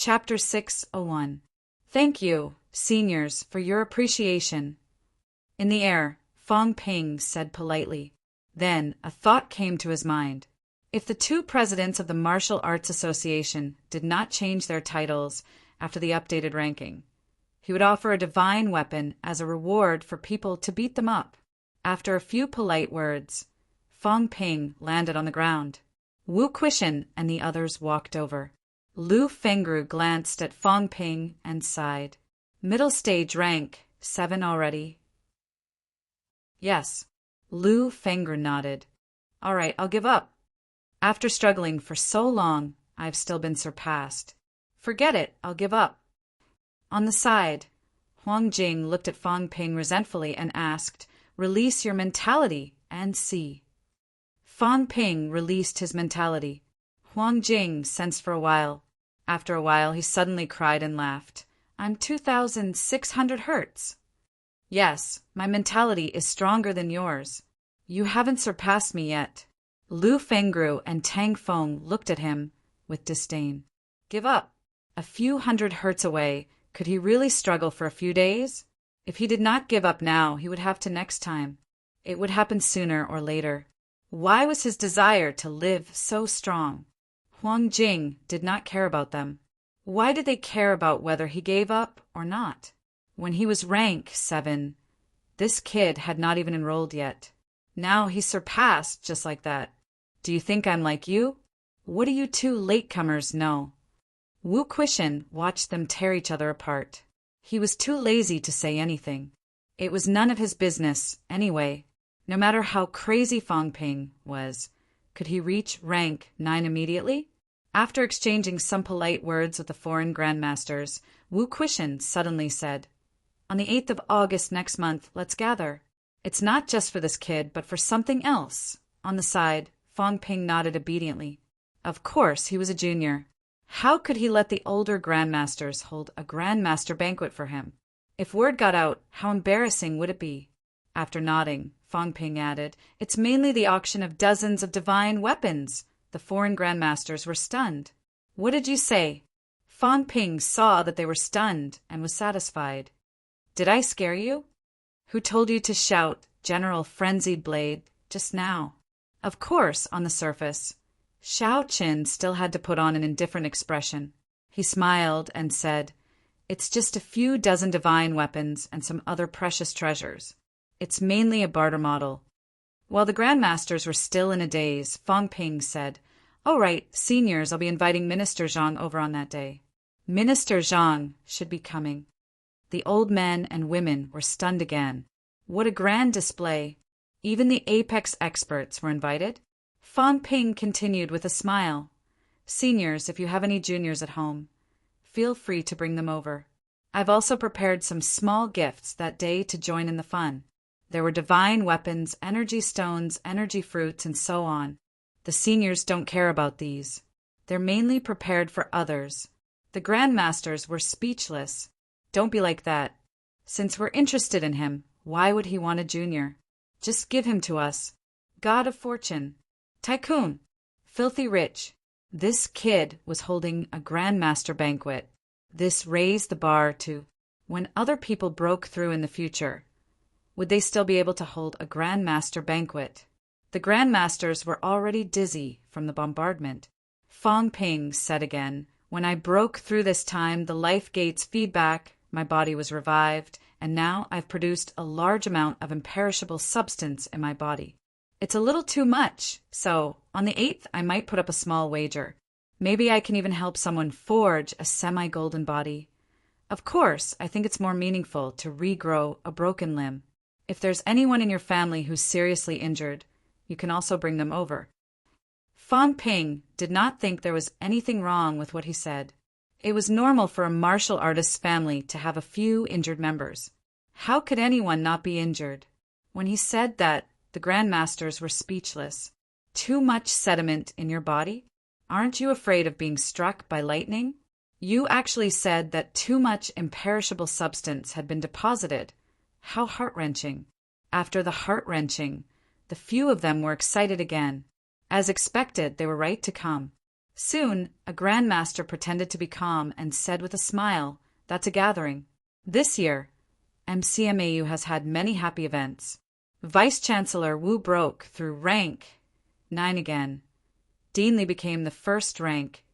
Chapter 601. Thank you, seniors, for your appreciation. In the air, Fong Ping said politely. Then a thought came to his mind. If the two presidents of the Martial Arts Association did not change their titles after the updated ranking, he would offer a divine weapon as a reward for people to beat them up. After a few polite words, Fong Ping landed on the ground. Wu Quishan and the others walked over. Lu Fengru glanced at Fong Ping and sighed. Middle stage rank, 7 already. Yes. Lu Fengru nodded. All right, I'll give up. After struggling for so long, I've still been surpassed. Forget it, I'll give up. On the side, Huang Jing looked at Fong Ping resentfully and asked, Release your mentality and see. Fong Ping released his mentality. Huang Jing sensed for a while. After a while, he suddenly cried and laughed. I'm 2,600 hertz. Yes, my mentality is stronger than yours. You haven't surpassed me yet. Lu Fengru and Tang Feng looked at him with disdain. Give up. A few hundred hertz away, could he really struggle for a few days? If he did not give up now, he would have to next time. It would happen sooner or later. Why was his desire to live so strong? Huang Jing did not care about them. Why did they care about whether he gave up or not? When he was rank 7, this kid had not even enrolled yet. Now he's surpassed just like that. Do you think I'm like you? What do you two latecomers know? Wu Quishan watched them tear each other apart. He was too lazy to say anything. It was none of his business, anyway. No matter how crazy Fong Ping was, could he reach rank 9 immediately? After exchanging some polite words with the foreign grandmasters, Wu Quishan suddenly said, On the 8th of August next month, let's gather. It's not just for this kid, but for something else. On the side, Fong Ping nodded obediently. Of course, he was a junior. How could he let the older grandmasters hold a grandmaster banquet for him? If word got out, how embarrassing would it be? After nodding, Fong Ping added, It's mainly the auction of dozens of divine weapons. The foreign grandmasters were stunned. What did you say? Fong Ping saw that they were stunned and was satisfied. Did I scare you? Who told you to shout, General Frenzied Blade, just now? Of course, on the surface. Xiao Qin still had to put on an indifferent expression. He smiled and said, It's just a few dozen divine weapons and some other precious treasures. It's mainly a barter model. While the grandmasters were still in a daze, Fong Ping said, All right, seniors, I'll be inviting Minister Zhang over on that day. Minister Zhang should be coming. The old men and women were stunned again. What a grand display. Even the apex experts were invited. Fong Ping continued with a smile. Seniors, if you have any juniors at home, feel free to bring them over. I've also prepared some small gifts that day to join in the fun. There were divine weapons, energy stones, energy fruits, and so on. The seniors don't care about these. They're mainly prepared for others. The grandmasters were speechless. Don't be like that. Since we're interested in him, why would he want a junior? Just give him to us. God of fortune. Tycoon. Filthy rich. This kid was holding a grandmaster banquet. This raised the bar to, when other people broke through in the future, would they still be able to hold a grandmaster banquet? The grandmasters were already dizzy from the bombardment. Fong Ping said again, When I broke through this time, the life gate's feedback, my body was revived, and now I've produced a large amount of imperishable substance in my body. It's a little too much, so on the 8th I might put up a small wager. Maybe I can even help someone forge a semi-golden body. Of course, I think it's more meaningful to regrow a broken limb. If there's anyone in your family who's seriously injured, you can also bring them over. Fong Ping did not think there was anything wrong with what he said. It was normal for a martial artist's family to have a few injured members. How could anyone not be injured? When he said that, the grandmasters were speechless. Too much sediment in your body? Aren't you afraid of being struck by lightning? You actually said that too much imperishable substance had been deposited. How heart-wrenching. After the heart-wrenching, the few of them were excited again. As expected, they were right to come. Soon, a grandmaster pretended to be calm and said with a smile, "That's a gathering. This year, MCMAU has had many happy events. Vice-Chancellor Wu broke through rank 9 again. Deanly became the first rank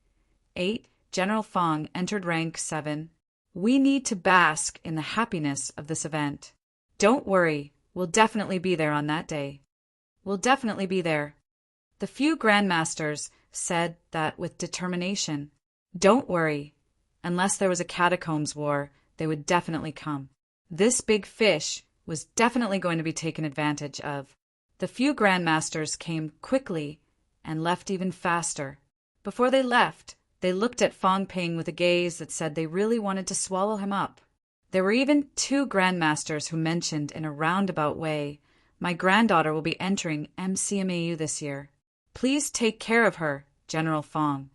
8. General Fong entered rank 7. We need to bask in the happiness of this event. Don't worry, we'll definitely be there on that day. We'll definitely be there." The few grandmasters said that with determination. Don't worry. Unless there was a catacombs war, they would definitely come. This big fish was definitely going to be taken advantage of. The few grandmasters came quickly and left even faster. Before they left, they looked at Fong Ping with a gaze that said they really wanted to swallow him up. There were even 2 grandmasters who mentioned in a roundabout way, "My granddaughter will be entering MCMAU this year. Please take care of her, General Fong."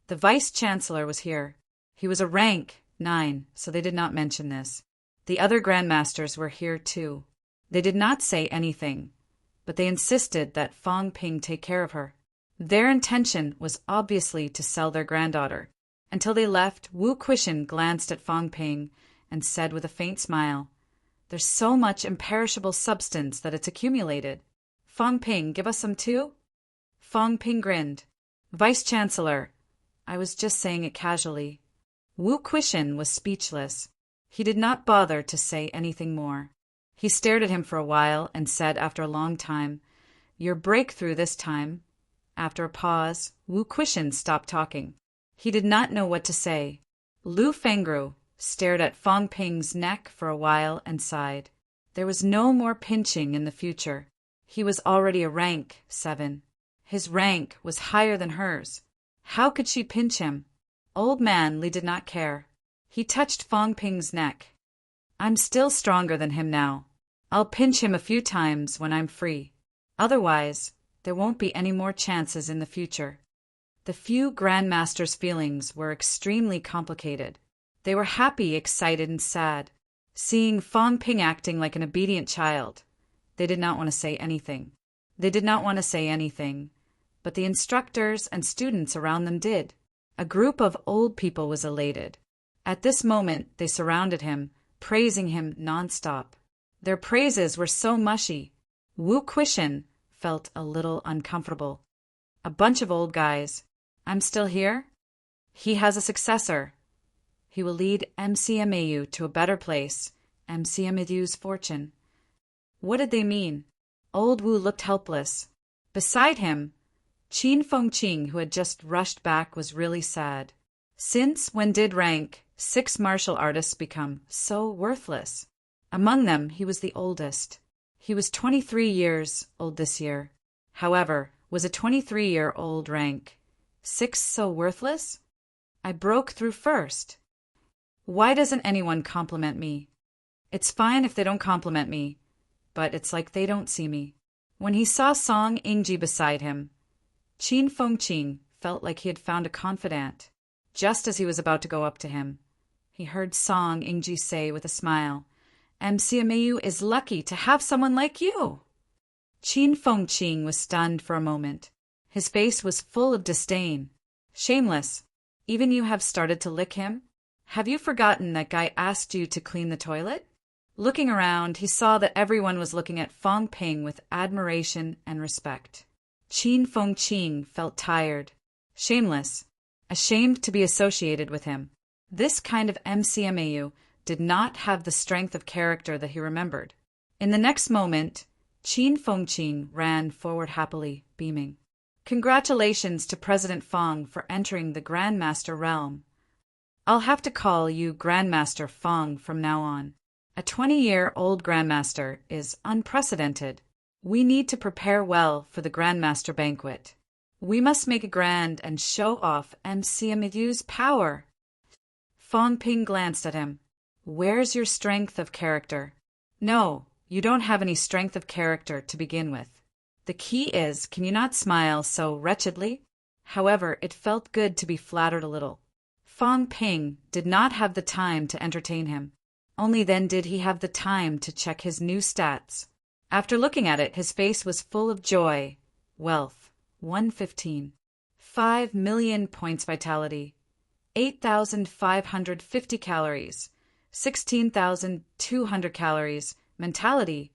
The Vice-Chancellor was here. He was a rank 9, so they did not mention this. The other grandmasters were here too. They did not say anything, but they insisted that Fong Ping take care of her. Their intention was obviously to sell their granddaughter. Until they left, Wu Quishan glanced at Fong Ping and said with a faint smile, "There's so much imperishable substance that it's accumulated. Fong Ping, give us some too?" Fong Ping grinned. "Vice-Chancellor, I was just saying it casually." Wu Quishan was speechless. He did not bother to say anything more. He stared at him for a while and said after a long time, "Your breakthrough this time." After a pause, Wu Quishan stopped talking. He did not know what to say. Lu Fengru stared at Fong Ping's neck for a while and sighed. There was no more pinching in the future. He was already a rank 7. His rank was higher than hers. How could she pinch him? Old man Li did not care. He touched Fong Ping's neck. "I'm still stronger than him now. I'll pinch him a few times when I'm free. Otherwise, there won't be any more chances in the future." The few grandmasters' feelings were extremely complicated. They were happy, excited, and sad. Seeing Fong Ping acting like an obedient child, they did not want to say anything. But the instructors and students around them did. A group of old people was elated. At this moment, they surrounded him, praising him nonstop. Their praises were so mushy. Wu Quishan felt a little uncomfortable. A bunch of old guys. "I'm still here?" "He has a successor. He will lead MCMAU to a better place, MCMAU's fortune." What did they mean? Old Wu looked helpless. Beside him, Qin Fengqing, who had just rushed back, was really sad. Since when did rank 6 martial artists become so worthless? Among them, he was the oldest. He was 23 years old this year. However, was a 23-year-old rank 6 so worthless? I broke through first. Why doesn't anyone compliment me? It's fine if they don't compliment me, but it's like they don't see me. When he saw Song Ingji beside him, Qin Fengqing felt like he had found a confidant. Just as he was about to go up to him, he heard Song Ingji say with a smile, "MCMAU is lucky to have someone like you." Qin Fengqing was stunned for a moment. His face was full of disdain. "Shameless. Even you have started to lick him? Have you forgotten that guy asked you to clean the toilet?" Looking around, he saw that everyone was looking at Fong Ping with admiration and respect. Qin Fengqing felt tired. Shameless. Ashamed to be associated with him. This kind of MCMAU did not have the strength of character that he remembered. In the next moment, Qin Fengqing ran forward happily, beaming. "Congratulations to President Fong for entering the Grandmaster realm. I'll have to call you Grandmaster Fong from now on. A 20-year-old Grandmaster is unprecedented. We need to prepare well for the Grandmaster banquet. We must make it grand and show off MCMAU's power." Fong Ping glanced at him. "Where's your strength of character?" "No, you don't have any strength of character to begin with. The key is, can you not smile so wretchedly?" However, it felt good to be flattered a little. Fong Ping did not have the time to entertain him. Only then did he have the time to check his new stats. After looking at it, his face was full of joy. Wealth, 115. 5 million points vitality, 8,550 calories, 16,200 calories, mentality,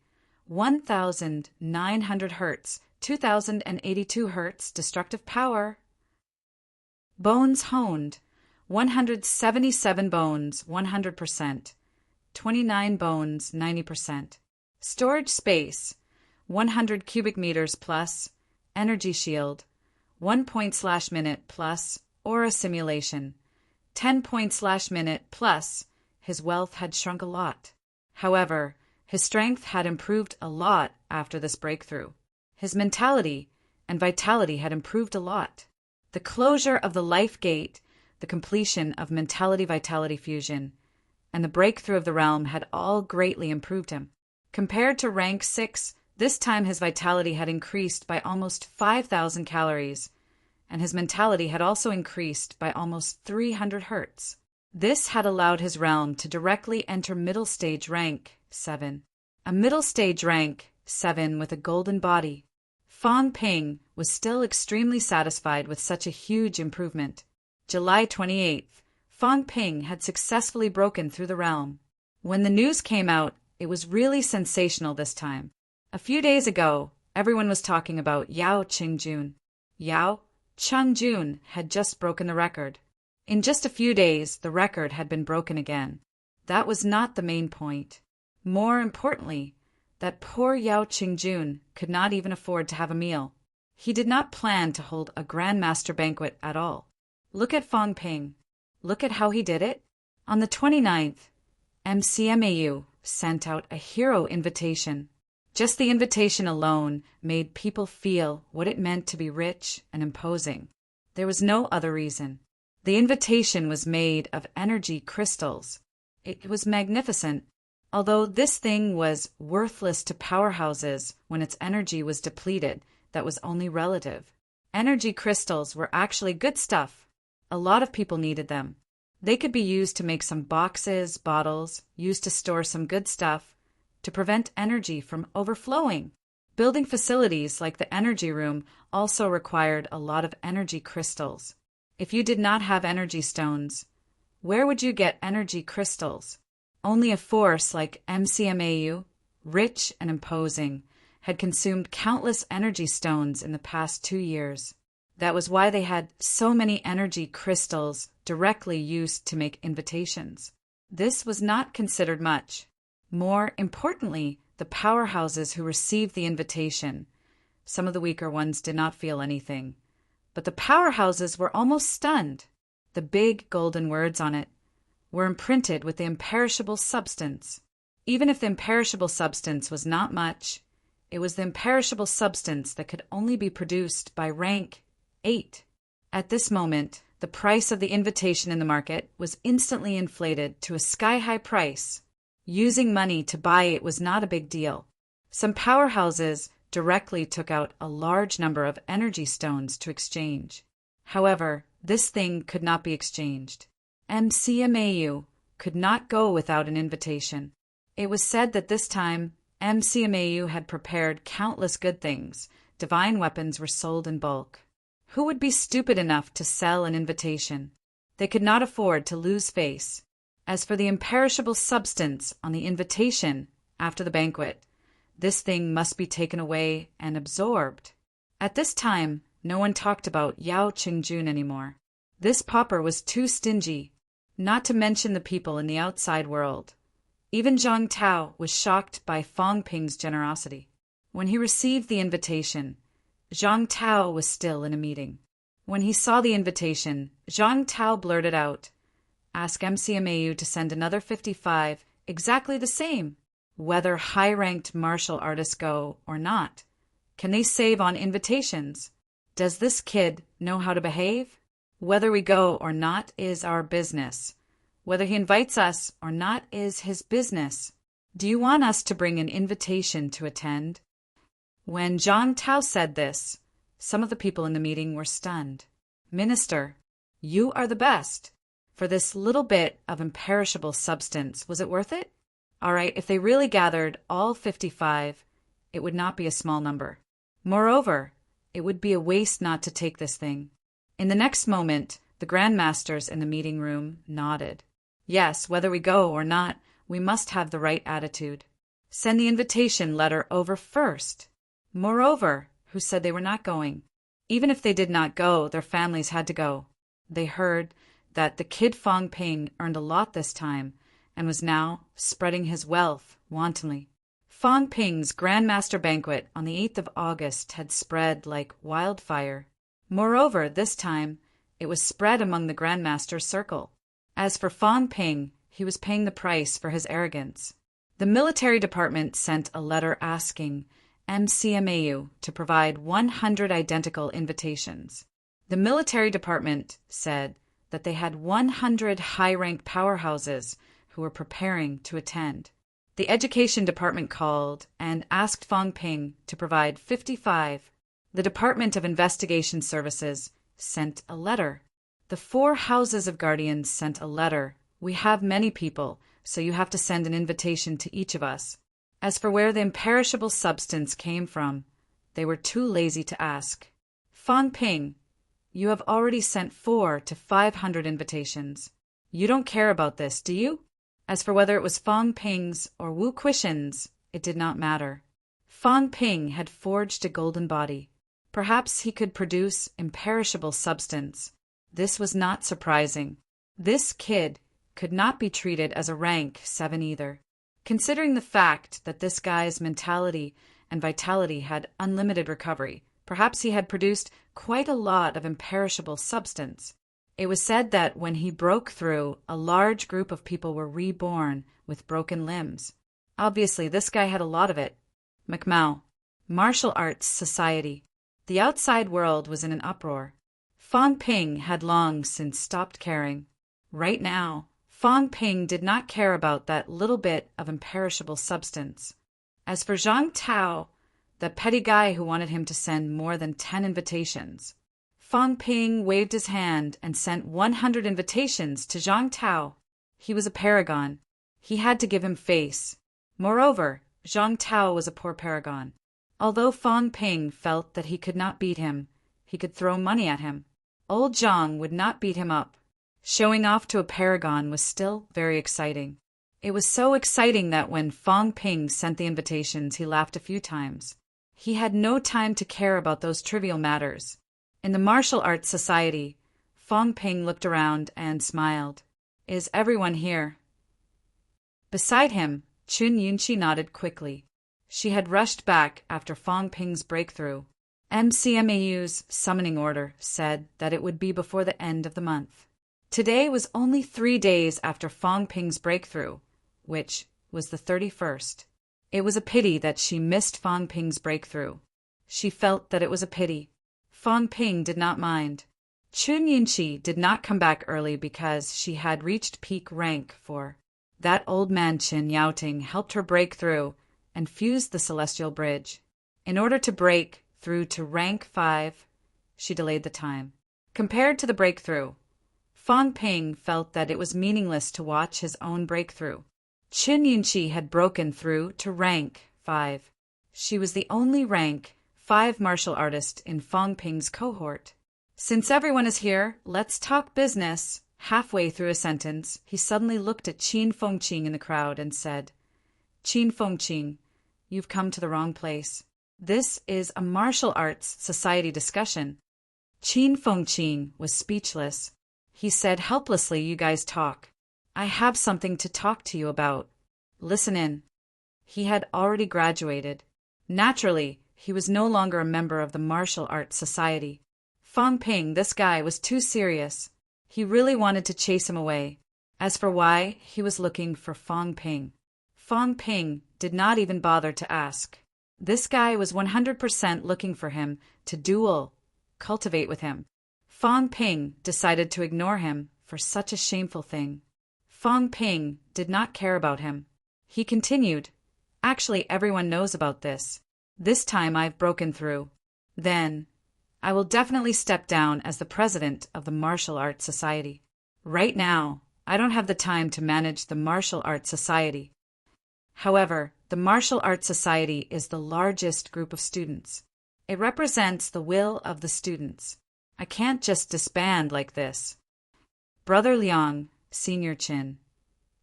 1,900 hertz, 2,082 hertz, destructive power. Bones honed, 177 bones, 100%, 29 bones, 90%. Storage space, 100 cubic meters plus, energy shield, 1 point/minute plus, aura simulation, 10 point/minute plus. His wealth had shrunk a lot. However, his strength had improved a lot after this breakthrough. His mentality and vitality had improved a lot. The closure of the life gate, the completion of mentality-vitality fusion, and the breakthrough of the realm had all greatly improved him. Compared to rank 6, this time his vitality had increased by almost 5,000 calories, and his mentality had also increased by almost 300 hertz. This had allowed his realm to directly enter middle stage rank 7. A middle stage rank 7 with a golden body. Fang Ping was still extremely satisfied with such a huge improvement. July 28th, Fang Ping had successfully broken through the realm. When the news came out, it was really sensational this time. A few days ago, everyone was talking about Yao Qingjun. Yao Qingjun had just broken the record. In just a few days, the record had been broken again. That was not the main point. More importantly, that poor Yao Qingjun could not even afford to have a meal. He did not plan to hold a grandmaster banquet at all. Look at Fang Ping. Look at how he did it. On the 29th, MCMAU sent out a hero invitation. Just the invitation alone made people feel what it meant to be rich and imposing. There was no other reason. The invitation was made of energy crystals. It was magnificent. Although this thing was worthless to powerhouses when its energy was depleted, that was only relative. Energy crystals were actually good stuff. A lot of people needed them. They could be used to make some boxes, bottles, used to store some good stuff, to prevent energy from overflowing. Building facilities like the energy room also required a lot of energy crystals. If you did not have energy stones, where would you get energy crystals? Only a force like MCMAU, rich and imposing, had consumed countless energy stones in the past 2 years. That was why they had so many energy crystals directly used to make invitations. This was not considered much. More importantly, the powerhouses who received the invitation. Some of the weaker ones did not feel anything. But the powerhouses were almost stunned. The big golden words on it were imprinted with the imperishable substance. Even if the imperishable substance was not much, it was the imperishable substance that could only be produced by rank 8. At this moment, the price of the invitation in the market was instantly inflated to a sky-high price. Using money to buy it was not a big deal. Some powerhouses directly took out a large number of energy stones to exchange. However, this thing could not be exchanged. MCMAU could not go without an invitation. It was said that this time MCMAU had prepared countless good things. Divine weapons were sold in bulk. Who would be stupid enough to sell an invitation? They could not afford to lose face. As for the imperishable substance on the invitation after the banquet, this thing must be taken away and absorbed. At this time, no one talked about Yao Qingjun anymore. This pauper was too stingy, not to mention the people in the outside world. Even Zhang Tao was shocked by Fang Ping's generosity. When he received the invitation, Zhang Tao was still in a meeting. When he saw the invitation, Zhang Tao blurted out, "Ask MCMAU to send another 55, exactly the same, whether high-ranked martial artists go or not. Can they save on invitations? Does this kid know how to behave? Whether we go or not is our business. Whether he invites us or not is his business. Do you want us to bring an invitation to attend?" When Zhang Tao said this, some of the people in the meeting were stunned. "Minister, you are the best. For this little bit of imperishable substance, was it worth it? All right, if they really gathered all 55, it would not be a small number. Moreover, it would be a waste not to take this thing. In the next moment, the grandmasters in the meeting room nodded. Yes, whether we go or not, we must have the right attitude. Send the invitation letter over first. Moreover, who said they were not going? Even if they did not go, their families had to go. They heard that the kid Fong Ping earned a lot this time and was now spreading his wealth wantonly. Fong Ping's Grandmaster Banquet on the 8th of August had spread like wildfire. Moreover, this time, it was spread among the Grandmaster's circle. As for Fong Ping, he was paying the price for his arrogance. The military department sent a letter asking MCMAU to provide 100 identical invitations. The military department said that they had 100 high-ranked powerhouses who were preparing to attend. The education department called and asked Fong Ping to provide 55. The Department of Investigation Services sent a letter. The 4 houses of guardians sent a letter. We have many people, so you have to send an invitation to each of us. As for where the imperishable substance came from, they were too lazy to ask. Fong Ping, you have already sent 400 to 500 invitations. You don't care about this, do you? As for whether it was Fong Ping's or Wu Quishen's, it did not matter. Fong Ping had forged a golden body. Perhaps he could produce imperishable substance. This was not surprising. This kid could not be treated as a rank 7 either. Considering the fact that this guy's mentality and vitality had unlimited recovery, perhaps he had produced quite a lot of imperishable substance. It was said that when he broke through, a large group of people were reborn with broken limbs. Obviously, this guy had a lot of it. Macmao, Martial Arts Society. The outside world was in an uproar. Fong Ping had long since stopped caring. Right now, Fong Ping did not care about that little bit of imperishable substance. As for Zhang Tao, the petty guy who wanted him to send more than 10 invitations, Fong Ping waved his hand and sent 100 invitations to Zhang Tao. He was a paragon. He had to give him face. Moreover, Zhang Tao was a poor paragon. Although Fong Ping felt that he could not beat him, he could throw money at him. Old Zhang would not beat him up. Showing off to a paragon was still very exciting. It was so exciting that when Fong Ping sent the invitations, he laughed a few times. He had no time to care about those trivial matters. In the Martial Arts Society, Fong Ping looked around and smiled. Is everyone here? Beside him, Chun Yunqi nodded quickly. She had rushed back after Fong Ping's breakthrough. MCMAU's summoning order said that it would be before the end of the month. Today was only 3 days after Fong Ping's breakthrough, which was the 31st. It was a pity that she missed Fong Ping's breakthrough. She felt that it was a pity. Fong Ping did not mind. Chun Yunqi did not come back early because she had reached peak rank 4. That old man Qin Yaoting helped her break through and fused the celestial bridge. In order to break through to rank 5, she delayed the time. Compared to the breakthrough, Fong Ping felt that it was meaningless to watch his own breakthrough. Chun Yunqi had broken through to rank 5. She was the only rank 5 martial artist in Fong Ping's cohort. Since everyone is here, let's talk business. Halfway through a sentence, he suddenly looked at Qin Fengqing in the crowd and said, Qin Fengqing, you've come to the wrong place. This is a martial arts society discussion. Qin Fengqing was speechless. He said helplessly, you guys talk. I have something to talk to you about. Listen in. He had already graduated. Naturally, he was no longer a member of the Martial Arts Society. Fong Ping, this guy, was too serious. He really wanted to chase him away. As for why, he was looking for Fong Ping. Fong Ping did not even bother to ask. This guy was 100% looking for him to duel, cultivate with him. Fong Ping decided to ignore him for such a shameful thing. Fong Ping did not care about him. He continued, Actually, everyone knows about this. This time I've broken through. Then, I will definitely step down as the president of the Martial Arts Society. Right now, I don't have the time to manage the Martial Arts Society. However, the Martial Arts Society is the largest group of students. It represents the will of the students. I can't just disband like this. Brother Liang, Senior Qin,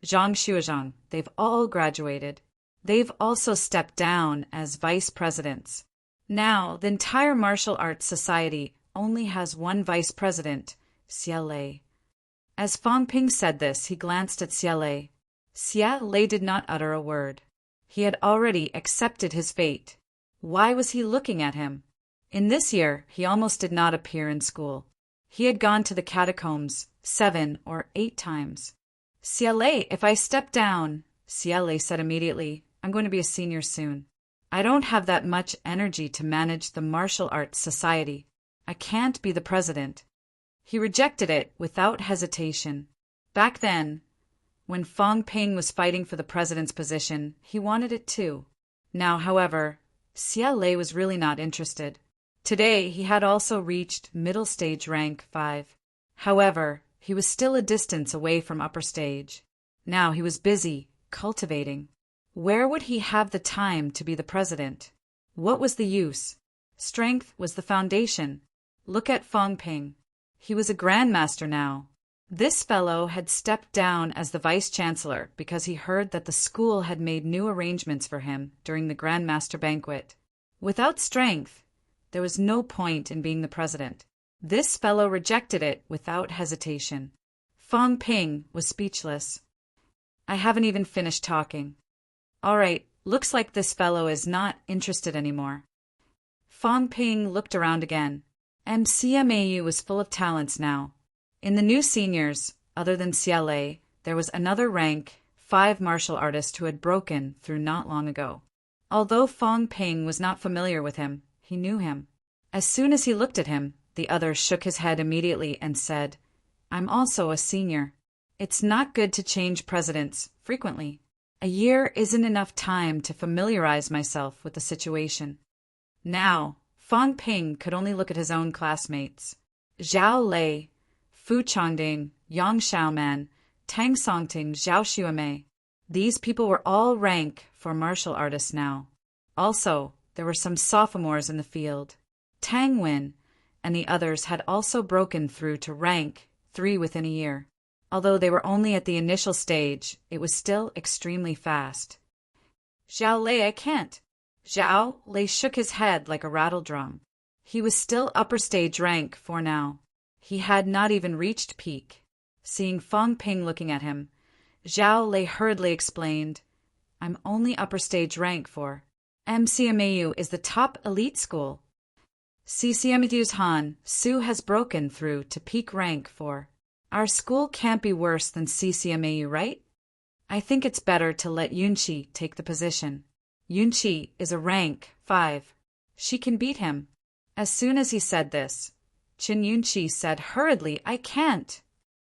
Zhang Xuezhang, they've all graduated. They've also stepped down as vice presidents. Now, the entire martial arts society only has one vice president, Xia Lei. As Fang Ping said this, he glanced at Xia Lei. Xia Lei did not utter a word. He had already accepted his fate. Why was he looking at him? In this year, he almost did not appear in school. He had gone to the catacombs 7 or 8 times. Xia Lei, if I step down, Xia Lei said immediately, I'm going to be a senior soon. I don't have that much energy to manage the martial arts society. I can't be the president. He rejected it without hesitation. Back then, when Fang Ping was fighting for the president's position, he wanted it too. Now, however, Xia Lei was really not interested. Today, he had also reached middle stage rank 5. However, he was still a distance away from upper stage. Now he was busy, cultivating. Where would he have the time to be the president? What was the use? Strength was the foundation. Look at Fang Ping. He was a grandmaster now. This fellow had stepped down as the vice-chancellor because he heard that the school had made new arrangements for him during the grandmaster banquet. Without strength, there was no point in being the president. This fellow rejected it without hesitation. Fang Ping was speechless. I haven't even finished talking. All right, looks like this fellow is not interested anymore. Fang Ping looked around again. MCMAU was full of talents now. In the new seniors, other than Xia Lei, there was another rank 5 martial artist who had broken through not long ago. Although Fang Ping was not familiar with him, he knew him. As soon as he looked at him, the other shook his head immediately and said, I'm also a senior. It's not good to change presidents frequently. A year isn't enough time to familiarize myself with the situation. Now, Fang Ping could only look at his own classmates. Zhao Lei, Fu Changding, Yang Xiaoman, Tang Songting, Zhao Xuemei. These people were all rank for martial artists now. Also, there were some sophomores in the field. Tang Wen and the others had also broken through to rank 3 within a year. Although they were only at the initial stage, it was still extremely fast. Zhao Lei, I can't. Zhao Lei shook his head like a rattle drum. He was still upper stage rank 4 now. He had not even reached peak. Seeing Fang Ping looking at him, Zhao Lei hurriedly explained, I'm only upper stage rank 4. MCMAU is the top elite school. CCMU's Han Su has broken through to peak rank 4. Our school can't be worse than CCMAU, right? I think it's better to let Yunqi take the position. Yunqi is a rank 5. She can beat him. As soon as he said this, Qin Yunqi said hurriedly, I can't.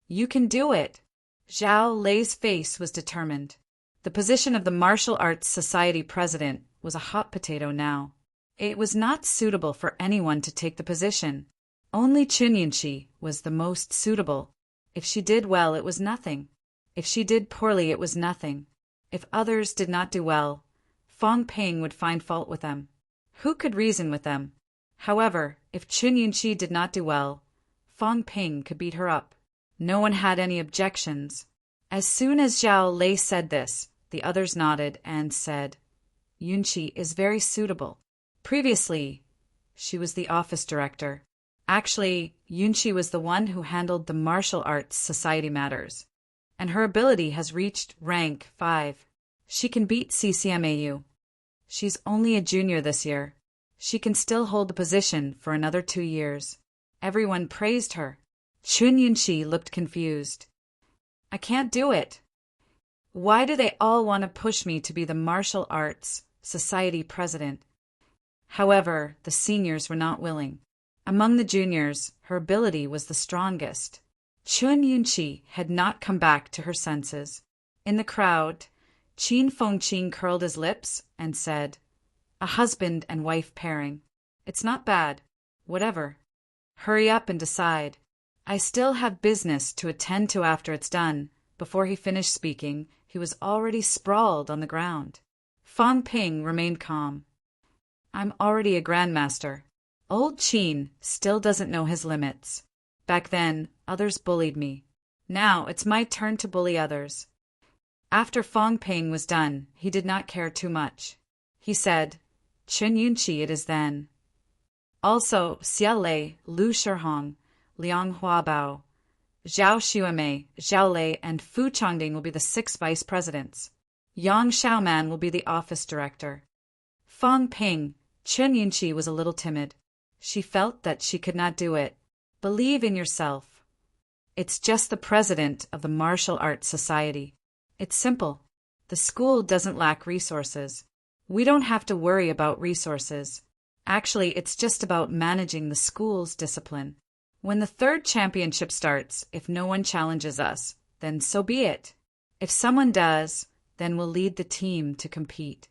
You can do it. Zhao Lei's face was determined. The position of the Martial Arts Society president was a hot potato now. It was not suitable for anyone to take the position. Only Qin Yunqi was the most suitable. If she did well, it was nothing. If she did poorly, it was nothing. If others did not do well, Fang Ping would find fault with them. Who could reason with them? However, if Qin Yunqi did not do well, Fang Ping could beat her up. No one had any objections. As soon as Zhao Lei said this, the others nodded and said, Yunqi is very suitable. Previously, she was the office director. Actually, Yunqi was the one who handled the martial arts society matters. And her ability has reached rank 5. She can beat CCMAU. She's only a junior this year. She can still hold the position for another 2 years. Everyone praised her. Qin Yunqi looked confused. I can't do it. Why do they all want to push me to be the martial arts society president? However, the seniors were not willing. Among the juniors, her ability was the strongest. Qin Yunqi had not come back to her senses. In the crowd, Qin Fengqin curled his lips and said, a husband and wife pairing. It's not bad. Whatever. Hurry up and decide. I still have business to attend to after it's done. Before he finished speaking, he was already sprawled on the ground. Fang Ping remained calm. I'm already a grandmaster. Old Qin still doesn't know his limits. Back then, others bullied me. Now it's my turn to bully others. After Fong Ping was done, he did not care too much. He said, Chen Yunqi it is then. Also, Xia Lei, Lu Shihong, Liang Huabao, Zhao Xuemei, Zhao Lei, and Fu Changding will be the 6 vice presidents. Yang Xiaoman will be the office director. Fong Ping, Chen Yunqi was a little timid. She felt that she could not do it. Believe in yourself. It's just the president of the Martial Arts Society. It's simple. The school doesn't lack resources. We don't have to worry about resources. Actually, it's just about managing the school's discipline. When the 3rd championship starts, if no one challenges us, then so be it. If someone does, then we'll lead the team to compete.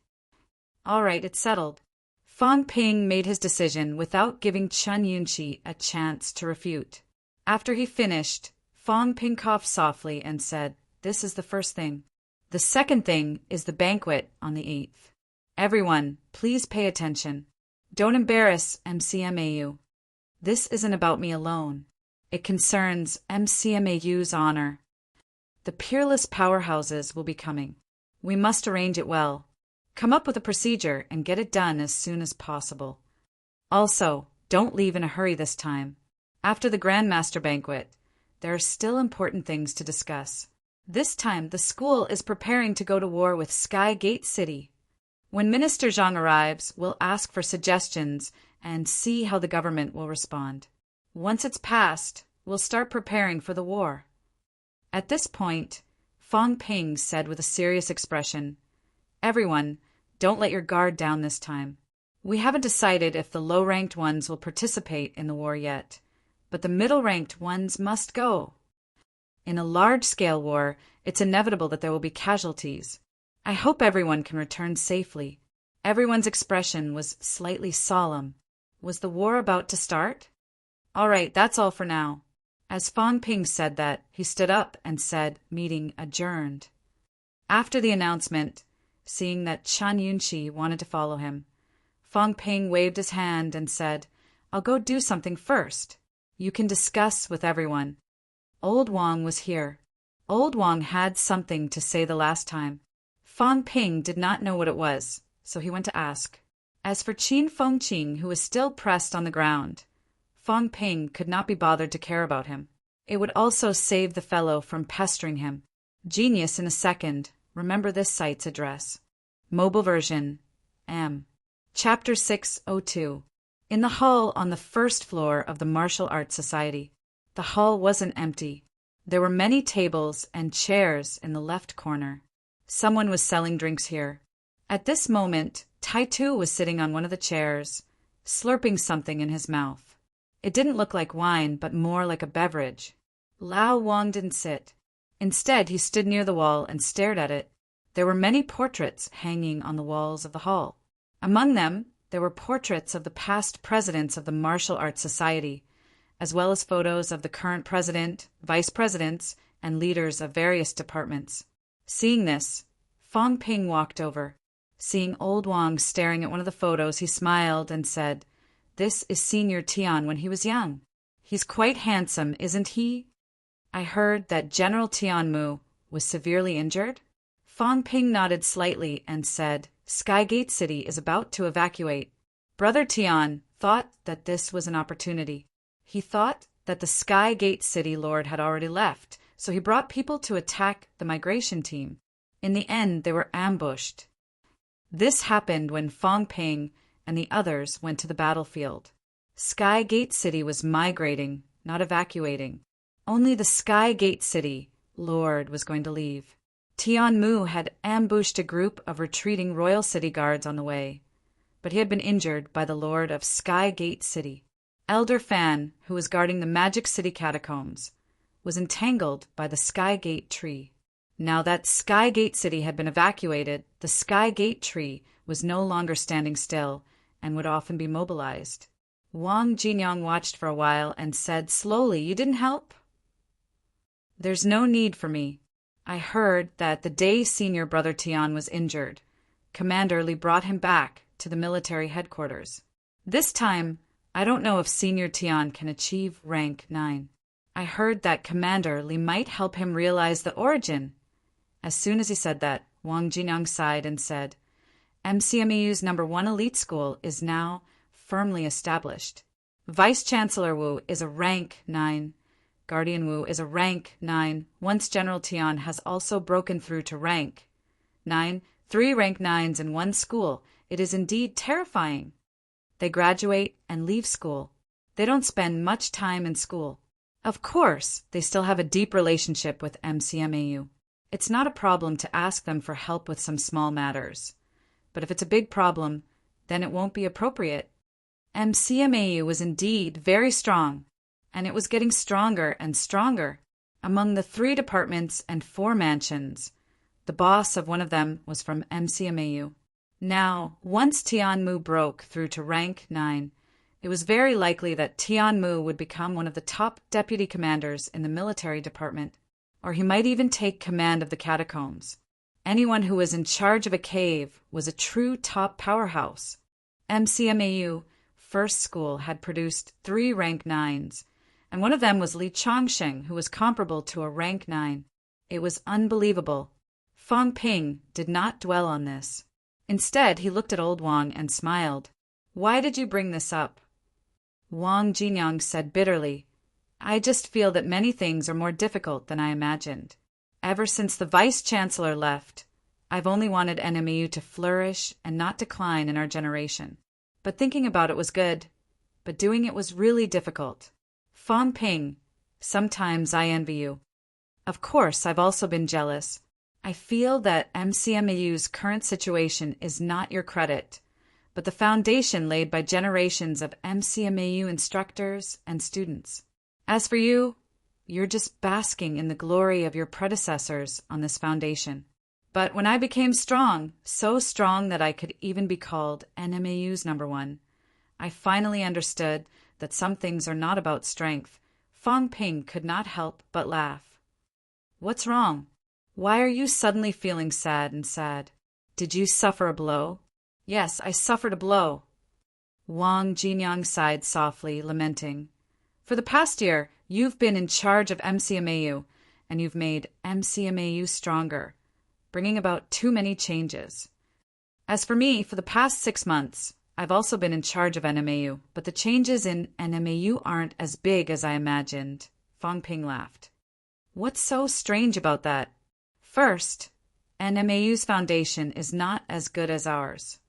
All right, it's settled. Fong Ping made his decision without giving Chen Yunqi a chance to refute. After he finished, Fong Ping coughed softly and said, This is the first thing. The second thing is the banquet on the 8th. Everyone, please pay attention. Don't embarrass MCMAU. This isn't about me alone. It concerns MCMAU's honor. The peerless powerhouses will be coming. We must arrange it well. Come up with a procedure and get it done as soon as possible. Also, don't leave in a hurry this time. After the Grandmaster banquet, there are still important things to discuss. This time, the school is preparing to go to war with Sky Gate City. When Minister Zhang arrives, we'll ask for suggestions and see how the government will respond. Once it's passed, we'll start preparing for the war. At this point, Fong Ping said with a serious expression, Everyone, don't let your guard down this time. We haven't decided if the low-ranked ones will participate in the war yet, but the middle-ranked ones must go. In a large-scale war, it's inevitable that there will be casualties. I hope everyone can return safely. Everyone's expression was slightly solemn. Was the war about to start? All right, that's all for now. As Fong Ping said that, he stood up and said, Meeting adjourned. After the announcement, seeing that Chen Yunqi wanted to follow him, Fong Ping waved his hand and said, I'll go do something first. You can discuss with everyone. Old Wang was here. Old Wang had something to say the last time. Fong Ping did not know what it was, so he went to ask. As for Qin Fengqing, who was still pressed on the ground, Fong Ping could not be bothered to care about him. It would also save the fellow from pestering him. Genius in a second. Remember this site's address. Mobile version, M. Chapter 602. In the hall on the 1st floor of the Martial Arts Society. The hall wasn't empty. There were many tables and chairs in the left corner. Someone was selling drinks here. At this moment, Tai Tu was sitting on one of the chairs, slurping something in his mouth. It didn't look like wine, but more like a beverage. Lao Wang didn't sit. Instead, he stood near the wall and stared at it. There were many portraits hanging on the walls of the hall. Among them, there were portraits of the past presidents of the Martial Arts Society, as well as photos of the current president, vice presidents, and leaders of various departments. Seeing this, Fong Ping walked over. Seeing Old Wang staring at one of the photos, he smiled and said, This is Senior Tian when he was young. He's quite handsome, isn't he? I heard that General Tianmu was severely injured. Fong Ping nodded slightly and said, Skygate City is about to evacuate. Brother Tian thought that this was an opportunity. He thought that the Skygate City Lord had already left, so he brought people to attack the migration team. In the end, they were ambushed. This happened when Fong Ping and the others went to the battlefield. Skygate City was migrating, not evacuating. Only the Skygate City Lord was going to leave. Tianmu had ambushed a group of retreating Royal City guards on the way, but he had been injured by the Lord of Skygate City. Elder Fan, who was guarding the Magic City catacombs, was entangled by the Skygate tree. Now that Skygate City had been evacuated, the Skygate tree was no longer standing still and would often be mobilized. Wang Jinyang watched for a while and said slowly, You didn't help? There's no need for me. I heard that the day Senior Brother Tian was injured, Commander Li brought him back to the military headquarters. This time, I don't know if Senior Tian can achieve rank 9. I heard that Commander Li might help him realize the origin. As soon as he said that, Wang Jinyang sighed and said, MCMEU's #1 elite school is now firmly established. Vice-Chancellor Wu is a rank 9. Guardian Wu is a rank 9. Once General Tian has also broken through to rank 9, 3 rank 9s in one school. It is indeed terrifying. They graduate and leave school. They don't spend much time in school. Of course, they still have a deep relationship with MCMAU. It's not a problem to ask them for help with some small matters. But if it's a big problem, then it won't be appropriate. MCMAU was indeed very strong, and it was getting stronger and stronger. Among the 3 departments and 4 mansions, the boss of one of them was from MCMAU. Now, once Tianmu broke through to rank 9, it was very likely that Tianmu would become one of the top deputy commanders in the military department, or he might even take command of the catacombs. Anyone who was in charge of a cave was a true top powerhouse. MCMAU First School had produced 3 rank 9s, and one of them was Li Chongsheng, who was comparable to a rank 9. It was unbelievable. Fang Ping did not dwell on this. Instead, he looked at old Wang and smiled. Why did you bring this up? Wang Jinyang said bitterly, I just feel that many things are more difficult than I imagined. Ever since the Vice-Chancellor left, I've only wanted NMEU to flourish and not decline in our generation. But thinking about it was good, but doing it was really difficult. Fang Ping, sometimes I envy you. Of course, I've also been jealous. I feel that MCMAU's current situation is not your credit, but the foundation laid by generations of MCMAU instructors and students. As for you, you're just basking in the glory of your predecessors on this foundation. But when I became strong, so strong that I could even be called NMAU's #1, I finally understood that some things are not about strength. Fang Ping could not help but laugh. What's wrong? Why are you suddenly feeling sad and sad? Did you suffer a blow? Yes, I suffered a blow. Wang Jinyang sighed softly, lamenting. For the past year, you've been in charge of MCMAU, and you've made MCMAU stronger, bringing about too many changes. As for me, for the past 6 months, I've also been in charge of NMAU, but the changes in NMAU aren't as big as I imagined. Fang Ping laughed. What's so strange about that? First, NMAU's foundation is not as good as ours.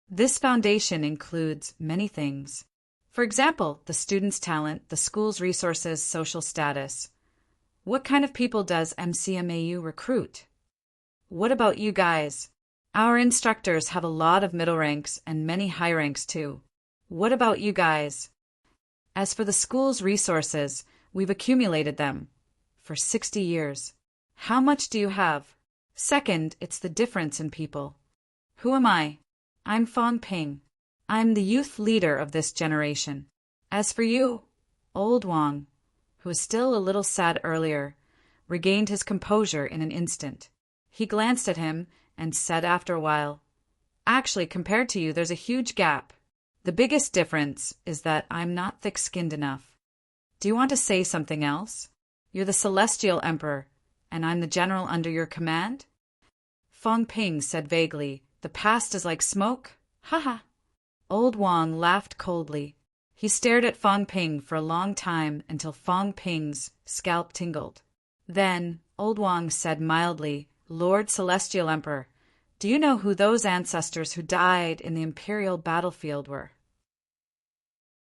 This foundation includes many things. For example, the students' talent, the school's resources, social status. What kind of people does MCMAU recruit? What about you guys? Our instructors have a lot of middle ranks and many high ranks too. What about you guys? As for the school's resources, we've accumulated them for 60 years. How much do you have? Second, it's the difference in people. Who am I? I'm Fang Ping. I'm the youth leader of this generation. As for you, old Wang, who was still a little sad earlier, regained his composure in an instant. He glanced at him and said after a while, Actually, compared to you, there's a huge gap. The biggest difference is that I'm not thick-skinned enough. Do you want to say something else? You're the Celestial Emperor, and I'm the general under your command? Fang Ping said vaguely, The past is like smoke? Ha. Old Wang laughed coldly. He stared at Fang Ping for a long time until Fang Ping's scalp tingled. Then, Old Wang said mildly, Lord Celestial Emperor, do you know who those ancestors who died in the Imperial battlefield were?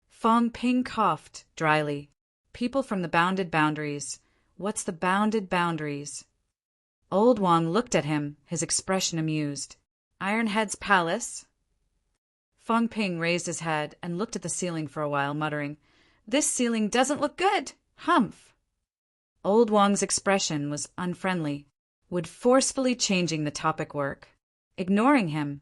Fang Ping coughed dryly. People from the bounded boundaries. What's the bounded boundaries? Old Wang looked at him, his expression amused. Ironhead's palace? Fang Ping raised his head and looked at the ceiling for a while, muttering, This ceiling doesn't look good. Humph. Old Wang's expression was unfriendly, would forcefully changing the topic work. Ignoring him,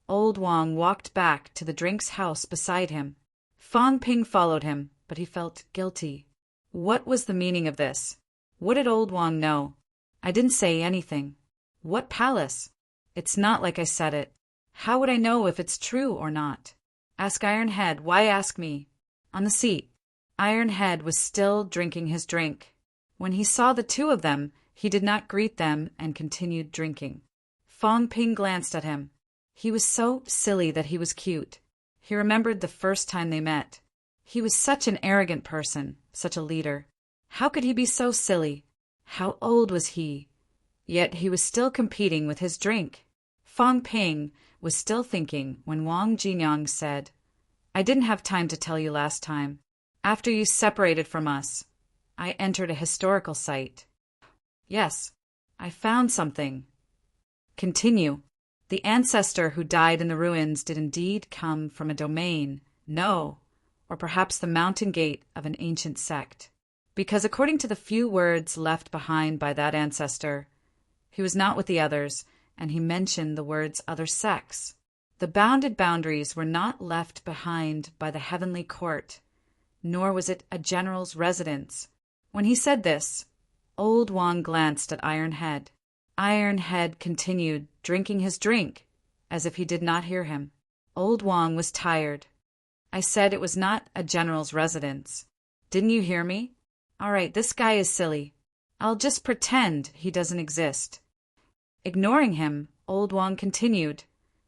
Old Wang walked back to the drink's house beside him. Fang Ping followed him, but he felt guilty. What was the meaning of this? What did Old Wang know? I didn't say anything. What palace? It's not like I said it. How would I know if it's true or not? Ask Iron Head. Why ask me? On the seat. Iron Head was still drinking his drink. When he saw the two of them, he did not greet them and continued drinking. Fong Ping glanced at him. He was so silly that he was cute. He remembered the first time they met. He was such an arrogant person, such a leader. How could he be so silly? How old was he? Yet he was still competing with his drink. Fong Ping was still thinking when Wang Jinyang said, "I didn't have time to tell you last time. After you separated from us, I entered a historical site." "Yes, I found something." "Continue." "The ancestor who died in the ruins did indeed come from a domain, no, or perhaps the mountain gate of an ancient sect. Because according to the few words left behind by that ancestor, he was not with the others, and he mentioned the words other sects. The bounded boundaries were not left behind by the heavenly court, nor was it a general's residence." When he said this, old Wang glanced at Iron Head. Iron Head continued drinking his drink, as if he did not hear him. Old Wang was tired. "I said it was not a general's residence. Didn't you hear me? All right, this guy is silly. I'll just pretend he doesn't exist." Ignoring him, old Wang continued,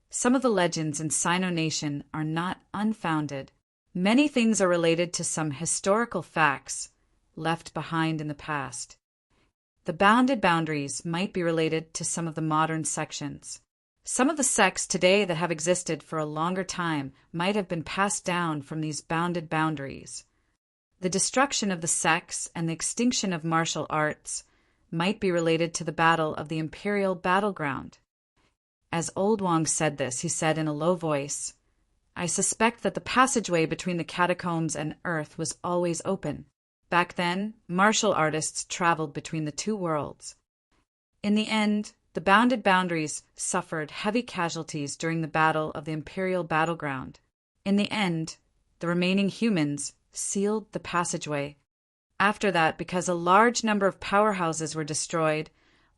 "Some of the legends in Sino Nation are not unfounded. Many things are related to some historical facts left behind in the past. The bounded boundaries might be related to some of the modern sections. Some of the sects today that have existed for a longer time might have been passed down from these bounded boundaries. The destruction of the sects and the extinction of martial arts might be related to the battle of the imperial battleground." As old Wang said this, he said in a low voice, "I suspect that the passageway between the catacombs and Earth was always open. Back then, martial artists traveled between the two worlds. In the end, the bounded boundaries suffered heavy casualties during the battle of the imperial battleground. In the end, the remaining humans sealed the passageway. After that, because a large number of powerhouses were destroyed,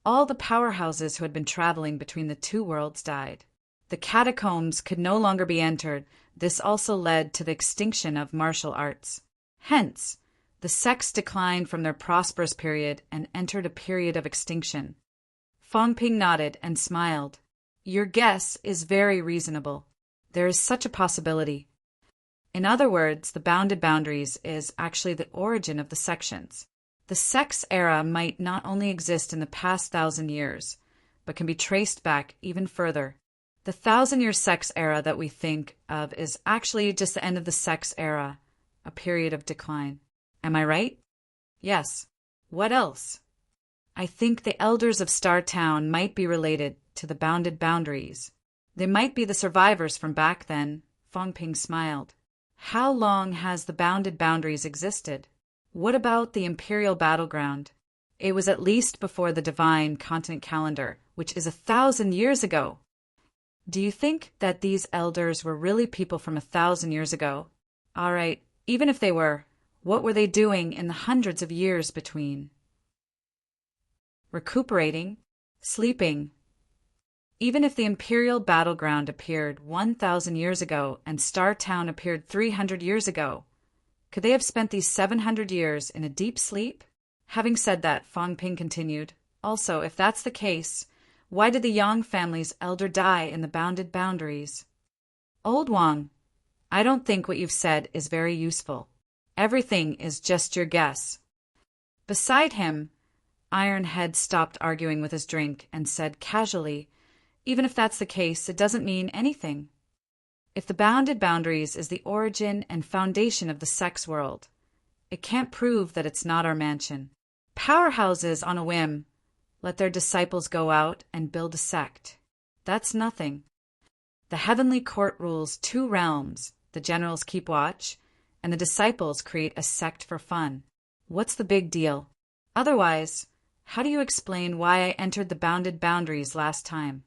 all the powerhouses who had been traveling between the two worlds died. The catacombs could no longer be entered. This also led to the extinction of martial arts. Hence, the sects declined from their prosperous period and entered a period of extinction." Fong Ping nodded and smiled. "Your guess is very reasonable. There is such a possibility. In other words, the bounded boundaries is actually the origin of the sections. The sects era might not only exist in the past 1,000 years, but can be traced back even further. The 1,000-year sects era that we think of is actually just the end of the sects era, a period of decline. Am I right?" "Yes. What else?" "I think the elders of Star Town might be related to the bounded boundaries. They might be the survivors from back then." Fong Ping smiled. "How long has the bounded boundaries existed? What about the imperial battleground? It was at least before the divine continent calendar, which is 1,000 years ago. Do you think that these elders were really people from 1,000 years ago? All right, even if they were, what were they doing in the hundreds of years between?" "Recuperating, sleeping. Even if the imperial battleground appeared 1,000 years ago and Star Town appeared 300 years ago, could they have spent these 700 years in a deep sleep?" Having said that, Fong Ping continued, "Also, if that's the case, why did the Yang family's elder die in the bounded boundaries?" "Old Wang, I don't think what you've said is very useful. Everything is just your guess." Beside him, Iron Head stopped arguing with his drink and said casually, "Even if that's the case, it doesn't mean anything. If the bounded boundaries is the origin and foundation of the sex world, it can't prove that it's not our mansion. Powerhouses on a whim let their disciples go out and build a sect. That's nothing. The heavenly court rules 2 realms. The generals keep watch, and the disciples create a sect for fun. What's the big deal? Otherwise, how do you explain why I entered the bounded boundaries last time?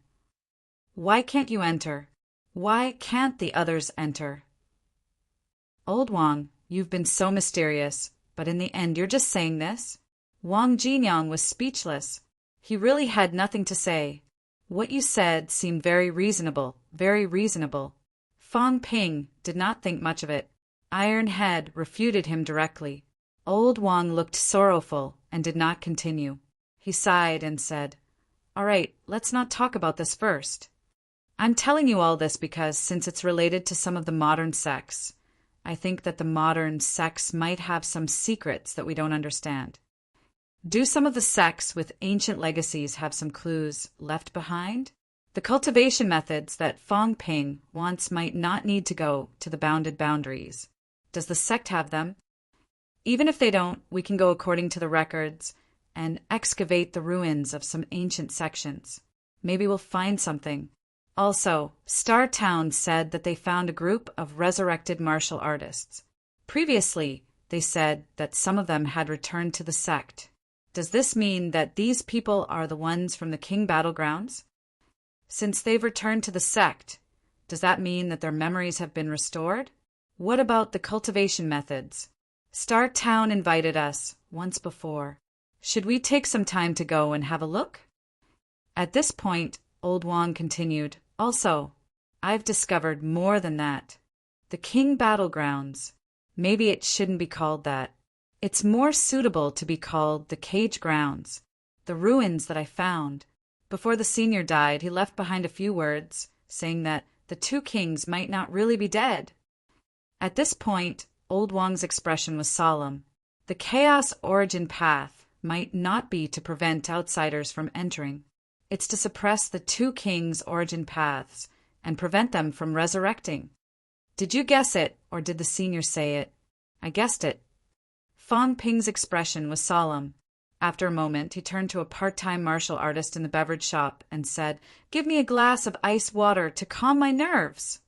Why can't you enter? Why can't the others enter?" "Old Wang, you've been so mysterious, but in the end you're just saying this?" Wang Jinyang was speechless. He really had nothing to say. "What you said seemed very reasonable, very reasonable." Fang Ping did not think much of it. Iron Head refuted him directly. Old Wang looked sorrowful and did not continue. He sighed and said, "All right, let's not talk about this first. I'm telling you all this because, since it's related to some of the modern sects, I think that the modern sects might have some secrets that we don't understand. Do some of the sects with ancient legacies have some clues left behind? The cultivation methods that Fang Ping wants might not need to go to the bounded boundaries. Does the sect have them? Even if they don't, we can go according to the records and excavate the ruins of some ancient sections. Maybe we'll find something. Also, Star Town said that they found a group of resurrected martial artists. Previously, they said that some of them had returned to the sect. Does this mean that these people are the ones from the King Battlegrounds? Since they've returned to the sect, does that mean that their memories have been restored? What about the cultivation methods? Star Town invited us once before. Should we take some time to go and have a look?" At this point, Old Wang continued, "Also, I've discovered more than that. The King Battlegrounds. Maybe it shouldn't be called that. It's more suitable to be called the Cage Grounds. The ruins that I found. Before the senior died, he left behind a few words, saying that the two kings might not really be dead." At this point, Old Wang's expression was solemn. The Chaos Origin Path might not be to prevent outsiders from entering. It's to suppress the two kings' origin paths and prevent them from resurrecting. Did you guess it, or did the senior say it? I guessed it. Fang Ping's expression was solemn. After a moment, he turned to a part-time martial artist in the beverage shop and said, "Give me a glass of ice water to calm my nerves."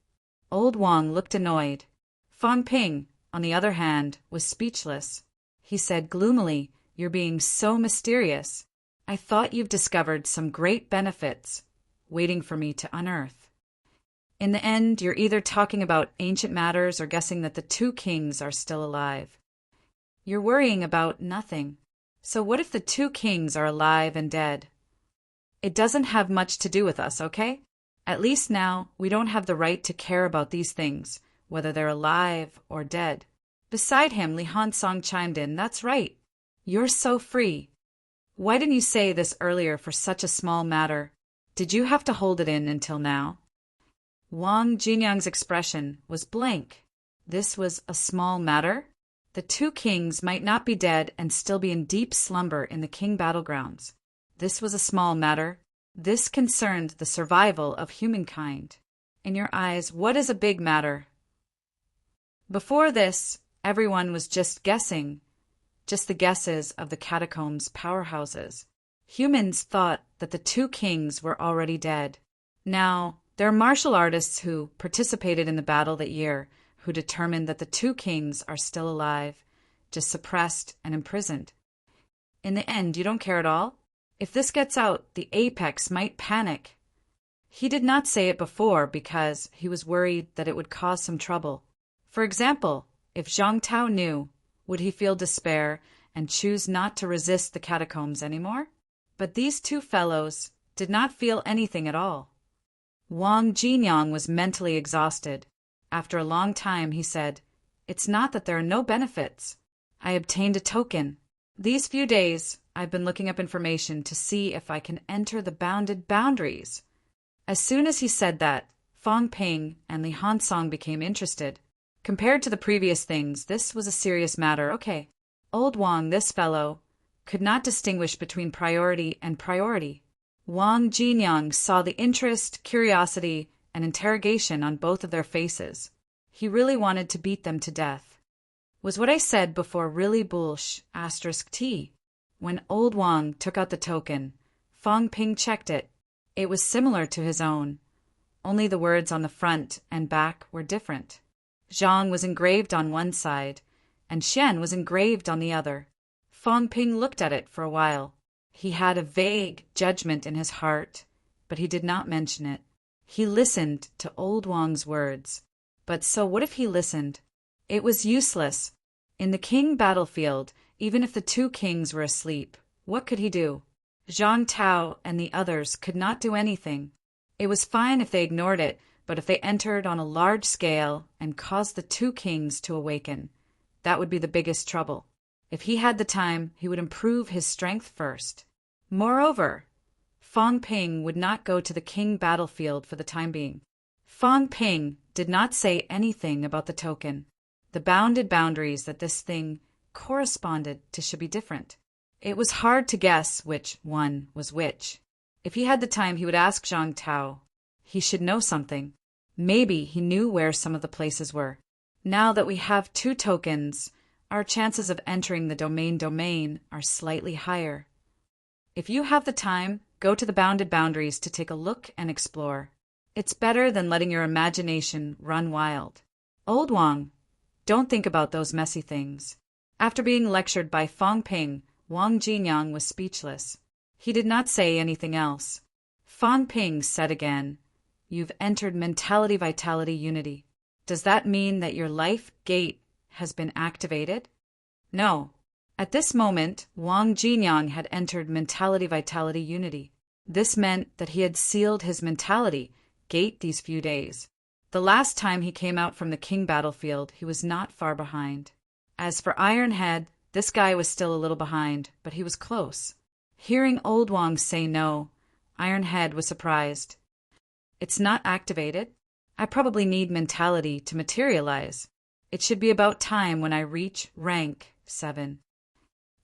Old Wang looked annoyed. Fang Ping, on the other hand, was speechless. He said gloomily, "You're being so mysterious. I thought you've discovered some great benefits waiting for me to unearth. In the end, you're either talking about ancient matters or guessing that the two kings are still alive. You're worrying about nothing. So what if the two kings are alive and dead? It doesn't have much to do with us, okay? At least now, we don't have the right to care about these things, whether they're alive or dead." Beside him, Li Hansong chimed in, "That's right. You're so free. Why didn't you say this earlier for such a small matter? Did you have to hold it in until now?" Wang Jinyang's expression was blank. This was a small matter? The two kings might not be dead and still be in deep slumber in the King Battlegrounds. This was a small matter. This concerned the survival of humankind. In your eyes, what is a big matter? Before this, everyone was just guessing. Just the guesses of the catacombs' powerhouses. Humans thought that the two kings were already dead. Now, there are martial artists who participated in the battle that year who determined that the two kings are still alive, just suppressed and imprisoned. In the end, you don't care at all? If this gets out, the apex might panic. He did not say it before because he was worried that it would cause some trouble. For example, if Zhang Tao knew, would he feel despair and choose not to resist the catacombs anymore? But these two fellows did not feel anything at all. Wang Jinyang was mentally exhausted. After a long time, he said, "It's not that there are no benefits. I obtained a token. These few days, I've been looking up information to see if I can enter the bounded boundaries." As soon as he said that, Fang Ping and Li Hansong became interested. Compared to the previous things, this was a serious matter. Okay, Old Wang, this fellow, could not distinguish between priority and priority. Wang Jinyang saw the interest, curiosity, and interrogation on both of their faces. He really wanted to beat them to death. Was what I said before really bullsh**? When Old Wang took out the token, Fang Ping checked it. It was similar to his own. Only the words on the front and back were different. Zhang was engraved on one side, and Xian was engraved on the other. Fang Ping looked at it for a while. He had a vague judgment in his heart, but he did not mention it. He listened to Old Wang's words. But so what if he listened? It was useless. In the king battlefield, even if the two kings were asleep, what could he do? Zhang Tao and the others could not do anything. It was fine if they ignored it, but if they entered on a large scale and caused the two kings to awaken, that would be the biggest trouble. If he had the time, he would improve his strength first. Moreover, Fong Ping would not go to the king battlefield for the time being. Fong Ping did not say anything about the token. The bounded boundaries that this thing corresponded to should be different. It was hard to guess which one was which. If he had the time, he would ask Zhang Tao. He should know something. Maybe he knew where some of the places were. Now that we have two tokens, our chances of entering the domain are slightly higher. If you have the time, go to the bounded boundaries to take a look and explore. It's better than letting your imagination run wild. Old Wang, don't think about those messy things. After being lectured by Fong Ping, Wang Jinyang was speechless. He did not say anything else. Fong Ping said again, "You've entered Mentality Vitality Unity. Does that mean that your life gate has been activated?" No. At this moment, Wang Jinyang had entered Mentality Vitality Unity. This meant that he had sealed his mentality gate these few days. The last time he came out from the king battlefield, he was not far behind. As for Ironhead, this guy was still a little behind, but he was close. Hearing Old Wang say no, Ironhead was surprised. "It's not activated. I probably need mentality to materialize. It should be about time when I reach rank 7.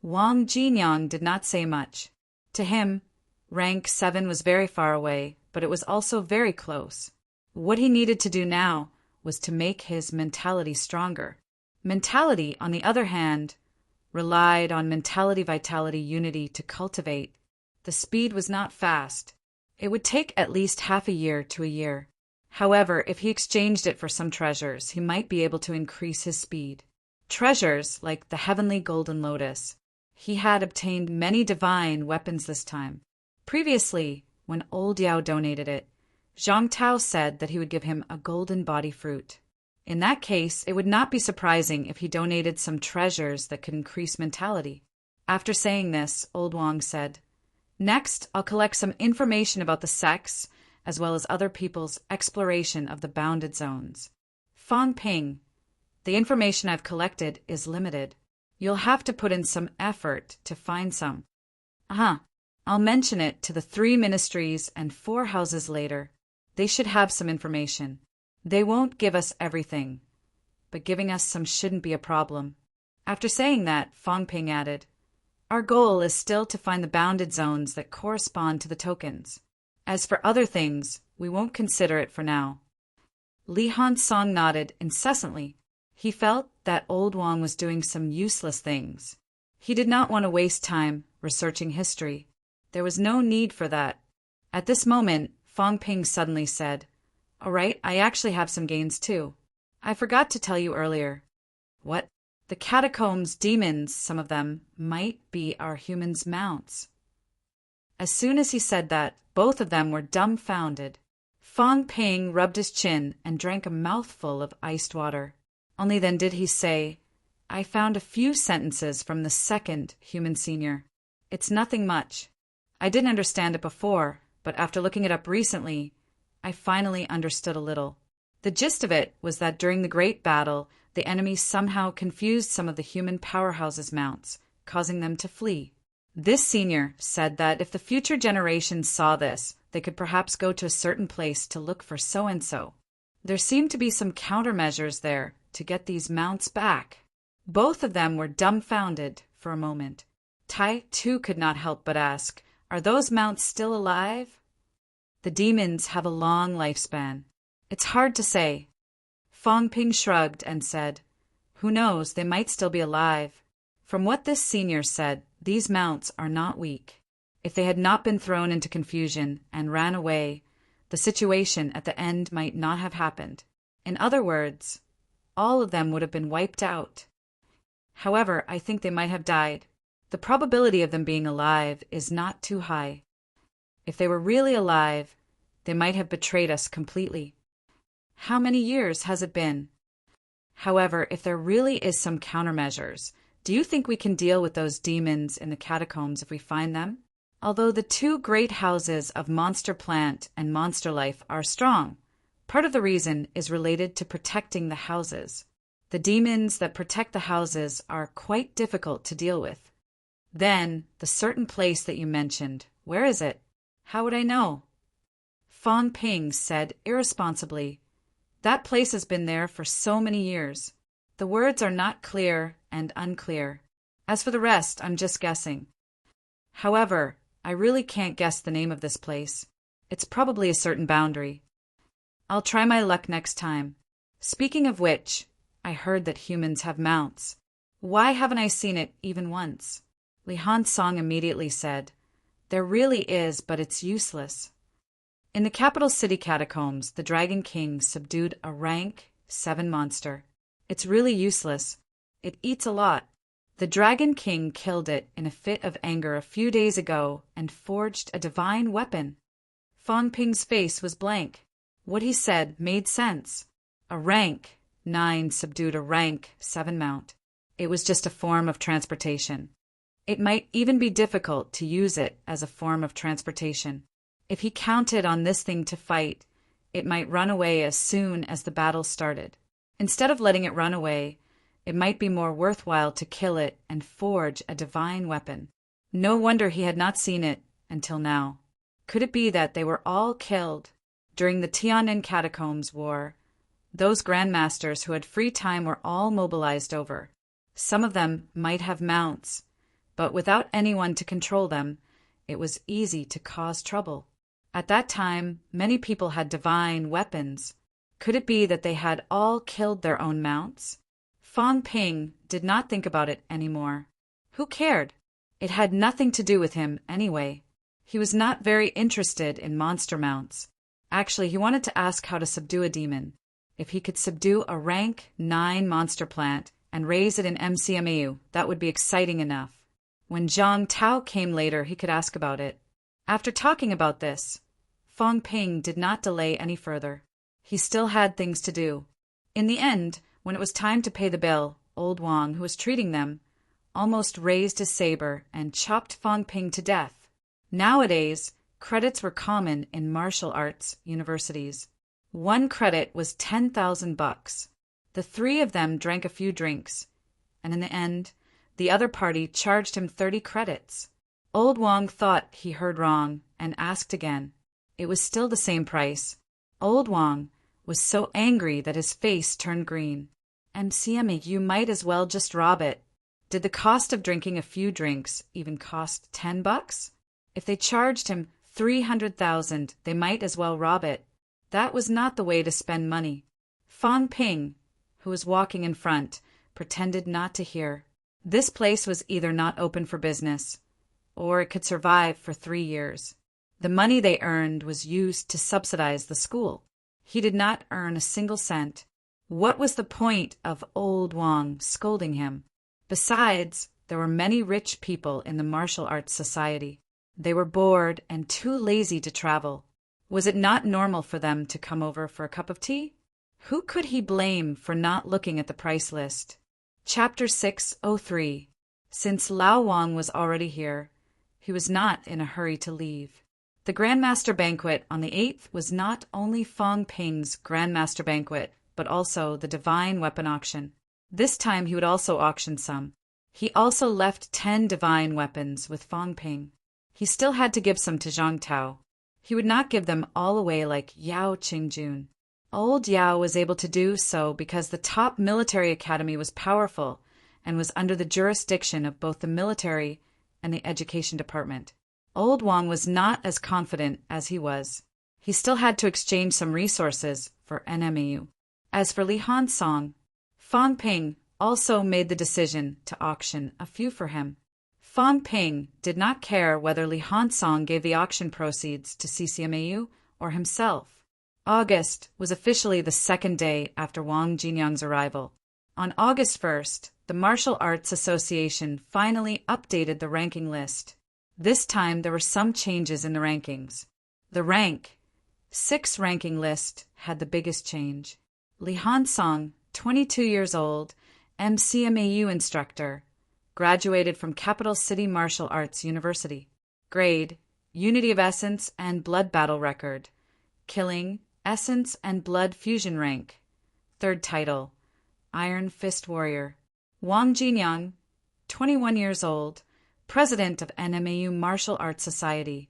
Wang Jinyang did not say much. To him, rank 7 was very far away, but it was also very close. What he needed to do now was to make his mentality stronger. Mentality, on the other hand, relied on Mentality Vitality Unity to cultivate. The speed was not fast. It would take at least half a year to a year. However, if he exchanged it for some treasures, he might be able to increase his speed. Treasures like the Heavenly Golden Lotus. He had obtained many divine weapons this time. Previously, when Old Yao donated it, Zhang Tao said that he would give him a golden body fruit. In that case, it would not be surprising if he donated some treasures that could increase mentality. After saying this, Old Wang said, "Next, I'll collect some information about the sects, as well as other people's exploration of the bounded zones. Fong Ping, the information I've collected is limited. You'll have to put in some effort to find some." I'll mention it to the 3 ministries and 4 houses later. They should have some information. They won't give us everything, but giving us some shouldn't be a problem. After saying that, Fong Ping added, "Our goal is still to find the bounded zones that correspond to the tokens. As for other things, we won't consider it for now." Li Hansong nodded incessantly. He felt that Old Wang was doing some useless things. He did not want to waste time researching history. There was no need for that. At this moment, Fong Ping suddenly said, "All right, I actually have some gains too. I forgot to tell you earlier." "What?" "The catacombs demons, some of them, might be our humans' mounts." As soon as he said that, both of them were dumbfounded. Fong Ping rubbed his chin and drank a mouthful of iced water. Only then did he say, "I found a few sentences from the second human senior. It's nothing much. I didn't understand it before, but after looking it up recently, I finally understood a little. The gist of it was that during the Great Battle, the enemy somehow confused some of the human powerhouses' mounts, causing them to flee. This senior said that if the future generations saw this, they could perhaps go to a certain place to look for so-and-so. There seemed to be some countermeasures there to get these mounts back." Both of them were dumbfounded for a moment. Tai, too, could not help but ask, "Are those mounts still alive?" "The demons have a long lifespan. It's hard to say." Fong Ping shrugged and said, "Who knows, they might still be alive." From what this senior said, these mounts are not weak. If they had not been thrown into confusion and ran away, the situation at the end might not have happened. In other words, all of them would have been wiped out. However, I think they might have died. The probability of them being alive is not too high. If they were really alive, they might have betrayed us completely. How many years has it been? However, if there really is some countermeasures, do you think we can deal with those demons in the catacombs if we find them? Although the 2 great houses of Monster Plant and Monster Life are strong, Part of the reason is related to protecting the houses. The demons that protect the houses are quite difficult to deal with. Then, the certain place that you mentioned, where is it? How would I know? Fong Ping said irresponsibly, "That place has been there for so many years. The words are not clear and unclear. As for the rest, I'm just guessing. However, I really can't guess the name of this place. It's probably a certain boundary. I'll try my luck next time. Speaking of which, I heard that humans have mounts. Why haven't I seen it even once?" Li Han Song immediately said, "There really is, but it's useless." In the capital city catacombs, the Dragon King subdued a rank 7 monster. It's really useless. It eats a lot. The Dragon King killed it in a fit of anger a few days ago and forged a divine weapon. Fong Ping's face was blank. What he said made sense. A rank 9 subdued a rank 7 mount. It was just a form of transportation. It might even be difficult to use it as a form of transportation. If he counted on this thing to fight, it might run away as soon as the battle started. Instead of letting it run away, it might be more worthwhile to kill it and forge a divine weapon. No wonder he had not seen it until now. Could it be that they were all killed during the Tian'an Catacombs War? Those grandmasters who had free time were all mobilized over. Some of them might have mounts, but without anyone to control them, it was easy to cause trouble. At that time, many people had divine weapons. Could it be that they had all killed their own mounts? Fong Ping did not think about it anymore. Who cared? It had nothing to do with him anyway. He was not very interested in monster mounts. Actually, he wanted to ask how to subdue a demon. If he could subdue a rank 9 monster plant and raise it in MCMAU, that would be exciting enough. When Zhang Tao came later, he could ask about it. After talking about this, Fong Ping did not delay any further. He still had things to do. In the end, when it was time to pay the bill, old Wang, who was treating them, almost raised his saber and chopped Fong Ping to death. Nowadays, credits were common in martial arts universities. 1 credit was 10,000 bucks. The 3 of them drank a few drinks, and in the end, the other party charged him 30 credits. Old Wang thought he heard wrong and asked again. It was still the same price. Old Wang was so angry that his face turned green. "MCME, you might as well just rob it. Did the cost of drinking a few drinks even cost 10 bucks? If they charged him 300,000, they might as well rob it. That was not the way to spend money." Fong Ping, who was walking in front, pretended not to hear. This place was either not open for business, or it could survive for 3 years. The money they earned was used to subsidize the school. He did not earn a single cent. What was the point of old Wang scolding him? Besides, there were many rich people in the martial arts society. They were bored and too lazy to travel. Was it not normal for them to come over for a cup of tea? Who could he blame for not looking at the price list? Chapter 603. Since Lao Wang was already here, he was not in a hurry to leave. The Grandmaster Banquet on the 8th was not only Fong Ping's Grandmaster Banquet, but also the Divine Weapon Auction. This time he would also auction some. He also left 10 divine weapons with Fong Ping. He still had to give some to Zhang Tao. He would not give them all away like Yao Qingjun. Old Yao was able to do so because the top military academy was powerful and was under the jurisdiction of both the military and the education department. Old Wang was not as confident as he was. He still had to exchange some resources for NMAU. As for Li Han Song, Fong Ping also made the decision to auction a few for him. Fong Ping did not care whether Li Han Song gave the auction proceeds to CCMAU or himself. August was officially the 2nd day after Wang Jinyang's arrival. On August 1st, the Martial Arts Association finally updated the ranking list. This time there were some changes in the rankings. The rank 6 ranking list had the biggest change. Li Han Song, 22 years old, MCMAU instructor, graduated from Capital City Martial Arts University. Grade, Unity of Essence and Blood Battle record, killing, Essence and Blood Fusion rank. Third title, Iron Fist Warrior. Wang Jinyang, 21 years old, President of NMAU Martial Arts Society.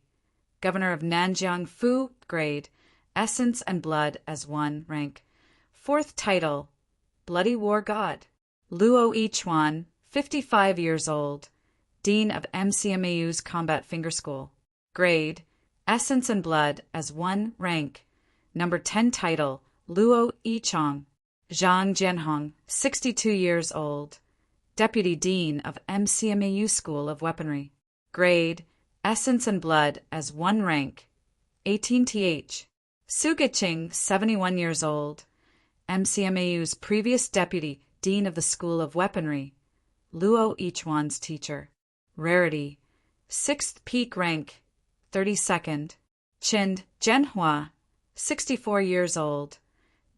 Governor of Nanjiang Fu, grade, Essence and Blood as 1 rank. Fourth title, Bloody War God. Luo Yichuan, 55 years old, Dean of MCMAU's Combat Finger School. Grade, Essence and Blood as 1 rank. Number 10 title, Luo Yichong. Zhang Jianhong, 62 years old, Deputy Dean of MCMAU School of Weaponry. Grade, Essence and Blood as 1 rank. 18th. Su Giqing, 71 years old, MCMAU's previous Deputy Dean of the School of Weaponry. Luo Yichuan's teacher. Rarity, 6th peak rank, 32nd. Chen Zhenhua, 64 years old,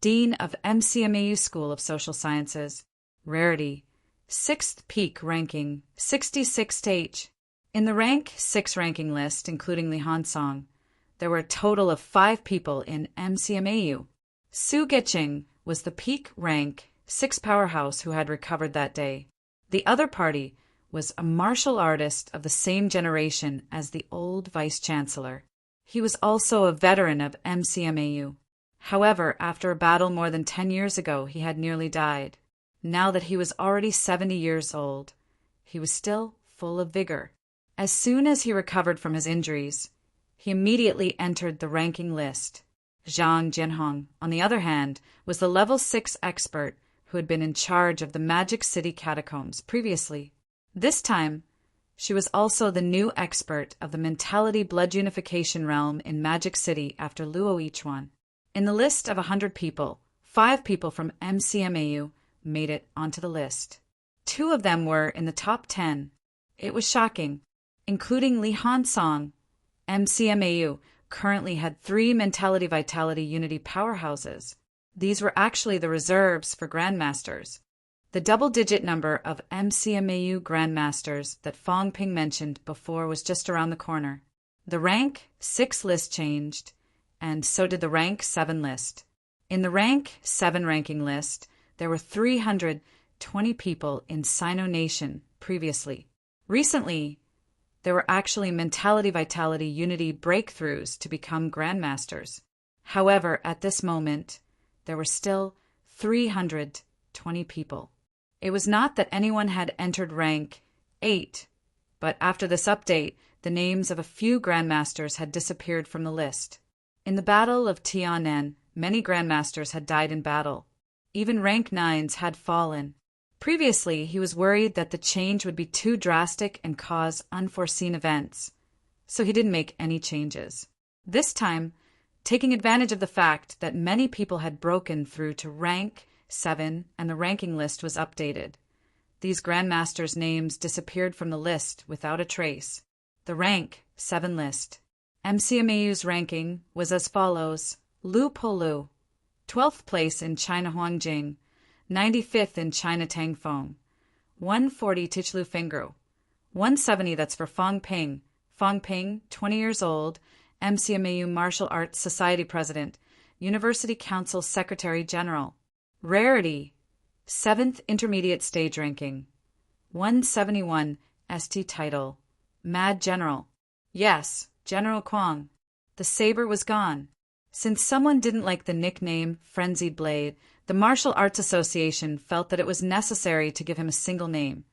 Dean of MCMAU School of Social Sciences. Rarity, 6th peak ranking, 66th. In the rank 6 ranking list, including Li Hansong, there were a total of 5 people in MCMAU. Su Giqing was the peak rank 6 powerhouse who had recovered that day. The other party was a martial artist of the same generation as the old vice-chancellor. He was also a veteran of MCMAU. However, after a battle more than 10 years ago, he had nearly died. Now that he was already 70 years old, he was still full of vigor. As soon as he recovered from his injuries, he immediately entered the ranking list. Zhang Jianhong, on the other hand, was the level 6 expert who had been in charge of the Magic City catacombs previously. This time, she was also the new expert of the Mentality Blood Unification realm in Magic City after Luo Yichuan. In the list of 100 people, 5 people from MCMAU made it onto the list. 2 of them were in the top 10. It was shocking, including Li Hansong. MCMAU currently had 3 Mentality Vitality Unity powerhouses. These were actually the reserves for Grandmasters. The double-digit number of MCMAU Grandmasters that Fong Ping mentioned before was just around the corner. The rank 6 list changed, and so did the rank 7 list. In the rank 7 ranking list, there were 320 people in Sino Nation previously. Recently, there were actually Mentality Vitality Unity breakthroughs to become Grandmasters. However, at this moment, there were still 320 people. It was not that anyone had entered rank 8, but after this update, the names of a few Grandmasters had disappeared from the list. In the Battle of Tianan, many Grandmasters had died in battle. Even rank 9s had fallen. Previously, he was worried that the change would be too drastic and cause unforeseen events, so he didn't make any changes. This time, taking advantage of the fact that many people had broken through to rank 7 and the ranking list was updated, these Grandmasters' names disappeared from the list without a trace. The rank 7 list. MCMAU's ranking was as follows: Lu Polu, 12th place in China Huangjing, 95th in China Tangfeng, 140 Tichlu Fengru, 170 that's for Fong Ping. Fong Ping, 20 years old, MCMAU Martial Arts Society President, University Council Secretary General. Rarity, 7th Intermediate Stage Ranking, 171 ST Title, Mad General. Yes, General Kwang. The saber was gone. Since someone didn't like the nickname Frenzied Blade, the Martial Arts Association felt that it was necessary to give him a single name,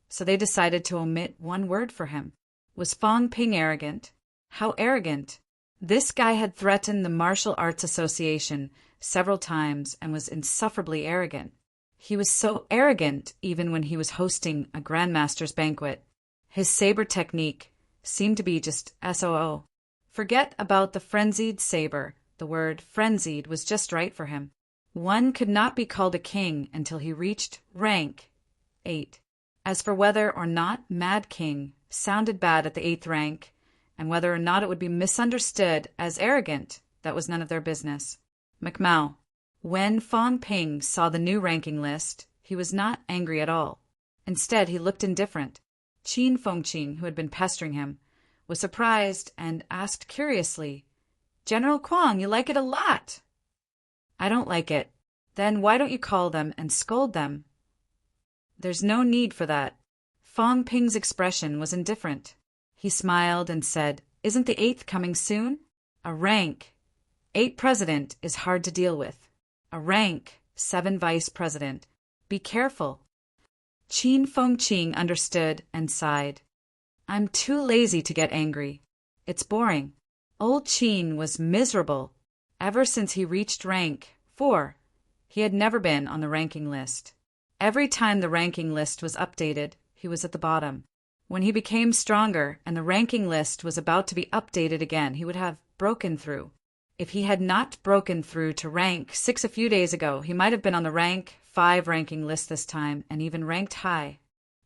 so they decided to omit one word for him. Was Fong Ping arrogant? How arrogant? This guy had threatened the Martial Arts Association several times and was insufferably arrogant. He was so arrogant even when he was hosting a Grandmaster's banquet. His saber technique seemed to be just SOO. Forget about the frenzied saber. The word frenzied was just right for him. One could not be called a king until he reached rank 8. As for whether or not Mad King sounded bad at the 8th rank, and whether or not it would be misunderstood as arrogant, that was none of their business. McMao. When Fong Ping saw the new ranking list, he was not angry at all. Instead, he looked indifferent. Qin Fengqin, who had been pestering him, was surprised and asked curiously, "General Kwang, you like it a lot. I don't like it. Then why don't you call them and scold them? There's no need for that. Fong Ping's expression was indifferent. He smiled and said, Isn't the 8th coming soon? A rank 8 president is hard to deal with. A rank 7 vice president. Be careful. Qin Fengqing understood and sighed. I'm too lazy to get angry. It's boring. Old Qin was miserable. Ever since he reached rank 4, he had never been on the ranking list. Every time the ranking list was updated, he was at the bottom. When he became stronger and the ranking list was about to be updated again, he would have broken through. If he had not broken through to rank 6 a few days ago, he might have been on the rank 5 ranking list this time and even ranked high.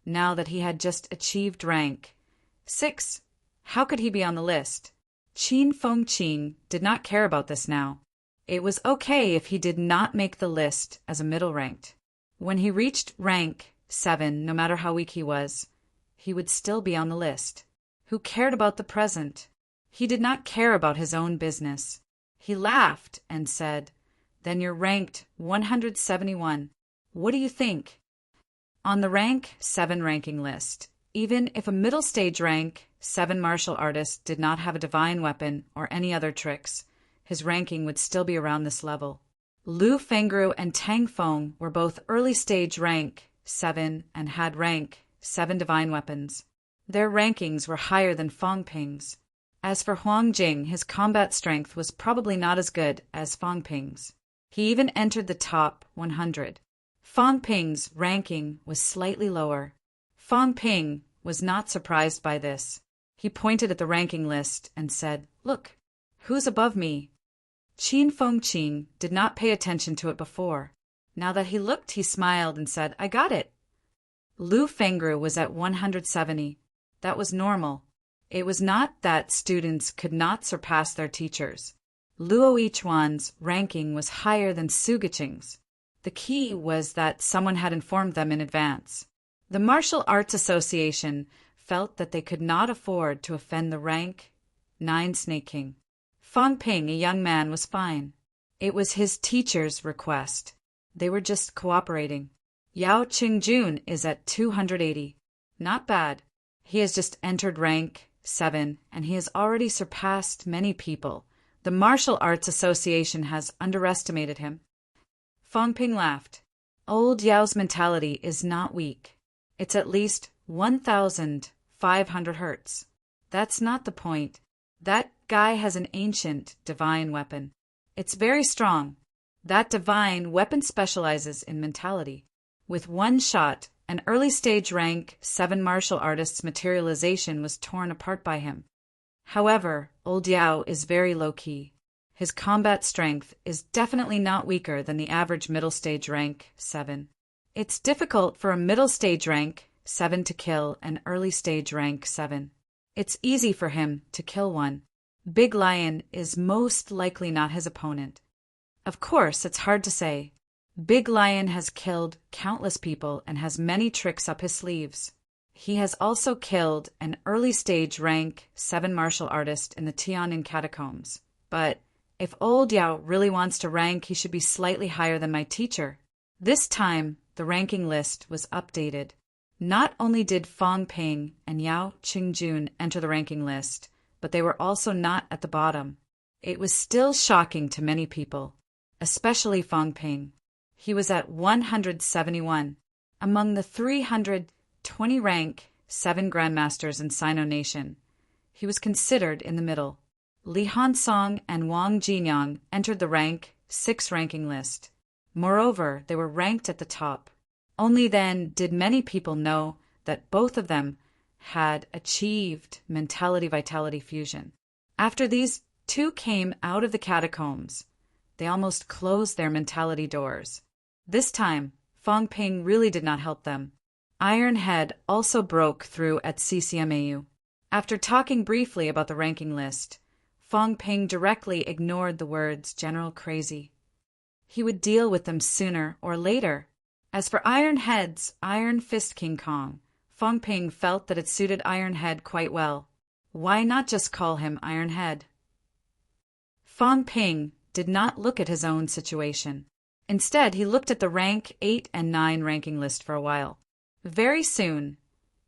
Now that he had just achieved rank 6, how could he be on the list? Qin Fengqing did not care about this now. It was okay if he did not make the list as a middle ranked. When he reached rank 7, no matter how weak he would still be on the list. Who cared about the present? He did not care about his own business. He laughed and said, Then you're ranked 171. What do you think? On the rank 7 ranking list, even if a middle stage rank 7 martial artist did not have a divine weapon or any other tricks, his ranking would still be around this level. Lu Fengru and Tang Feng were both early stage rank 7 and had rank 7 divine weapons. Their rankings were higher than Fong Ping's. As for Huang Jing, his combat strength was probably not as good as Fong Ping's. He even entered the top 100. Fong Ping's ranking was slightly lower. Fong Ping was not surprised by this. He pointed at the ranking list and said, Look, who's above me? Qin Fengqing did not pay attention to it before. Now that he looked, he smiled and said, I got it. Lu Fengru was at 170. That was normal. It was not that students could not surpass their teachers. Luo Yichuan's ranking was higher than Su Guqing's. The key was that someone had informed them in advance. The Martial Arts Association felt that they could not afford to offend the rank 9 Snake King. Fong Ping, a young man, was fine. It was his teacher's request. They were just cooperating. Yao Qingjun is at 280. Not bad. He has just entered rank 7, and he has already surpassed many people. The Martial Arts Association has underestimated him. Fong Ping laughed. Old Yao's mentality is not weak. It's at least 1,500 hertz. That's not the point. That guy has an ancient divine weapon. It's very strong. That divine weapon specializes in mentality. With one shot, an early stage rank 7 martial artist's materialization was torn apart by him. However, Old Yao is very low-key. His combat strength is definitely not weaker than the average middle stage rank 7. It's difficult for a middle stage rank 7 to kill an early stage rank 7. It's easy for him to kill one. Big Lion is most likely not his opponent. Of course, it's hard to say. Big Lion has killed countless people and has many tricks up his sleeves. He has also killed an early stage rank 7 martial artist in the Tian'an catacombs. But if Old Yao really wants to rank, he should be slightly higher than my teacher. This time, the ranking list was updated. Not only did Fong Ping and Yao Qingjun enter the ranking list, but they were also not at the bottom. It was still shocking to many people, especially Fong Ping. He was at 171. Among the 320 rank 7 grandmasters in Sino Nation, he was considered in the middle. Li Hansong and Wang Jinyang entered the rank 6 ranking list. Moreover, they were ranked at the top. Only then did many people know that both of them had achieved mentality-vitality fusion. After these two came out of the catacombs, they almost closed their mentality doors. This time, Fong Ping really did not help them. Iron Head also broke through at CCMAU. After talking briefly about the ranking list, Fong Ping directly ignored the words General Crazy. He would deal with them sooner or later. As for Iron Head's Iron Fist King Kong, Fong Ping felt that it suited Iron Head quite well. Why not just call him Iron Head? Fong Ping did not look at his own situation. Instead, he looked at the rank 8 and 9 ranking list for a while. Very soon,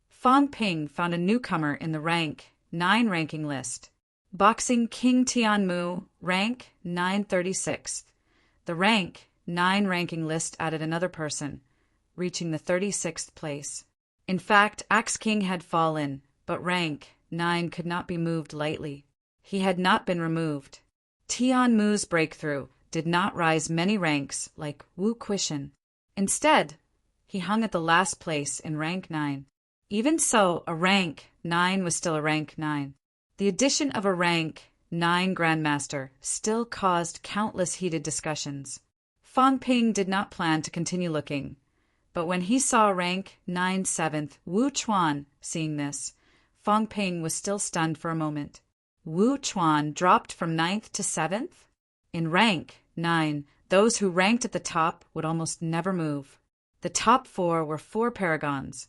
Fang Ping found a newcomer in the rank 9 ranking list. Boxing King Tianmu, rank 936. The rank 9 ranking list added another person, reaching the 36th place. In fact, Axe King had fallen, but rank 9 could not be moved lightly. He had not been removed. Tianmu's breakthrough did not rise many ranks like Wu Quishan. Instead, he hung at the last place in rank 9. Even so, a rank 9 was still a rank 9. The addition of a rank 9 Grandmaster still caused countless heated discussions. Fang Ping did not plan to continue looking, but when he saw rank 9 7th Wu Chuan seeing this, Fang Ping was still stunned for a moment. Wu Chuan dropped from 9th to 7th? In rank 9, those who ranked at the top would almost never move. The top 4 were 4 paragons.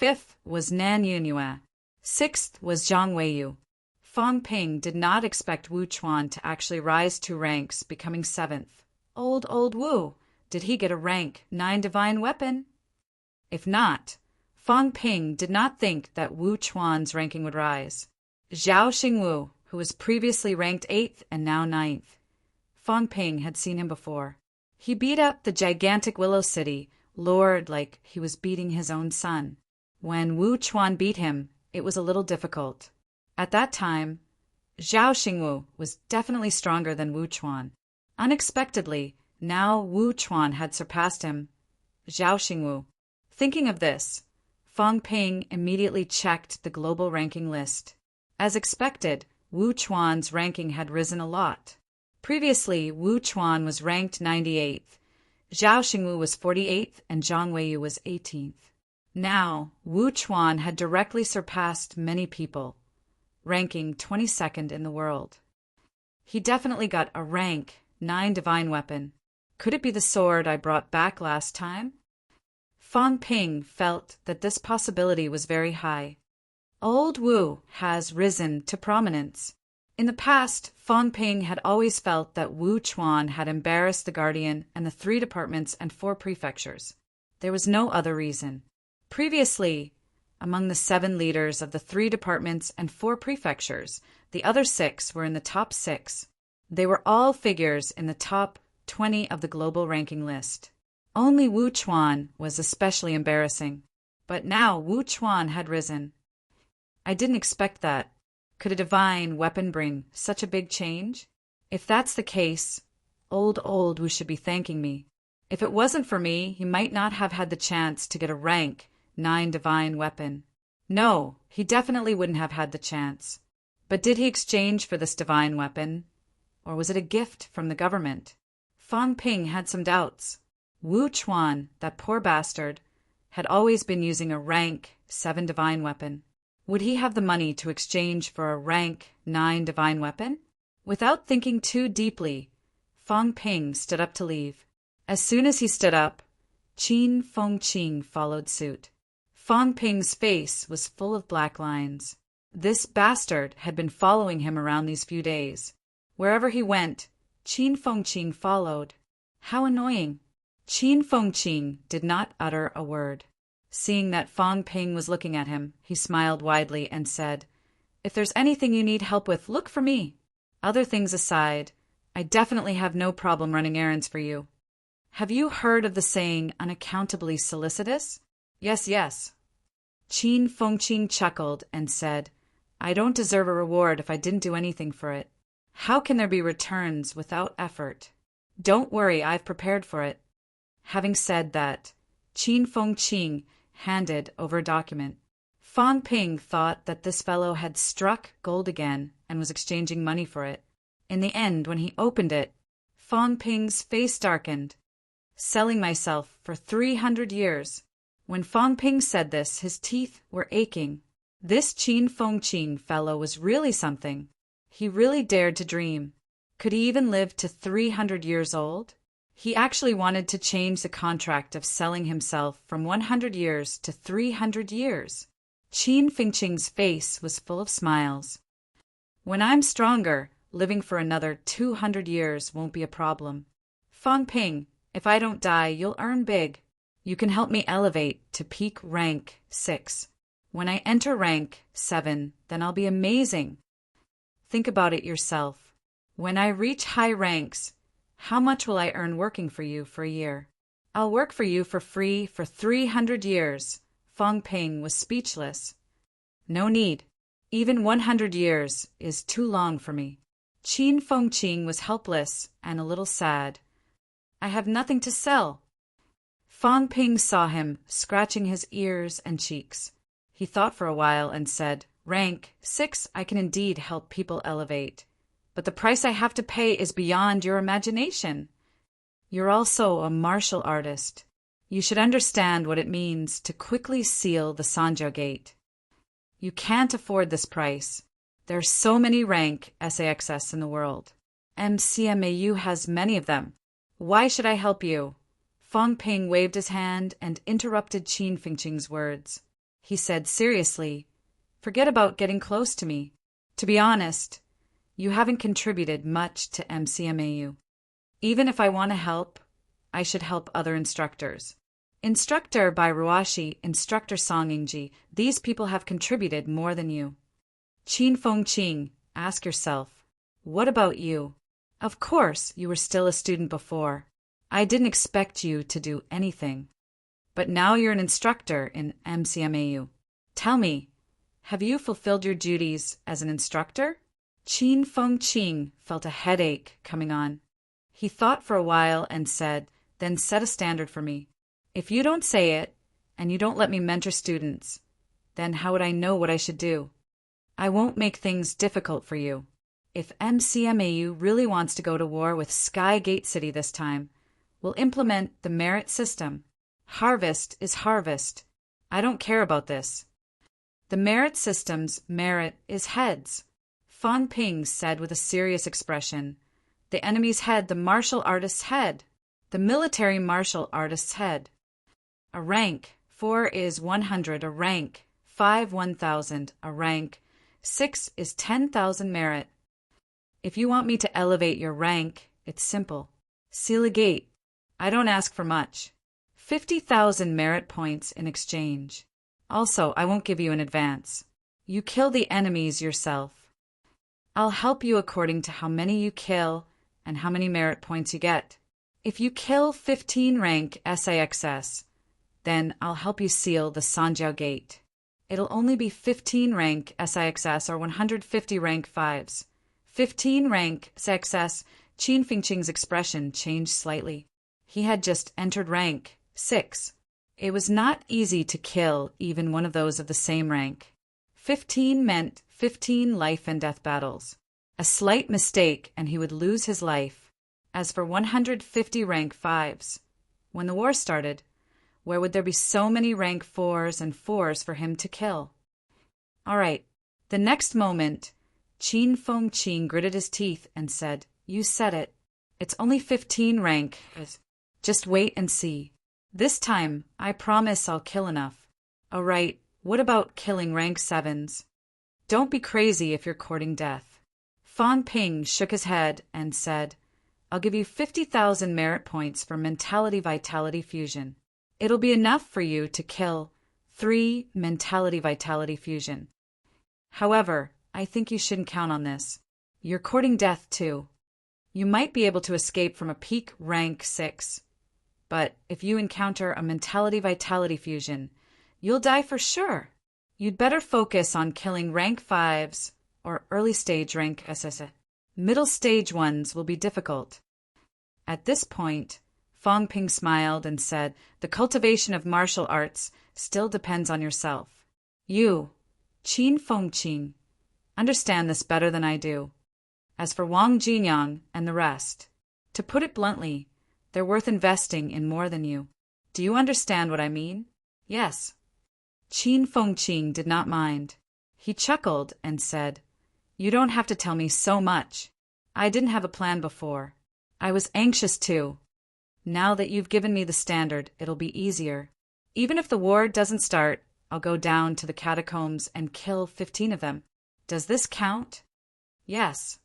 5th was Nan Yunyue. 6th was Zhang Weiyu. Fang Ping did not expect Wu Chuan to actually rise 2 ranks, becoming 7th. Old Wu, did he get a rank 9 divine weapon? If not, Fang Ping did not think that Wu Chuan's ranking would rise. Zhao Xingwu, who was previously ranked 8th and now 9th. Fang Ping had seen him before. He beat up the gigantic Willow City lord like he was beating his own son. When Wu Chuan beat him, it was a little difficult. At that time, Zhao Xingwu was definitely stronger than Wu Chuan. Unexpectedly, now Wu Chuan had surpassed him. Zhao Xingwu. Thinking of this, Fang Ping immediately checked the global ranking list. As expected, Wu Chuan's ranking had risen a lot. Previously, Wu Chuan was ranked 98th, Zhao Xingwu was 48th, and Zhang Weiyu was 18th. Now, Wu Chuan had directly surpassed many people, ranking 22nd in the world. He definitely got a rank 9 divine weapon. Could it be the sword I brought back last time? Fang Ping felt that this possibility was very high. Old Wu has risen to prominence. In the past, Fang Ping had always felt that Wu Chuan had embarrassed the Guardian and the 3 departments and 4 prefectures. There was no other reason. Previously, among the 7 leaders of the 3 departments and 4 prefectures, the other 6 were in the top 6. They were all figures in the top 20 of the global ranking list. Only Wu Chuan was especially embarrassing. But now Wu Chuan had risen. I didn't expect that. Could a divine weapon bring such a big change? If that's the case, old Wu should be thanking me. If it wasn't for me, he might not have had the chance to get a rank 9 divine weapon. No, he definitely wouldn't have had the chance. But did he exchange for this divine weapon? Or was it a gift from the government? Fang Ping had some doubts. Wu Chuan, that poor bastard, had always been using a rank 7 divine weapon. Would he have the money to exchange for a rank 9 divine weapon? Without thinking too deeply, Fang Ping stood up to leave. As soon as he stood up, Qin Fengqing followed suit. Fang Ping's face was full of black lines. This bastard had been following him around these few days. Wherever he went, Qin Fengqing followed. How annoying! Qin Fengqing did not utter a word. Seeing that Fang Ping was looking at him, he smiled widely and said, "If there's anything you need help with, look for me. Other things aside, I definitely have no problem running errands for you. Have you heard of the saying, unaccountably solicitous?" Yes. Qin Fengqing chuckled and said, "I don't deserve a reward if I didn't do anything for it. How can there be returns without effort? Don't worry, I've prepared for it." Having said that, Qin Fengqing handed over a document. Fang Ping thought that this fellow had struck gold again and was exchanging money for it. In the end, when he opened it, Fang Ping's face darkened. "Selling myself for 300 years. When Fang Ping said this, his teeth were aching. This Qin Fengqing fellow was really something. He really dared to dream. Could he even live to 300 years old? He actually wanted to change the contract of selling himself from 100 years to 300 years. Qin Fengqing's face was full of smiles. "When I'm stronger, Living for another 200 years won't be a problem. Fong Ping, if I don't die, you'll earn big. You can help me elevate to peak rank 6. When I enter rank 7, then I'll be amazing. Think about it yourself. When I reach high ranks, how much will I earn working for you for a year? I'll work for you for free for 300 years. Fong Ping was speechless. No need. Even 100 years is too long for me. Qin Fengqing was helpless and a little sad. I have nothing to sell. Fong Ping saw him, scratching his ears and cheeks. He thought for a while and said, Rank 6, I can indeed help people elevate. But the price I have to pay is beyond your imagination. You're also a martial artist. You should understand what it means to quickly seal the Sanjiao Gate. You can't afford this price. There are so many rank SAXS in the world. MCMAU has many of them. Why should I help you? Fong Ping waved his hand and interrupted Qin Fengqing's words. He said seriously, Forget about getting close to me. To be honest, you haven't contributed much to MCMAU. Even if I want to help, I should help other instructors. Instructor by Ruashi, Instructor Songingji, these people have contributed more than you. Qin Fengqing, ask yourself, what about you? Of course, you were still a student before. I didn't expect you to do anything. But now you're an instructor in MCMAU. Tell me, have you fulfilled your duties as an instructor? Qin Fengqing felt a headache coming on. He thought for a while and said, Then set a standard for me. If you don't say it, and you don't let me mentor students, then how would I know what I should do? I won't make things difficult for you. If MCMAU really wants to go to war with Sky Gate City this time, we'll implement the merit system. Harvest is harvest. I don't care about this. The merit system's merit is heads. Fong Ping said with a serious expression. The enemy's head, the martial artist's head. The military martial artist's head. A rank 4 is 100, a rank 5 1,000, a rank 6 is 10,000 merit. If you want me to elevate your rank, it's simple. Seal a gate. I don't ask for much. 50,000 merit points in exchange. Also, I won't give you an advance. You kill the enemies yourself. I'll help you according to how many you kill and how many merit points you get. If you kill 15 rank SAXS, then I'll help you seal the Sanjiao Gate. It'll only be 15 rank SIXS or 150 rank 5s. 15 rank SIXS, Qin Fengqing's expression changed slightly. He had just entered rank 6. It was not easy to kill even one of those of the same rank. 15 meant 15 life and death battles. A slight mistake and he would lose his life. As for 150 rank 5s, when the war started, where would there be so many rank 4s and 4s for him to kill? All right. The next moment, Qin Fengqing gritted his teeth and said, You said it. It's only 15 rank. Just wait and see. This time, I promise I'll kill enough. All right, what about killing rank 7s? Don't be crazy if you're courting death. Fong Ping shook his head and said, I'll give you 50,000 merit points for Mentality Vitality Fusion. It'll be enough for you to kill 3 Mentality Vitality Fusion. However, I think you shouldn't count on this. You're courting death too. You might be able to escape from a peak rank 6, but if you encounter a Mentality Vitality Fusion, you'll die for sure. You'd better focus on killing rank 5s or early stage rank SS. Middle stage ones will be difficult. At this point, Fong Ping smiled and said, The cultivation of martial arts still depends on yourself. You, Qin Fengqing, understand this better than I do. As for Wang Jinyang and the rest, to put it bluntly, they're worth investing in more than you. Do you understand what I mean? Yes. Qin Fengqing did not mind. He chuckled and said, You don't have to tell me so much. I didn't have a plan before. I was anxious too. Now that you've given me the standard, it'll be easier. Even if the war doesn't start, I'll go down to the catacombs and kill 15 of them. Does this count? Yes.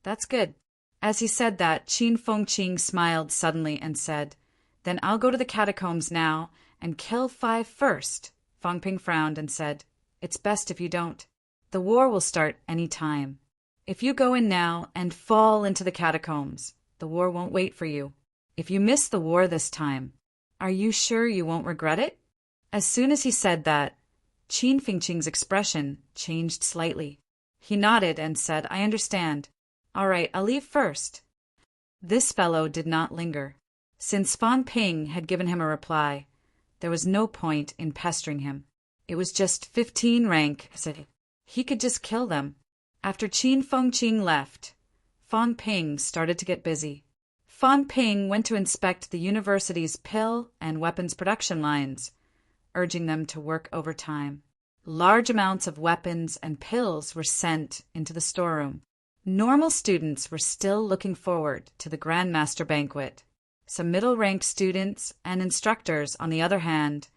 That's good. As he said that, Qin Fengqing smiled suddenly and said, Then I'll go to the catacombs now and kill 5 first. Fang Ping frowned and said, It's best if you don't. The war will start any time. If you go in now and fall into the catacombs, the war won't wait for you. If you miss the war this time, are you sure you won't regret it? As soon as he said that, Qin Fengqing's expression changed slightly. He nodded and said, I understand. All right, I'll leave first. This fellow did not linger. Since Fang Ping had given him a reply, there was no point in pestering him. It was just 15 rank, said he. He could just kill them. After Qin Fengqing left, Fang Ping started to get busy. Fang Ping went to inspect the university's pill and weapons production lines, urging them to work overtime. Large amounts of weapons and pills were sent into the storeroom. Normal students were still looking forward to the Grandmaster banquet. Some middle-ranked students and instructors, on the other hand,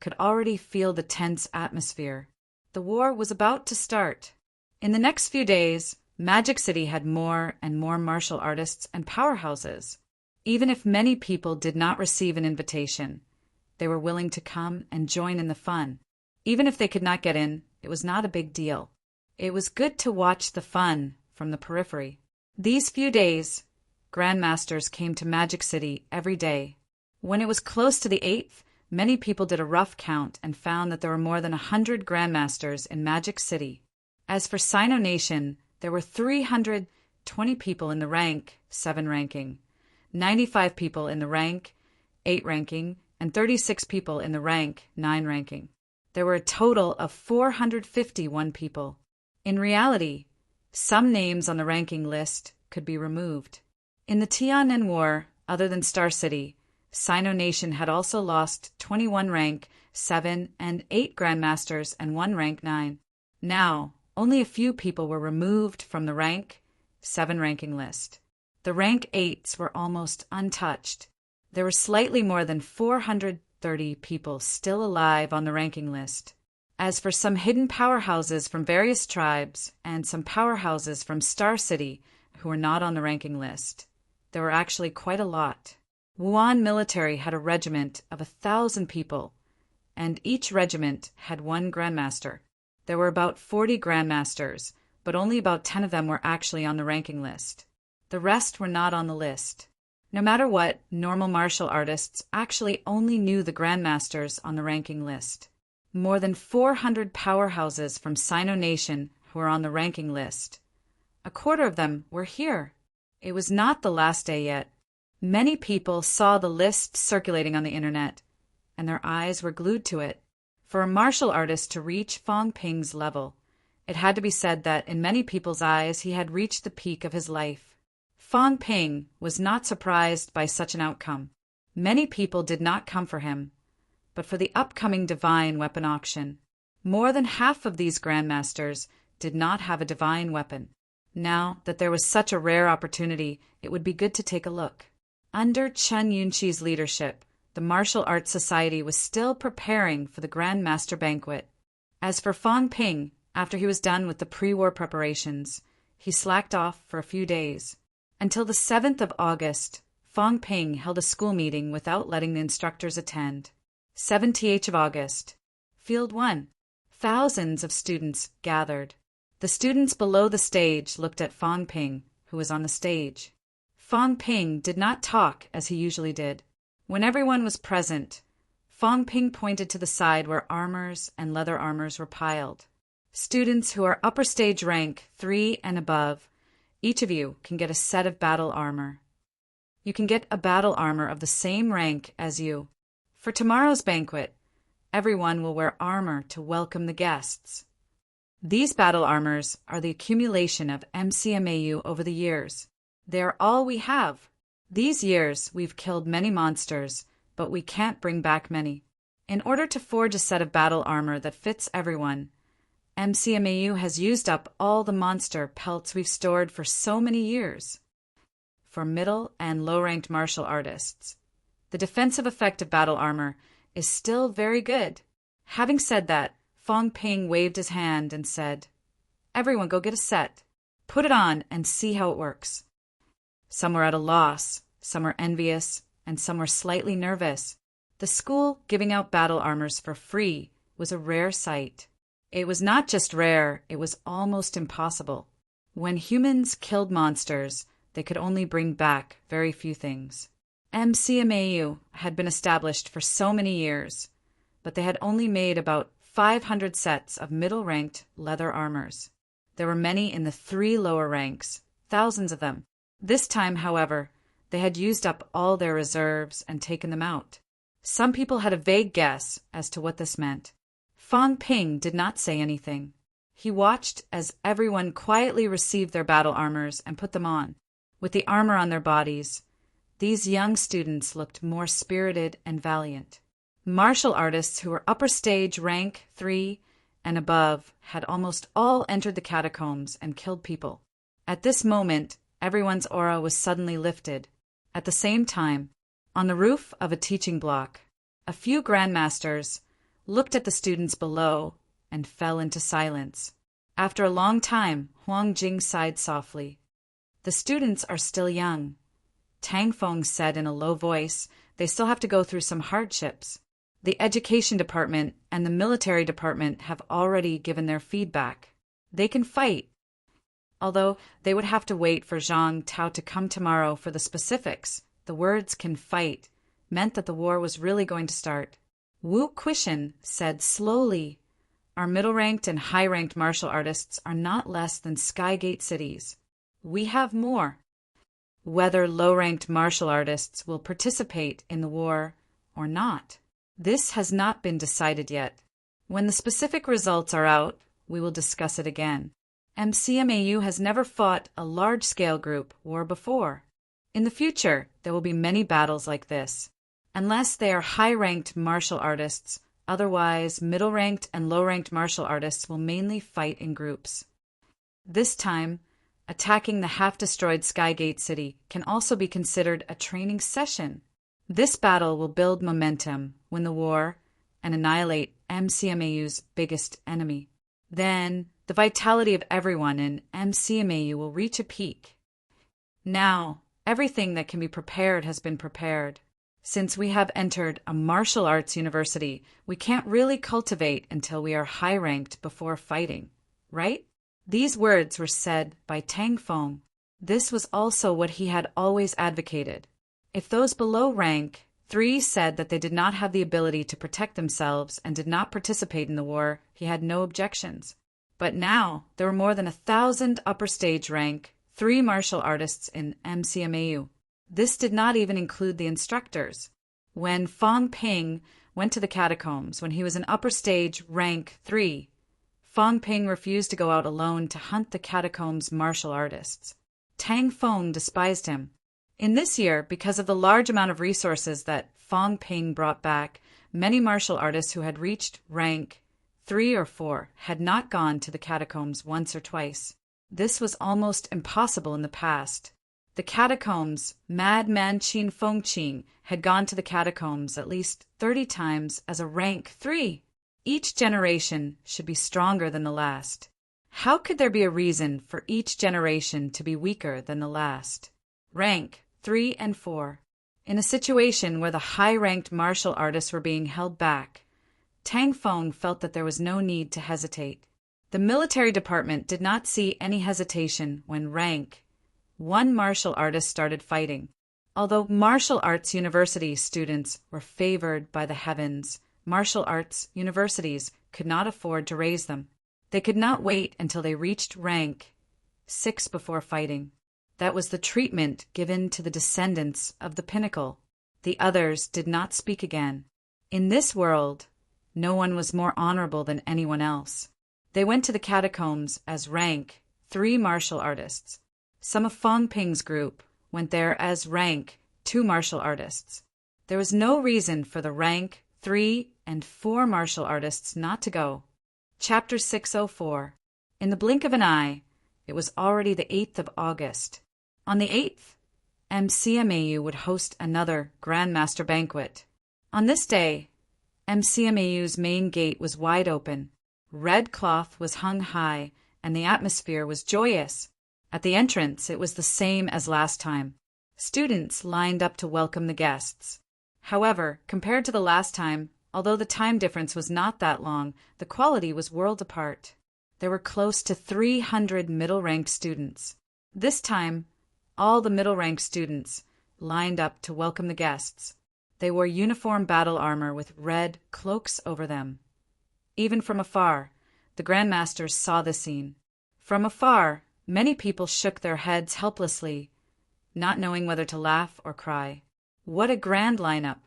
could already feel the tense atmosphere. The war was about to start. In the next few days, Magic City had more and more martial artists and powerhouses. Even if many people did not receive an invitation, they were willing to come and join in the fun. Even if they could not get in, it was not a big deal. It was good to watch the fun from the periphery. These few days, Grandmasters came to Magic City every day. When it was close to the 8th, many people did a rough count and found that there were more than 100 Grandmasters in Magic City. As for Sino Nation, there were 320 people in the rank 7 ranking, 95 people in the rank 8 ranking, and 36 people in the rank 9 ranking. There were a total of 451 people. In reality, some names on the ranking list could be removed. In the Tiananmen War, other than Star City, Sino Nation had also lost 21 rank 7 and 8 Grandmasters and 1 rank 9. Now, only a few people were removed from the rank 7 ranking list. The rank 8s were almost untouched. There were slightly more than 430 people still alive on the ranking list. As for some hidden powerhouses from various tribes and some powerhouses from Star City who were not on the ranking list, there were actually quite a lot. Wuhan military had a regiment of 1,000 people, and each regiment had 1 Grandmaster. There were about 40 Grandmasters, but only about 10 of them were actually on the ranking list. The rest were not on the list. No matter what, normal martial artists actually only knew the Grandmasters on the ranking list. More than 400 powerhouses from Sino Nation who were on the ranking list. A quarter of them were here. It was not the last day yet. Many people saw the list circulating on the internet, and their eyes were glued to it. For a martial artist to reach Fang Ping's level, it had to be said that in many people's eyes he had reached the peak of his life. Fang Ping was not surprised by such an outcome. Many people did not come for him, but for the upcoming divine weapon auction. More than half of these Grandmasters did not have a divine weapon. Now that there was such a rare opportunity, it would be good to take a look. Under Chen Yunqi's leadership, the Martial Arts Society was still preparing for the Grandmaster banquet. As for Fang Ping, after he was done with the pre-war preparations, he slacked off for a few days. Until the 7th of August, Fang Ping held a school meeting without letting the instructors attend. 7th of August. Field 1. Thousands of students gathered. The students below the stage looked at Fang Ping, who was on the stage. Fang Ping did not talk as he usually did. When everyone was present, Fang Ping pointed to the side where armors and leather armors were piled. Students who are upper stage rank 3 and above, each of you can get a set of battle armor. You can get a battle armor of the same rank as you. For tomorrow's banquet, everyone will wear armor to welcome the guests. These battle armors are the accumulation of MCMAU over the years. They are all we have. These years we've killed many monsters, but we can't bring back many. In order to forge a set of battle armor that fits everyone, MCMAU has used up all the monster pelts we've stored for so many years. For middle and low-ranked martial artists, the defensive effect of battle armor is still very good. Having said that, Fang Ping waved his hand and said, "Everyone go get a set. Put it on and see how it works." Some were at a loss, some were envious, and some were slightly nervous. The school giving out battle armors for free was a rare sight. It was not just rare, it was almost impossible. When humans killed monsters, they could only bring back very few things. MCMAU had been established for so many years, but they had only made about 500 sets of middle-ranked leather armors. There were many in the 3 lower ranks, thousands of them. This time, however, they had used up all their reserves and taken them out. Some people had a vague guess as to what this meant. Fong Ping did not say anything. He watched as everyone quietly received their battle armors and put them on. With the armor on their bodies, these young students looked more spirited and valiant. Martial artists who were upper stage rank 3 and above had almost all entered the catacombs and killed people. At this moment, everyone's aura was suddenly lifted. At the same time, on the roof of a teaching block, a few grandmasters looked at the students below and fell into silence. After a long time, Huang Jing sighed softly. "The students are still young," Tang Feng said in a low voice. "They still have to go through some hardships. The education department and the military department have already given their feedback. They can fight, although they would have to wait for Zhang Tao to come tomorrow for the specifics." The words "can fight" meant that the war was really going to start. Wu Quishan said slowly, "Our middle-ranked and high-ranked martial artists are not less than Skygate cities. We have more. Whether low-ranked martial artists will participate in the war or not, this has not been decided yet. When the specific results are out, we will discuss it again. MCMAU has never fought a large-scale group war before. In the future, there will be many battles like this. Unless they are high-ranked martial artists, otherwise middle-ranked and low-ranked martial artists will mainly fight in groups. This time, attacking the half-destroyed Skygate City can also be considered a training session. This battle will build momentum, win the war, and annihilate MCMAU's biggest enemy. Then, the vitality of everyone in MCMAU will reach a peak. Now, everything that can be prepared has been prepared. Since we have entered a martial arts university, we can't really cultivate until we are high-ranked before fighting, right?" These words were said by Tang Feng. This was also what he had always advocated. If those below rank 3 said that they did not have the ability to protect themselves and did not participate in the war, he had no objections. But now, there were more than 1,000 upper stage rank 3 martial artists in MCMAU. This did not even include the instructors. When Fong Ping went to the catacombs when he was an upper stage rank 3, Fong Ping refused to go out alone to hunt the catacombs martial artists. Tang Feng despised him. In this year, because of the large amount of resources that Fong Ping brought back, many martial artists who had reached rank 3 or 4 had not gone to the catacombs once or twice. This was almost impossible in the past. The catacombs, Madman Qin Fengqing, had gone to the catacombs at least 30 times as a rank 3. Each generation should be stronger than the last. How could there be a reason for each generation to be weaker than the last? Rank 3 and 4. In a situation where the high-ranked martial artists were being held back, Tang Feng felt that there was no need to hesitate. The military department did not see any hesitation when rank 1 martial artist started fighting. Although martial arts university students were favored by the heavens, martial arts universities could not afford to raise them. They could not wait until they reached rank 6 before fighting. That was the treatment given to the descendants of the pinnacle. The others did not speak again. In this world, no one was more honorable than anyone else. They went to the catacombs as rank 3 martial artists. Some of Fong Ping's group went there as rank 2 martial artists. There was no reason for the rank 3 and 4 martial artists not to go. Chapter 604. In the blink of an eye, it was already the 8th of August. On the 8th, MCMAU would host another Grandmaster banquet. On this day, MCMAU's main gate was wide open. Red cloth was hung high, and the atmosphere was joyous. At the entrance, it was the same as last time. Students lined up to welcome the guests. However, compared to the last time, although the time difference was not that long, the quality was worlds apart. There were close to 300 middle-ranked students. This time, all the middle-ranked students lined up to welcome the guests. They wore uniform battle armor with red cloaks over them. Even from afar, the grandmasters saw the scene. From afar, many people shook their heads helplessly, not knowing whether to laugh or cry. What a grand lineup!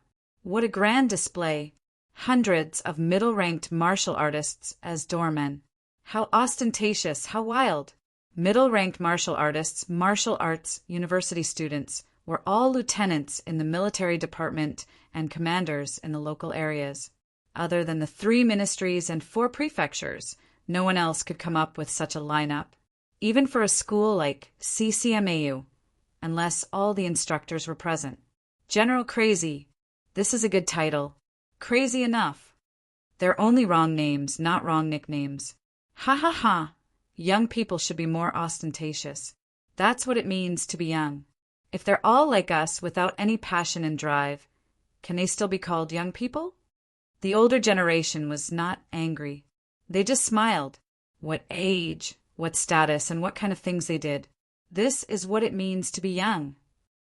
What a grand display! Hundreds of middle-ranked martial artists as doormen. How ostentatious, how wild! Middle-ranked martial artists, martial arts university students, were all lieutenants in the military department and commanders in the local areas. Other than the 3 ministries and 4 prefectures, no one else could come up with such a lineup, even for a school like CCMAU, unless all the instructors were present. General Crazy. This is a good title. Crazy enough. They're only wrong names, not wrong nicknames. Ha ha ha. Young people should be more ostentatious. That's what it means to be young. If they're all like us without any passion and drive, can they still be called young people? The older generation was not angry. They just smiled. What age, what status, and what kind of things they did. This is what it means to be young.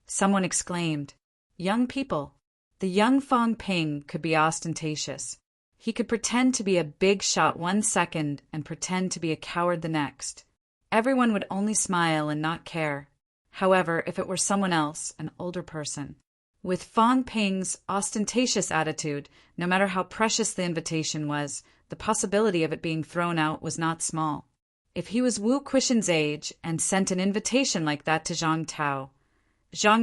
Someone exclaimed, "Young people." The young Fong Ping could be ostentatious. He could pretend to be a big shot 1 second and pretend to be a coward the next. Everyone would only smile and not care. However, if it were someone else, an older person, with Fong Ping's ostentatious attitude, no matter how precious the invitation was, the possibility of it being thrown out was not small. If he was Wu Quishan's age and sent an invitation like that to Zhang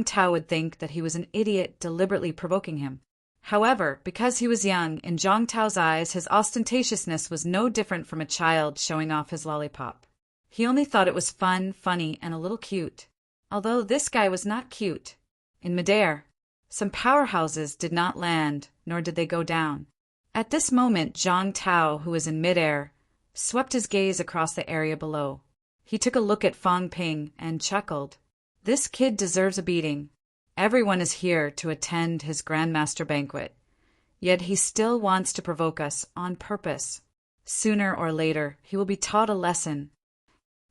Tao would think that he was an idiot deliberately provoking him. However, because he was young, in Zhang Tao's eyes his ostentatiousness was no different from a child showing off his lollipop. He only thought it was fun, funny, and a little cute. Although this guy was not cute. In midair, some powerhouses did not land, nor did they go down. At this moment, Zhang Tao, who was in midair, swept his gaze across the area below. He took a look at Fong Ping and chuckled. This kid deserves a beating. Everyone is here to attend his grandmaster banquet. Yet he still wants to provoke us on purpose. Sooner or later, he will be taught a lesson.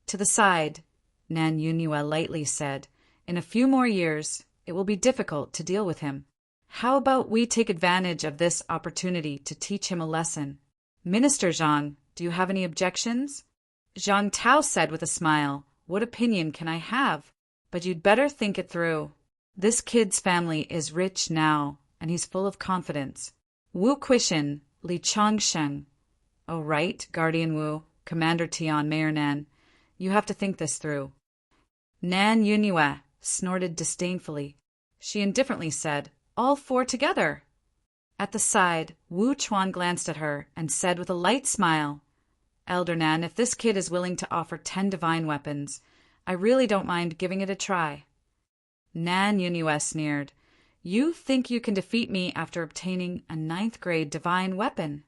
To the side, Nan Yunhua lightly said, in a few more years, it will be difficult to deal with him. How about we take advantage of this opportunity to teach him a lesson? Minister Zhang, do you have any objections? Zhang Tao said with a smile, what opinion can I have? But you'd better think it through. This kid's family is rich now, and he's full of confidence. Wu Quishan, Li Chongsheng. Oh right, Guardian Wu, Commander Tian, Mayor Nan. You have to think this through. Nan Yunhua snorted disdainfully. She indifferently said, all 4 together. At the side, Wu Chuan glanced at her and said with a light smile, Elder Nan, if this kid is willing to offer 10 divine weapons, I really don't mind giving it a try. Nan Yunhua sneered, you think you can defeat me after obtaining a 9th grade divine weapon?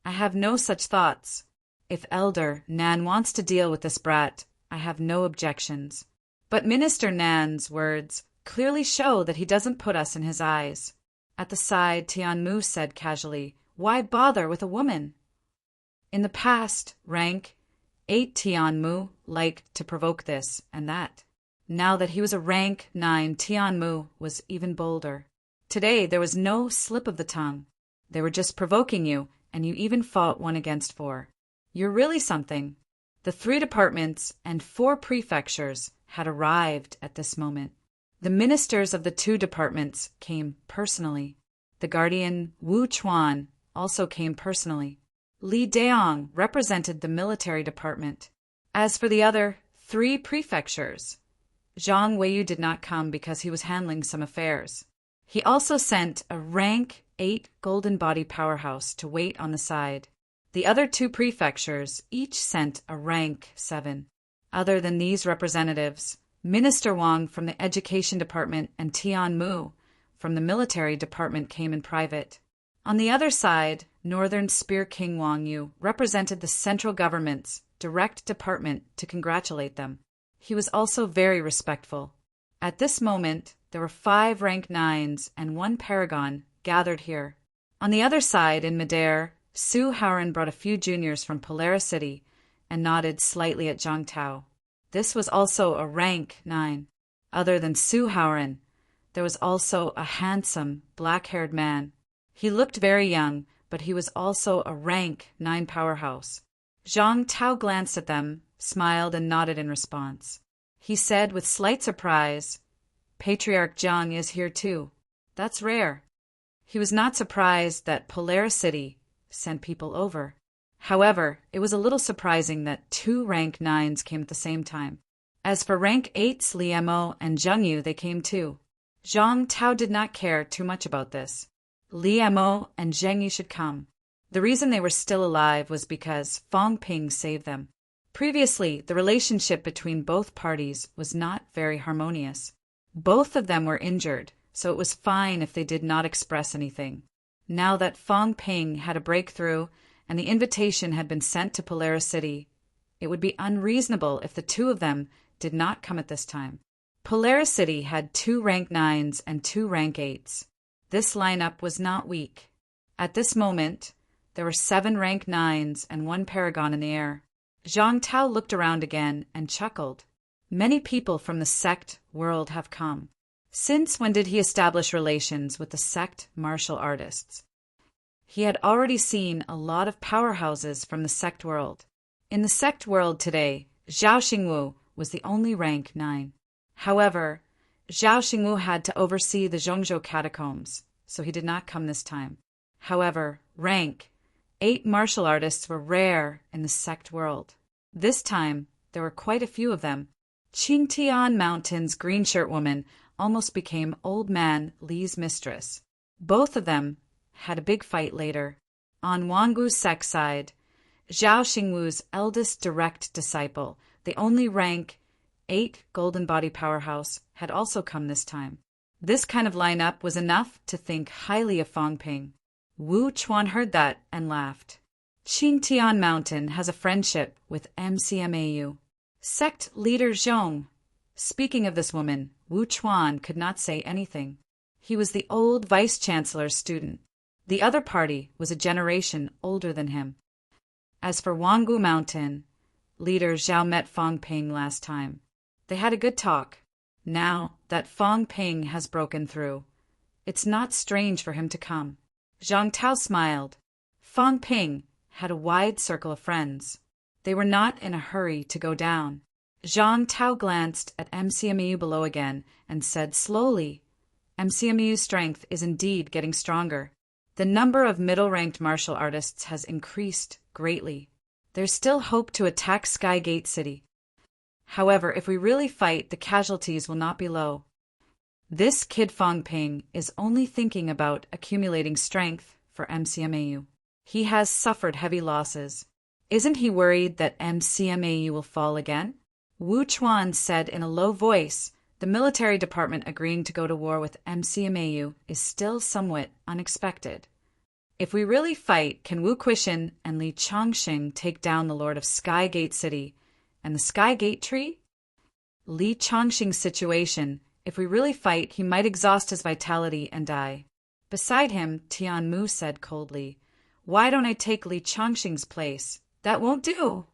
I have no such thoughts. If Elder Nan wants to deal with this brat, I have no objections. But Minister Nan's words clearly show that he doesn't put us in his eyes. At the side, Tianmu said casually, why bother with a woman? In the past, rank 8 Tianmu liked to provoke this and that. Now that he was a rank 9, Tianmu was even bolder. Today there was no slip of the tongue. They were just provoking you, and you even fought 1 against 4. You're really something. The 3 departments and 4 prefectures had arrived at this moment. The ministers of the 2 departments came personally. The guardian Wu Chuan also came personally. Li Daong represented the military department. As for the other 3 prefectures, Zhang Weiyu did not come because he was handling some affairs. He also sent a rank 8 golden body powerhouse to wait on the side. The other 2 prefectures each sent a rank 7. Other than these representatives, Minister Wang from the Education Department and Tian Mu from the Military Department came in private. On the other side, Northern Spear King Wang Yu represented the central governments direct department to congratulate them. He was also very respectful. At this moment, there were 5 rank 9s and 1 paragon gathered here. On the other side, in midair, Su Haoran brought a few juniors from Polaris City and nodded slightly at Zhang Tao. This was also a rank 9. Other than Su Haoran, there was also a handsome, black-haired man. He looked very young, but he was also a rank 9 powerhouse. Zhang Tao glanced at them, smiled, and nodded in response. He said with slight surprise, "Patriarch Zhang is here too. That's rare." He was not surprised that Polaris City sent people over. However, it was a little surprising that 2 rank 9s came at the same time. As for rank 8s, Li Mo and Zheng Yu, they came too. Zhang Tao did not care too much about this. Li Mo and Zheng Yu should come. The reason they were still alive was because Fong Ping saved them. Previously, the relationship between both parties was not very harmonious. Both of them were injured, so it was fine if they did not express anything. Now that Fong Ping had a breakthrough and the invitation had been sent to Polaris City, it would be unreasonable if the 2 of them did not come at this time. Polaris City had 2 rank 9s and 2 rank 8s. This lineup was not weak. At this moment, there were 7 rank 9s and 1 paragon in the air. Zhang Tao looked around again and chuckled. Many people from the sect world have come. Since when did he establish relations with the sect martial artists? He had already seen a lot of powerhouses from the sect world. In the sect world today, Zhao Xingwu was the only rank 9. However, Zhao Xingwu had to oversee the Zhongzhou catacombs, so he did not come this time. However, rank 8 martial artists were rare in the sect world. This time, there were quite a few of them. Qingtian Mountain's green shirt woman almost became old man Li's mistress. Both of them had a big fight later. On Wanggu's sect side, Zhao Xingwu's eldest direct disciple, the only rank 8 golden body powerhouse, had also come this time. This kind of lineup was enough to think highly of Fong Ping. Wu Chuan heard that and laughed. Qingtian Mountain has a friendship with MCMAU. Sect leader Zhong. Speaking of this woman, Wu Chuan could not say anything. He was the old vice-chancellor's student. The other party was a generation older than him. As for Wanggu Mountain, leader Zhao met Fong Ping last time. They had a good talk. Now that Fong Ping has broken through, it's not strange for him to come. Zhang Tao smiled. Fong Ping had a wide circle of friends. They were not in a hurry to go down. Zhang Tao glanced at MCMU below again and said slowly, "MCMU's strength is indeed getting stronger. The number of middle-ranked martial artists has increased greatly. There's still hope to attack Skygate City. However, if we really fight, the casualties will not be low. This kid Fong Ping is only thinking about accumulating strength for MCMAU. He has suffered heavy losses. Isn't he worried that MCMAU will fall again?" Wu Chuan said in a low voice, "The military department agreeing to go to war with MCMAU is still somewhat unexpected. If we really fight, can Wu Quishan and Li Chongqing take down the Lord of Skygate City and the Skygate Tree? Li Chongqing's situation, if we really fight, he might exhaust his vitality and die." Beside him, Tian Mu said coldly, "Why don't I take Li Chongqing's place? That won't do."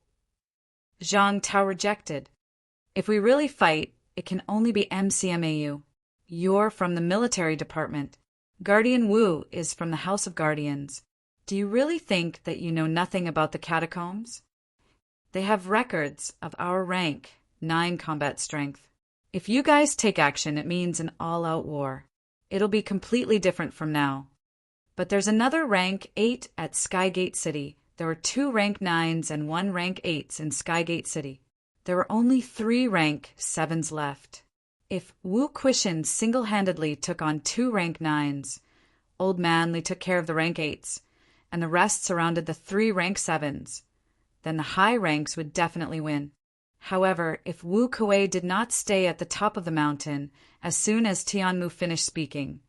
Zhang Tao rejected. "If we really fight, it can only be MCMAU. You're from the military department. Guardian Wu is from the House of Guardians. Do you really think that you know nothing about the catacombs? They have records of our rank 9 combat strength. If you guys take action, it means an all-out war. It'll be completely different from now. But there's another rank 8 at Skygate City. There were 2 rank 9s and 1 rank 8s in Skygate City. There were only 3 rank 7s left. If Wu Quishan single-handedly took on 2 rank 9s, Old Man Li took care of the rank 8s, and the rest surrounded the 3 rank 7s, then the high ranks would definitely win. However, if Wu Kuei did not stay at the top of the mountain as soon as Tianmu finished speaking,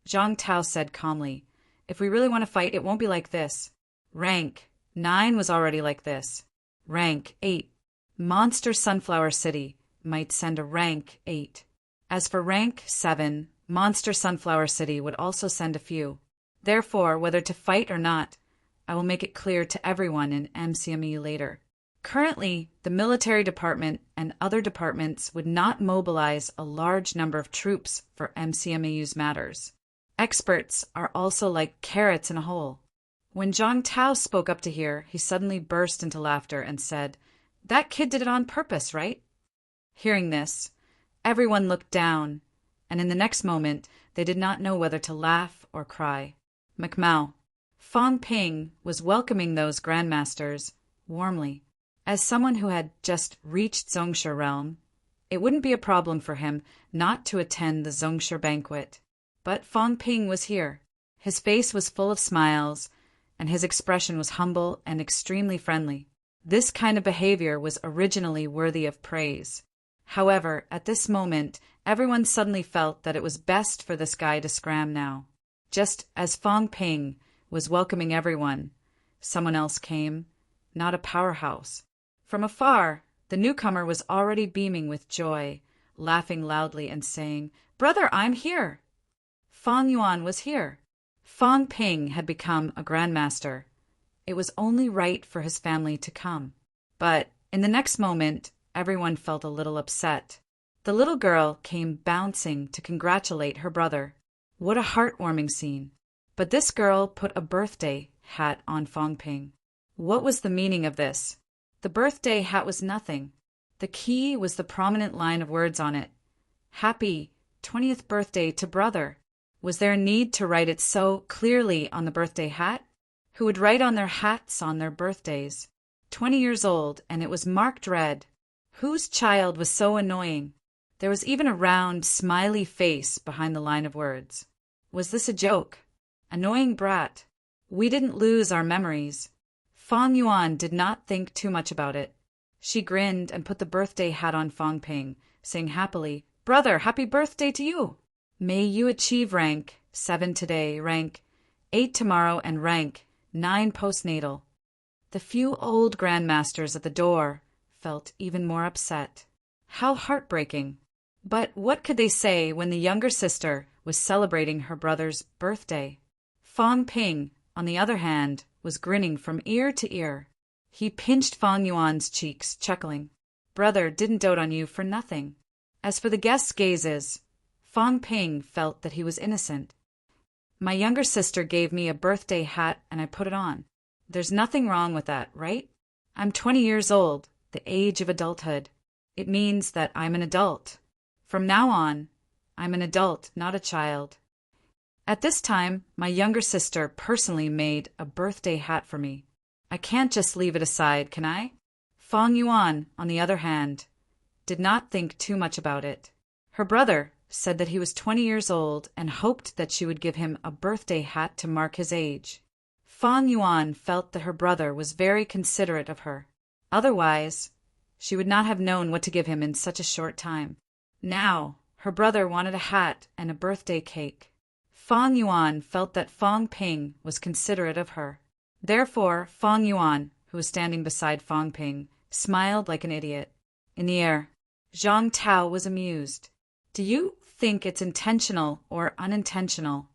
Zhang Tao said calmly, "If we really want to fight, it won't be like this. Rank 9 was already like this. Rank 8. Monster Sunflower City might send a rank 8. As for rank 7, Monster Sunflower City would also send a few. Therefore, whether to fight or not, I will make it clear to everyone in MCME later. Currently, the military department and other departments would not mobilize a large number of troops for MCMEU's matters. Experts are also like carrots in a hole. When Zhang Tao spoke up to hear, he suddenly burst into laughter and said, "That kid did it on purpose, right?" Hearing this, everyone looked down, and in the next moment, they did not know whether to laugh or cry. Macmao. Fong Ping was welcoming those grandmasters warmly. As someone who had just reached Zongshe realm, it wouldn't be a problem for him not to attend the Zongshe banquet. But Fong Ping was here. His face was full of smiles, and his expression was humble and extremely friendly. This kind of behavior was originally worthy of praise. However, at this moment, everyone suddenly felt that it was best for this guy to scram now. Just as Fong Ping was welcoming everyone, someone else came, not a powerhouse. From afar, the newcomer was already beaming with joy, laughing loudly and saying, "Brother, I'm here!" Fong Yuan was here. Fong Ping had become a grandmaster. It was only right for his family to come. But in the next moment, everyone felt a little upset. The little girl came bouncing to congratulate her brother. What a heartwarming scene. But this girl put a birthday hat on Fong Ping. What was the meaning of this? The birthday hat was nothing. The key was the prominent line of words on it. Happy 20th birthday to brother. Was there a need to write it so clearly on the birthday hat? Who would write on their hats on their birthdays? 20 years old, and it was marked red. Whose child was so annoying? There was even a round, smiley face behind the line of words. Was this a joke? Annoying brat. We didn't lose our memories. Fong Yuan did not think too much about it. She grinned and put the birthday hat on Fong Ping, saying happily, "Brother, happy birthday to you! May you achieve rank 7 today, rank 8 tomorrow, and rank 9 postnatal." The few old grandmasters at the door felt even more upset. How heartbreaking. But what could they say when the younger sister was celebrating her brother's birthday? Fong Ping, on the other hand, was grinning from ear to ear. He pinched Fong Yuan's cheeks, chuckling. Brother didn't dote on you for nothing. As for the guests' gazes, Fong Ping felt that he was innocent. My younger sister gave me a birthday hat and I put it on. There's nothing wrong with that, right? I'm 20 years old, the age of adulthood. It means that I'm an adult. From now on, I'm an adult, not a child. At this time, my younger sister personally made a birthday hat for me. I can't just leave it aside, can I? Fong Yuan, on the other hand, did not think too much about it. Her brother said that he was 20 years old and hoped that she would give him a birthday hat to mark his age. Fong Yuan felt that her brother was very considerate of her. Otherwise, she would not have known what to give him in such a short time. Now, her brother wanted a hat and a birthday cake. Fong Yuan felt that Fong Ping was considerate of her. Therefore, Fong Yuan, who was standing beside Fong Ping, smiled like an idiot. In the air, Zhang Tao was amused. Do you think it's intentional or unintentional?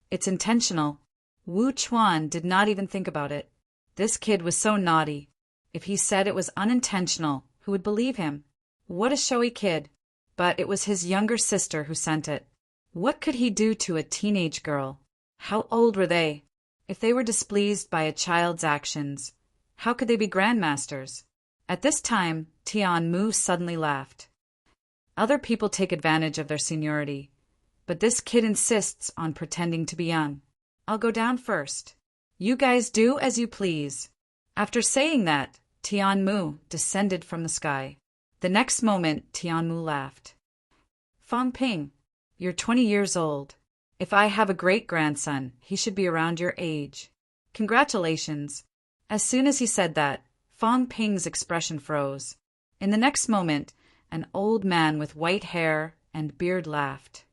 It's intentional. Wu Chuan did not even think about it. This kid was so naughty. If he said it was unintentional, who would believe him? What a showy kid. But it was his younger sister who sent it. What could he do to a teenage girl? How old were they? If they were displeased by a child's actions, how could they be grandmasters? At this time, Tian Mu suddenly laughed. Other people take advantage of their seniority, but this kid insists on pretending to be young. I'll go down first. You guys do as you please. After saying that, Tian Mu descended from the sky. The next moment, Tian Mu laughed. Fong Ping, you're 20 years old. If I have a great-grandson, he should be around your age. Congratulations. As soon as he said that, Fong Ping's expression froze. In the next moment, an old man with white hair and beard laughed.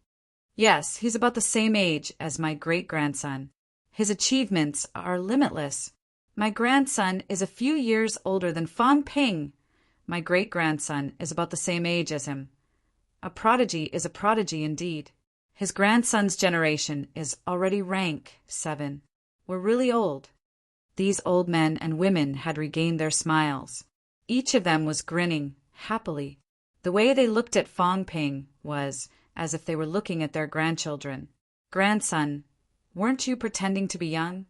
Yes, he's about the same age as my great-grandson. His achievements are limitless. My grandson is a few years older than Fang Ping. My great-grandson is about the same age as him. A prodigy is a prodigy indeed. His grandson's generation is already rank 7. We're really old. These old men and women had regained their smiles. Each of them was grinning, happily. The way they looked at Fang Ping was as if they were looking at their grandchildren. Grandson, weren't you pretending to be young?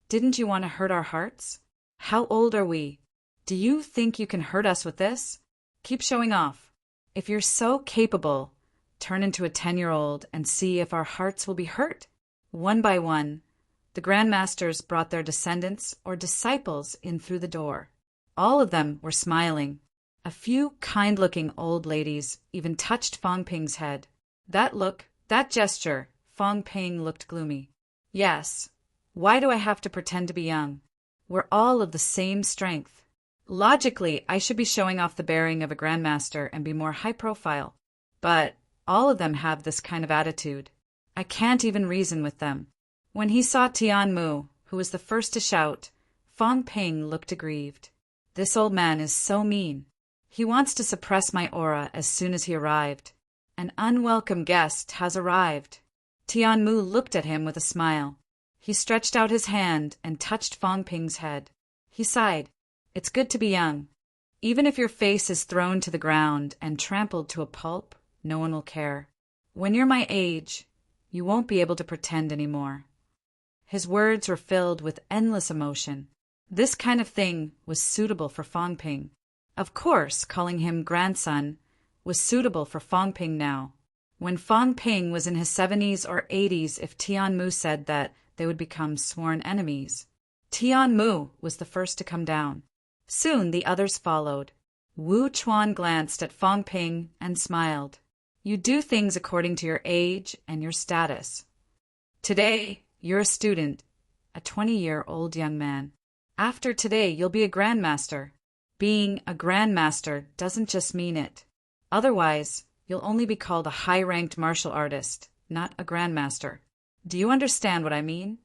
Didn't you want to hurt our hearts? How old are we? Do you think you can hurt us with this? Keep showing off. If you're so capable, turn into a 10-year-old and see if our hearts will be hurt. One by one, the grandmasters brought their descendants or disciples in through the door. All of them were smiling. A few kind-looking old ladies even touched Fang Ping's head. That look, that gesture, Fang Ping looked gloomy. Yes. Why do I have to pretend to be young? We're all of the same strength. Logically, I should be showing off the bearing of a grandmaster and be more high profile. But all of them have this kind of attitude. I can't even reason with them. When he saw Tian Mu, who was the first to shout, Fang Ping looked aggrieved. This old man is so mean. He wants to suppress my aura as soon as he arrived. An unwelcome guest has arrived. Tian Mu looked at him with a smile. He stretched out his hand and touched Fang Ping's head. He sighed. It's good to be young. Even if your face is thrown to the ground and trampled to a pulp, no one will care. When you're my age, you won't be able to pretend anymore. His words were filled with endless emotion. This kind of thing was suitable for Fang Ping. Of course, calling him grandson was suitable for Fang Ping now. When Fang Ping was in his 70s or 80s, if Tian Mu said that, they would become sworn enemies. Tian Mu was the first to come down. Soon the others followed. Wu Chuan glanced at Fang Ping and smiled. You do things according to your age and your status. Today, you're a student, a 20-year-old young man. After today, you'll be a grandmaster. Being a grandmaster doesn't just mean it. Otherwise, you'll only be called a high-ranked martial artist, not a grandmaster. Do you understand what I mean?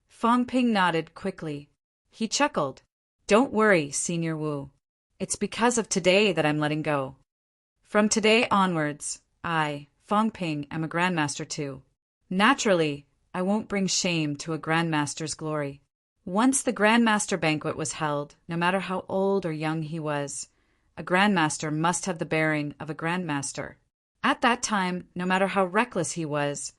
Fang Ping nodded quickly. He chuckled. Don't worry, Senior Wu. It's because of today that I'm letting go. From today onwards, I, Fang Ping, am a grandmaster too. Naturally, I won't bring shame to a grandmaster's glory. Once the grandmaster banquet was held, no matter how old or young he was, a grandmaster must have the bearing of a grandmaster. At that time, no matter how reckless he was,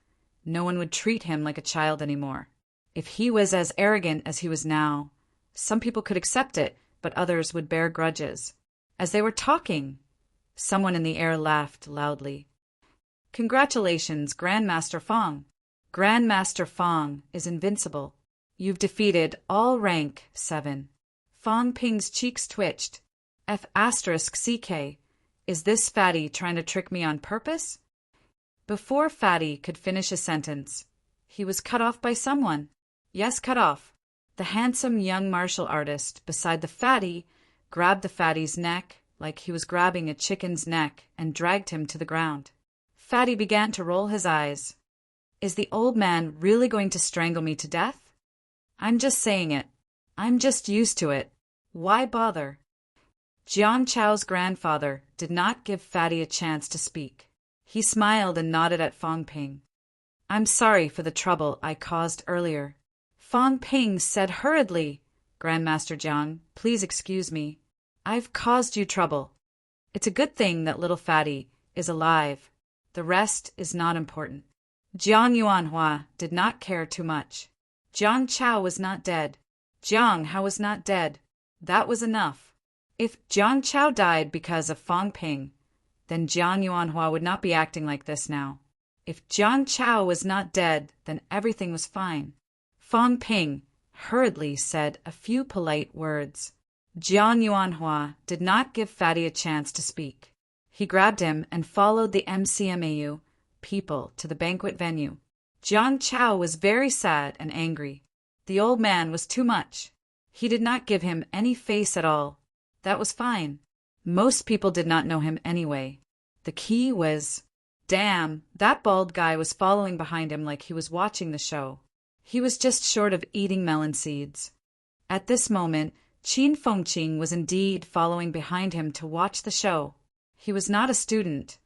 no one would treat him like a child anymore. If he was as arrogant as he was now, some people could accept it, but others would bear grudges. As they were talking, someone in the air laughed loudly. Congratulations, Grandmaster Fang. Grandmaster Fang is invincible. You've defeated all rank 7. Fang Ping's cheeks twitched. F***CK. Is this fatty trying to trick me on purpose? Before Fatty could finish a sentence, he was cut off by someone. Yes, cut off. The handsome young martial artist beside the fatty grabbed the fatty's neck like he was grabbing a chicken's neck and dragged him to the ground. Fatty began to roll his eyes. Is the old man really going to strangle me to death? I'm just saying it. I'm just used to it. Why bother? Jiang Chao's grandfather did not give Fatty a chance to speak. He smiled and nodded at Fang Ping. I'm sorry for the trouble I caused earlier. Fang Ping said hurriedly, Grandmaster Jiang, please excuse me. I've caused you trouble. It's a good thing that little Fatty is alive. The rest is not important. Jiang Yuanhua did not care too much. Jiang Chao was not dead. Jiang Hao was not dead. That was enough. If Jiang Chao died because of Fang Ping, then Jiang Yuanhua would not be acting like this now. If Jiang Chao was not dead, then everything was fine. Fang Ping hurriedly said a few polite words. Jiang Yuanhua did not give Fatty a chance to speak. He grabbed him and followed the MCMAU people to the banquet venue. Jiang Chao was very sad and angry. The old man was too much. He did not give him any face at all. That was fine. Most people did not know him anyway. The key was, damn, that bald guy was following behind him like he was watching the show. He was just short of eating melon seeds. At this moment, Qin Fengqing was indeed following behind him to watch the show. He was not a student,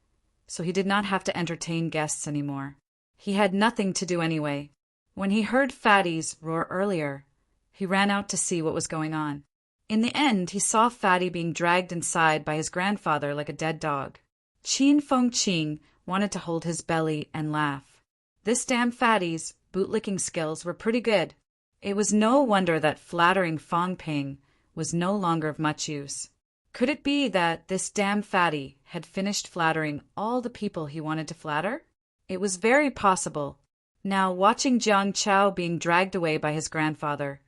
so he did not have to entertain guests anymore. He had nothing to do anyway. When he heard Fatty's roar earlier, he ran out to see what was going on. In the end, he saw Fatty being dragged inside by his grandfather like a dead dog. Qin Fengqing wanted to hold his belly and laugh. This damn Fatty's bootlicking skills were pretty good. It was no wonder that flattering Fong Ping was no longer of much use. Could it be that this damn Fatty had finished flattering all the people he wanted to flatter? It was very possible. Now, watching Jiang Chao being dragged away by his grandfather,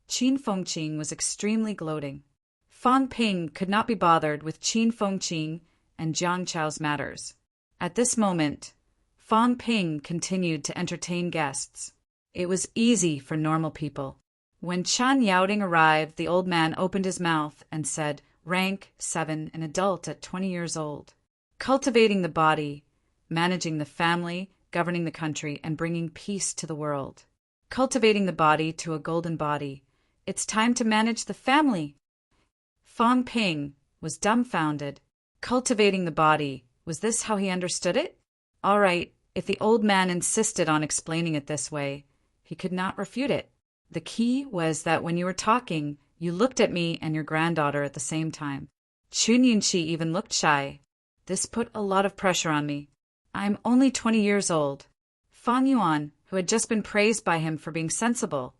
Qin Fengqing was extremely gloating. Fong Ping could not be bothered with Qin Fengqing and Jiang Chao's matters. At this moment, Fong Ping continued to entertain guests. It was easy for normal people. When Chan Yaoding arrived, the old man opened his mouth and said, "Rank 7, an adult at 20 years old. Cultivating the body, managing the family, governing the country, and bringing peace to the world. Cultivating the body to a golden body. It's time to manage the family." Fong Ping was dumbfounded. Cultivating the body, was this how he understood it? All right, if the old man insisted on explaining it this way, he could not refute it. The key was that when you were talking, you looked at me and your granddaughter at the same time. Chun Yunqi even looked shy. This put a lot of pressure on me. I'm only 20 years old. Fang Yuan, who had just been praised by him for being sensible,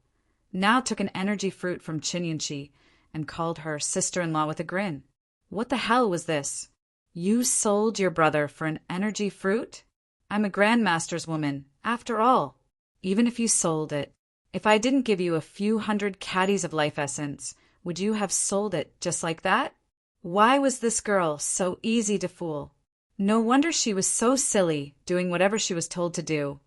now took an energy fruit from Chun Yunqi and called her sister-in-law with a grin. What the hell was this? You sold your brother for an energy fruit? I'm a grandmaster's woman, after all. Even if you sold it, if I didn't give you a few hundred caddies of life essence, would you have sold it just like that? Why was this girl so easy to fool? No wonder she was so silly, doing whatever she was told to do,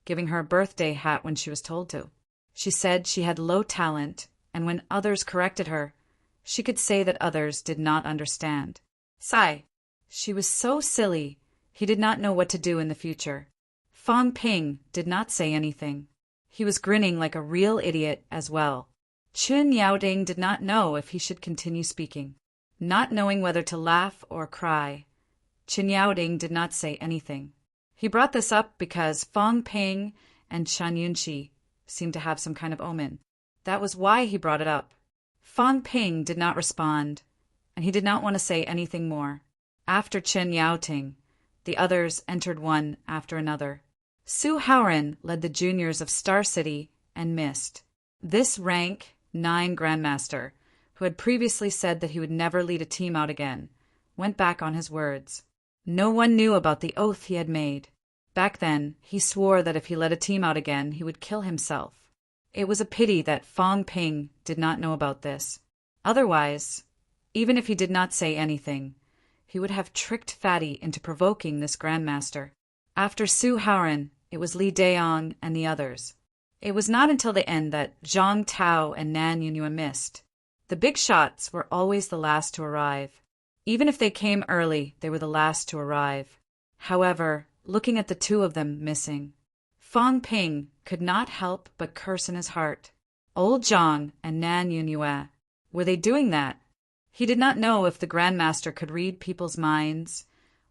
giving her a birthday hat when she was told to. She said she had low talent, and when others corrected her, she could say that others did not understand. Sigh. She was so silly, he did not know what to do in the future. Fong Ping did not say anything. He was grinning like a real idiot as well. Chun Yaoding did not know if he should continue speaking. Not knowing whether to laugh or cry, Chun Yaoding did not say anything. He brought this up because Fong Ping and Chan Yunqi seemed to have some kind of omen. That was why he brought it up. Fong Ping did not respond, and he did not want to say anything more. After Chen Yaoting, the others entered one after another. Su Haoran led the juniors of Star City and missed. This rank 9 Grandmaster, who had previously said that he would never lead a team out again, went back on his words. No one knew about the oath he had made. Back then, he swore that if he led a team out again, he would kill himself. It was a pity that Fong Ping did not know about this. Otherwise, even if he did not say anything, he would have tricked Fatty into provoking this Grandmaster. After Su Haoran, it was Li Daong and the others. It was not until the end that Zhang Tao and Nan Yunhua missed. The big shots were always the last to arrive. Even if they came early, they were the last to arrive. However, looking at the two of them missing, Fong Ping could not help but curse in his heart. Old Zhang and Nan Yunhua, were they doing that? He did not know if the Grandmaster could read people's minds,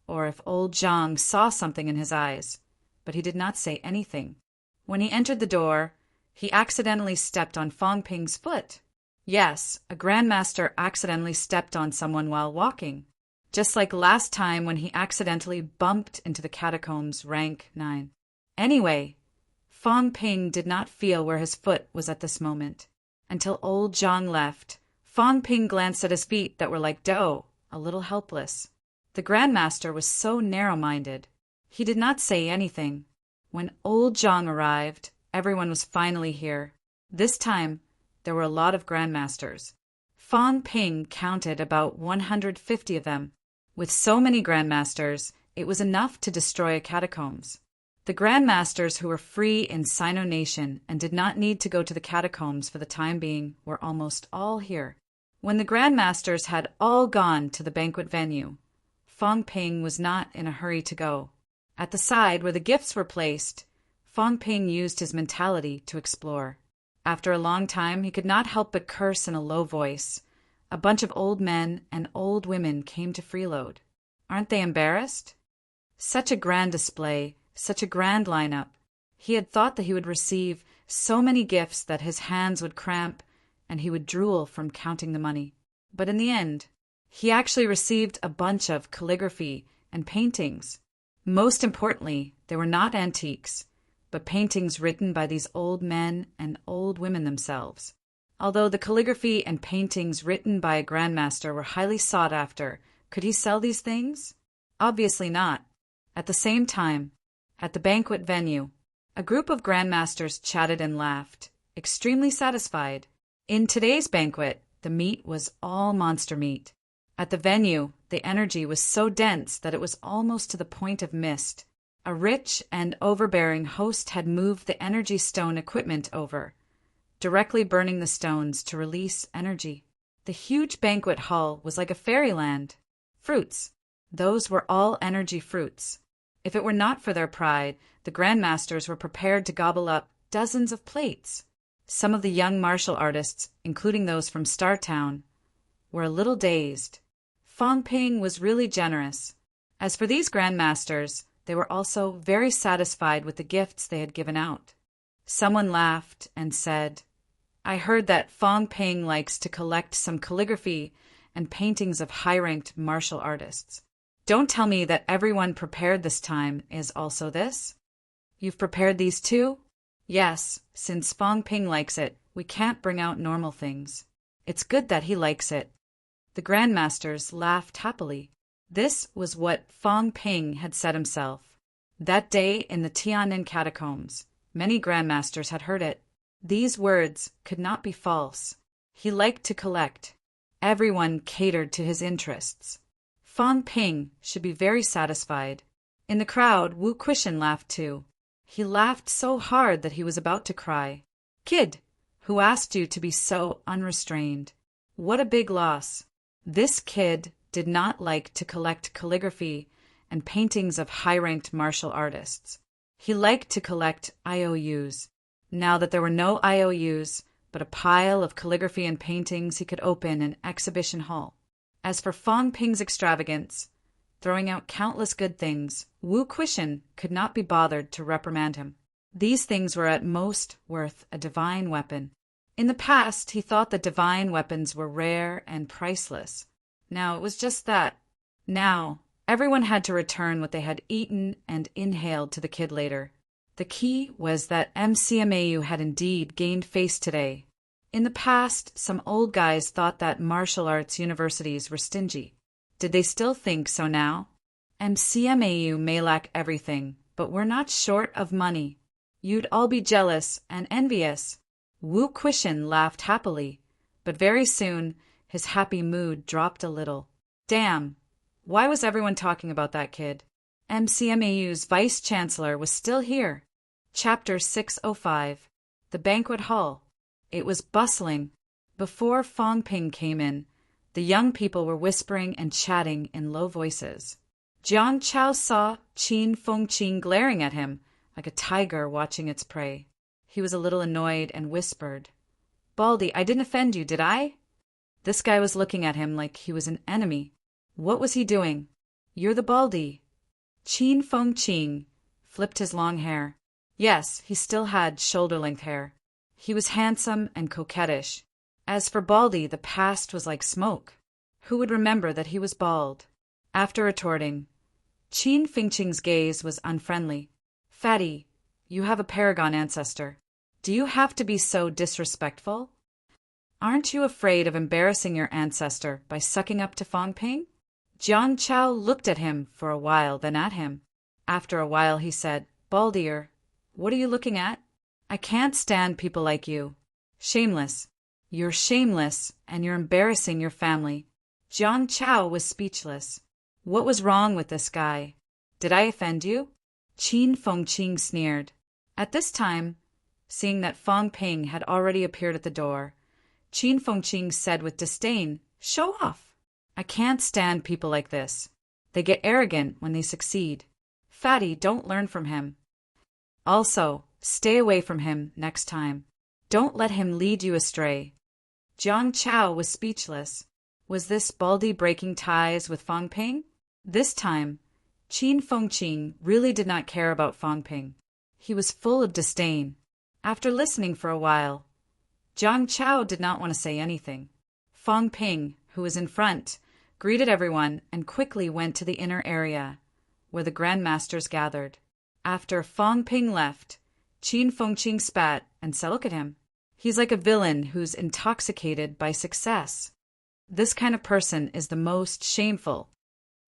or if old Zhang saw something in his eyes, but he did not say anything. When he entered the door, he accidentally stepped on Fong Ping's foot. Yes, a Grandmaster accidentally stepped on someone while walking, just like last time when he accidentally bumped into the catacombs rank 9. Anyway, Fong Ping did not feel where his foot was at this moment. Until old Zhang left, Fong Ping glanced at his feet that were like dough, a little helpless. The Grandmaster was so narrow-minded. He did not say anything. When old Zhang arrived, everyone was finally here. This time, there were a lot of Grandmasters. Fong Ping counted about 150 of them. With so many Grandmasters, it was enough to destroy a catacombs. The Grandmasters who were free in Sino Nation and did not need to go to the catacombs for the time being were almost all here. When the Grandmasters had all gone to the banquet venue, Fong Ping was not in a hurry to go. At the side where the gifts were placed, Fong Ping used his mentality to explore. After a long time, he could not help but curse in a low voice. A bunch of old men and old women came to freeload. Aren't they embarrassed? Such a grand display, such a grand lineup. He had thought that he would receive so many gifts that his hands would cramp and he would drool from counting the money. But in the end, he actually received a bunch of calligraphy and paintings. Most importantly, they were not antiques, but paintings written by these old men and old women themselves. Although the calligraphy and paintings written by a grandmaster were highly sought after, could he sell these things? Obviously not. At the same time, at the banquet venue, a group of grandmasters chatted and laughed, extremely satisfied. In today's banquet, the meat was all monster meat. At the venue, the energy was so dense that it was almost to the point of mist. A rich and overbearing host had moved the energy stone equipment over, directly burning the stones to release energy. The huge banquet hall was like a fairyland. Fruits. Those were all energy fruits. If it were not for their pride, the grandmasters were prepared to gobble up dozens of plates. Some of the young martial artists, including those from Startown, were a little dazed. Fong Ping was really generous. As for these grandmasters, they were also very satisfied with the gifts they had given out. Someone laughed and said, "I heard that Fong Ping likes to collect some calligraphy and paintings of high-ranked martial artists. Don't tell me that everyone prepared this time is also this? You've prepared these too?" "Yes, since Fong Ping likes it, we can't bring out normal things. It's good that he likes it." The grandmasters laughed happily. This was what Fong Ping had said himself. That day in the Tian'an catacombs, many grandmasters had heard it. These words could not be false. He liked to collect. Everyone catered to his interests. Fong Ping should be very satisfied. In the crowd, Wu Quishan laughed too. He laughed so hard that he was about to cry. "Kid, who asked you to be so unrestrained? What a big loss." This kid did not like to collect calligraphy and paintings of high-ranked martial artists. He liked to collect IOUs. Now that there were no IOUs, but a pile of calligraphy and paintings he could open in exhibition hall. As for Fong Ping's extravagance, throwing out countless good things, Wu Quishan could not be bothered to reprimand him. These things were at most worth a divine weapon. In the past, he thought that divine weapons were rare and priceless. Now it was just that. Now, everyone had to return what they had eaten and inhaled to the kid later. The key was that MCMAU had indeed gained face today. In the past, some old guys thought that martial arts universities were stingy. Did they still think so now? MCMAU may lack everything, but we're not short of money. You'd all be jealous and envious. Wu Quishan laughed happily, but very soon his happy mood dropped a little. Damn, why was everyone talking about that kid? MCMAU's vice-chancellor was still here. Chapter 605. The Banquet Hall. It was bustling. Before Fong Ping came in, the young people were whispering and chatting in low voices. Jiang Chao saw Qin Fengqing glaring at him like a tiger watching its prey. He was a little annoyed and whispered, "Baldy, I didn't offend you, did I?" This guy was looking at him like he was an enemy. What was he doing? "You're the Baldy." Qin Fengqing flipped his long hair. Yes, he still had shoulder-length hair. He was handsome and coquettish. As for Baldy, the past was like smoke. Who would remember that he was bald? After retorting, Qin Fengqing's gaze was unfriendly. "Fatty, you have a paragon ancestor. Do you have to be so disrespectful? Aren't you afraid of embarrassing your ancestor by sucking up to Fong Ping?" Jiang Chao looked at him for a while, then at him. After a while he said, "Baldier, what are you looking at? I can't stand people like you. Shameless. You're shameless, and you're embarrassing your family." Jiang Chao was speechless. What was wrong with this guy? Did I offend you? Qin Fengqing sneered. At this time, seeing that Fong Ping had already appeared at the door, Qin Fengqing said with disdain, "Show off. I can't stand people like this. They get arrogant when they succeed. Fatty, don't learn from him. Also, stay away from him next time." Don't let him lead you astray. Jiang Chao was speechless. Was this Baldy breaking ties with Fang Ping? This time, Qin Fengqing really did not care about Fang Ping. He was full of disdain. After listening for a while, Jiang Chao did not want to say anything. Fang Ping, who was in front, greeted everyone and quickly went to the inner area, where the grandmasters gathered. After Fang Ping left, Qin Fengqing spat and said, "Look at him. He's like a villain who's intoxicated by success. This kind of person is the most shameful.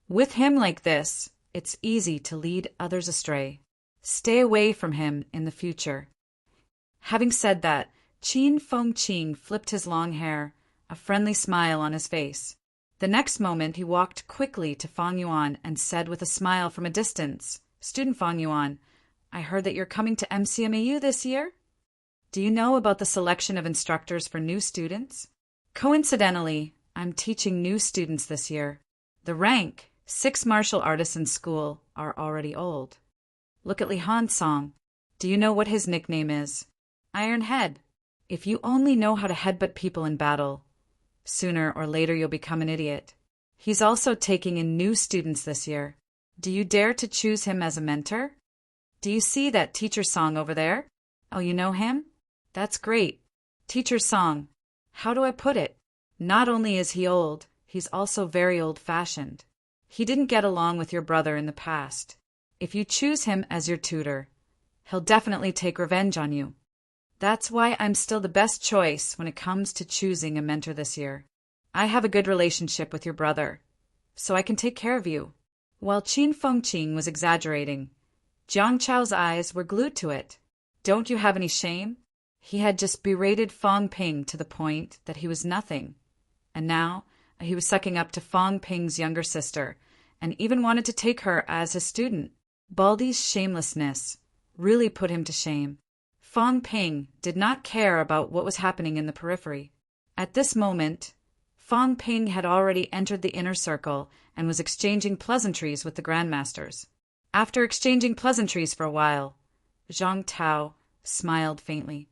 With him like this, it's easy to lead others astray. Stay away from him in the future." Having said that, Qin Fengqing flipped his long hair, a friendly smile on his face. The next moment he walked quickly to Fang Yuan and said with a smile from a distance, "Student Fang Yuan, I heard that you're coming to MCMAU this year? Do you know about the selection of instructors for new students? Coincidentally, I'm teaching new students this year. The rank 6 martial artists in school are already old. Look at Li Han Song. Do you know what his nickname is? Iron Head. If you only know how to headbutt people in battle, sooner or later you'll become an idiot. He's also taking in new students this year. Do you dare to choose him as a mentor? Do you see that Teacher Song over there? Oh, you know him? That's great. Teacher Song. How do I put it? Not only is he old, he's also very old-fashioned. He didn't get along with your brother in the past. If you choose him as your tutor, he'll definitely take revenge on you. That's why I'm still the best choice when it comes to choosing a mentor this year. I have a good relationship with your brother, so I can take care of you." While Qin Fengqing was exaggerating, Jiang Chao's eyes were glued to it. Don't you have any shame? He had just berated Fang Ping to the point that he was nothing, and now he was sucking up to Fang Ping's younger sister, and even wanted to take her as his student. Baldy's shamelessness really put him to shame. Fang Ping did not care about what was happening in the periphery. At this moment, Fang Ping had already entered the inner circle and was exchanging pleasantries with the grandmasters. After exchanging pleasantries for a while, Zhang Tao smiled faintly.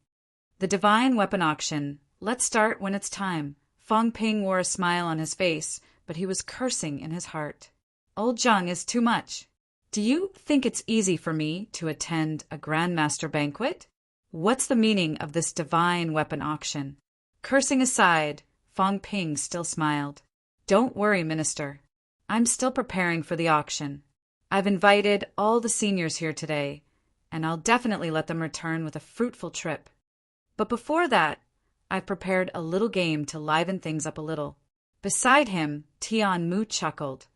"The divine weapon auction. Let's start when it's time." Fang Ping wore a smile on his face, but he was cursing in his heart. "Old Zhang is too much. Do you think it's easy for me to attend a grandmaster banquet? What's the meaning of this divine weapon auction?" Cursing aside, Fang Ping still smiled. "Don't worry, Minister. I'm still preparing for the auction. I've invited all the seniors here today, and I'll definitely let them return with a fruitful trip. But before that, I've prepared a little game to liven things up a little." Beside him, Tian Mu chuckled.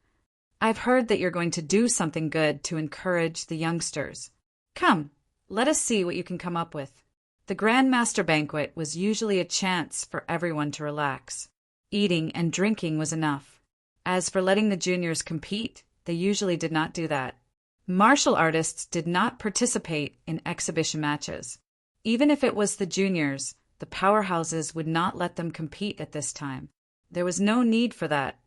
"I've heard that you're going to do something good to encourage the youngsters. Come, let us see what you can come up with." The Grandmaster Banquet was usually a chance for everyone to relax. Eating and drinking was enough. As for letting the juniors compete, they usually did not do that. Martial artists did not participate in exhibition matches. Even if it was the juniors, the powerhouses would not let them compete at this time. There was no need for that.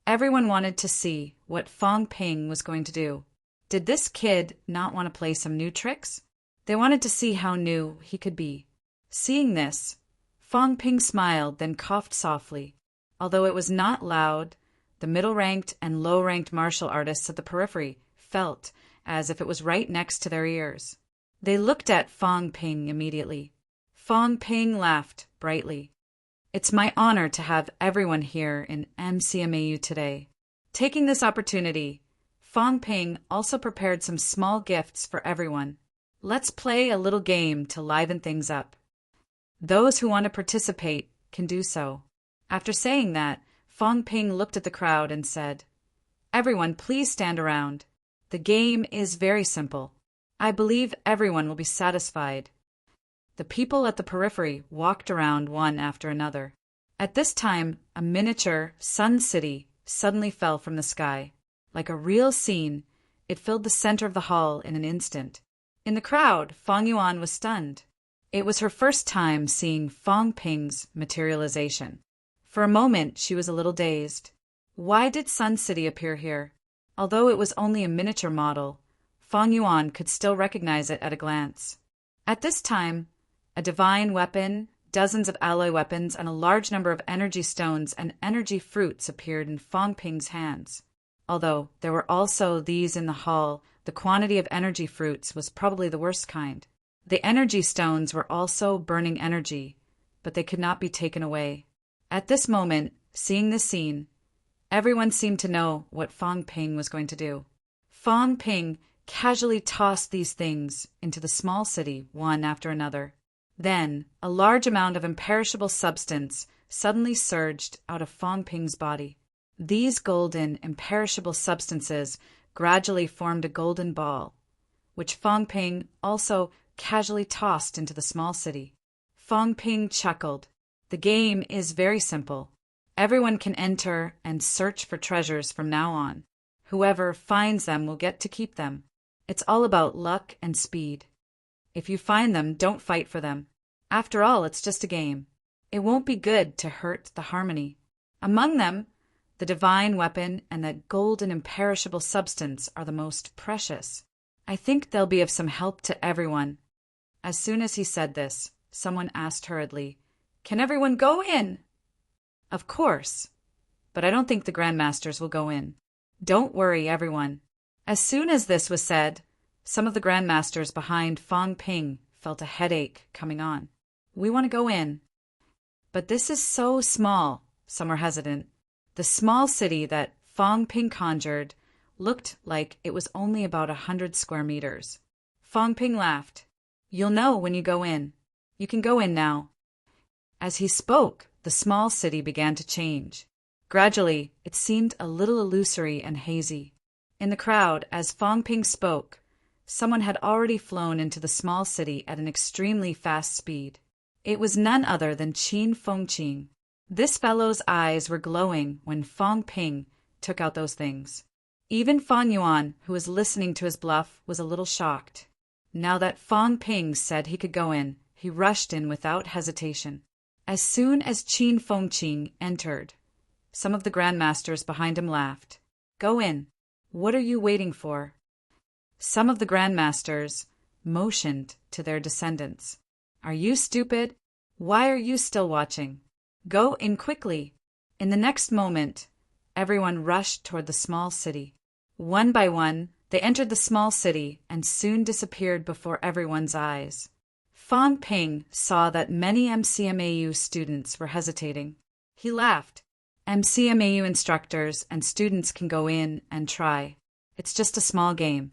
Everyone wanted to see what Fang Ping was going to do. Did this kid not want to play some new tricks? They wanted to see how new he could be. Seeing this, Fang Ping smiled, then coughed softly. Although it was not loud, the middle-ranked and low-ranked martial artists at the periphery felt as if it was right next to their ears. They looked at Fang Ping immediately. Fang Ping laughed brightly. "It's my honor to have everyone here in MCMAU today." Taking this opportunity, Fang Ping also prepared some small gifts for everyone. "Let's play a little game to liven things up. Those who want to participate can do so." After saying that, Fang Ping looked at the crowd and said, "Everyone, please stand around. The game is very simple. I believe everyone will be satisfied." The people at the periphery walked around one after another. At this time, a miniature sun city suddenly fell from the sky. Like a real scene, it filled the center of the hall in an instant. In the crowd, Fang Yuan was stunned. It was her first time seeing Fang Ping's materialization. For a moment, she was a little dazed. Why did Sun City appear here? Although it was only a miniature model, Fang Yuan could still recognize it at a glance. At this time, A divine weapon, dozens of alloy weapons, and a large number of energy stones and energy fruits appeared in Fong Ping's hands. Although there were also these in the hall, the quantity of energy fruits was probably the worst kind. The energy stones were also burning energy, but they could not be taken away. At this moment, seeing this scene, everyone seemed to know what Fong Ping was going to do. Fong Ping casually tossed these things into the small city one after another. Then, a large amount of imperishable substance suddenly surged out of Fong Ping's body. These golden, imperishable substances gradually formed a golden ball, which Fong Ping also casually tossed into the small city. Fong Ping chuckled. The game is very simple. Everyone can enter and search for treasures from now on. Whoever finds them will get to keep them. It's all about luck and speed. If you find them, don't fight for them. After all, it's just a game. It won't be good to hurt the harmony. Among them, the divine weapon and that golden imperishable substance are the most precious. I think they'll be of some help to everyone. As soon as he said this, someone asked hurriedly, "Can everyone go in?" Of course, but I don't think the Grandmasters will go in. Don't worry, everyone. As soon as this was said, some of the Grandmasters behind Fong Ping felt a headache coming on. We want to go in. But this is so small, some were hesitant. The small city that Fong Ping conjured looked like it was only about 100 square meters. Fong Ping laughed. You'll know when you go in. You can go in now. As he spoke, the small city began to change. Gradually, it seemed a little illusory and hazy. In the crowd, as Fong Ping spoke, someone had already flown into the small city at an extremely fast speed. It was none other than Qin Fengqing. This fellow's eyes were glowing when Fong Ping took out those things. Even Fang Yuan, who was listening to his bluff, was a little shocked. Now that Fong Ping said he could go in, he rushed in without hesitation. As soon as Qin Fengqing entered, some of the Grandmasters behind him laughed. Go in. What are you waiting for? Some of the Grandmasters motioned to their descendants. Are you stupid? Why are you still watching? Go in quickly. In the next moment, everyone rushed toward the small city. One by one, they entered the small city and soon disappeared before everyone's eyes. Fong Ping saw that many MCMAU students were hesitating. He laughed. MCMAU instructors and students can go in and try. It's just a small game.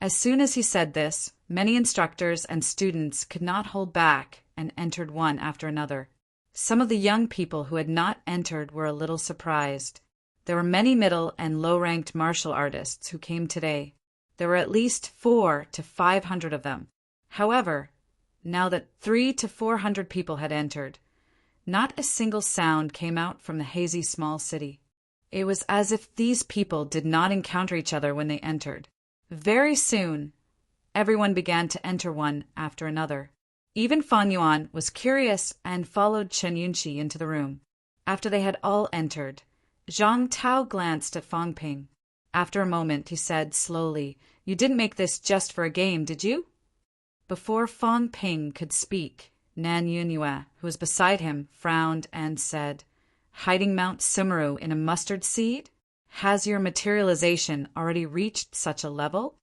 As soon as he said this, many instructors and students could not hold back and entered one after another. Some of the young people who had not entered were a little surprised. There were many middle and low-ranked martial artists who came today. There were at least 400 to 500 of them. However, now that 300 to 400 people had entered, not a single sound came out from the hazy small city. It was as if these people did not encounter each other when they entered. Very soon, everyone began to enter one after another. Even Fan Yuan was curious and followed Chen Yunqi into the room. After they had all entered, Zhang Tao glanced at Fong Ping. After a moment, he said slowly, "You didn't make this just for a game, did you?" Before Fong Ping could speak, Nan Yunyue, who was beside him, frowned and said, "Hiding Mount Sumeru in a mustard seed? Has your materialization already reached such a level?"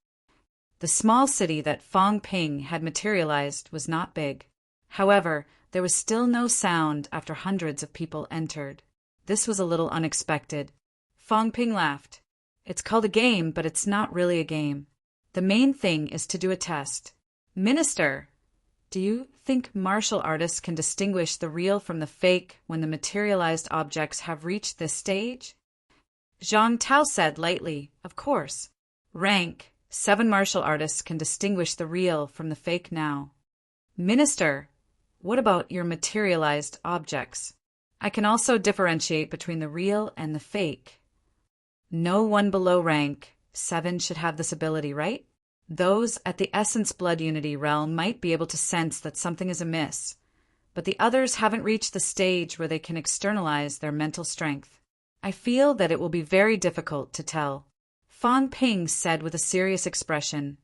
The small city that Fong Ping had materialized was not big. However, there was still no sound after hundreds of people entered. This was a little unexpected. Fong Ping laughed. "It's called a game, but it's not really a game. The main thing is to do a test. Minister, do you think martial artists can distinguish the real from the fake when the materialized objects have reached this stage?" Zhang Tao said lightly, "Of course. Rank 7 martial artists can distinguish the real from the fake now." "Minister, what about your materialized objects? I can also differentiate between the real and the fake." "No one below rank 7 should have this ability, right? Those at the Essence Blood Unity realm might be able to sense that something is amiss, but the others haven't reached the stage where they can externalize their mental strength. I feel that it will be very difficult to tell." Fong Ping said with a serious expression,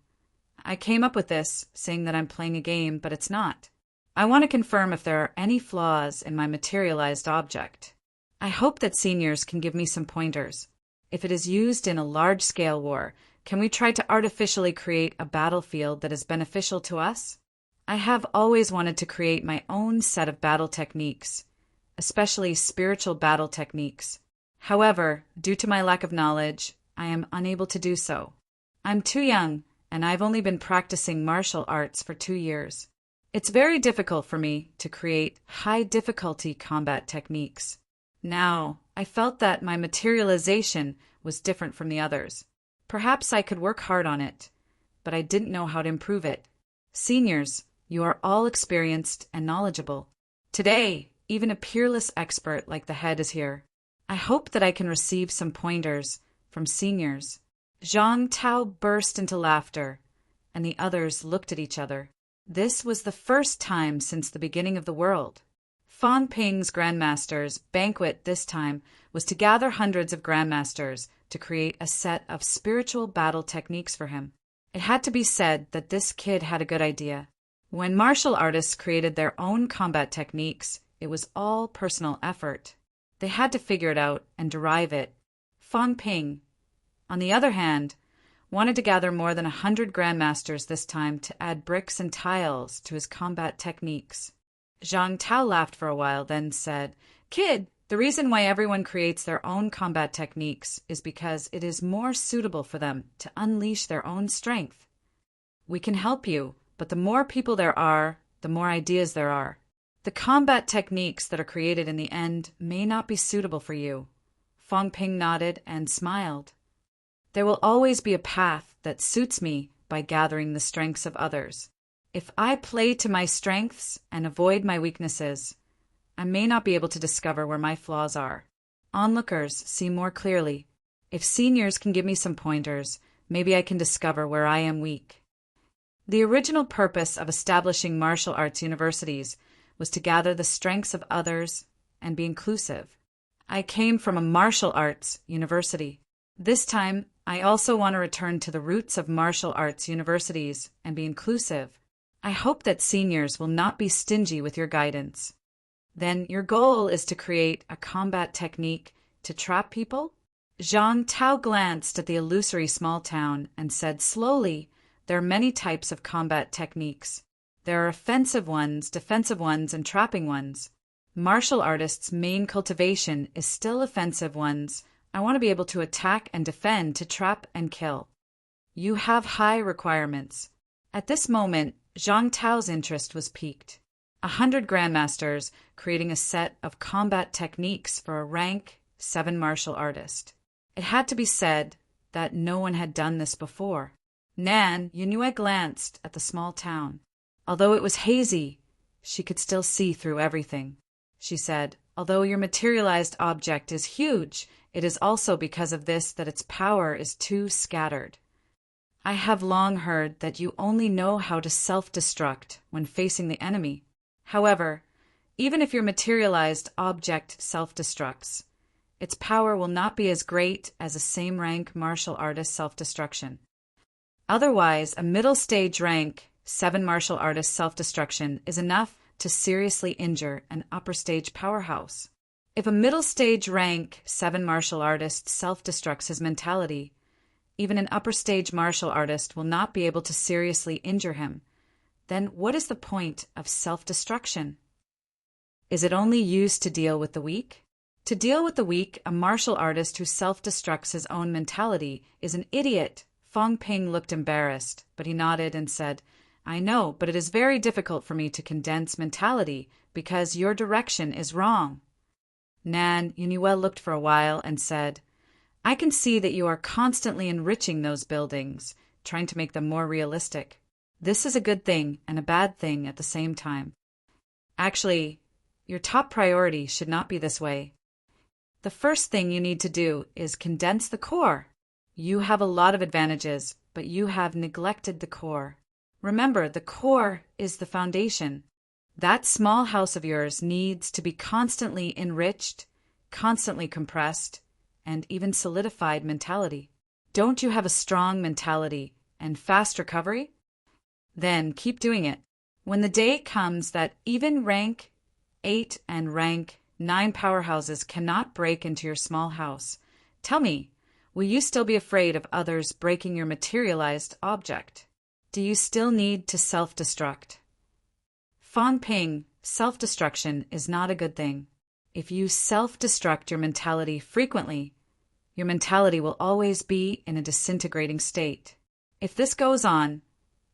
"I came up with this, saying that I'm playing a game, but it's not. I want to confirm if there are any flaws in my materialized object. I hope that seniors can give me some pointers. If it is used in a large-scale war, can we try to artificially create a battlefield that is beneficial to us? I have always wanted to create my own set of battle techniques, especially spiritual battle techniques. However, due to my lack of knowledge, I am unable to do so. I'm too young, and I've only been practicing martial arts for 2 years. It's very difficult for me to create high-difficulty combat techniques. Now, I felt that my materialization was different from the others. Perhaps I could work hard on it, but I didn't know how to improve it. Seniors, you are all experienced and knowledgeable. Today, even a peerless expert like the head is here. I hope that I can receive some pointers from seniors. Zhang Tao burst into laughter, and the others looked at each other. This was the first time since the beginning of the world. Fang Ping's Grandmaster's banquet this time was to gather hundreds of Grandmasters to create a set of spiritual battle techniques for him. It had to be said that this kid had a good idea. When martial artists created their own combat techniques, it was all personal effort. They had to figure it out and derive it. Fang Ping, on the other hand, wanted to gather more than 100 Grandmasters this time to add bricks and tiles to his combat techniques. Zhang Tao laughed for a while, then said, "Kid, the reason why everyone creates their own combat techniques is because it is more suitable for them to unleash their own strength. We can help you, but the more people there are, the more ideas there are. The combat techniques that are created in the end may not be suitable for you." Fang Ping nodded and smiled. "There will always be a path that suits me by gathering the strengths of others. If I play to my strengths and avoid my weaknesses, I may not be able to discover where my flaws are. Onlookers see more clearly. If seniors can give me some pointers, maybe I can discover where I am weak." The original purpose of establishing martial arts universities was to gather the strengths of others and be inclusive. I came from a martial arts university. This time, I also want to return to the roots of martial arts universities and be inclusive. I hope that seniors will not be stingy with your guidance. Then your goal is to create a combat technique to trap people? Zhang Tao glanced at the illusory small town and said slowly, "There are many types of combat techniques. There are offensive ones, defensive ones, and trapping ones. Martial artists' main cultivation is still offensive ones. I want to be able to attack and defend, to trap and kill. You have high requirements." At this moment, Zhang Tao's interest was piqued. 100 Grandmasters creating a set of combat techniques for a rank 7 martial artist. It had to be said that no one had done this before. Nan Yunue glanced at the small town. Although it was hazy, she could still see through everything. She said, "Although your materialized object is huge, it is also because of this that its power is too scattered. I have long heard that you only know how to self-destruct when facing the enemy. However, even if your materialized object self-destructs, its power will not be as great as a same-rank martial artist self-destruction. Otherwise, a middle-stage rank 7 martial artist self-destruction is enough to seriously injure an upper-stage powerhouse. If a middle-stage rank 7 martial artist self-destructs his mentality, even an upper-stage martial artist will not be able to seriously injure him. Then what is the point of self-destruction? Is it only used to deal with the weak? To deal with the weak, a martial artist who self-destructs his own mentality is an idiot." Fang Ping looked embarrassed, but he nodded and said, "I know, but it is very difficult for me to condense mentality because your direction is wrong." Nan Yunue looked for a while and said, "I can see that you are constantly enriching those buildings, trying to make them more realistic. This is a good thing and a bad thing at the same time. Actually, your top priority should not be this way. The first thing you need to do is condense the core. You have a lot of advantages, but you have neglected the core. Remember, the core is the foundation. That small house of yours needs to be constantly enriched, constantly compressed, and even solidified mentality. Don't you have a strong mentality and fast recovery? Then keep doing it. When the day comes that even rank 8 and rank 9 powerhouses cannot break into your small house, tell me, will you still be afraid of others breaking your materialized object? Do you still need to self-destruct? Fong Ping, self-destruction is not a good thing. If you self-destruct your mentality frequently, your mentality will always be in a disintegrating state. If this goes on,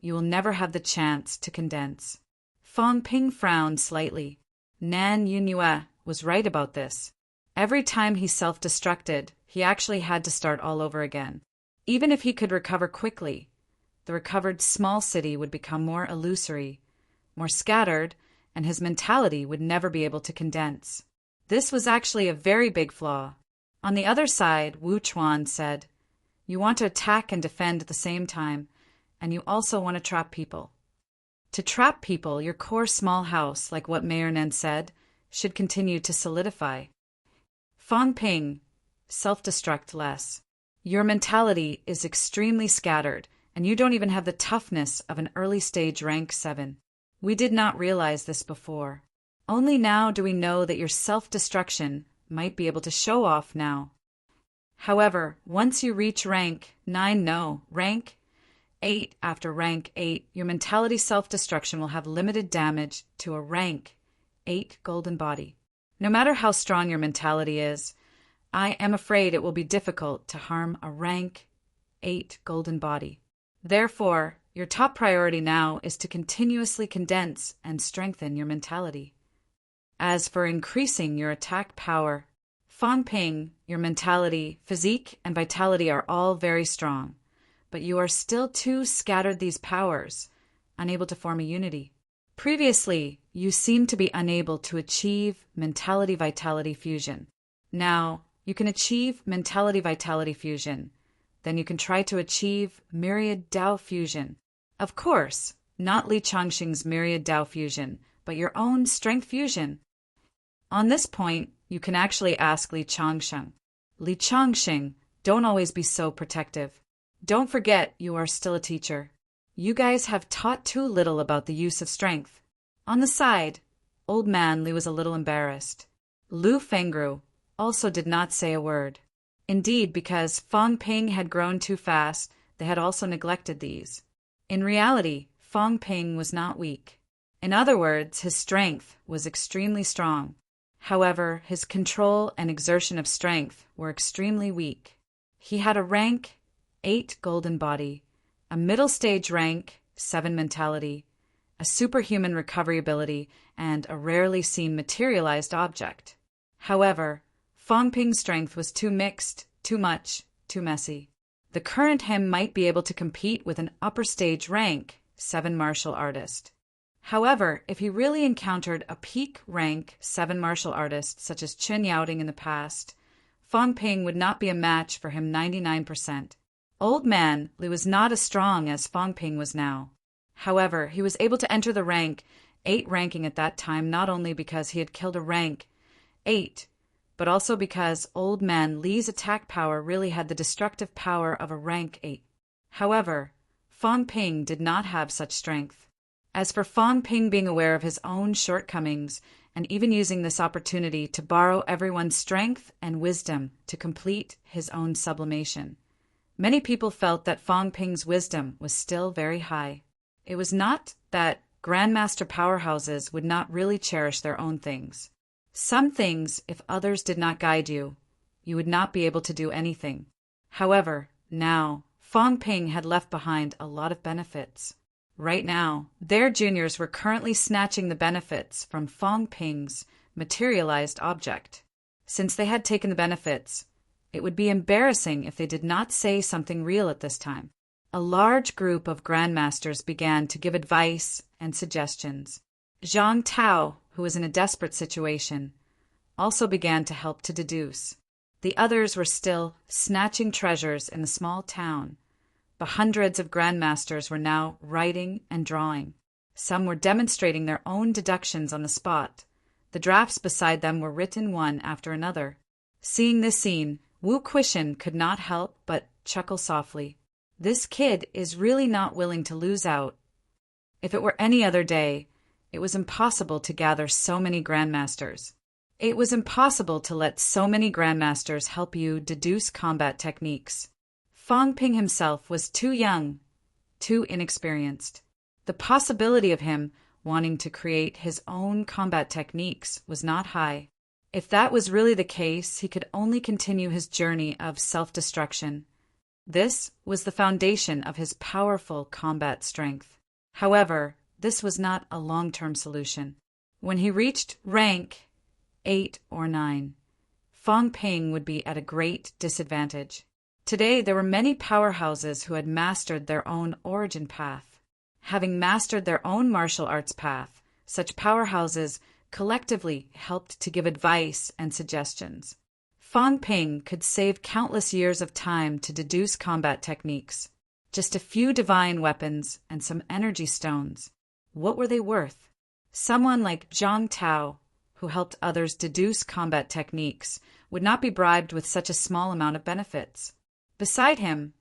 you will never have the chance to condense. Fong Ping frowned slightly. Nan Yunyue was right about this. Every time he self-destructed, he actually had to start all over again. Even if he could recover quickly, the recovered small city would become more illusory, more scattered, and his mentality would never be able to condense. This was actually a very big flaw. On the other side, Wu Chuan said, "You want to attack and defend at the same time, and you also want to trap people. To trap people, your core small house, like what Mayor Nen said, should continue to solidify. Fong Ping, self-destruct less. Your mentality is extremely scattered, and you don't even have the toughness of an early-stage rank 7. We did not realize this before. Only now do we know that your self-destruction might be able to show off now. However, once you reach rank 9, no, rank 8 after rank 8, your mentality self-destruction will have limited damage to a rank 8 golden body. No matter how strong your mentality is, I am afraid it will be difficult to harm a rank 8 golden body. Therefore, your top priority now is to continuously condense and strengthen your mentality. As for increasing your attack power, Fong Ping, your mentality, physique, and vitality are all very strong, but you are still too scattered these powers, unable to form a unity. Previously, you seemed to be unable to achieve mentality-vitality fusion. Now, you can achieve mentality-vitality fusion. Then you can try to achieve myriad Dao fusion. Of course, not Li Changxing's myriad Dao fusion, but your own strength fusion. On this point, you can actually ask Li Changxing. Li Changxing, don't always be so protective. Don't forget you are still a teacher. You guys have taught too little about the use of strength. On the side, old man Li was a little embarrassed. Lu Fengru also did not say a word. Indeed, because Fong Ping had grown too fast, they had also neglected these. In reality, Fong Ping was not weak. In other words, his strength was extremely strong. However, his control and exertion of strength were extremely weak. He had a rank 8 golden body, a middle stage rank 7 mentality, a superhuman recovery ability, and a rarely seen materialized object. However, Fong Ping's strength was too mixed, too much, too messy. The current him might be able to compete with an upper stage rank 7 martial artist. However, if he really encountered a peak rank 7 martial artist such as Chen Yaoting in the past, Fong Ping would not be a match for him 99%. Old man Li was not as strong as Fong Ping was now. However, he was able to enter the rank 8 ranking at that time not only because he had killed a rank 8, but also because old man Li's attack power really had the destructive power of a rank 8. However, Fong Ping did not have such strength. As for Fong Ping being aware of his own shortcomings and even using this opportunity to borrow everyone's strength and wisdom to complete his own sublimation, many people felt that Fong Ping's wisdom was still very high. It was not that Grandmaster powerhouses would not really cherish their own things. Some things, if others did not guide you, you would not be able to do anything. However, now, Fong Ping had left behind a lot of benefits. Right now, their juniors were currently snatching the benefits from Fong Ping's materialized object. Since they had taken the benefits, it would be embarrassing if they did not say something real at this time. A large group of grandmasters began to give advice and suggestions. Zhang Tao, who was in a desperate situation, also began to help to deduce. The others were still snatching treasures in the small town, but hundreds of grandmasters were now writing and drawing. Some were demonstrating their own deductions on the spot. The drafts beside them were written one after another. Seeing this scene, Wu Quishan could not help but chuckle softly. This kid is really not willing to lose out. If it were any other day, it was impossible to gather so many grandmasters. It was impossible to let so many grandmasters help you deduce combat techniques. Fang Ping himself was too young, too inexperienced. The possibility of him wanting to create his own combat techniques was not high. If that was really the case, he could only continue his journey of self-destruction. This was the foundation of his powerful combat strength. However, this was not a long-term solution. When he reached rank 8 or 9, Fang Ping would be at a great disadvantage. Today, there were many powerhouses who had mastered their own origin path. Having mastered their own martial arts path, such powerhouses collectively helped to give advice and suggestions. Fang Ping could save countless years of time to deduce combat techniques. Just a few divine weapons and some energy stones. What were they worth? Someone like Zhang Tao, who helped others deduce combat techniques, would not be bribed with such a small amount of benefits. Beside him,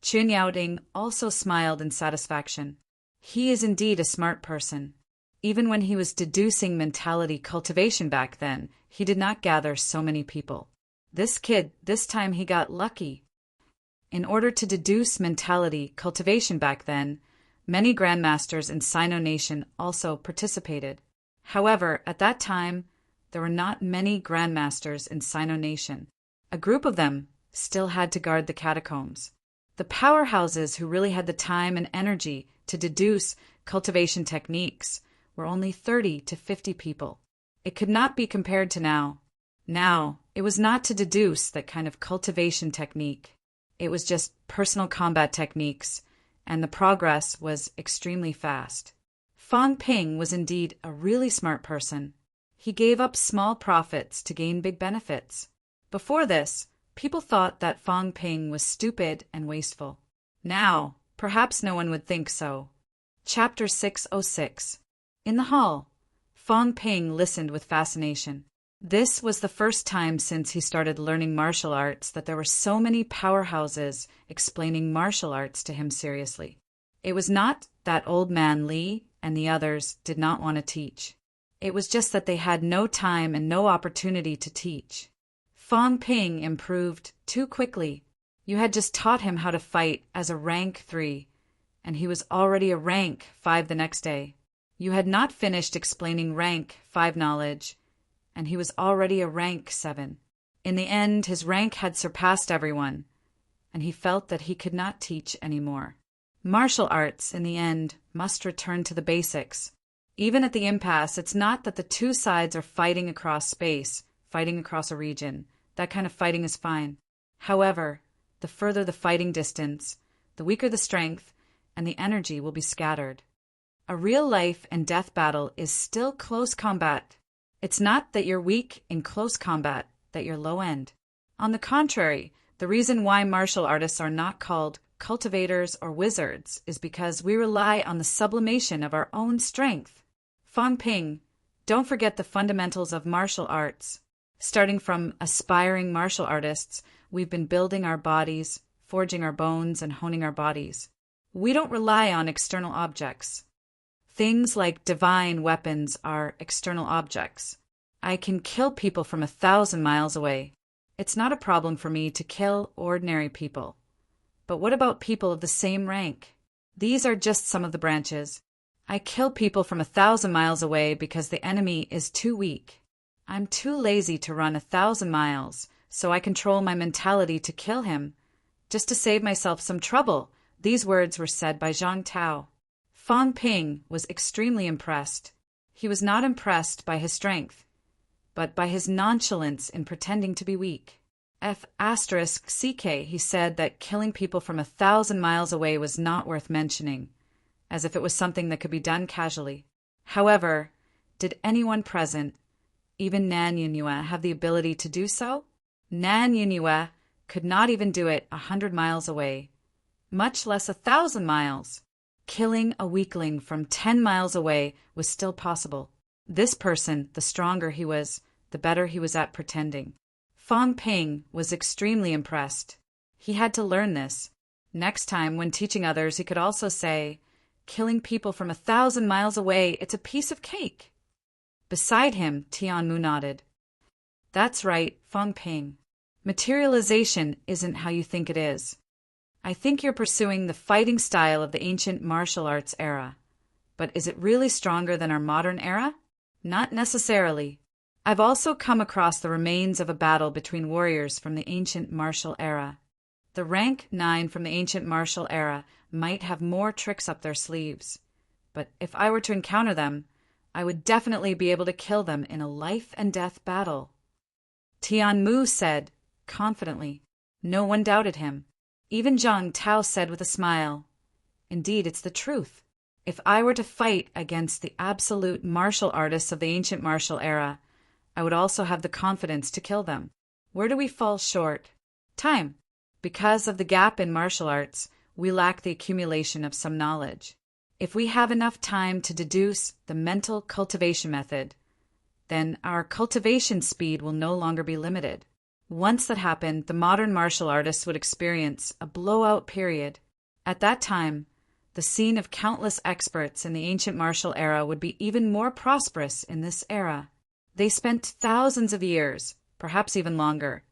Qun Yaoding also smiled in satisfaction. He is indeed a smart person. Even when he was deducing mentality cultivation back then, he did not gather so many people. This kid, this time he got lucky. In order to deduce mentality cultivation back then, many grandmasters in Sino Nation also participated. However, at that time, there were not many grandmasters in Sino Nation. A group of them still had to guard the catacombs. The powerhouses who really had the time and energy to deduce cultivation techniques were only 30 to 50 people. It could not be compared to now. Now, it was not to deduce that kind of cultivation technique. It was just personal combat techniques, and the progress was extremely fast. Fang Ping was indeed a really smart person. He gave up small profits to gain big benefits. Before this, people thought that Fang Ping was stupid and wasteful. Now, perhaps no one would think so. Chapter 606. In the hall, Fang Ping listened with fascination. This was the first time since he started learning martial arts that there were so many powerhouses explaining martial arts to him seriously. It was not that old man Li and the others did not want to teach. It was just that they had no time and no opportunity to teach. Fang Ping improved too quickly. You had just taught him how to fight as a rank 3, and he was already a rank 5 the next day. You had not finished explaining rank 5 knowledge, and he was already a rank 7. In the end, his rank had surpassed everyone, and he felt that he could not teach anymore. Martial arts, in the end, must return to the basics. Even at the impasse, it's not that the two sides are fighting across space, fighting across a region. That kind of fighting is fine. However, the further the fighting distance, the weaker the strength, and the energy will be scattered. A real life and death battle is still close combat. It's not that you're weak in close combat, that you're low end. On the contrary, the reason why martial artists are not called cultivators or wizards is because we rely on the sublimation of our own strength. Fang Ping, don't forget the fundamentals of martial arts. Starting from aspiring martial artists, we've been building our bodies, forging our bones, and honing our bodies. We don't rely on external objects. Things like divine weapons are external objects. I can kill people from 1,000 miles away. It's not a problem for me to kill ordinary people. But what about people of the same rank? These are just some of the branches. I kill people from 1,000 miles away because the enemy is too weak. I'm too lazy to run 1,000 miles, so I control my mentality to kill him, just to save myself some trouble. These words were said by Zhang Tao. Fang Ping was extremely impressed. He was not impressed by his strength, but by his nonchalance in pretending to be weak. F***ck, he said that killing people from 1,000 miles away was not worth mentioning, as if it was something that could be done casually. However, did anyone present, even Nan Yunhua, have the ability to do so? Nan Yunhua could not even do it 100 miles away, much less 1,000 miles. Killing a weakling from 10 miles away was still possible. This person, the stronger he was, the better he was at pretending. Fang Ping was extremely impressed. He had to learn this. Next time, when teaching others, he could also say, killing people from 1,000 miles away, it's a piece of cake. Beside him, Tianmu nodded. That's right, Feng Ping. Materialization isn't how you think it is. I think you're pursuing the fighting style of the ancient martial arts era. But is it really stronger than our modern era? Not necessarily. I've also come across the remains of a battle between warriors from the ancient martial era. The rank 9 from the ancient martial era might have more tricks up their sleeves. But if I were to encounter them, I would definitely be able to kill them in a life-and-death battle. Tianmu said, confidently. No one doubted him. Even Zhang Tao said with a smile, Indeed, it's the truth. If I were to fight against the absolute martial artists of the ancient martial era, I would also have the confidence to kill them. Where do we fall short? Time. Because of the gap in martial arts, we lack the accumulation of some knowledge. If we have enough time to deduce the mental cultivation method, then our cultivation speed will no longer be limited. Once that happened, the modern martial artists would experience a blowout period. At that time, the scene of countless experts in the ancient martial era would be even more prosperous in this era. They spent thousands of years, perhaps even longer,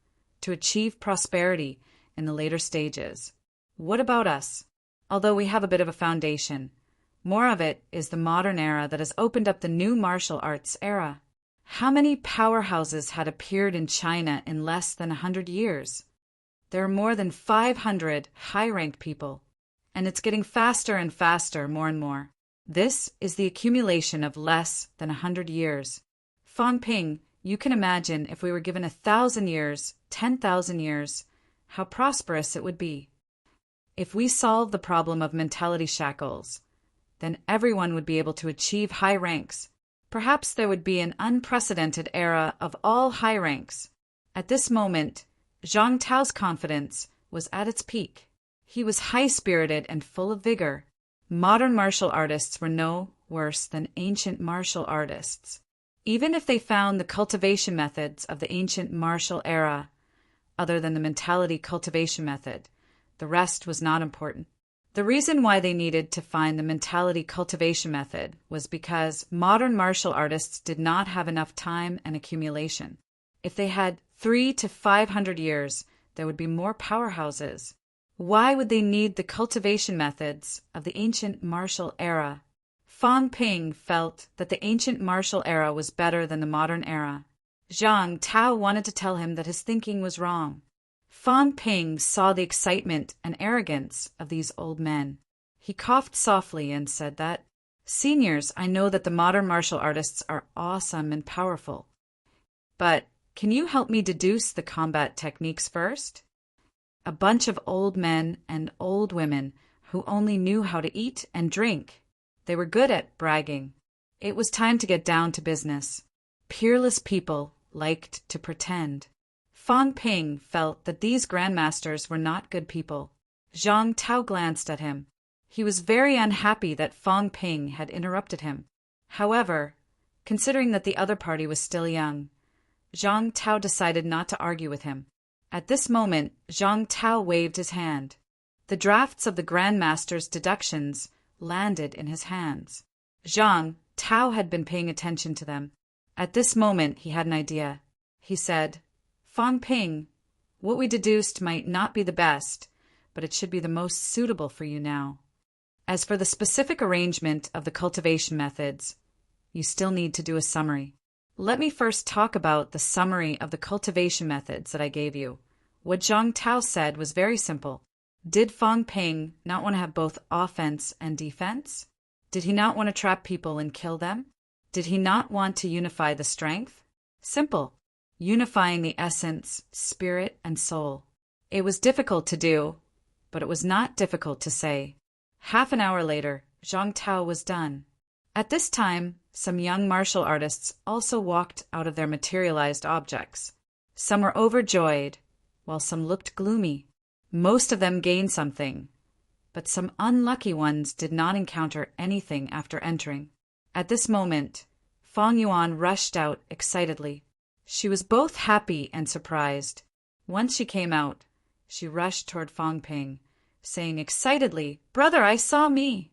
to achieve prosperity in the later stages. What about us? Although we have a bit of a foundation, more of it is the modern era that has opened up the new martial arts era. How many powerhouses had appeared in China in less than 100 years? There are more than 500 high-ranked people, and it's getting faster and faster, more and more. This is the accumulation of less than 100 years. Feng Ping, you can imagine if we were given 1,000 years, 10,000 years, how prosperous it would be. If we solve the problem of mentality shackles, then everyone would be able to achieve high ranks. Perhaps there would be an unprecedented era of all high ranks. At this moment, Zhang Tao's confidence was at its peak. He was high-spirited and full of vigor. Modern martial artists were no worse than ancient martial artists. Even if they found the cultivation methods of the ancient martial era, other than the mentality cultivation method, the rest was not important. The reason why they needed to find the mentality cultivation method was because modern martial artists did not have enough time and accumulation. If they had 300 to 500 years, there would be more powerhouses. Why would they need the cultivation methods of the ancient martial era? Feng Ping felt that the ancient martial era was better than the modern era. Zhang Tao wanted to tell him that his thinking was wrong. Feng Ping saw the excitement and arrogance of these old men. He coughed softly and said that, Seniors, I know that the modern martial artists are awesome and powerful. But can you help me deduce the combat techniques first? A bunch of old men and old women who only knew how to eat and drink. They were good at bragging. It was time to get down to business. Peerless people liked to pretend. Feng Ping felt that these grandmasters were not good people. Zhang Tao glanced at him. He was very unhappy that Feng Ping had interrupted him. However, considering that the other party was still young, Zhang Tao decided not to argue with him. At this moment, Zhang Tao waved his hand. The drafts of the grandmaster's deductions landed in his hands. Zhang Tao had been paying attention to them. At this moment, he had an idea. He said, Feng Ping, what we deduced might not be the best, but it should be the most suitable for you now. As for the specific arrangement of the cultivation methods, you still need to do a summary. Let me first talk about the summary of the cultivation methods that I gave you. What Zhang Tao said was very simple. Did Feng Ping not want to have both offense and defense? Did he not want to trap people and kill them? Did he not want to unify the strength? Simple. Unifying the essence, spirit, and soul. It was difficult to do, but it was not difficult to say. Half an hour later, Zhang Tao was done. At this time, some young martial artists also walked out of their materialized objects. Some were overjoyed, while some looked gloomy. Most of them gained something, but some unlucky ones did not encounter anything after entering. At this moment, Feng Yuan rushed out excitedly. She was both happy and surprised. Once she came out, she rushed toward Feng Ping, saying excitedly, Brother, I saw me.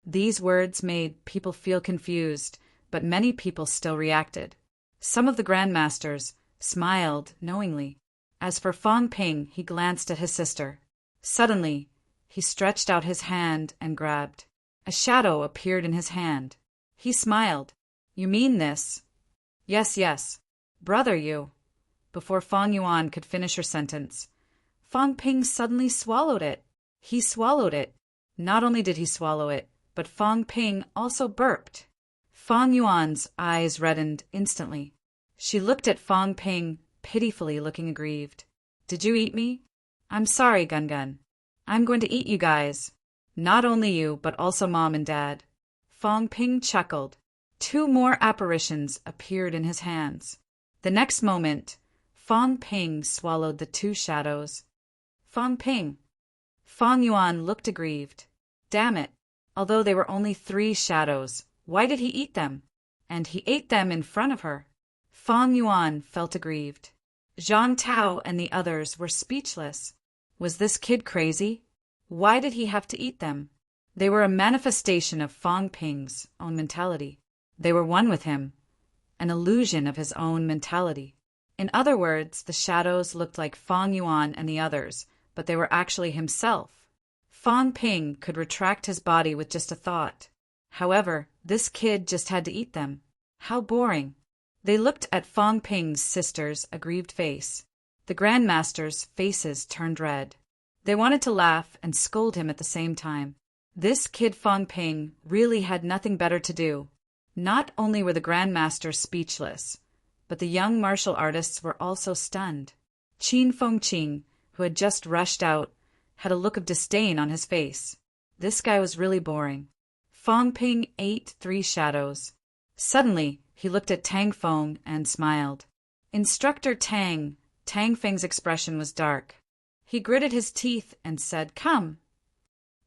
These words made people feel confused, but many people still reacted. Some of the grandmasters smiled knowingly. As for Fong Ping, he glanced at his sister. Suddenly, he stretched out his hand and grabbed. A shadow appeared in his hand. He smiled. "You mean this?" "Yes, yes. Brother, you." Before Fong Yuan could finish her sentence, Fong Ping suddenly swallowed it. He swallowed it. Not only did he swallow it, but Fong Ping also burped. Fong Yuan's eyes reddened instantly. She looked at Fong Ping, pitifully looking aggrieved. "Did you eat me?" "I'm sorry, Gun Gun. I'm going to eat you guys. Not only you, but also Mom and Dad." Fong Ping chuckled. 2 more apparitions appeared in his hands. The next moment, Fong Ping swallowed the 2 shadows. "Fong Ping." Fong Yuan looked aggrieved. Damn it. Although they were only 3 shadows, why did he eat them? And he ate them in front of her. Fong Yuan felt aggrieved. Zhang Tao and the others were speechless. Was this kid crazy? Why did he have to eat them? They were a manifestation of Fong Ping's own mentality. They were one with him, an illusion of his own mentality. In other words, the shadows looked like Fong Yuan and the others, but they were actually himself. Fong Ping could retract his body with just a thought. However, this kid just had to eat them. How boring. They looked at Fong Ping's sister's aggrieved face. The grandmasters' faces turned red. They wanted to laugh and scold him at the same time. This kid Fong Ping really had nothing better to do. Not only were the grandmasters speechless, but the young martial artists were also stunned. Qin Fengqing, who had just rushed out, had a look of disdain on his face. This guy was really boring. Fong Ping ate 3 shadows. Suddenly, he looked at Tang Feng and smiled. Instructor Tang Feng's expression was dark. He gritted his teeth and said, "Come."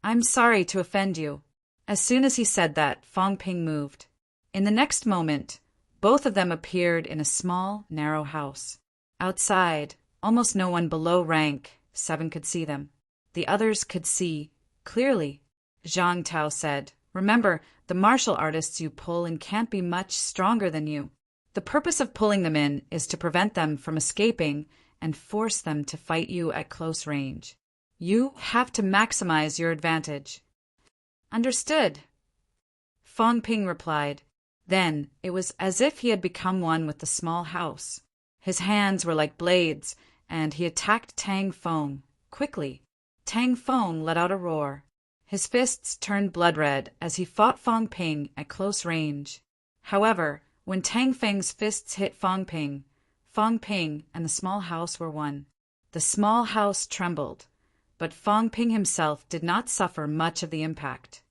"I'm sorry to offend you." As soon as he said that, Fong Ping moved. In the next moment, both of them appeared in a small, narrow house. Outside, almost no one below rank 7 could see them. The others could see clearly. Zhang Tao said, "Remember, the martial artists you pull in can't be much stronger than you. The purpose of pulling them in is to prevent them from escaping and force them to fight you at close range. You have to maximize your advantage." "Understood," Fong Ping replied. Then it was as if he had become one with the small house. His hands were like blades, and he attacked Tang Feng quickly. Tang Feng let out a roar. His fists turned blood red as he fought Fong Ping at close range. However, when Tang Feng's fists hit Fong Ping and the small house were one. The small house trembled, but Fong Ping himself did not suffer much of the impact.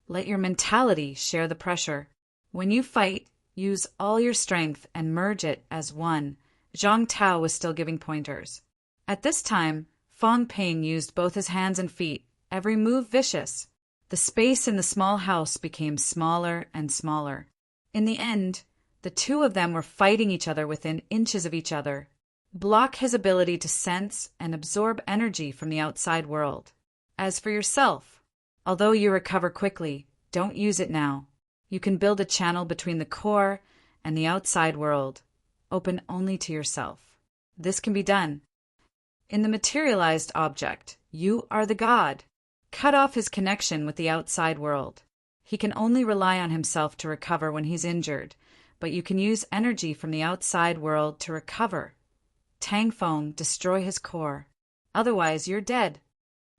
Let your mentality share the pressure. When you fight, use all your strength and merge it as one. Zhang Tao was still giving pointers. At this time, Fong Ping used both his hands and feet, every move vicious. The space in the small house became smaller and smaller. In the end, the 2 of them were fighting each other within inches of each other. Block his ability to sense and absorb energy from the outside world. As for yourself, although you recover quickly, don't use it now. You can build a channel between the core and the outside world, open only to yourself. This can be done. In the materialized object, you are the god. Cut off his connection with the outside world. He can only rely on himself to recover when he's injured, but you can use energy from the outside world to recover. Tang Feng, destroy his core. Otherwise, you're dead.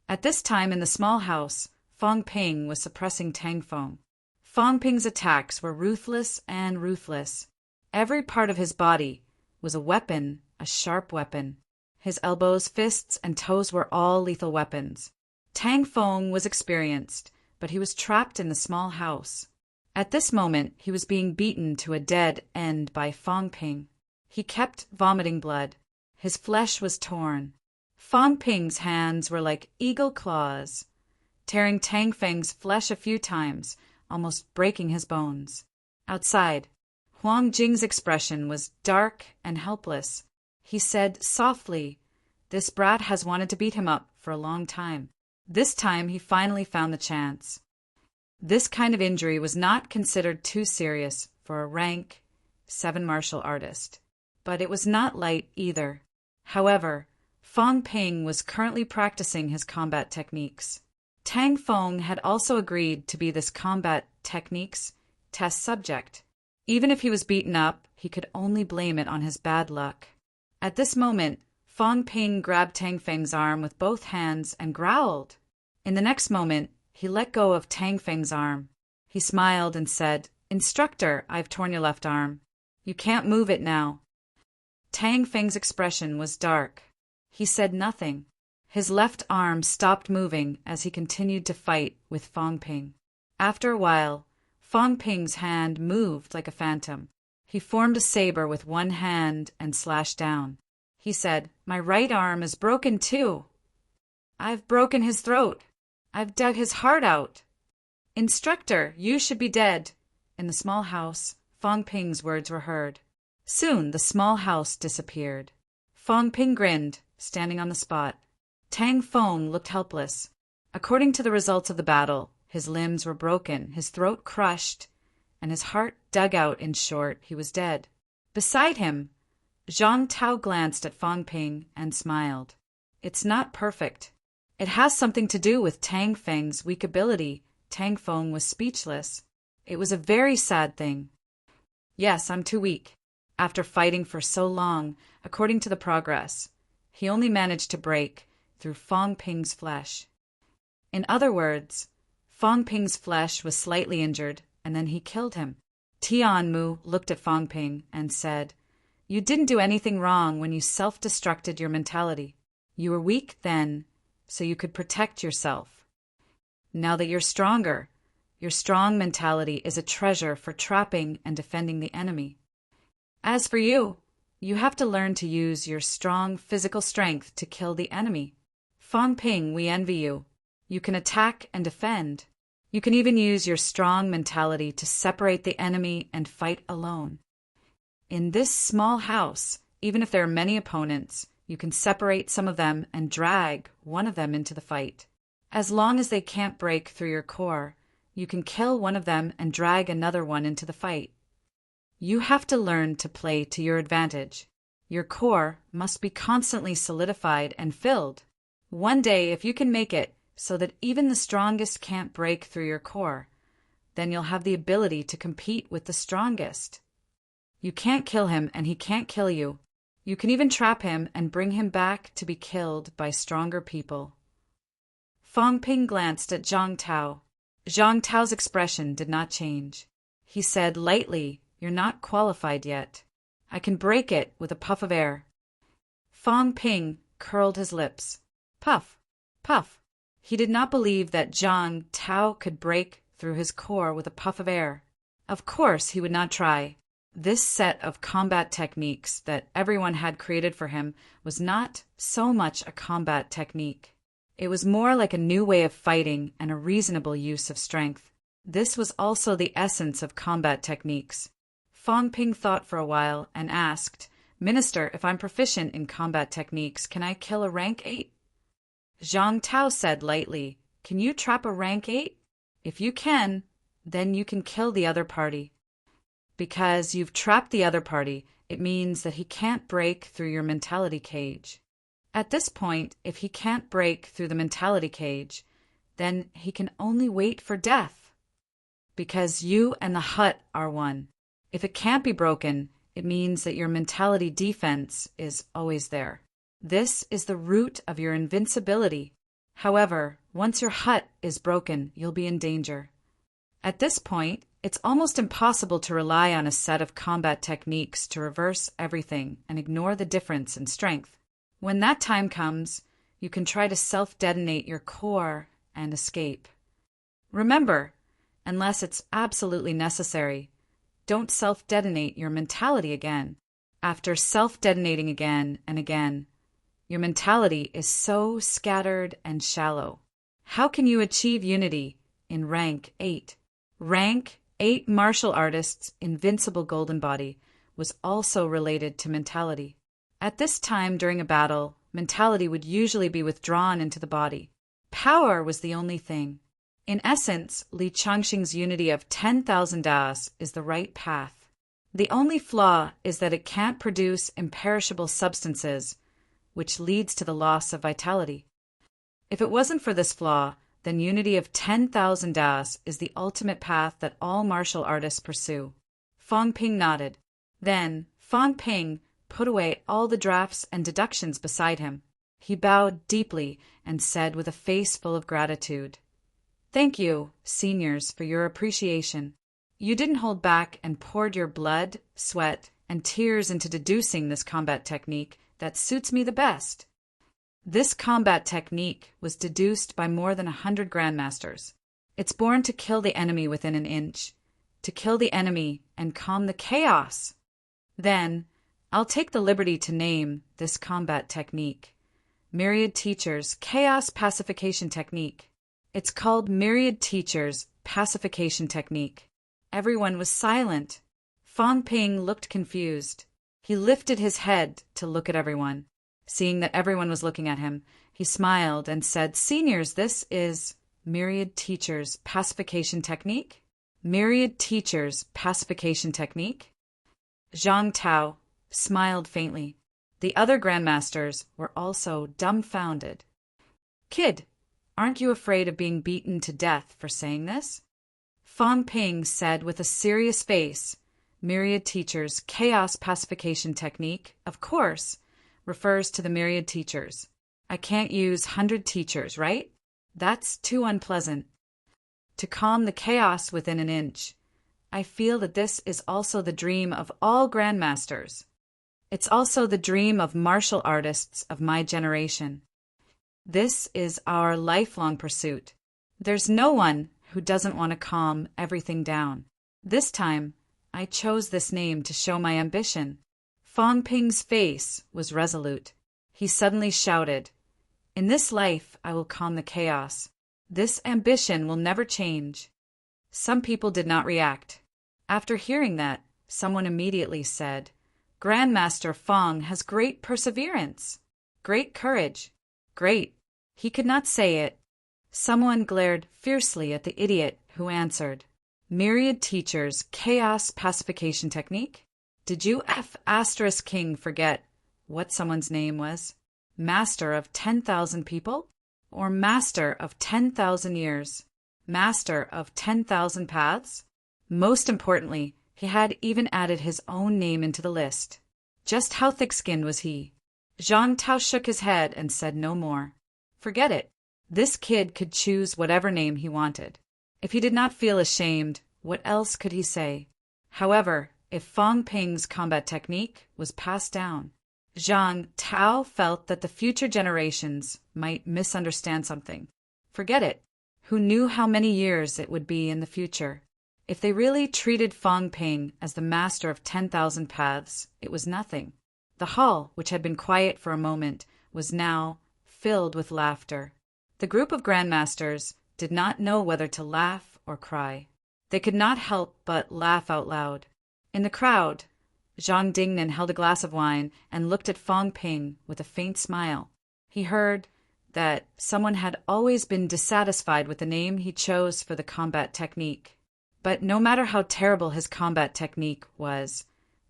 At this time in the small house, Fong Ping was suppressing Tang Feng. Fong Ping's attacks were ruthless and ruthless. Every part of his body was a weapon, a sharp weapon. His elbows, fists, and toes were all lethal weapons. Tang Feng was experienced, but he was trapped in the small house. At this moment, he was being beaten to a dead end by Fong Ping. He kept vomiting blood. His flesh was torn. Fong Ping's hands were like eagle claws, tearing Tang Feng's flesh a few times, almost breaking his bones. Outside, Huang Jing's expression was dark and helpless. He said softly, "This brat has wanted to beat him up for a long time. This time he finally found the chance." This kind of injury was not considered too serious for a rank 7 martial artist, but it was not light either. However, Fong Ping was currently practicing his combat techniques. Tang Feng had also agreed to be this combat techniques test subject. Even if he was beaten up, he could only blame it on his bad luck. At this moment, Fong Ping grabbed Tang Feng's arm with both hands and growled. In the next moment, he let go of Tang Feng's arm. He smiled and said, "Instructor, I've torn your left arm. You can't move it now." Tang Feng's expression was dark. He said nothing. His left arm stopped moving as he continued to fight with Fong Ping. After a while, Fong Ping's hand moved like a phantom. He formed a saber with one hand and slashed down. He said, "My right arm is broken too. I've broken his throat. I've dug his heart out. Instructor, you should be dead." In the small house, Fong Ping's words were heard. Soon the small house disappeared. Fong Ping grinned, standing on the spot. Tang Feng looked helpless. According to the results of the battle, his limbs were broken, his throat crushed, and his heart dug out. In short, he was dead. Beside him, Zhang Tao glanced at Fong Ping and smiled. "It's not perfect. It has something to do with Tang Feng's weak ability." Tang Feng was speechless. It was a very sad thing. "Yes, I'm too weak. After fighting for so long, according to the progress, he only managed to break through Fong Ping's flesh." In other words, Fong Ping's flesh was slightly injured, and then he killed him. Tian Mu looked at Fong Ping and said, "You didn't do anything wrong when you self-destructed your mentality. You were weak then, so you could protect yourself. Now that you're stronger, your strong mentality is a treasure for trapping and defending the enemy. As for you, you have to learn to use your strong physical strength to kill the enemy. Fong Ping, we envy you. You can attack and defend. You can even use your strong mentality to separate the enemy and fight alone. In this small house, even if there are many opponents, you can separate some of them and drag one of them into the fight. As long as they can't break through your core, you can kill one of them and drag another one into the fight. You have to learn to play to your advantage. Your core must be constantly solidified and filled. One day, if you can make it so that even the strongest can't break through your core, then you'll have the ability to compete with the strongest. You can't kill him and he can't kill you. You can even trap him and bring him back to be killed by stronger people." Fong Ping glanced at Zhang Tao. Zhang Tao's expression did not change. He said lightly, "You're not qualified yet. I can break it with a puff of air." Fong Ping curled his lips. Puff, puff. He did not believe that Zhang Tao could break through his core with a puff of air. Of course he would not try. This set of combat techniques that everyone had created for him was not so much a combat technique. It was more like a new way of fighting and a reasonable use of strength. This was also the essence of combat techniques. Fong Ping thought for a while and asked, "Minister, if I'm proficient in combat techniques, can I kill a rank 8? Zhang Tao said lightly, "Can you trap a rank 8? If you can, then you can kill the other party. Because you've trapped the other party, it means that he can't break through your mentality cage. At this point, if he can't break through the mentality cage, then he can only wait for death. Because you and the hut are one. If it can't be broken, it means that your mentality defense is always there. This is the root of your invincibility. However, once your hut is broken, you'll be in danger. At this point, it's almost impossible to rely on a set of combat techniques to reverse everything and ignore the difference in strength. When that time comes, you can try to self-detonate your core and escape. Remember, unless it's absolutely necessary, don't self-detonate your mentality again. After self-detonating again and again, your mentality is so scattered and shallow. How can you achieve unity in rank 8? Rank 8 martial artists' invincible golden body was also related to mentality. At this time during a battle, mentality would usually be withdrawn into the body. Power was the only thing. In essence, Li Changxing's unity of 10,000 Das is the right path. The only flaw is that it can't produce imperishable substances, which leads to the loss of vitality. If it wasn't for this flaw, then unity of 10,000 Das is the ultimate path that all martial artists pursue. Fang Ping nodded. Then, Fang Ping put away all the drafts and deductions beside him. He bowed deeply and said with a face full of gratitude, "Thank you, seniors, for your appreciation. You didn't hold back and poured your blood, sweat, and tears into deducing this combat technique that suits me the best." This combat technique was deduced by more than 100 grandmasters. It's born to kill the enemy within an inch, to kill the enemy and calm the chaos. Then, I'll take the liberty to name this combat technique Myriad Teachers Chaos Pacification Technique. It's called Myriad Teachers Pacification Technique. Everyone was silent. Fang Ping looked confused. He lifted his head to look at everyone. Seeing that everyone was looking at him, he smiled and said, "Seniors, this is Myriad Teachers Pacification Technique? Myriad Teachers Pacification Technique?" Zhang Tao smiled faintly. The other grandmasters were also dumbfounded. "Kid, aren't you afraid of being beaten to death for saying this?" Fang Ping said with a serious face, "Myriad Teachers Chaos Pacification Technique, of course, refers to the myriad teachers. I can't use 100 teachers, right? That's too unpleasant. To calm the chaos within an inch. I feel that this is also the dream of all grandmasters. It's also the dream of martial artists of my generation. This is our lifelong pursuit. There's no one who doesn't want to calm everything down. This time, I chose this name to show my ambition." Fang Ping's face was resolute. He suddenly shouted, "In this life, I will calm the chaos. This ambition will never change." Some people did not react. After hearing that, someone immediately said, "Grandmaster Fang has great perseverance, great courage, great." He could not say it. Someone glared fiercely at the idiot who answered, "Myriad Teachers Chaos Pacification Technique? Did you King forget what someone's name was? Master of 10,000 people? Or Master of 10,000 years? Master of 10,000 paths?" Most importantly, he had even added his own name into the list. Just how thick-skinned was he? Zhang Tao shook his head and said no more. Forget it. This kid could choose whatever name he wanted. If he did not feel ashamed, what else could he say? However, if Fang Ping's combat technique was passed down, Zhang Tao felt that the future generations might misunderstand something. Forget it. Who knew how many years it would be in the future? If they really treated Fang Ping as the master of 10,000 paths, it was nothing. The hall, which had been quiet for a moment, was now filled with laughter. The group of grandmasters did not know whether to laugh or cry. They could not help but laugh out loud. In the crowd, Zhang Dingnan held a glass of wine and looked at Fang Ping with a faint smile. He heard that someone had always been dissatisfied with the name he chose for the combat technique. But no matter how terrible his combat technique was,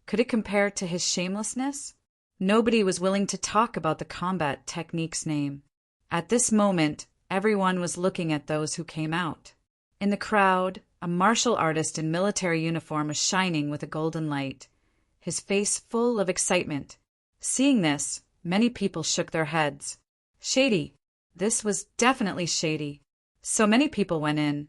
could it compare to his shamelessness? Nobody was willing to talk about the combat technique's name. At this moment, everyone was looking at those who came out. In the crowd, a martial artist in military uniform was shining with a golden light, his face full of excitement. Seeing this, many people shook their heads. Shady. This was definitely shady. So many people went in,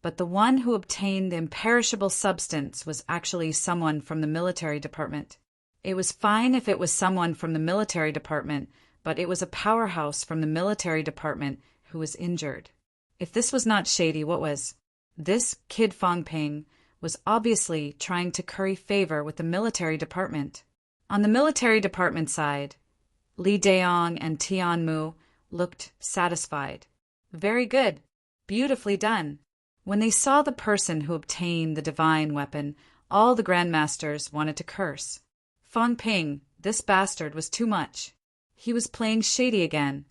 but the one who obtained the imperishable substance was actually someone from the military department. It was fine if it was someone from the military department, but it was a powerhouse from the military department who was injured. If this was not shady, what was? This kid Fang Ping was obviously trying to curry favor with the military department. On the military department side, Li Daong and Tian Mu looked satisfied. Very good. Beautifully done. When they saw the person who obtained the divine weapon, all the grandmasters wanted to curse. Fang Ping, this bastard was too much. He was playing shady again.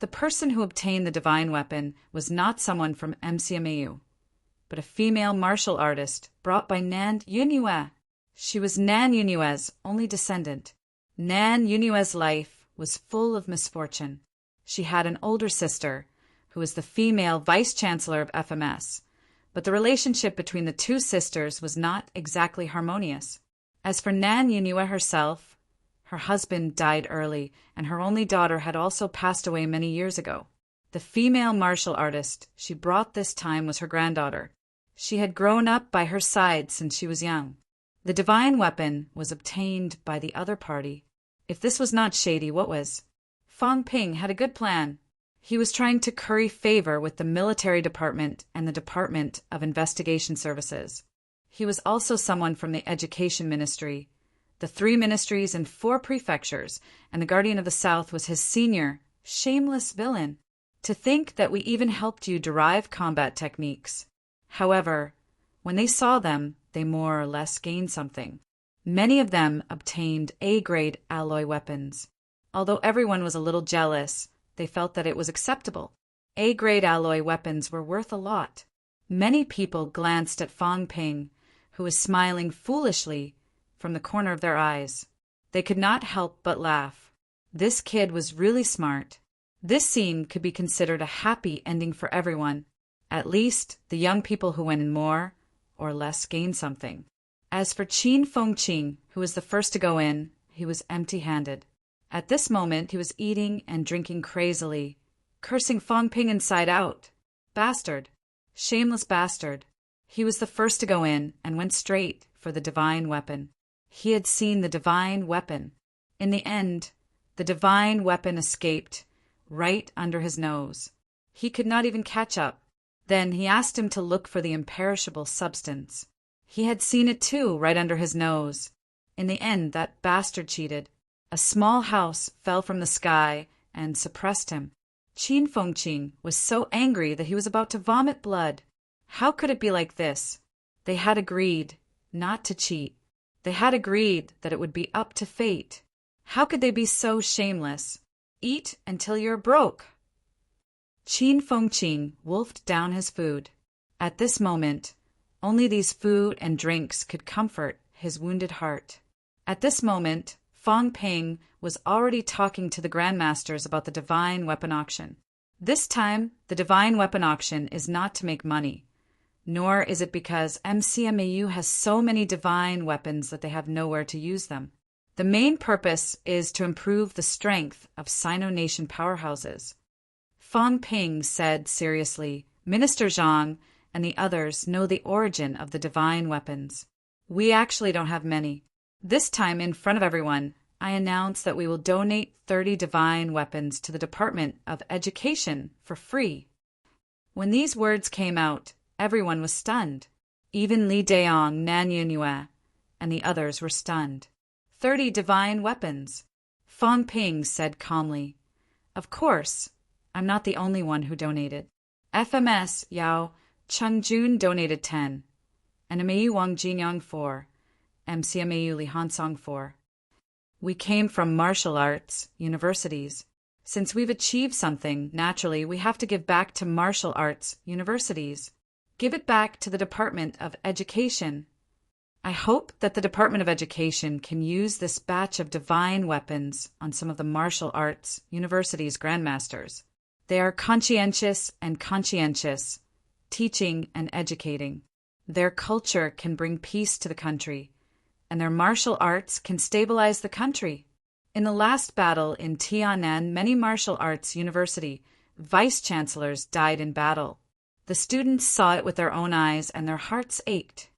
The person who obtained the divine weapon was not someone from MCMAU, but a female martial artist brought by Nan Yunyue. She was Nan Yunyue's only descendant. Nan Yunyue's life was full of misfortune. She had an older sister, who was the female vice-chancellor of FMS, but the relationship between the two sisters was not exactly harmonious. As for Nan Yunyue herself, her husband died early, and her only daughter had also passed away many years ago. The female martial artist she brought this time was her granddaughter. She had grown up by her side since she was young. The divine weapon was obtained by the other party. If this was not shady, what was? Fang Ping had a good plan. He was trying to curry favor with the military department and the Department of Investigation Services. He was also someone from the Education Ministry, the 3 ministries and 4 prefectures, and the Guardian of the South was his senior, shameless villain. To think that we even helped you derive combat techniques. However, when they saw them, they more or less gained something. Many of them obtained A-grade alloy weapons. Although everyone was a little jealous, they felt that it was acceptable. A-grade alloy weapons were worth a lot. Many people glanced at Fang Ping, who was smiling foolishly from the corner of their eyes. They could not help but laugh. This kid was really smart. This scene could be considered a happy ending for everyone. At least the young people who went in more or less gained something. As for Qin Fengqing, who was the first to go in, he was empty-handed. At this moment he was eating and drinking crazily, cursing Fang Ping inside out. Bastard. Shameless bastard. He was the first to go in and went straight for the divine weapon. He had seen the divine weapon. In the end, the divine weapon escaped right under his nose. He could not even catch up. Then he asked him to look for the imperishable substance. He had seen it too, right under his nose. In the end, that bastard cheated. A small house fell from the sky and suppressed him. Qin Fengqing was so angry that he was about to vomit blood. How could it be like this? They had agreed not to cheat. They had agreed that it would be up to fate. How could they be so shameless? Eat until you're broke. Qin Fengqing wolfed down his food. At this moment, only these food and drinks could comfort his wounded heart. At this moment, Fang Ping was already talking to the grandmasters about the divine weapon auction. This time, the divine weapon auction is not to make money, nor is it because MCMAU has so many divine weapons that they have nowhere to use them. The main purpose is to improve the strength of Sino-Nation powerhouses. Fang Ping said seriously, Minister Zhang and the others know the origin of the divine weapons. We actually don't have many. This time, in front of everyone, I announce that we will donate 30 divine weapons to the Department of Education for free. When these words came out, everyone was stunned. Even Li Daong, Nan Yunyue, and the others were stunned. 30 divine weapons. Fang Ping said calmly, Of course, I'm not the only one who donated. FMS Yao Chengjun donated 10, and MAU Wang Jinyang 4. MCMAU Li Hansong 4. We came from martial arts universities. Since we've achieved something, naturally, we have to give back to martial arts universities. Give it back to the Department of Education. I hope that the Department of Education can use this batch of divine weapons on some of the martial arts universities' grandmasters. They are conscientious, teaching and educating. Their culture can bring peace to the country, and their martial arts can stabilize the country. In the last battle in Tiannan, many martial arts university vice-chancellors died in battle. The students saw it with their own eyes and their hearts ached.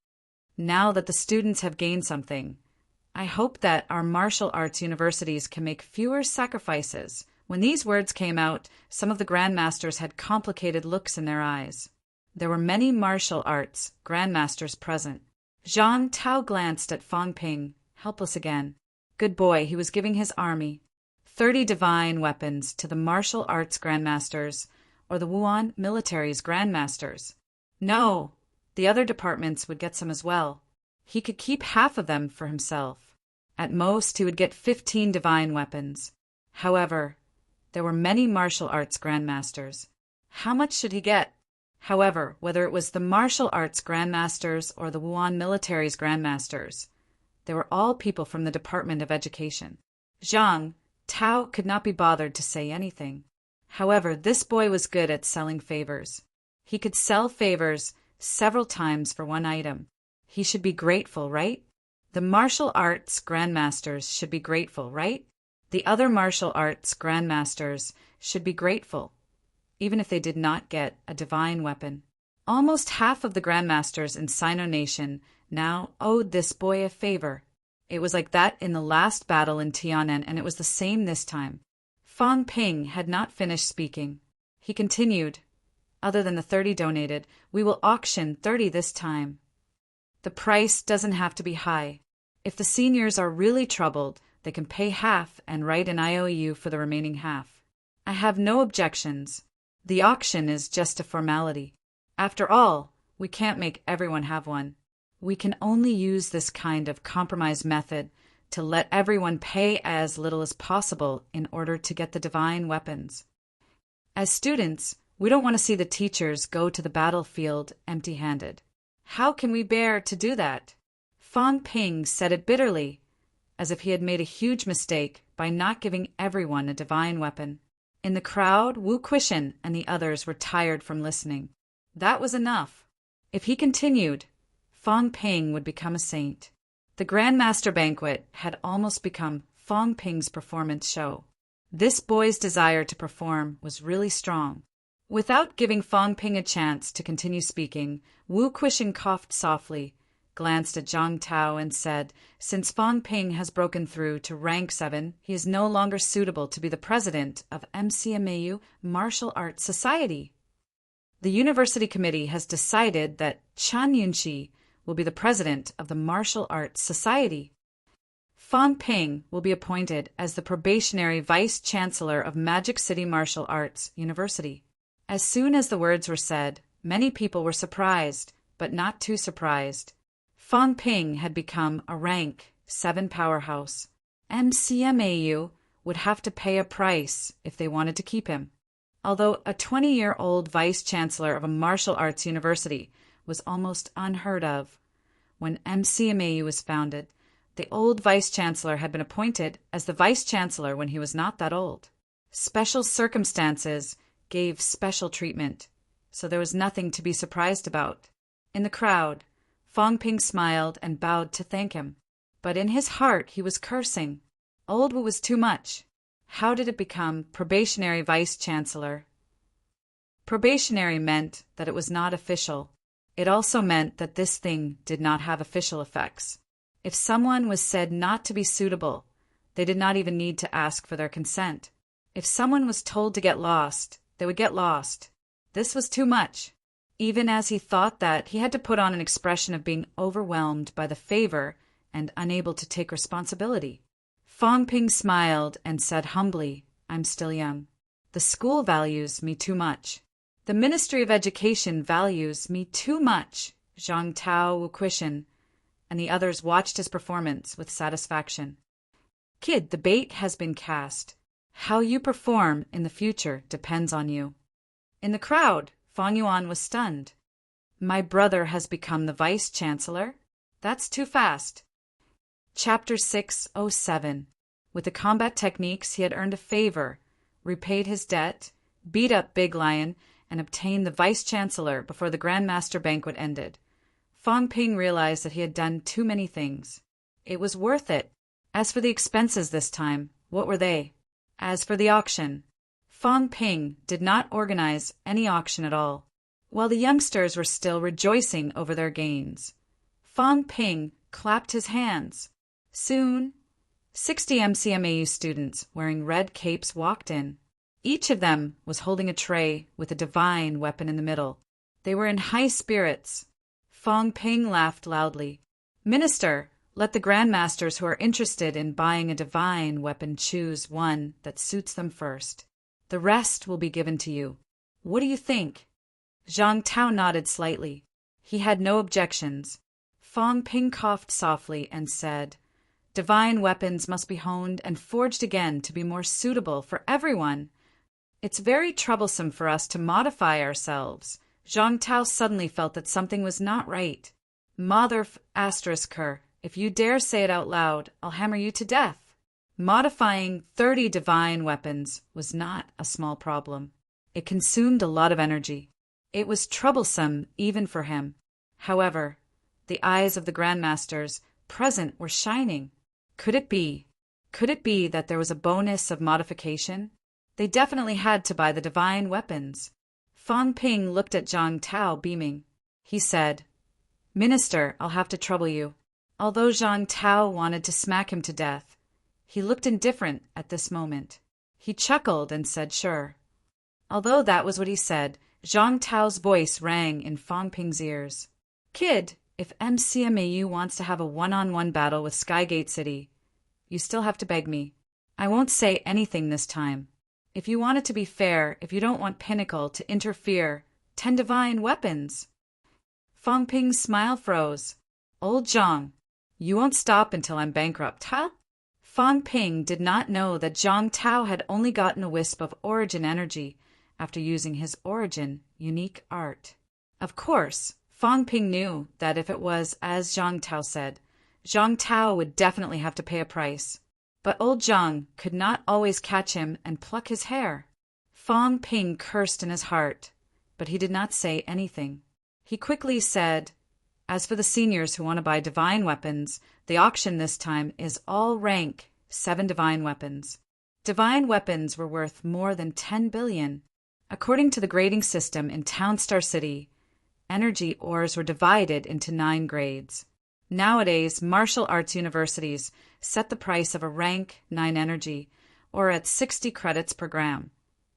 Now that the students have gained something, I hope that our martial arts universities can make fewer sacrifices. When these words came out, some of the grandmasters had complicated looks in their eyes. There were many martial arts grandmasters present. Zhang Tao glanced at Fang Ping, helpless again. Good boy, he was giving his army 30 divine weapons to the martial arts grandmasters or the Wuan military's grandmasters. No, the other departments would get some as well. He could keep half of them for himself. At most, he would get 15 divine weapons. However, there were many martial arts grandmasters. How much should he get? However, whether it was the martial arts grandmasters or the Wuhan military's grandmasters, they were all people from the Department of Education. Zhang Tao could not be bothered to say anything. However, this boy was good at selling favors. He could sell favors several times for one item. He should be grateful, right? The martial arts grandmasters should be grateful, right? The other martial arts grandmasters should be grateful, even if they did not get a divine weapon. Almost half of the grandmasters in Sino Nation now owed this boy a favor. It was like that in the last battle in Tiananmen, and it was the same this time. Fang Ping had not finished speaking. He continued, "Other than the 30 donated, we will auction 30 this time. The price doesn't have to be high. If the seniors are really troubled, they can pay half and write an IOU for the remaining half. I have no objections. The auction is just a formality. After all, we can't make everyone have one. We can only use this kind of compromise method to let everyone pay as little as possible in order to get the divine weapons. As students, we don't want to see the teachers go to the battlefield empty-handed. How can we bear to do that?" Fang Ping said it bitterly, as if he had made a huge mistake by not giving everyone a divine weapon. In the crowd, Wu Quishan and the others were tired from listening. That was enough. If he continued, Fang Ping would become a saint. The Grandmaster Banquet had almost become Fang Ping's performance show. This boy's desire to perform was really strong. Without giving Fang Ping a chance to continue speaking, Wu Quishan coughed softly, glanced at Zhang Tao, and said, "Since Fang Ping has broken through to rank 7, he is no longer suitable to be the president of MCMAU Martial Arts Society. The University Committee has decided that Chan Yunxi will be the president of the Martial Arts Society. Fang Ping will be appointed as the probationary vice-chancellor of Magic City Martial Arts University." As soon as the words were said, many people were surprised, but not too surprised. Fang Ping had become a rank 7 powerhouse. MCMAU would have to pay a price if they wanted to keep him. Although a 20-year-old vice-chancellor of a martial arts university was almost unheard of, when MCMAU was founded, the old vice-chancellor had been appointed as the vice-chancellor when he was not that old. Special circumstances gave special treatment, so there was nothing to be surprised about. In the crowd, Fang Ping smiled and bowed to thank him, but in his heart he was cursing. Old Wu was too much. How did it become probationary vice-chancellor? Probationary meant that it was not official. It also meant that this thing did not have official effects. If someone was said not to be suitable, they did not even need to ask for their consent. If someone was told to get lost, they would get lost. This was too much. Even as he thought that, he had to put on an expression of being overwhelmed by the favor and unable to take responsibility. Fang Ping smiled and said humbly, "I'm still young. The school values me too much. The Ministry of Education values me too much." Zhang Tao, Wu Quishan, and the others watched his performance with satisfaction. "Kid, the bait has been cast. How you perform in the future depends on you." In the crowd, Fang Yuan was stunned. "My brother has become the vice-chancellor? That's too fast." Chapter 607. With the combat techniques, he had earned a favor, repaid his debt, beat up Big Lion, and obtained the vice-chancellor before the Grandmaster Banquet ended. Fang Ping realized that he had done too many things. It was worth it. As for the expenses this time, what were they? As for the auction, Fang Ping did not organize any auction at all. While the youngsters were still rejoicing over their gains, Fang Ping clapped his hands. Soon, 60 MCMAU students wearing red capes walked in. Each of them was holding a tray with a divine weapon in the middle. They were in high spirits. Fang Ping laughed loudly. "Minister, let the grandmasters who are interested in buying a divine weapon choose one that suits them first. The rest will be given to you. What do you think?" Zhang Tao nodded slightly. He had no objections. Fang Ping coughed softly and said, "Divine weapons must be honed and forged again to be more suitable for everyone. It's very troublesome for us to modify ourselves. Zhang Tao suddenly felt that something was not right. Mother asterisk her, if you dare say it out loud, I'll hammer you to death. Modifying 30 divine weapons was not a small problem. It consumed a lot of energy. It was troublesome even for him. However, the eyes of the grandmasters present were shining. Could it be that there was a bonus of modification? They definitely had to buy the divine weapons. Fang Ping looked at Zhang Tao beaming. He said, Minister, I'll have to trouble you. Although Zhang Tao wanted to smack him to death, he looked indifferent at this moment. He chuckled and said sure. Although that was what he said, Zhang Tao's voice rang in Fang Ping's ears. Kid, if MCMAU wants to have a one-on-one battle with Skygate City, you still have to beg me. I won't say anything this time. If you want it to be fair, if you don't want Pinnacle to interfere, 10 divine weapons. Fang Ping's smile froze. Old Zhang, you won't stop until I'm bankrupt, huh? Fang Ping did not know that Zhang Tao had only gotten a wisp of origin energy after using his origin unique art. Of course, Fang Ping knew that if it was as Zhang Tao said, Zhang Tao would definitely have to pay a price. But old Zhang could not always catch him and pluck his hair. Fang Ping cursed in his heart, but he did not say anything. He quickly said, as for the seniors who want to buy divine weapons, the auction this time is all rank 7 divine weapons. Divine weapons were worth more than 10 billion. According to the grading system in Townstar City, energy ores were divided into 9 grades. Nowadays, martial arts universities set the price of a rank 9 energy, or at 60 credits per gram,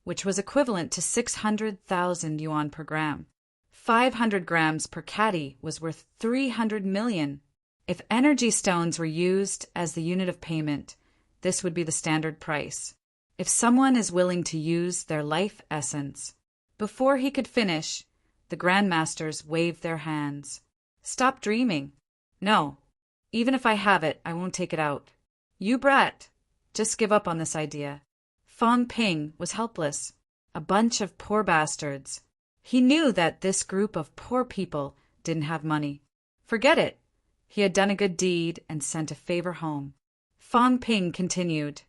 which was equivalent to 600,000 yuan per gram. 500 grams per caddy was worth 300 million. If energy stones were used as the unit of payment, this would be the standard price. If someone is willing to use their life essence. Before he could finish, the grandmasters waved their hands. Stop dreaming. No, even if I have it, I won't take it out. You brat, just give up on this idea. Fang Ping was helpless. A bunch of poor bastards. He knew that this group of poor people didn't have money. Forget it. He had done a good deed and sent a favor home. Fang Ping continued.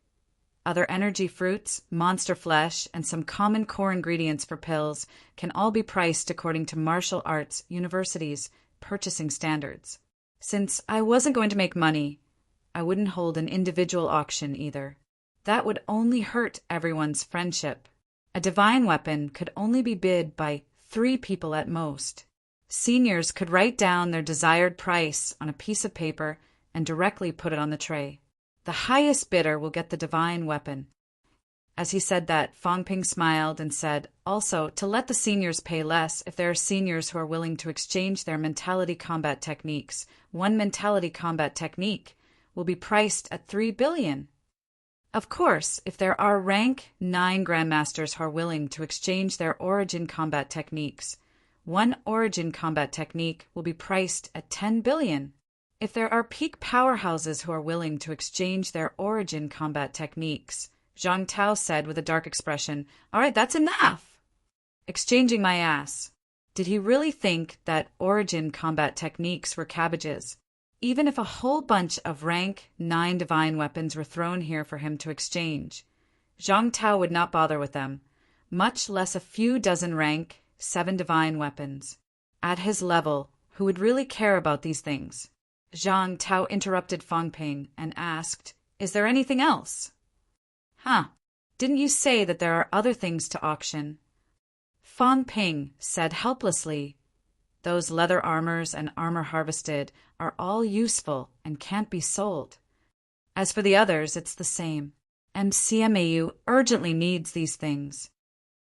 Other energy fruits, monster flesh, and some common core ingredients for pills can all be priced according to martial arts universities' purchasing standards. Since I wasn't going to make money, I wouldn't hold an individual auction either. That would only hurt everyone's friendship. A divine weapon could only be bid by 3 people at most. Seniors could write down their desired price on a piece of paper and directly put it on the tray. The highest bidder will get the divine weapon. As he said that, Fang Ping smiled and said, also, to let the seniors pay less if there are seniors who are willing to exchange their mentality combat techniques. 1 mentality combat technique will be priced at 3 billion. Of course, if there are rank 9 grandmasters who are willing to exchange their origin combat techniques, 1 origin combat technique will be priced at 10 billion. If there are peak powerhouses who are willing to exchange their origin combat techniques, Zhang Tao said with a dark expression, all right, that's enough. Exchanging my ass. Did he really think that origin combat techniques were cabbages? Even if a whole bunch of rank 9 divine weapons were thrown here for him to exchange, Zhang Tao would not bother with them, much less a few dozen rank 7 divine weapons. At his level, who would really care about these things? Zhang Tao interrupted Fang Ping and asked, is there anything else? Huh, didn't you say that there are other things to auction? Fang Ping said helplessly, those leather armors and armor harvested are all useful and can't be sold. As for the others, it's the same. MCMAU urgently needs these things.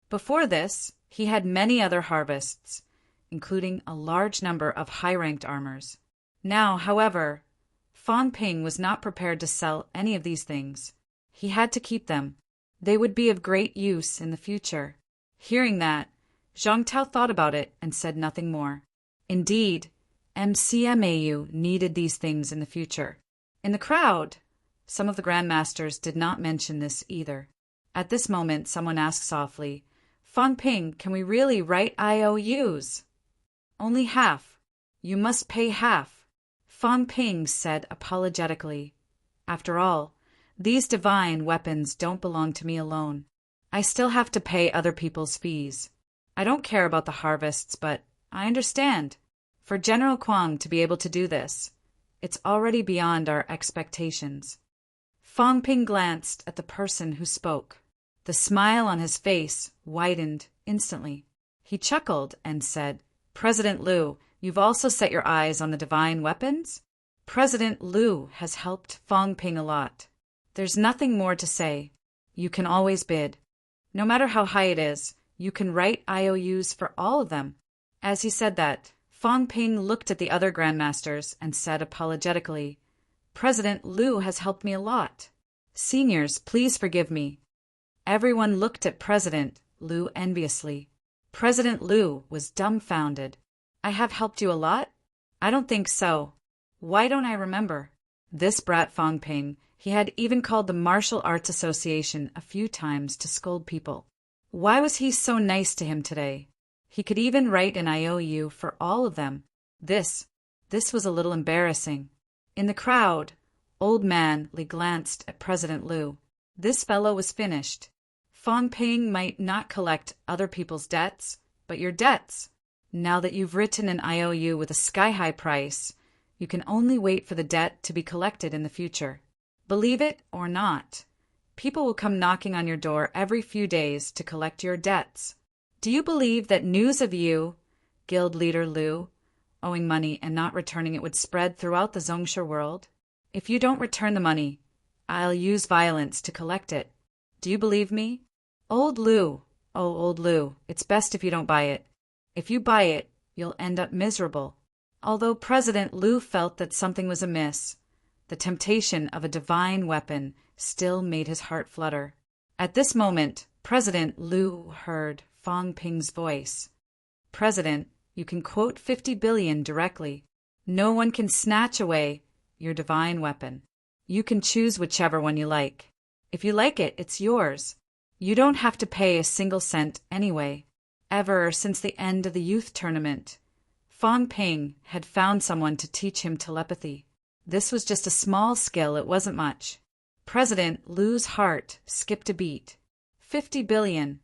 Before this, he had many other harvests, including a large number of high-ranked armors. Now, however, Fang Ping was not prepared to sell any of these things. He had to keep them. They would be of great use in the future. Hearing that, Zhang Tao thought about it and said nothing more. Indeed, MCMAU needed these things in the future. In the crowd, some of the grandmasters did not mention this either. At this moment, someone asked softly, Fang Ping, can we really write IOUs? Only half. You must pay half. Fang Ping said apologetically. After all, these divine weapons don't belong to me alone. I still have to pay other people's fees. I don't care about the harvests, but I understand. For General Kuang to be able to do this, it's already beyond our expectations. Fang Ping glanced at the person who spoke. The smile on his face widened instantly. He chuckled and said, President Liu, you've also set your eyes on the divine weapons? President Liu has helped Fang Ping a lot. There's nothing more to say. You can always bid. No matter how high it is, you can write IOUs for all of them. As he said that, Fang Ping looked at the other grandmasters and said apologetically, President Liu has helped me a lot. Seniors, please forgive me. Everyone looked at President Liu enviously. President Liu was dumbfounded. I have helped you a lot? I don't think so. Why don't I remember? This brat Fang Ping, he had even called the Martial Arts Association a few times to scold people. Why was he so nice to him today? He could even write an IOU for all of them. This was a little embarrassing. In the crowd, Old Man Li glanced at President Liu. This fellow was finished. Fang Ping might not collect other people's debts, but your debts. Now that you've written an IOU with a sky-high price, you can only wait for the debt to be collected in the future. Believe it or not, people will come knocking on your door every few days to collect your debts. Do you believe that news of you, Guild Leader Liu, owing money and not returning it would spread throughout the Zhongsha world? If you don't return the money, I'll use violence to collect it. Do you believe me? Old Liu, oh old Liu, it's best if you don't buy it. If you buy it, you'll end up miserable. Although President Liu felt that something was amiss, the temptation of a divine weapon still made his heart flutter. At this moment, President Liu heard Fang Ping's voice. President, you can quote 50 billion directly. No one can snatch away your divine weapon. You can choose whichever one you like. If you like it, it's yours. You don't have to pay a single cent anyway. Ever since the end of the youth tournament, Fang Ping had found someone to teach him telepathy. This was just a small skill, it wasn't much. President Liu's heart skipped a beat. 50 billion.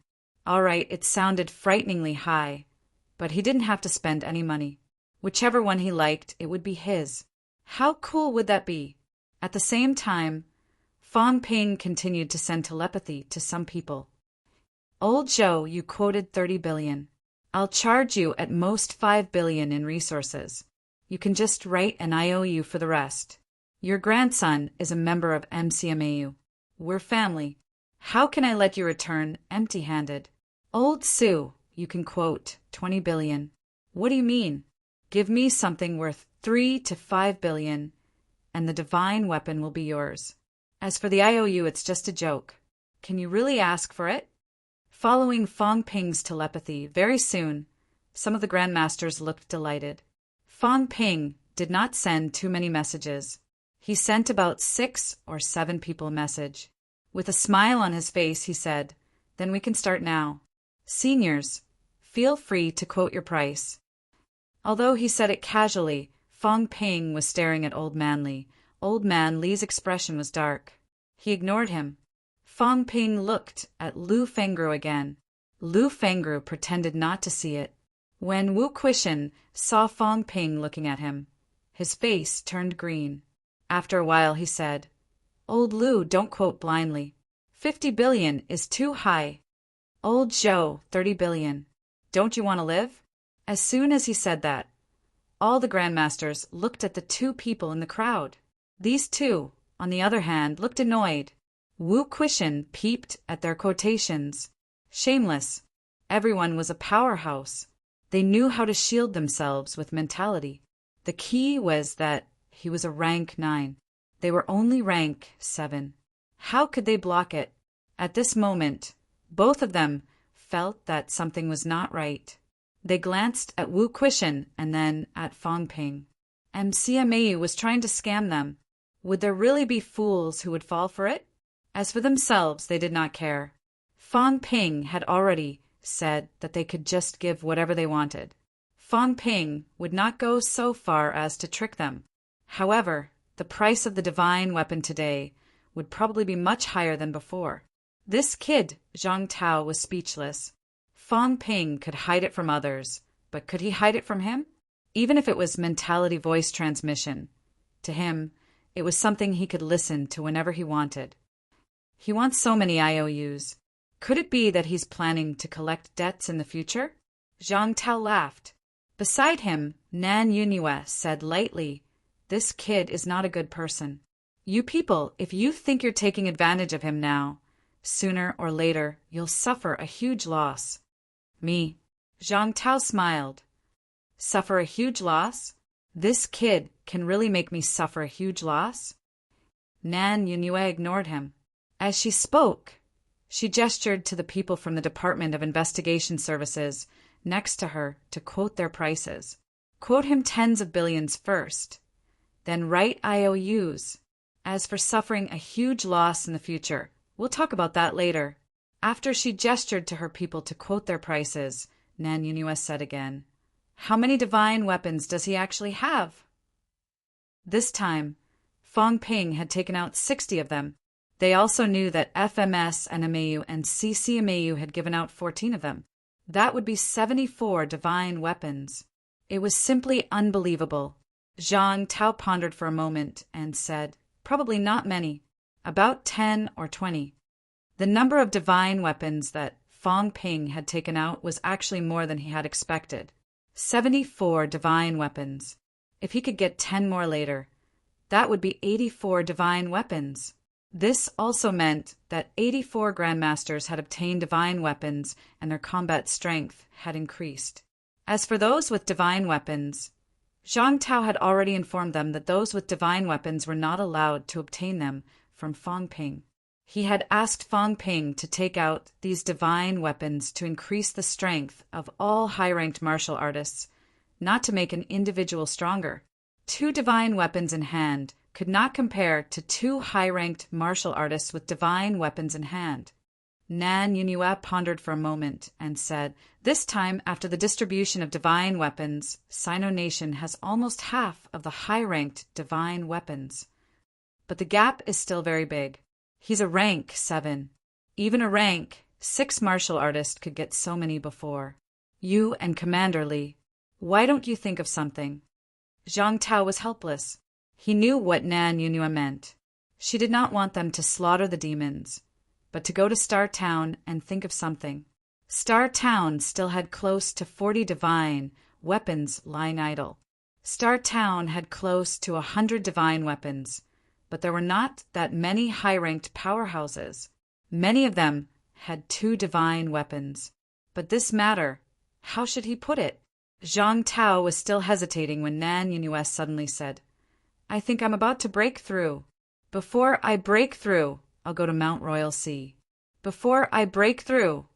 All right, it sounded frighteningly high, but he didn't have to spend any money. Whichever one he liked, it would be his. How cool would that be? At the same time, Fang Ping continued to send telepathy to some people. Old Joe, you quoted 30 billion. I'll charge you at most 5 billion in resources. You can just write an IOU for the rest. Your grandson is a member of MCMAU. We're family. How can I let you return empty-handed? Old Sue, you can quote 20 billion. What do you mean? Give me something worth 3 to 5 billion, and the divine weapon will be yours. As for the IOU, it's just a joke. Can you really ask for it? Following Fang Ping's telepathy, very soon, some of the grandmasters looked delighted. Fang Ping did not send too many messages. He sent about 6 or 7 people a message. With a smile on his face, he said, Then we can start now. Seniors, feel free to quote your price. Although he said it casually, Fang Ping was staring at Old Man Li. Old Man Li's expression was dark. He ignored him. Fang Ping looked at Lu Fengru again. Lu Fengru pretended not to see it. When Wu Quishan saw Fang Ping looking at him, his face turned green. After a while he said, Old Lu, don't quote blindly. 50 billion is too high. Old Zhou, 30 billion. Don't you want to live? As soon as he said that, all the grandmasters looked at the 2 people in the crowd. These 2, on the other hand, looked annoyed. Wu Quishan peeped at their quotations. Shameless. Everyone was a powerhouse. They knew how to shield themselves with mentality. The key was that he was a rank 9. They were only rank 7. How could they block it? At this moment, both of them felt that something was not right. They glanced at Wu Quishan and then at Fang Ping. MCMAU was trying to scam them. Would there really be fools who would fall for it? As for themselves, they did not care. Fang Ping had already said that they could just give whatever they wanted. Fang Ping would not go so far as to trick them. However, the price of the divine weapon today would probably be much higher than before. This kid, Zhang Tao, was speechless. Fang Ping could hide it from others, but could he hide it from him? Even if it was mentality voice transmission, to him, it was something he could listen to whenever he wanted. He wants so many IOUs. Could it be that he's planning to collect debts in the future? Zhang Tao laughed. Beside him, Nan Yunue said lightly, "This kid is not a good person. You people, if you think you're taking advantage of him now, sooner or later you'll suffer a huge loss." Me. Zhang Tao smiled. Suffer a huge loss? This kid can really make me suffer a huge loss? Nan Yunue ignored him. As she spoke, she gestured to the people from the Department of Investigation Services next to her to quote their prices. Quote him tens of billions first, then write IOUs. As for suffering a huge loss in the future, we'll talk about that later. After she gestured to her people to quote their prices, Nan Yunue said again, "How many divine weapons does he actually have?" This time, Fang Ping had taken out 60 of them. They also knew that FMS and MAU and CCMAU had given out 14 of them. That would be 74 divine weapons. It was simply unbelievable. Zhang Tao pondered for a moment and said, "Probably not many. About 10 or 20. The number of divine weapons that Fang Ping had taken out was actually more than he had expected. 74 divine weapons. If he could get 10 more later, that would be 84 divine weapons. This also meant that 84 grandmasters had obtained divine weapons and their combat strength had increased. As for those with divine weapons, Zhang Tao had already informed them that those with divine weapons were not allowed to obtain them from Fang Ping. He had asked Fang Ping to take out these divine weapons to increase the strength of all high-ranked martial artists, not to make an individual stronger. 2 divine weapons in hand could not compare to 2 high-ranked martial artists with divine weapons in hand. Nan Yunue pondered for a moment and said, "This time, after the distribution of divine weapons, Sino Nation has almost half of the high-ranked divine weapons. But the gap is still very big. He's a rank 7. Even a rank 6 martial artist could get so many before. You and Commander Li, why don't you think of something?" Zhang Tao was helpless. He knew what Nan Yunue meant. She did not want them to slaughter the demons, but to go to Star Town and think of something. Star Town still had close to 40 divine weapons lying idle. Star Town had close to 100 divine weapons, but there were not that many high-ranked powerhouses. Many of them had 2 divine weapons. But this matter, how should he put it? Zhang Tao was still hesitating when Nan Yunue suddenly said, "I think I'm about to break through. Before I break through, I'll go to Mount Royal Sea. Before I break through,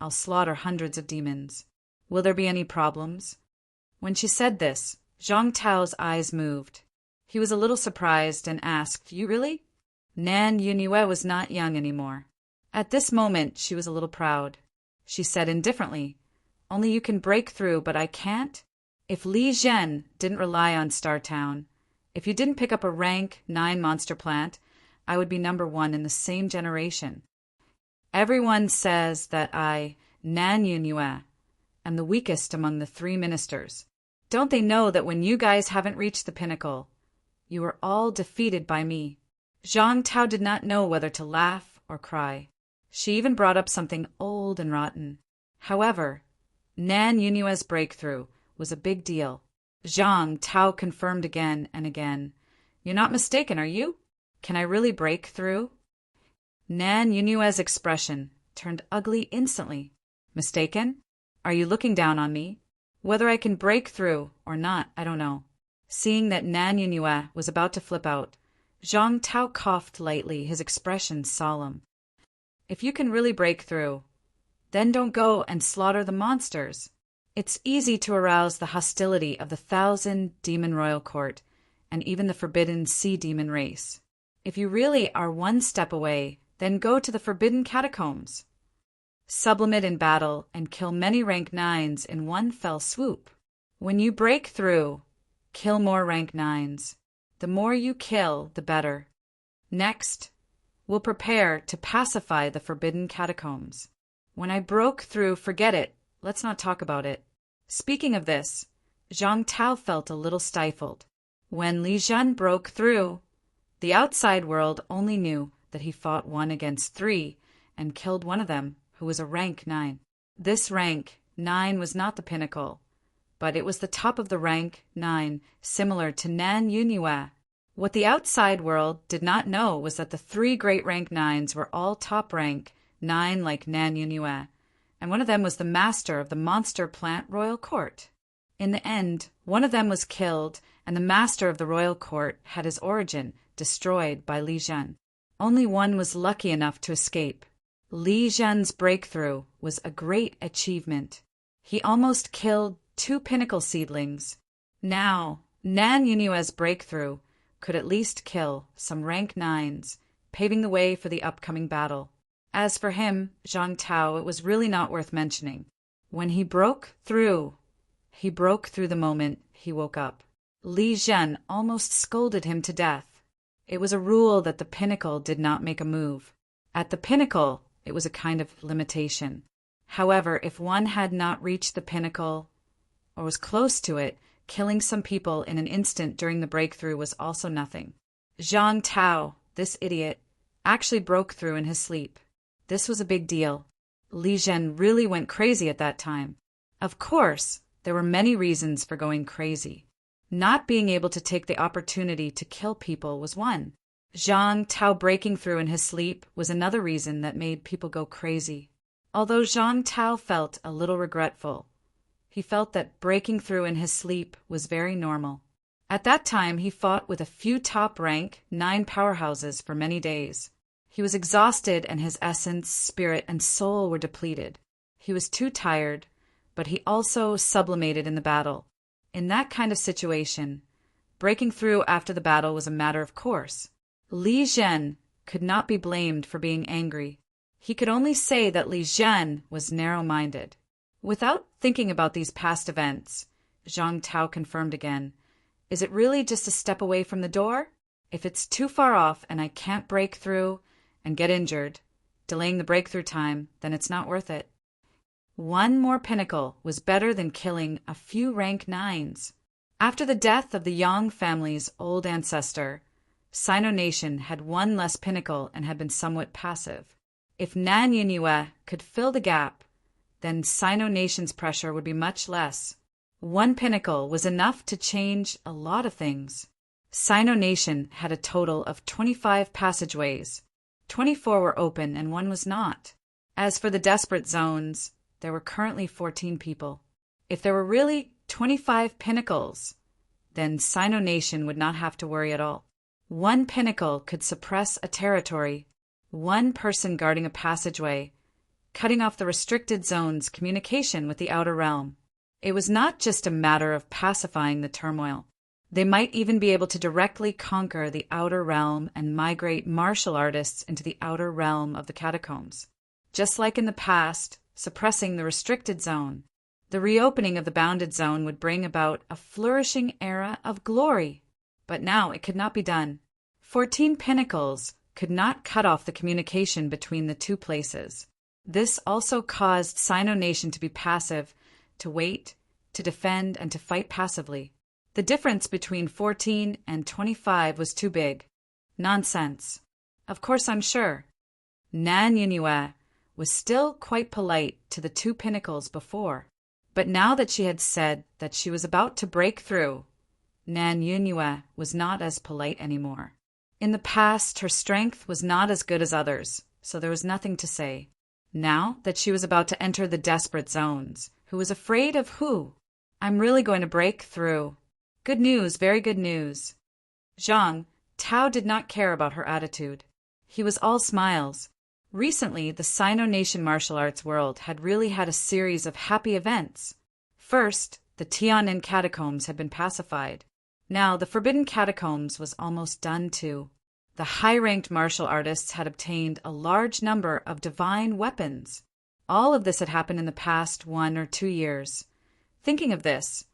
I'll slaughter hundreds of demons. Will there be any problems?" When she said this, Zhang Tao's eyes moved. He was a little surprised and asked, "You really?" Nan Yunue was not young anymore. At this moment, she was a little proud. She said indifferently, "Only you can break through, but I can't? If Li Zhen didn't rely on Star Town, if you didn't pick up a rank 9 monster plant, I would be number 1 in the same generation. Everyone says that I, Nan Yunue, am the weakest among the 3 ministers. Don't they know that when you guys haven't reached the pinnacle, you are all defeated by me?" Zhang Tao did not know whether to laugh or cry. She even brought up something old and rotten. However, Nan Yunue's breakthrough was a big deal. Zhang Tao confirmed again and again, "You're not mistaken, are you? Can I really break through?" Nan Yunue's expression turned ugly instantly. "Mistaken? Are you looking down on me? Whether I can break through or not, I don't know." Seeing that Nan Yunue was about to flip out, Zhang Tao coughed lightly, his expression solemn. "If you can really break through, then don't go and slaughter the monsters. It's easy to arouse the hostility of the 1,000 demon royal court and even the forbidden sea demon race. If you really are 1 step away, then go to the forbidden catacombs." sublimate in battle, and kill many rank 9s in one fell swoop. When you break through, kill more rank 9s. The more you kill, the better. Next, we'll prepare to pacify the forbidden catacombs. When I broke through, forget it. Let's not talk about it. Speaking of this, Zhang Tao felt a little stifled. When Li Zhen broke through, the outside world only knew that he fought 1 against 3 and killed one of them, who was a rank 9. This rank 9 was not the pinnacle, but it was the top of the rank 9, similar to Nan Yunyue. What the outside world did not know was that the 3 great rank 9s were all top rank 9 like Nan Yunyue, and one of them was the master of the monster plant royal court. In the end, one of them was killed, and the master of the royal court had his origin destroyed by Li Zhen. Only one was lucky enough to escape. Li Zhen's breakthrough was a great achievement. He almost killed 2 pinnacle seedlings. Now, Nan Yunyue's breakthrough could at least kill some rank 9s, paving the way for the upcoming battle. As for him, Zhang Tao, it was really not worth mentioning. When he broke through the moment he woke up. Li Zhen almost scolded him to death. It was a rule that the pinnacle did not make a move. At the pinnacle, it was a kind of limitation. However, if one had not reached the pinnacle, or was close to it, killing some people in an instant during the breakthrough was also nothing. Zhang Tao, this idiot, actually broke through in his sleep. This was a big deal. Li Zhen really went crazy at that time. Of course, there were many reasons for going crazy. Not being able to take the opportunity to kill people was one. Zhang Tao breaking through in his sleep was another reason that made people go crazy. Although Zhang Tao felt a little regretful, he felt that breaking through in his sleep was very normal. At that time, he fought with a few top-rank 9 powerhouses for many days. He was exhausted and his essence, spirit, and soul were depleted. He was too tired, but he also sublimated in the battle. In that kind of situation, breaking through after the battle was a matter of course. Li Zhen could not be blamed for being angry. He could only say that Li Zhen was narrow-minded. Without thinking about these past events, Zhang Tao confirmed again, "Is it really just a step away from the door? If it's too far off and I can't break through and get injured, delaying the breakthrough time, then it's not worth it." 1 more pinnacle was better than killing a few rank 9s. After the death of the Yang family's old ancestor, Sino Nation had 1 less pinnacle and had been somewhat passive. If Nan Yunyue could fill the gap, then Sino Nation's pressure would be much less. 1 pinnacle was enough to change a lot of things. Sino Nation had a total of 25 passageways. 24 were open and 1 was not. As for the desperate zones, there were currently 14 people. If there were really 25 pinnacles, then Sino Nation would not have to worry at all. 1 pinnacle could suppress a territory, 1 person guarding a passageway, cutting off the restricted zone's communication with the outer realm. It was not just a matter of pacifying the turmoil. They might even be able to directly conquer the outer realm and migrate martial artists into the outer realm of the catacombs. Just like in the past, suppressing the restricted zone, the reopening of the bounded zone would bring about a flourishing era of glory. But now it could not be done. 14 pinnacles could not cut off the communication between the 2 places. This also caused Sino Nation to be passive, to wait, to defend, and to fight passively. The difference between 14 and 25 was too big. Nonsense. Of course, I'm sure. Nan Yunyue was still quite polite to the 2 pinnacles before, but now that she had said that she was about to break through, Nan Yunyue was not as polite anymore. In the past, her strength was not as good as others, so there was nothing to say. Now that she was about to enter the desperate zones, who was afraid of who? "I'm really going to break through." Good news, very good news. Zhang Tao did not care about her attitude. He was all smiles. Recently, the Sino Nation martial arts world had really had a series of happy events. First, the Tian'an catacombs had been pacified. Now, the Forbidden Catacombs was almost done too. The high-ranked martial artists had obtained a large number of divine weapons. All of this had happened in the past 1 or 2 years. Thinking of this,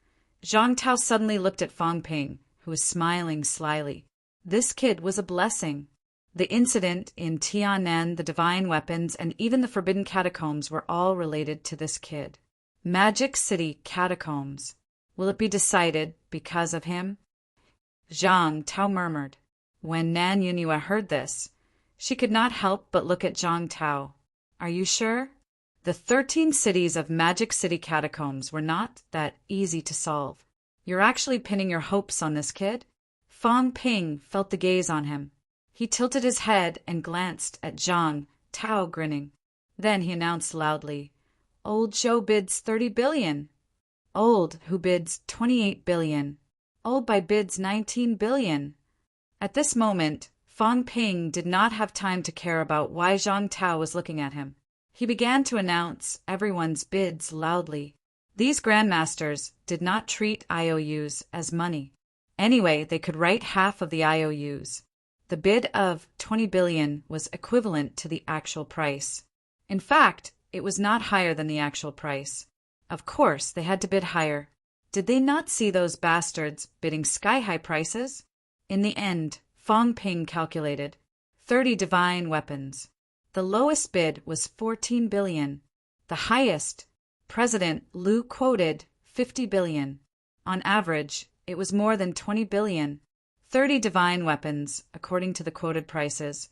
Zhang Tao suddenly looked at Fang Ping, who was smiling slyly. This kid was a blessing. The incident in Tianan, the divine weapons, and even the forbidden catacombs were all related to this kid. Magic City Catacombs. Will it be decided because of him? Zhang Tao murmured. When Nan Yunhua heard this, she could not help but look at Zhang Tao. Are you sure? The 13 cities of Magic City Catacombs were not that easy to solve. You're actually pinning your hopes on this kid? Fang Ping felt the gaze on him. He tilted his head and glanced at Zhang Tao, grinning. Then he announced loudly, Old Joe bids 30 billion. Old, who bids 28 billion. Old by bids 19 billion. At this moment, Fang Ping did not have time to care about why Zhang Tao was looking at him. He began to announce everyone's bids loudly. These grandmasters did not treat IOUs as money. Anyway, they could write half of the IOUs. The bid of 20 billion was equivalent to the actual price. In fact, it was not higher than the actual price. Of course, they had to bid higher. Did they not see those bastards bidding sky-high prices? In the end, Fang Ping calculated 30 divine weapons. The lowest bid was 14 billion. The highest, President Liu quoted 50 billion. On average, it was more than 20 billion. 30 divine weapons, according to the quoted prices,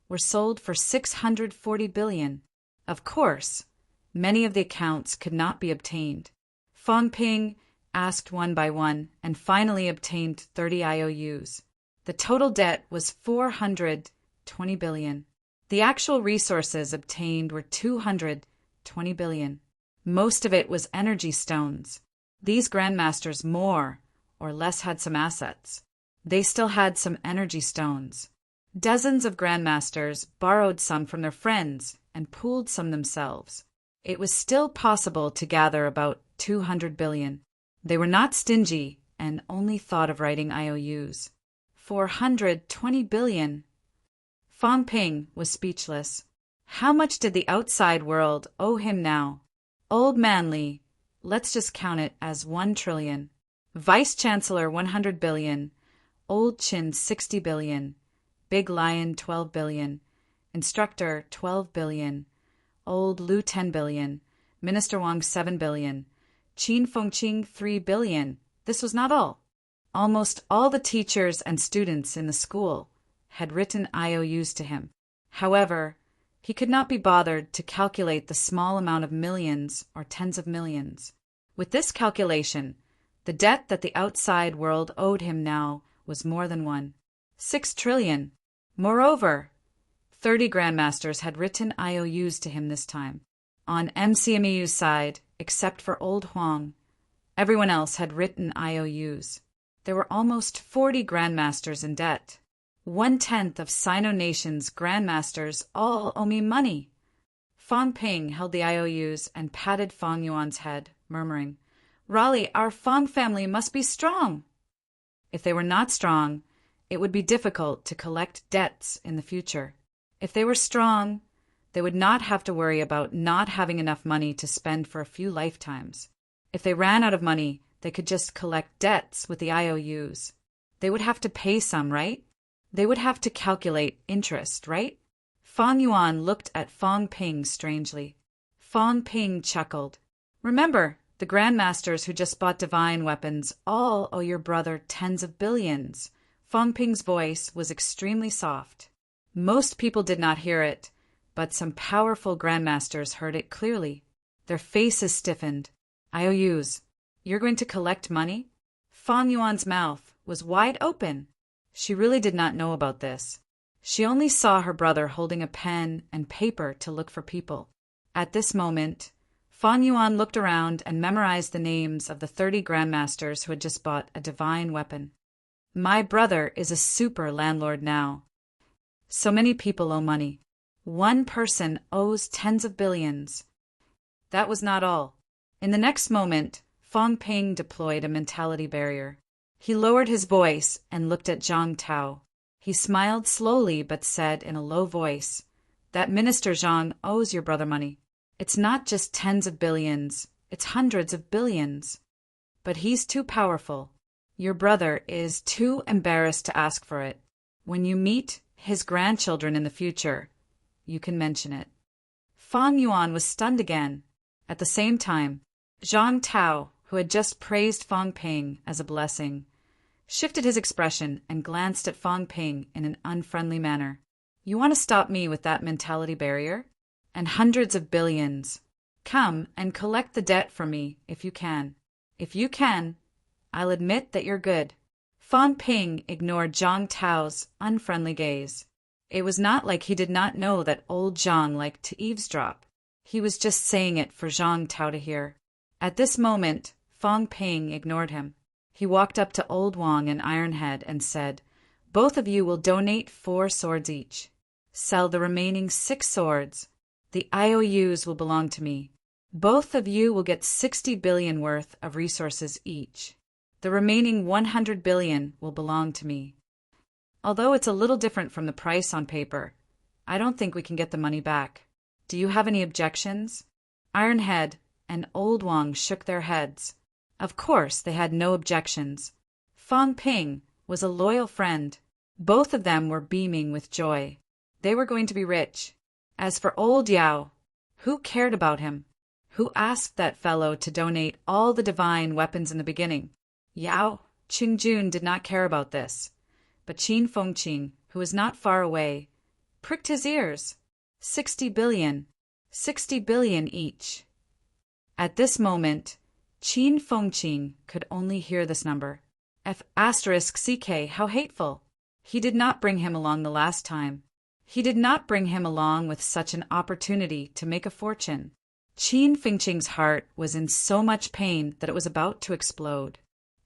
were sold for 640 billion. Of course, many of the accounts could not be obtained. Fang Ping asked one by one and finally obtained 30 IOUs. The total debt was 420 billion. The actual resources obtained were 220 billion. Most of it was energy stones. These grandmasters more or less had some assets. They still had some energy stones. Dozens of grandmasters borrowed some from their friends and pooled some themselves. It was still possible to gather about 200 billion. They were not stingy and only thought of writing IOUs. 420 billion. Fang Ping was speechless. How much did the outside world owe him now? Old Manly, let's just count it as 1 trillion. Vice-Chancellor 100 billion. Old Chin 60 billion. Big Lion 12 billion. Instructor 12 billion. Old Lu 10 billion. Minister Wang 7 billion. Qin Fengqing 3 billion. This was not all. Almost all the teachers and students in the school had written IOUs to him. However, he could not be bothered to calculate the small amount of millions or tens of millions. With this calculation, the debt that the outside world owed him now was more than 6 trillion. Moreover, 30 grandmasters had written IOUs to him this time. On MCMEU's side, except for Old Huang, everyone else had written IOUs. There were almost 40 grandmasters in debt. 1/10 of Sino Nation's grandmasters all owe me money. Fang Ping held the IOUs and patted Fang Yuan's head, murmuring, Raleigh, our Fang family must be strong. If they were not strong, it would be difficult to collect debts in the future. If they were strong, they would not have to worry about not having enough money to spend for a few lifetimes. If they ran out of money, they could just collect debts with the IOUs. They would have to pay some, right? They would have to calculate interest, right? Fang Yuan looked at Fang Ping strangely. Fang Ping chuckled. Remember, the grandmasters who just bought divine weapons all owe your brother tens of billions. Fang Ping's voice was extremely soft. Most people did not hear it, but some powerful grandmasters heard it clearly. Their faces stiffened. IOUs. You're going to collect money? Fang Yuan's mouth was wide open. She really did not know about this. She only saw her brother holding a pen and paper to look for people. At this moment, Fang Yuan looked around and memorized the names of the 30 grandmasters who had just bought a divine weapon. My brother is a super landlord now. So many people owe money. One person owes tens of billions. That was not all. In the next moment, Fang Ping deployed a mentality barrier. He lowered his voice and looked at Zhang Tao. He smiled slowly but said in a low voice, That Minister Zhang owes your brother money. It's not just tens of billions, it's hundreds of billions. But he's too powerful. Your brother is too embarrassed to ask for it. When you meet his grandchildren in the future, you can mention it. Fang Yuan was stunned again. At the same time, Zhang Tao, who had just praised Fang Ping as a blessing, shifted his expression and glanced at Fang Ping in an unfriendly manner. You want to stop me with that mentality barrier? And hundreds of billions. Come and collect the debt from me if you can. If you can, I'll admit that you're good. Fang Ping ignored Zhang Tao's unfriendly gaze. It was not like he did not know that old Zhang liked to eavesdrop. He was just saying it for Zhang Tao to hear. At this moment, Fang Ping ignored him. He walked up to Old Wang and Ironhead and said, "Both of you will donate 4 swords each. Sell the remaining 6 swords. The IOUs will belong to me. Both of you will get 60 billion worth of resources each. The remaining 100 billion will belong to me. Although it's a little different from the price on paper, I don't think we can get the money back. Do you have any objections?" Ironhead and Old Wang shook their heads. Of course, they had no objections. Fang Ping was a loyal friend. Both of them were beaming with joy. They were going to be rich. As for old Yao, who cared about him? Who asked that fellow to donate all the divine weapons in the beginning? Yao Qingjun did not care about this. But Qin Fengqing, who was not far away, pricked his ears. 60 billion. 60 billion each. At this moment, Qin Fengqing could only hear this number. F***CK, how hateful. He did not bring him along the last time. He did not bring him along with such an opportunity to make a fortune. Qin Fengqing's heart was in so much pain that it was about to explode.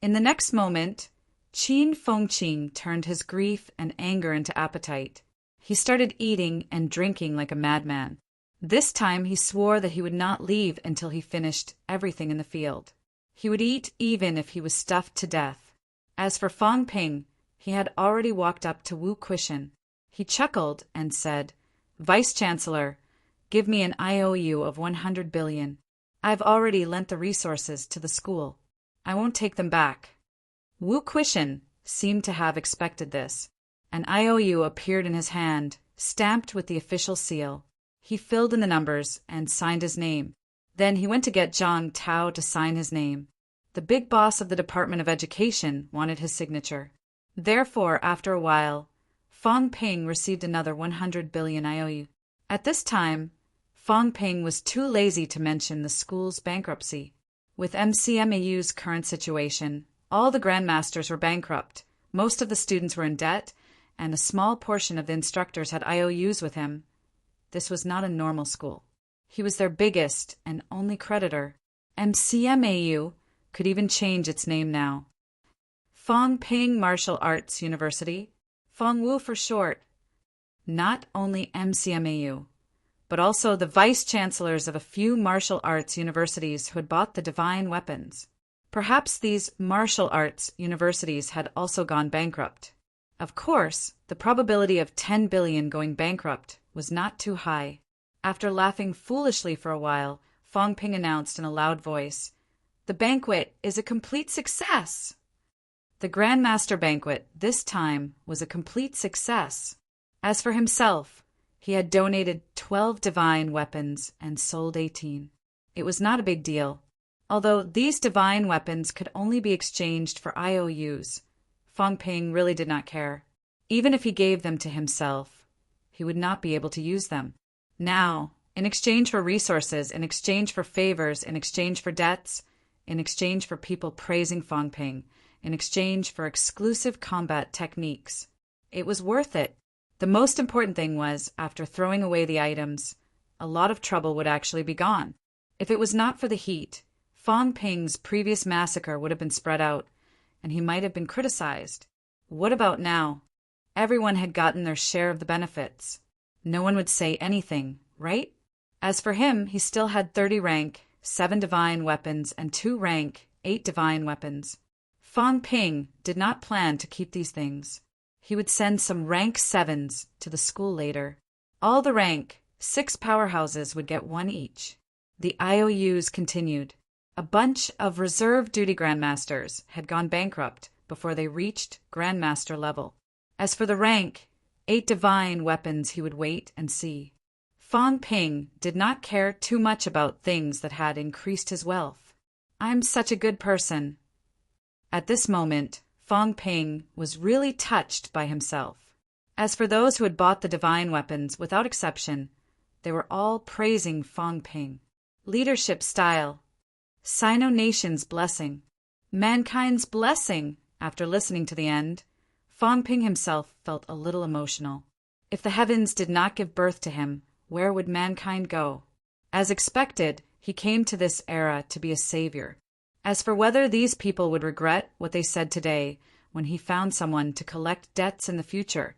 In the next moment, Qin Fengqing turned his grief and anger into appetite. He started eating and drinking like a madman. This time he swore that he would not leave until he finished everything in the field. He would eat even if he was stuffed to death. As for Fang Ping, he had already walked up to Wu Quishan. He chuckled and said, "Vice-Chancellor, give me an IOU of 100 billion. I've already lent the resources to the school. I won't take them back." Wu Quishan seemed to have expected this. An IOU appeared in his hand, stamped with the official seal. He filled in the numbers and signed his name. Then he went to get Zhang Tao to sign his name. The big boss of the Department of Education wanted his signature. Therefore, after a while, Fang Ping received another 100 billion IOU. At this time, Fang Ping was too lazy to mention the school's bankruptcy. With MCMAU's current situation, all the grandmasters were bankrupt, most of the students were in debt, and a small portion of the instructors had IOUs with him. This was not a normal school. He was their biggest and only creditor. MCMAU could even change its name now. Fang Ping Martial Arts University, Fangwu for short. Not only MCMAU, but also the vice-chancellors of a few martial arts universities who had bought the divine weapons. Perhaps these martial arts universities had also gone bankrupt. Of course, the probability of 10 billion going bankrupt was not too high. After laughing foolishly for a while, Fang Ping announced in a loud voice, "The banquet is a complete success!" The Grandmaster banquet this time was a complete success. As for himself, he had donated 12 divine weapons and sold 18. It was not a big deal. Although these divine weapons could only be exchanged for IOUs, Fang Ping really did not care. Even if he gave them to himself, he would not be able to use them. Now, in exchange for resources, in exchange for favors, in exchange for debts, in exchange for people praising Fang Ping, in exchange for exclusive combat techniques, it was worth it. The most important thing was, after throwing away the items, a lot of trouble would actually be gone. If it was not for the heat, Fang Ping's previous massacre would have been spread out, and he might have been criticized. What about now? Everyone had gotten their share of the benefits. No one would say anything, right? As for him, he still had 30 rank, 7 divine weapons, and 2 rank, 8 divine weapons. Fang Ping did not plan to keep these things. He would send some rank 7s to the school later. All the rank 6 powerhouses would get 1 each. The IOUs continued. A bunch of reserve duty grandmasters had gone bankrupt before they reached grandmaster level. As for the rank, 8 divine weapons he would wait and see. Fong Ping did not care too much about things that had increased his wealth. I'm such a good person. At this moment, Fong Ping was really touched by himself. As for those who had bought the divine weapons, without exception, they were all praising Fong Ping. Leadership style. Sino Nation's blessing. Mankind's blessing. After listening to the end, Fong Ping himself felt a little emotional. If the heavens did not give birth to him, where would mankind go? As expected, he came to this era to be a savior. As for whether these people would regret what they said today when he found someone to collect debts in the future,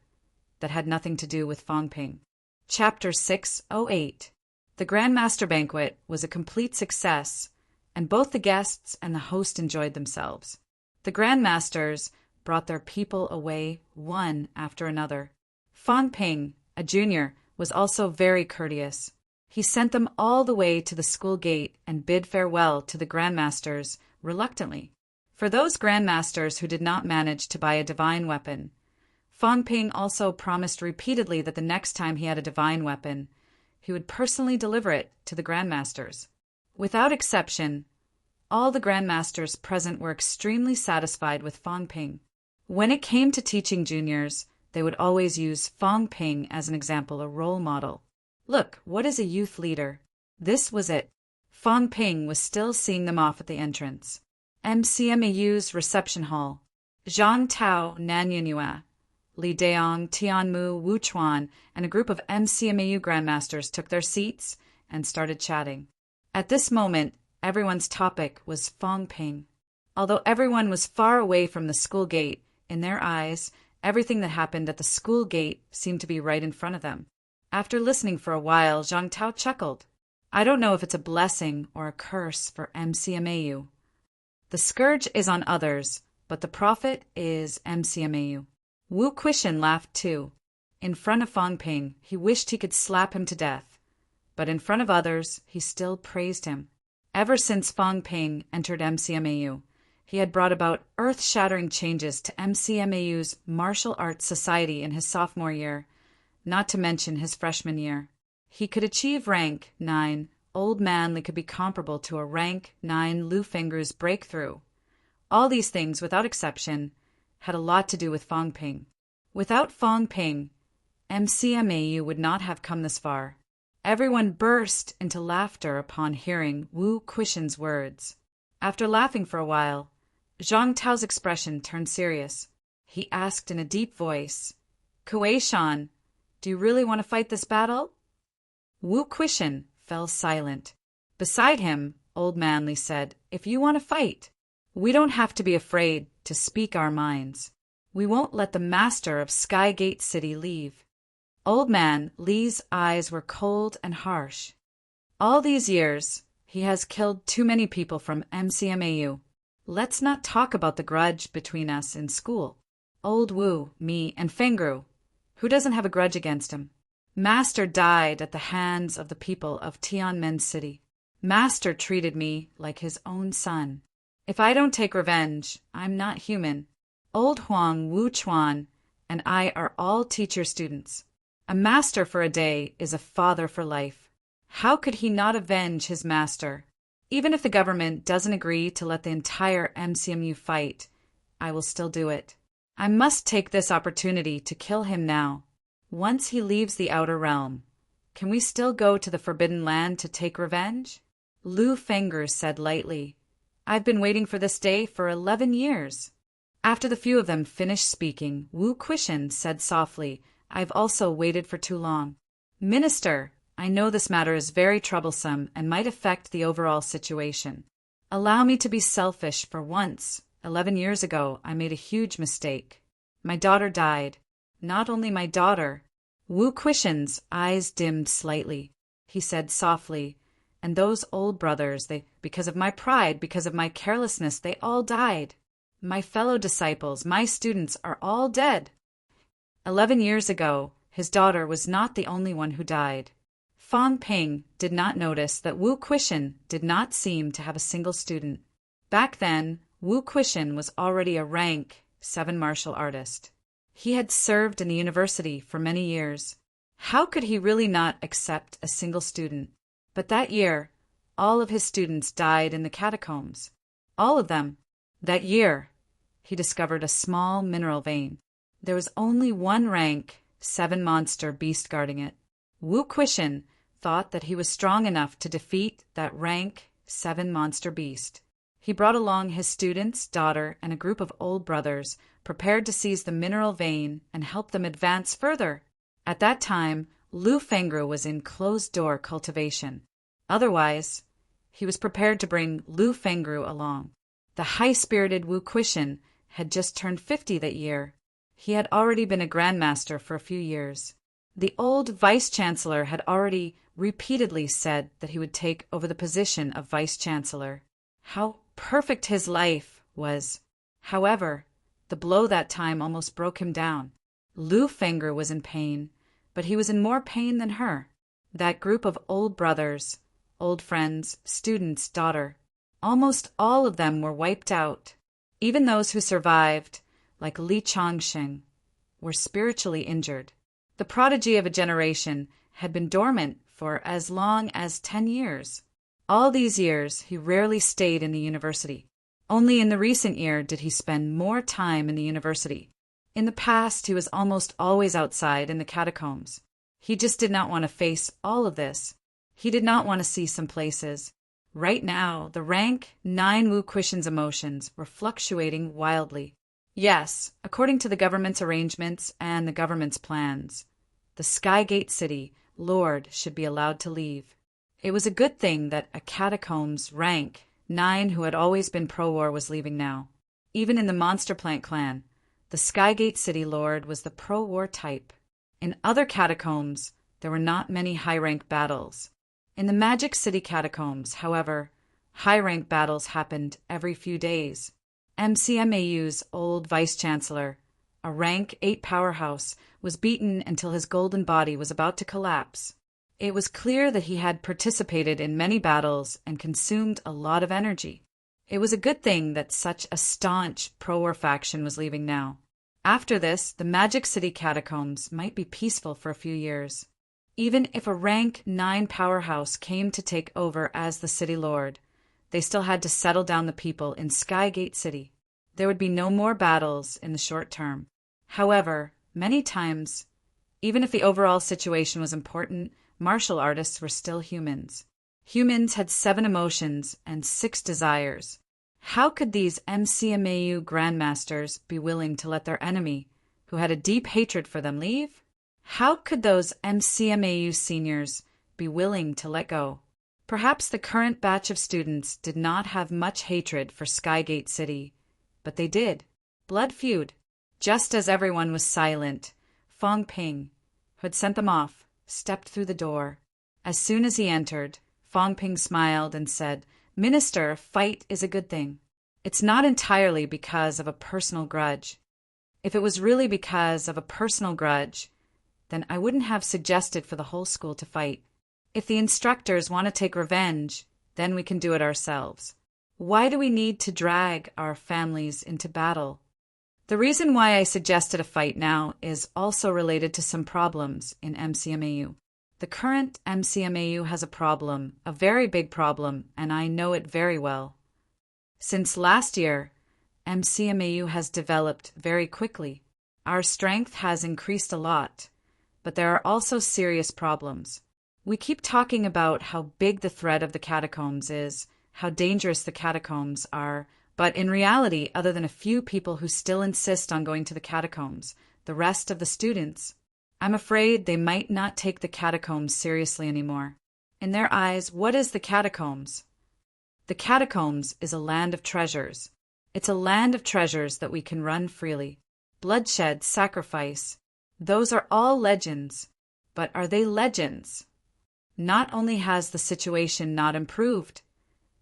that had nothing to do with Fong Ping. Chapter 608. The Grandmaster Banquet was a complete success, and both the guests and the host enjoyed themselves. The Grandmasters brought their people away one after another. Fong Ping, a junior, was also very courteous. He sent them all the way to the school gate and bid farewell to the Grandmasters reluctantly. For those Grandmasters who did not manage to buy a divine weapon, Fong Ping also promised repeatedly that the next time he had a divine weapon, he would personally deliver it to the Grandmasters. Without exception, all the Grandmasters present were extremely satisfied with Fong Ping. When it came to teaching juniors, they would always use Fong Ping as an example, a role model. Look, what is a youth leader? This was it. Fong Ping was still seeing them off at the entrance. MCMAU's reception hall. Zhang Tao, Nan Yunhua, Li Daong, Tianmu, Wu Chuan, and a group of MCMAU grandmasters took their seats and started chatting. At this moment, everyone's topic was Fong Ping. Although everyone was far away from the school gate, in their eyes, everything that happened at the school gate seemed to be right in front of them. After listening for a while, Zhang Tao chuckled. I don't know if it's a blessing or a curse for MCMAU. The scourge is on others, but the profit is MCMAU. Wu Quishan laughed too. In front of Fong Ping, he wished he could slap him to death, but in front of others, he still praised him. Ever since Fong Ping entered MCMAU, he had brought about earth-shattering changes to MCMAU's martial arts society in his sophomore year, not to mention his freshman year. He could achieve rank 9. Old Manly could be comparable to a rank 9 Lu Fengru's breakthrough. All these things, without exception, had a lot to do with Fong Ping. Without Fong Ping, MCMAU would not have come this far. Everyone burst into laughter upon hearing Wu Quishan's words. After laughing for a while, Zhang Tao's expression turned serious. He asked in a deep voice, Kuei Shan, do you really want to fight this battle? Wu Quishan fell silent. Beside him, Old Manly said, if you want to fight, we don't have to be afraid to speak our minds. We won't let the master of Skygate City leave. Old Man Li's eyes were cold and harsh. All these years, he has killed too many people from MCMAU. Let's not talk about the grudge between us in school. Old Wu, me, and Fengru. Who doesn't have a grudge against him? Master died at the hands of the people of Tianmen City. Master treated me like his own son. If I don't take revenge, I'm not human. Old Huang, Wu Chuan, and I are all teacher students. A master for a day is a father for life. How could he not avenge his master? Even if the government doesn't agree to let the entire MCMU fight, I will still do it. I must take this opportunity to kill him now. Once he leaves the outer realm, can we still go to the Forbidden Land to take revenge? Lu Fengru said lightly, I've been waiting for this day for 11 years. After the few of them finished speaking, Wu Quishan said softly, I've also waited for too long. Minister, I know this matter is very troublesome and might affect the overall situation. Allow me to be selfish for once. 11 years ago, I made a huge mistake. My daughter died. Not only my daughter. Wu Quishan's eyes dimmed slightly. He said softly, and those old brothers, because of my pride, because of my carelessness, they all died. My fellow disciples, my students are all dead. 11 years ago, his daughter was not the only one who died. Fang Ping did not notice that Wu Quishan did not seem to have a single student. Back then, Wu Quishan was already a rank 7 martial artist. He had served in the university for many years. How could he really not accept a single student? But that year, all of his students died in the catacombs. All of them. That year, he discovered a small mineral vein. There was only one rank 7 monster beast guarding it. Wu Quishan thought that he was strong enough to defeat that rank 7 monster beast. He brought along his students, daughter, and a group of old brothers, prepared to seize the mineral vein and help them advance further. At that time, Lu Fengru was in closed-door cultivation. Otherwise, he was prepared to bring Lu Fengru along. The high-spirited Wu Quishan had just turned 50 that year. He had already been a grandmaster for a few years. The old vice-chancellor had already repeatedly said that he would take over the position of vice-chancellor. How perfect his life was! However, the blow that time almost broke him down. Lu Fengru was in pain, but he was in more pain than her. That group of old brothers, old friends, students, daughter, almost all of them were wiped out. Even those who survived, like Li Chongsheng, were spiritually injured. The prodigy of a generation had been dormant for as long as 10 years. All these years, he rarely stayed in the university. Only in the recent year did he spend more time in the university. In the past, he was almost always outside in the catacombs. He just did not want to face all of this. He did not want to see some places. Right now, the rank 9 Wu Quishan's emotions were fluctuating wildly. Yes, according to the government's arrangements and the government's plans, the Skygate City Lord should be allowed to leave. It was a good thing that a catacombs rank 9 who had always been pro-war was leaving now. Even in the Monster Plant clan, the Skygate City Lord was the pro-war type. In other catacombs, there were not many high-rank battles. In the Magic City catacombs, however, high-rank battles happened every few days. MCMAU's old vice-chancellor, a rank 8 powerhouse, was beaten until his golden body was about to collapse. It was clear that he had participated in many battles and consumed a lot of energy. It was a good thing that such a staunch pro-war faction was leaving now. After this, the Magic City catacombs might be peaceful for a few years. Even if a rank 9 powerhouse came to take over as the city lord, they still had to settle down the people in Skygate City. There would be no more battles in the short term. However, many times, even if the overall situation was important, martial artists were still humans. Humans had 7 emotions and 6 desires. How could these MCMAU grandmasters be willing to let their enemy, who had a deep hatred for them, leave? How could those MCMAU seniors be willing to let go? Perhaps the current batch of students did not have much hatred for Skygate City, but they did. Blood feud. Just as everyone was silent, Fang Ping, who had sent them off, stepped through the door. As soon as he entered, Fang Ping smiled and said, "Minister, a fight is a good thing. It's not entirely because of a personal grudge. If it was really because of a personal grudge, then I wouldn't have suggested for the whole school to fight. If the instructors want to take revenge, then we can do it ourselves. Why do we need to drag our families into battle?" The reason why I suggested a fight now is also related to some problems in MCMAU. The current MCMAU has a problem, a very big problem, and I know it very well. Since last year, MCMAU has developed very quickly. Our strength has increased a lot, but there are also serious problems. We keep talking about how big the threat of the catacombs is, how dangerous the catacombs are, but in reality, other than a few people who still insist on going to the catacombs, the rest of the students, I'm afraid they might not take the catacombs seriously anymore. In their eyes, what is the catacombs? The catacombs is a land of treasures. It's a land of treasures that we can run freely. Bloodshed, sacrifice, those are all legends. But are they legends? Not only has the situation not improved,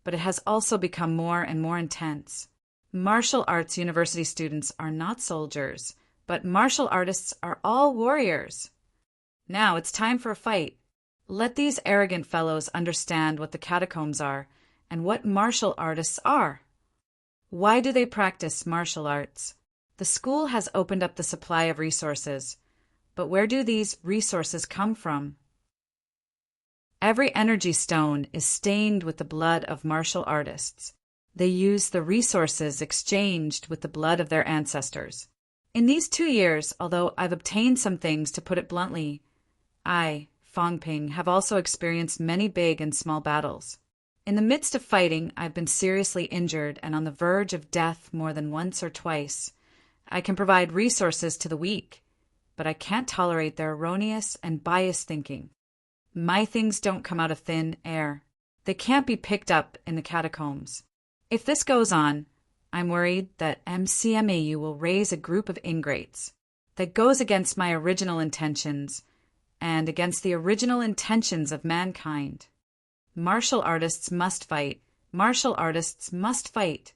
but it has also become more and more intense. Martial arts university students are not soldiers, but martial artists are all warriors. Now it's time for a fight. Let these arrogant fellows understand what the catacombs are and what martial artists are. Why do they practice martial arts? The school has opened up the supply of resources, but where do these resources come from? Every energy stone is stained with the blood of martial artists. They use the resources exchanged with the blood of their ancestors. In these 2 years, although I've obtained some things, to put it bluntly, I, Fong Ping, have also experienced many big and small battles. In the midst of fighting, I've been seriously injured and on the verge of death more than once or twice. I can provide resources to the weak, but I can't tolerate their erroneous and biased thinking. My things don't come out of thin air. They can't be picked up in the catacombs. If this goes on, I'm worried that MCMAU will raise a group of ingrates that goes against my original intentions and against the original intentions of mankind. Martial artists must fight. Martial artists must fight.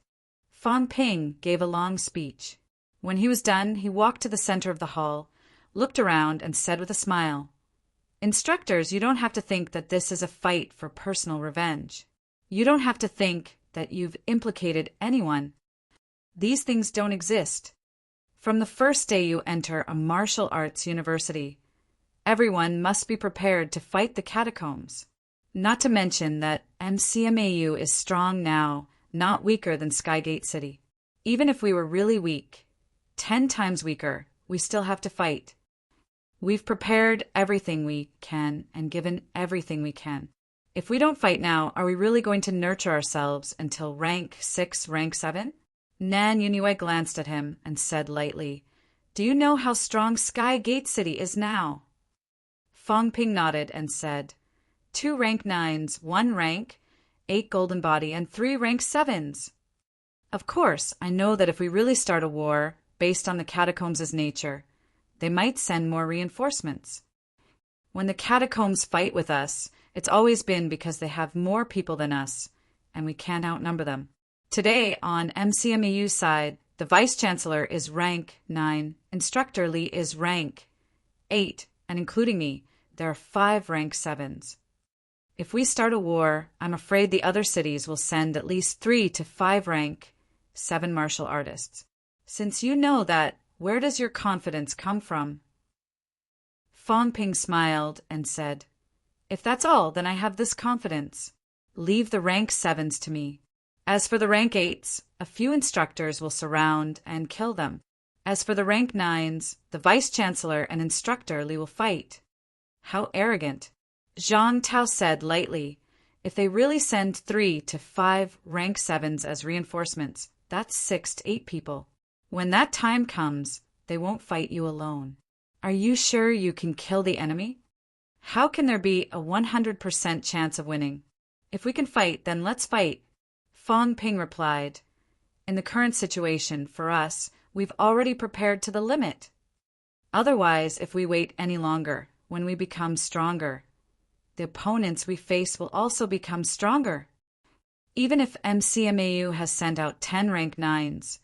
Fong Ping gave a long speech. When he was done, he walked to the center of the hall, looked around, and said with a smile, "Instructors, you don't have to think that this is a fight for personal revenge. You don't have to think that you've implicated anyone. These things don't exist. From the first day you enter a martial arts university, everyone must be prepared to fight the catacombs. Not to mention that MCMAU is strong now, not weaker than Skygate City. Even if we were really weak, 10 times weaker, we still have to fight. We've prepared everything we can and given everything we can. If we don't fight now, are we really going to nurture ourselves until rank 6, rank 7? Nan Yunui glanced at him and said lightly, "Do you know how strong Skygate City is now?" Fong Ping nodded and said, 2 rank 9s, 1 rank, 8 golden body, and 3 rank 7s. Of course, I know that if we really start a war based on the catacombs' nature, they might send more reinforcements. When the catacombs fight with us, it's always been because they have more people than us, and we can't outnumber them. Today, on MCMAU's side, the Vice-Chancellor is rank 9, Instructor Lee is rank 8, and including me, there are 5 rank 7s. If we start a war, I'm afraid the other cities will send at least 3 to 5 rank 7 martial artists. Since you know that, where does your confidence come from?" Fong Ping smiled and said, "If that's all, then I have this confidence. Leave the rank 7s to me. As for the rank 8s, a few instructors will surround and kill them. As for the rank 9s, the Vice-Chancellor and Instructor Li will fight." "How arrogant," Zhang Tao said lightly. "If they really send 3 to 5 rank 7s as reinforcements, that's 6 to 8 people. When that time comes, they won't fight you alone. Are you sure you can kill the enemy? How can there be a 100% chance of winning? If we can fight, then let's fight." Fong Ping replied, "In the current situation, for us, we've already prepared to the limit. Otherwise, if we wait any longer, when we become stronger, the opponents we face will also become stronger. Even if MCMAU has sent out 10 rank 9s,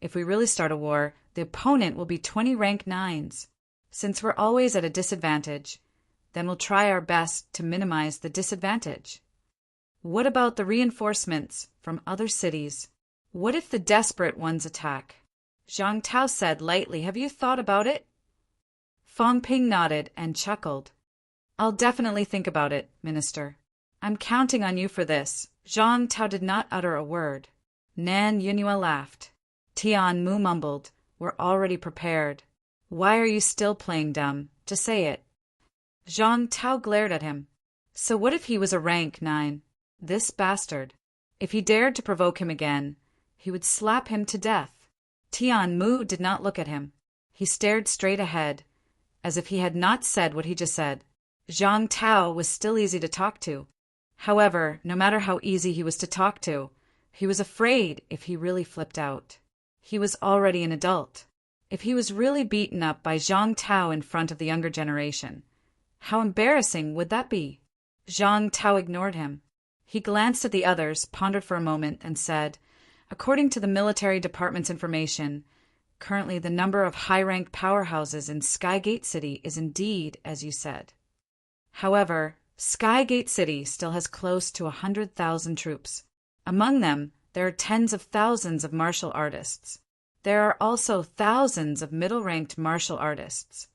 if we really start a war, the opponent will be 20 rank 9s. Since we're always at a disadvantage, then we'll try our best to minimize the disadvantage. What about the reinforcements from other cities? What if the desperate ones attack?" Zhang Tao said lightly, "Have you thought about it?" Fong Ping nodded and chuckled. "I'll definitely think about it, Minister. I'm counting on you for this." Zhang Tao did not utter a word. Nan Yunhua laughed. Tian Mu mumbled, "We're already prepared. Why are you still playing dumb? Just say it." Zhang Tao glared at him. So what if he was a rank 9? This bastard. If he dared to provoke him again, he would slap him to death. Tian Mu did not look at him. He stared straight ahead, as if he had not said what he just said. Zhang Tao was still easy to talk to. However, no matter how easy he was to talk to, he was afraid if he really flipped out. He was already an adult. If he was really beaten up by Zhang Tao in front of the younger generation, how embarrassing would that be? Zhang Tao ignored him. He glanced at the others, pondered for a moment, and said, "According to the military department's information, currently the number of high-ranked powerhouses in Skygate City is indeed as you said. However, Skygate City still has close to 100,000 troops. Among them, there are tens of thousands of martial artists. There are also thousands of middle-ranked martial artists.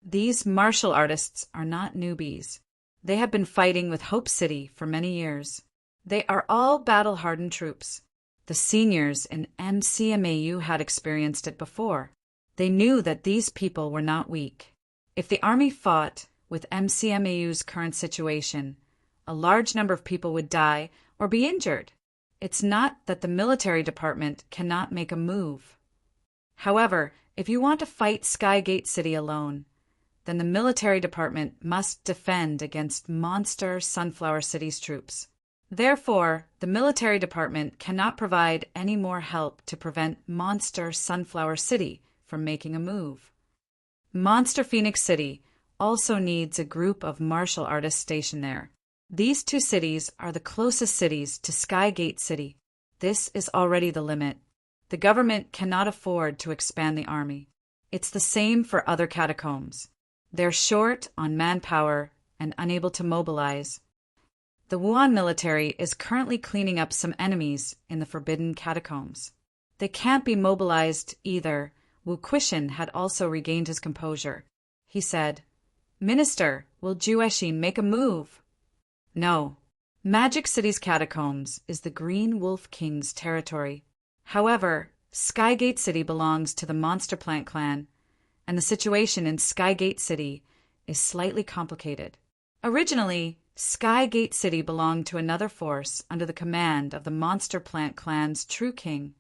These martial artists are not newbies. They have been fighting with Hope City for many years. They are all battle-hardened troops. The seniors in MCMAU had experienced it before. They knew that these people were not weak. If the army fought with MCMAU's current situation, a large number of people would die or be injured. It's not that the military department cannot make a move. However, if you want to fight Skygate City alone, then the military department must defend against monster Sunflower City's troops. Therefore, the military department cannot provide any more help to prevent Monster Sunflower City from making a move. Monster Phoenix City also needs a group of martial artists stationed there. These two cities are the closest cities to Skygate City. This is already the limit. The government cannot afford to expand the army. It's the same for other catacombs. They're short on manpower and unable to mobilize. The Wuhan military is currently cleaning up some enemies in the Forbidden Catacombs. They can't be mobilized either. Wu Quishan had also regained his composure. He said, "Minister, will Jueshin make a move?" "No. Magic City's catacombs is the Green Wolf King's territory. However, Skygate City belongs to the Monster Plant clan, and the situation in Skygate City is slightly complicated. Originally, Skygate City belonged to another force under the command of the Monster Plant clan's true king.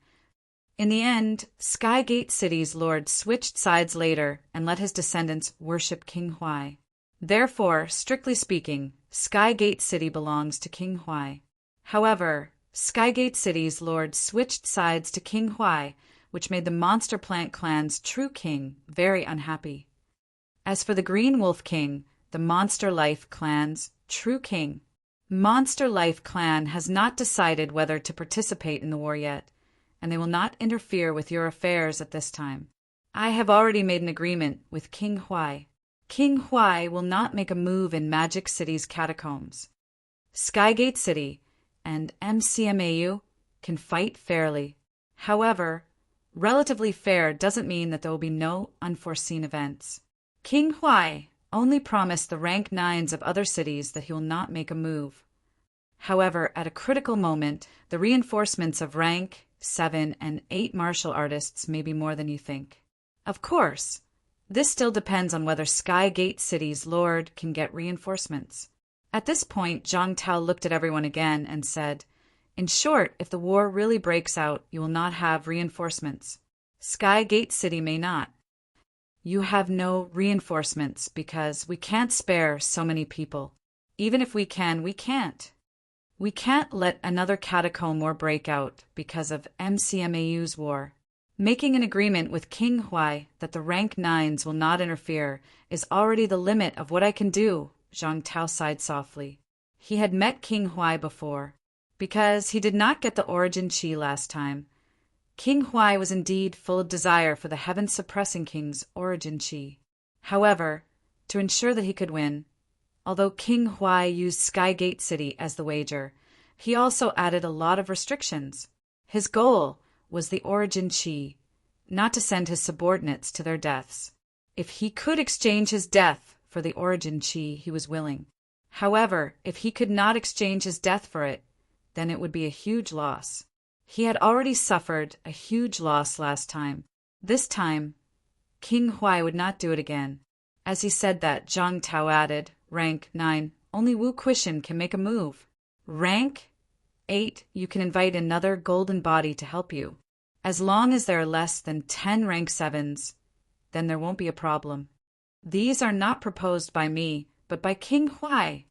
In the end, Skygate City's lord switched sides later and let his descendants worship King Huai. Therefore, strictly speaking, Skygate City belongs to King Huai. However, Skygate City's lord switched sides to King Huai, which made the Monster Plant clan's true king very unhappy. As for the Green Wolf King, the Monster Life clan's true king, Monster Life clan has not decided whether to participate in the war yet, and they will not interfere with your affairs at this time. I have already made an agreement with King Huai. King Huai will not make a move in Magic City's catacombs. Skygate City and MCMAU can fight fairly. However, relatively fair doesn't mean that there will be no unforeseen events. King Huai only promised the rank 9s of other cities that he will not make a move. However, at a critical moment, the reinforcements of rank 7 and 8 martial artists may be more than you think. Of course, this still depends on whether Skygate City's lord can get reinforcements. At this point, Zhang Tao looked at everyone again and said, "In short, if the war really breaks out, you will not have reinforcements. Skygate City may not. You have no reinforcements because we can't spare so many people. Even if we can, we can't. We can't let another catacomb war break out because of MCMAU's war. Making an agreement with King Huai that the rank 9s will not interfere is already the limit of what I can do," Zhang Tao sighed softly. He had met King Huai before. Because he did not get the Origin Chi last time, King Huai was indeed full of desire for the Heaven-Suppressing King's Origin Chi. However, to ensure that he could win, although King Huai used Skygate City as the wager, he also added a lot of restrictions. His goal was the Origin Chi, not to send his subordinates to their deaths. If he could exchange his death for the Origin Chi, he was willing. However, if he could not exchange his death for it, then it would be a huge loss. He had already suffered a huge loss last time. This time, King Huai would not do it again. As he said that, Zhang Tao added, "Rank 9, only Wu Quishan can make a move. Rank 8, you can invite another golden body to help you. As long as there are less than 10 rank 7s, then there won't be a problem. These are not proposed by me, but by King Huai.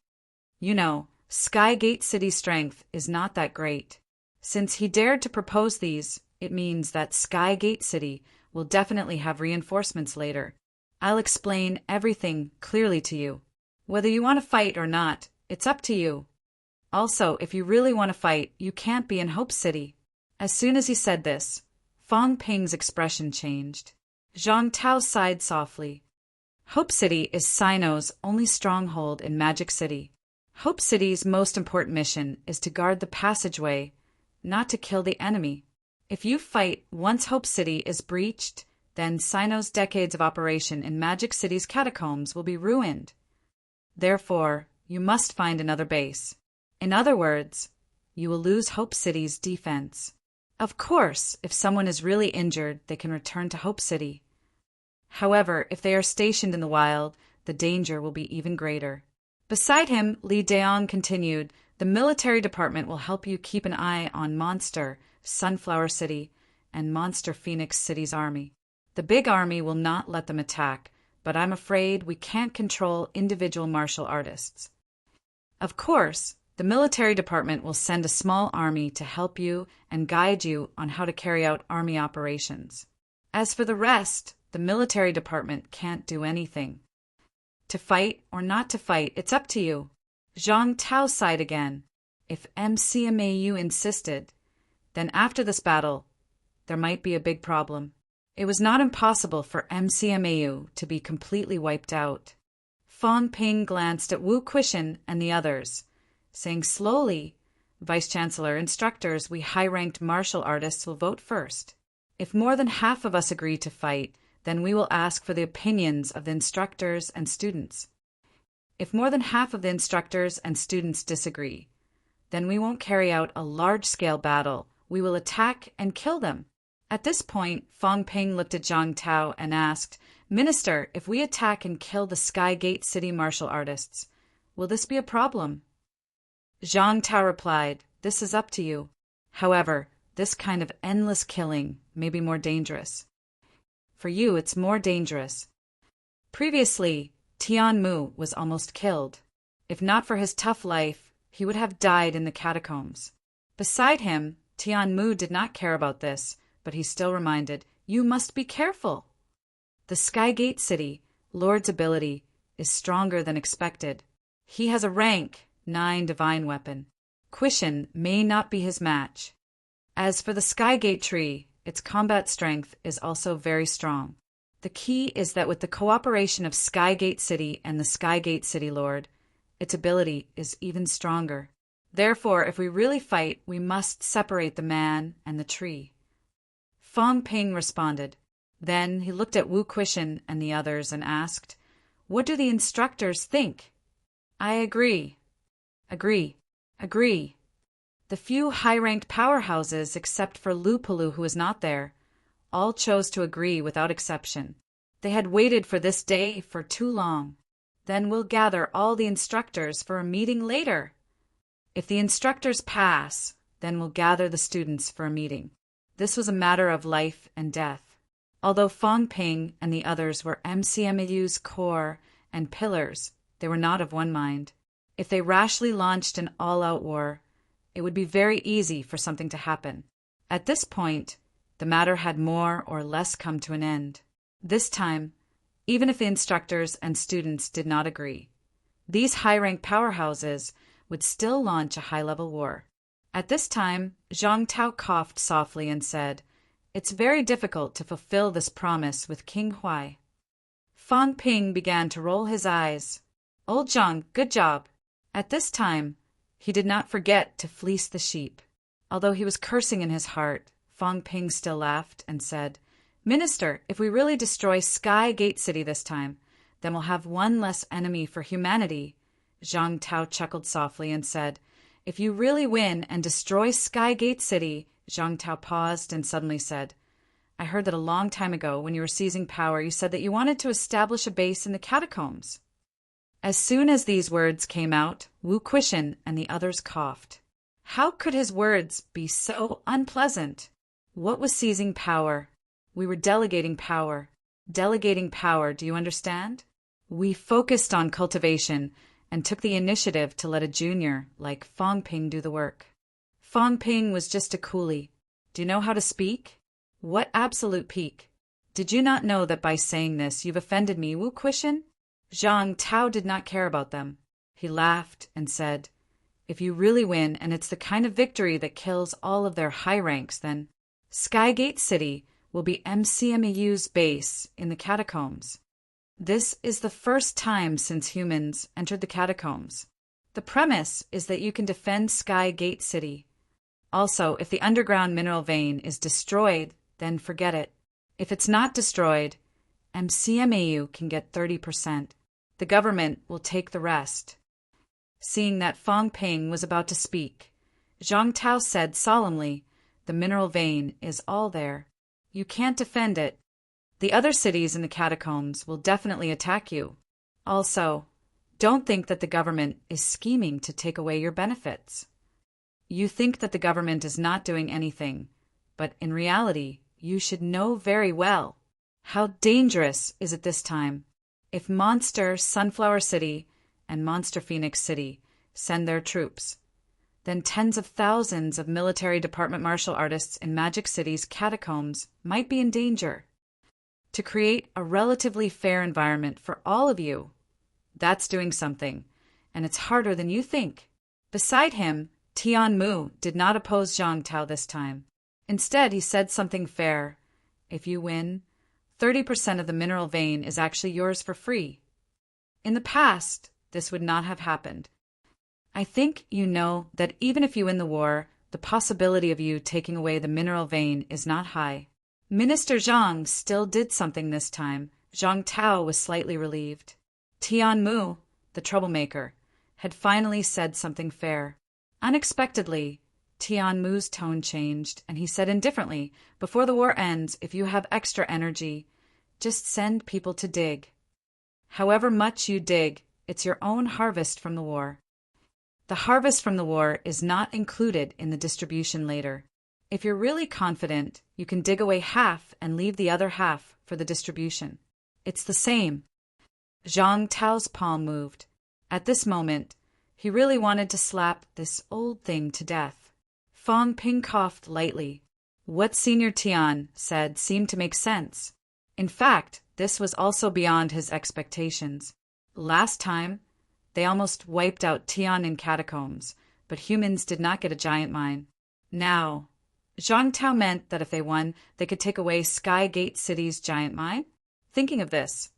You know, Skygate City's strength is not that great. Since he dared to propose these, it means that Skygate City will definitely have reinforcements later. I'll explain everything clearly to you. Whether you want to fight or not, it's up to you. Also, if you really want to fight, you can't be in Hope City." As soon as he said this, Fang Ping's expression changed. Zhang Tao sighed softly. Hope City is Sino's only stronghold in Magic City. Hope City's most important mission is to guard the passageway, not to kill the enemy. If you fight once Hope City is breached, then Sino's decades of operation in Magic City's catacombs will be ruined. Therefore, you must find another base. In other words, you will lose Hope City's defense. Of course, if someone is really injured, they can return to Hope City. However, if they are stationed in the wild, the danger will be even greater. Beside him, Li Daong continued, the military department will help you keep an eye on Monster, Sunflower City, and Monster Phoenix City's army. The big army will not let them attack, but I'm afraid we can't control individual martial artists. Of course, the military department will send a small army to help you and guide you on how to carry out army operations. As for the rest, the military department can't do anything. To fight or not to fight, it's up to you. Zhang Tao sighed again. If MCMAU insisted, then after this battle, there might be a big problem. It was not impossible for MCMAU to be completely wiped out. Fang Ping glanced at Wu Quishan and the others, saying slowly, Vice-Chancellor, instructors, we high-ranked martial artists will vote first. If more than half of us agree to fight, then we will ask for the opinions of the instructors and students. If more than half of the instructors and students disagree, then we won't carry out a large-scale battle. We will attack and kill them. At this point, Fang Ping looked at Zhang Tao and asked, Minister, if we attack and kill the Sky Gate City martial artists, will this be a problem? Zhang Tao replied, this is up to you. However, this kind of endless killing may be more dangerous. For you, it's more dangerous. Previously, Tian Mu was almost killed. If not for his tough life, he would have died in the catacombs. Beside him, Tian Mu did not care about this, but he still reminded, you must be careful. The Skygate City, Lord's ability, is stronger than expected. He has a rank 9 divine weapon. Quishan may not be his match. As for the Skygate tree, its combat strength is also very strong. The key is that with the cooperation of Skygate City and the Skygate City Lord, its ability is even stronger. Therefore, if we really fight, we must separate the man and the tree. Fang Ping responded. Then he looked at Wu Quishan and the others and asked, what do the instructors think? I agree. Agree. Agree. The few high-ranked powerhouses, except for Lupalu who was not there, all chose to agree without exception. They had waited for this day for too long. Then we'll gather all the instructors for a meeting later. If the instructors pass, then we'll gather the students for a meeting. This was a matter of life and death. Although Fang Ping and the others were MCMAU's core and pillars, they were not of one mind. If they rashly launched an all-out war, it would be very easy for something to happen. At this point, the matter had more or less come to an end. This time, even if the instructors and students did not agree, these high-ranked powerhouses would still launch a high-level war. At this time, Zhang Tao coughed softly and said, it's very difficult to fulfill this promise with King Huai. Fang Ping began to roll his eyes. Old Zhang, good job. At this time, he did not forget to fleece the sheep. Although he was cursing in his heart, Fang Ping still laughed and said, Minister, if we really destroy Sky Gate City this time, then we'll have one less enemy for humanity. Zhang Tao chuckled softly and said, if you really win and destroy Sky Gate City, Zhang Tao paused and suddenly said, I heard that a long time ago when you were seizing power, you said that you wanted to establish a base in the catacombs. As soon as these words came out, Wu Quishan and the others coughed. How could his words be so unpleasant? What was seizing power? We were delegating power. Delegating power, do you understand? We focused on cultivation and took the initiative to let a junior like Fang Ping do the work. Fang Ping was just a coolie. Do you know how to speak? What absolute peak! Did you not know that by saying this you've offended me, Wu Quishan? Zhang Tao did not care about them. He laughed and said, if you really win and it's the kind of victory that kills all of their high ranks, then Skygate City will be MCMAU's base in the catacombs. This is the first time since humans entered the catacombs. The premise is that you can defend Sky Gate City. Also, if the underground mineral vein is destroyed, then forget it. If it's not destroyed, MCMAU can get 30%. The government will take the rest. Seeing that Fong Ping was about to speak, Zhang Tao said solemnly, "The mineral vein is all there. You can't defend it. The other cities in the catacombs will definitely attack you. Also, don't think that the government is scheming to take away your benefits. You think that the government is not doing anything, but in reality, you should know very well. How dangerous is it this time? If Monster Sunflower City and Monster Phoenix City send their troops, then tens of thousands of military department martial artists in Magic City's catacombs might be in danger. To create a relatively fair environment for all of you, that's doing something, and it's harder than you think." Beside him, Tian Mu did not oppose Zhang Tao this time. Instead, he said something fair. "If you win, 30% of the mineral vein is actually yours for free. In the past, this would not have happened. I think you know that even if you win the war, the possibility of you taking away the mineral vein is not high." Minister Zhang still did something this time. Zhang Tao was slightly relieved. Tian Mu, the troublemaker, had finally said something fair. Unexpectedly, Tian Mu's tone changed, and he said indifferently, "Before the war ends, if you have extra energy, just send people to dig. However much you dig, it's your own harvest from the war. The harvest from the war is not included in the distribution later. If you're really confident, you can dig away half and leave the other half for the distribution. It's the same." Zhang Tao's palm moved. At this moment, he really wanted to slap this old thing to death. Fong Ping coughed lightly. What Senior Tian said seemed to make sense. In fact, this was also beyond his expectations. Last time, they almost wiped out Tian in catacombs, but humans did not get a giant mine. Now, Zhang Tao meant that if they won, they could take away Sky Gate City's giant mine? Thinking of this,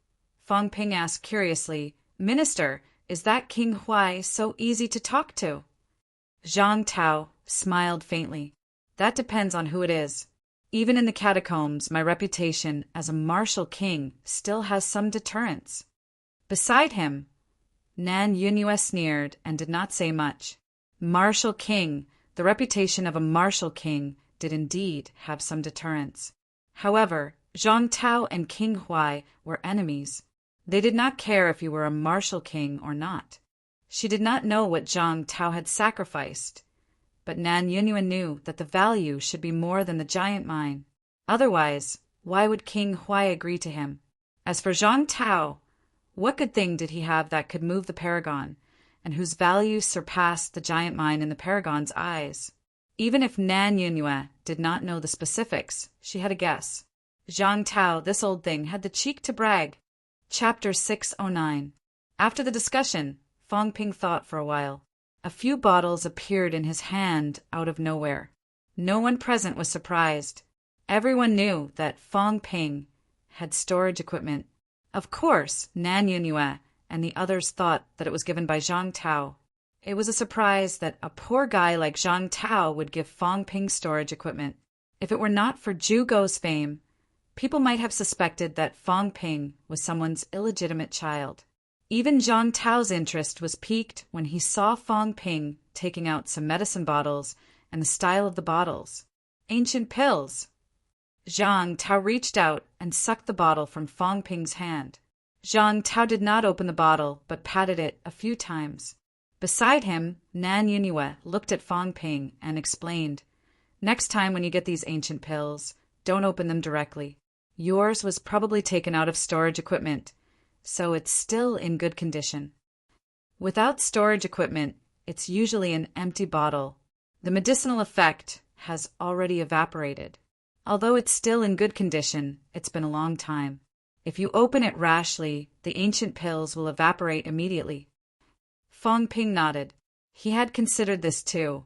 Fong Ping asked curiously, "Minister, is that King Huai so easy to talk to?" Zhang Tao smiled faintly. "That depends on who it is. Even in the catacombs, my reputation as a martial king still has some deterrence." Beside him, Nan Yunyue sneered and did not say much. Martial king, the reputation of a martial king did indeed have some deterrence. However, Zhang Tao and King Huai were enemies. They did not care if you were a martial king or not. She did not know what Zhang Tao had sacrificed, but Nan Yunyue knew that the value should be more than the giant mine. Otherwise, why would King Huai agree to him? As for Zhang Tao, what good thing did he have that could move the Paragon, and whose value surpassed the giant mine in the Paragon's eyes? Even if Nan Yunyue did not know the specifics, she had a guess. Zhang Tao, this old thing, had the cheek to brag. Chapter 609. After the discussion, Fong Ping thought for a while. A few bottles appeared in his hand out of nowhere. No one present was surprised. Everyone knew that Fong Ping had storage equipment. Of course, Nan Yunyue and the others thought that it was given by Zhang Tao. It was a surprise that a poor guy like Zhang Tao would give Fong Ping storage equipment. If it were not for Zhugo's fame, people might have suspected that Fong Ping was someone's illegitimate child. Even Zhang Tao's interest was piqued when he saw Fong Ping taking out some medicine bottles and the style of the bottles. Ancient pills. Zhang Tao reached out and sucked the bottle from Fong Ping's hand. Zhang Tao did not open the bottle, but patted it a few times. Beside him, Nan Yunyue looked at Fong Ping and explained, "Next time when you get these ancient pills, don't open them directly. Yours was probably taken out of storage equipment, so it's still in good condition. Without storage equipment, it's usually an empty bottle. The medicinal effect has already evaporated. Although it's still in good condition, it's been a long time. If you open it rashly, the ancient pills will evaporate immediately." Fong Ping nodded. He had considered this too,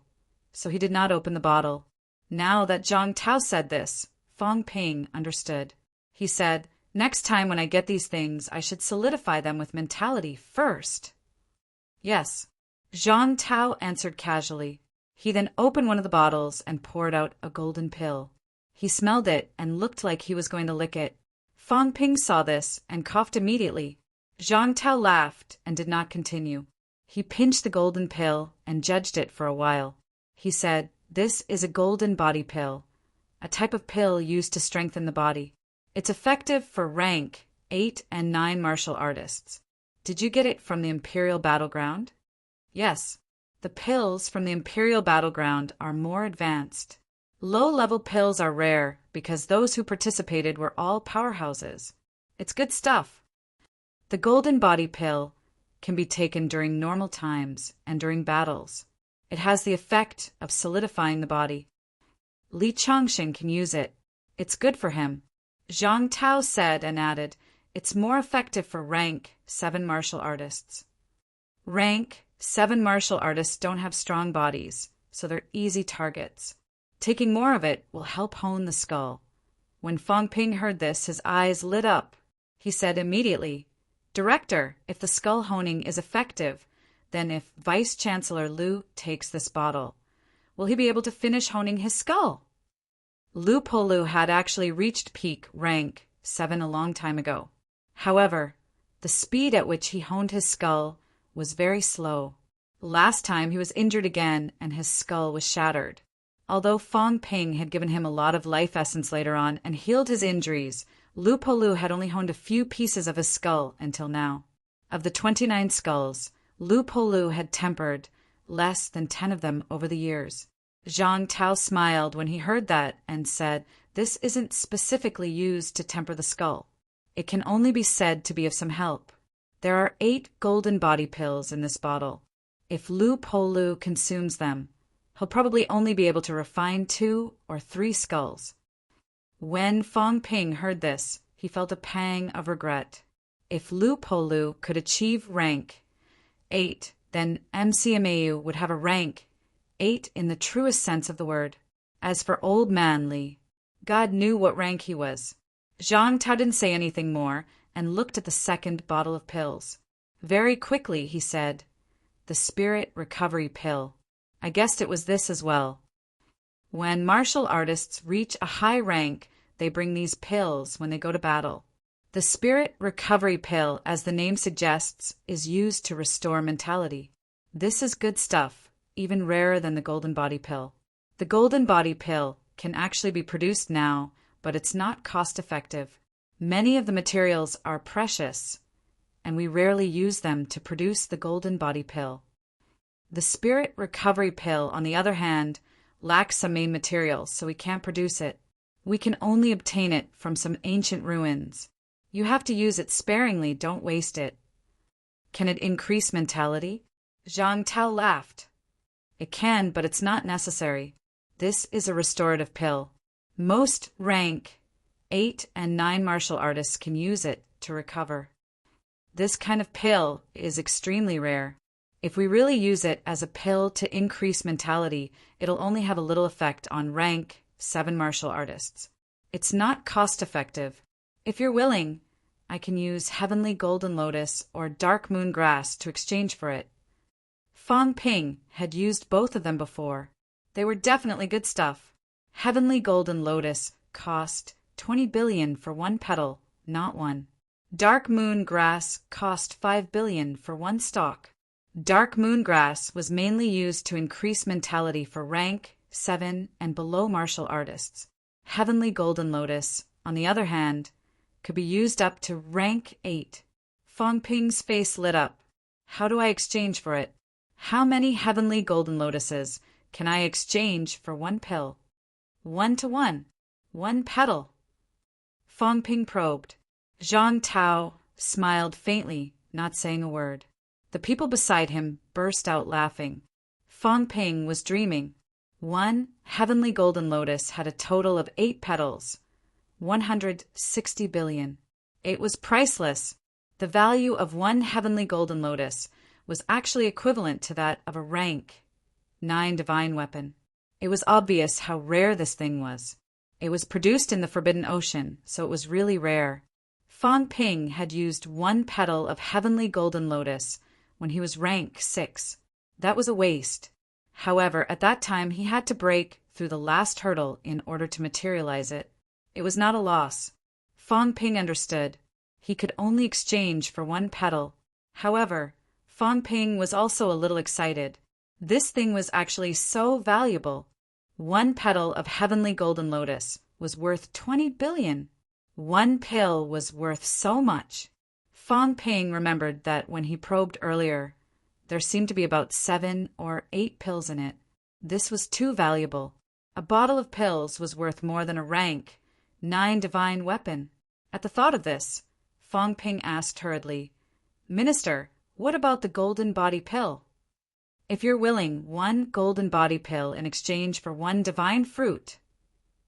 so he did not open the bottle. Now that Zhang Tao said this, Fong Ping understood. He said, "Next time when I get these things, I should solidify them with mentality first." Yes, Zhang Tao answered casually. He then opened one of the bottles and poured out a golden pill. He smelled it and looked like he was going to lick it. Fang Ping saw this and coughed immediately. Zhang Tao laughed and did not continue. He pinched the golden pill and judged it for a while. He said, "This is a golden body pill, a type of pill used to strengthen the body. It's effective for rank 8 and 9 martial artists. Did you get it from the Imperial Battleground?" "Yes. The pills from the Imperial Battleground are more advanced. Low-level pills are rare because those who participated were all powerhouses. It's good stuff." The golden body pill can be taken during normal times and during battles. It has the effect of solidifying the body. Li Chongxing can use it. It's good for him. Zhang Tao said and added, "It's more effective for rank 7 martial artists." Rank 7 martial artists don't have strong bodies, so they're easy targets. Taking more of it will help hone the skull. When Fang Ping heard this, his eyes lit up. He said immediately, "Director, if the skull honing is effective, then if Vice Chancellor Lu takes this bottle, will he be able to finish honing his skull?" Lu Polu had actually reached peak rank 7 a long time ago. However, the speed at which he honed his skull was very slow. Last time he was injured again and his skull was shattered. Although Fang Ping had given him a lot of life essence later on and healed his injuries, Lu Polu had only honed a few pieces of his skull until now. Of the 29 skulls, Lu Polu had tempered less than 10 of them over the years. Zhang Tao smiled when he heard that and said, "This isn't specifically used to temper the skull. It can only be said to be of some help. There are 8 golden body pills in this bottle. If Lu Polu consumes them, he'll probably only be able to refine 2 or 3 skulls." When Fang Ping heard this, he felt a pang of regret. If Lu Polu could achieve rank 8, then MCMAU would have a rank 8 in the truest sense of the word. As for old man Li, God knew what rank he was. Zhang Tao didn't say anything more and looked at the second bottle of pills. Very quickly, he said, "The Spirit Recovery Pill. I guessed it was this as well." When martial artists reach a high rank, they bring these pills when they go to battle. The Spirit Recovery Pill, as the name suggests, is used to restore mentality. This is good stuff, even rarer than the Golden Body Pill. The Golden Body Pill can actually be produced now, but it's not cost-effective. Many of the materials are precious, and we rarely use them to produce the Golden Body Pill. The Spirit Recovery Pill, on the other hand, lacks some main materials, so we can't produce it. We can only obtain it from some ancient ruins. You have to use it sparingly, don't waste it. Can it increase mentality? Zhang Tao laughed. It can, but it's not necessary. This is a restorative pill. Most rank 8 and 9 martial artists can use it to recover. This kind of pill is extremely rare. If we really use it as a pill to increase mentality, it'll only have a little effect on rank 7 martial artists. It's not cost-effective. If you're willing, I can use Heavenly Golden Lotus or Dark Moon Grass to exchange for it. Fang Ping had used both of them before. They were definitely good stuff. Heavenly Golden Lotus cost 20 billion for 1 petal, not 1. Dark Moon Grass cost 5 billion for 1 stalk. Dark Moon Grass was mainly used to increase mentality for rank 7 and below martial artists. Heavenly Golden Lotus, on the other hand, could be used up to rank 8. Fang Ping's face lit up. How do I exchange for it? How many Heavenly Golden Lotuses can I exchange for 1 pill? 1 to 1. 1 petal. Fang Ping probed. Zhang Tao smiled faintly, not saying a word. The people beside him burst out laughing. Fang Ping was dreaming. 1 Heavenly Golden Lotus had a total of 8 petals. 160 billion. It was priceless. The value of 1 Heavenly Golden Lotus was actually equivalent to that of a rank 9 divine weapon. It was obvious how rare this thing was. It was produced in the Forbidden Ocean, so it was really rare. Fang Ping had used 1 petal of Heavenly Golden Lotus when he was rank 6. That was a waste. However, at that time he had to break through the last hurdle in order to materialize it. It was not a loss. Fong Ping understood. He could only exchange for one petal. However, Fong Ping was also a little excited. This thing was actually so valuable. One petal of heavenly golden lotus was worth 20 billion. One pill was worth so much. Fong Ping remembered that when he probed earlier, there seemed to be about 7 or 8 pills in it. This was too valuable. A bottle of pills was worth more than a rank 9 divine weapon. At the thought of this, Fong Ping asked hurriedly, "Minister, what about the golden body pill?" "If you're willing, 1 golden body pill in exchange for 1 divine fruit."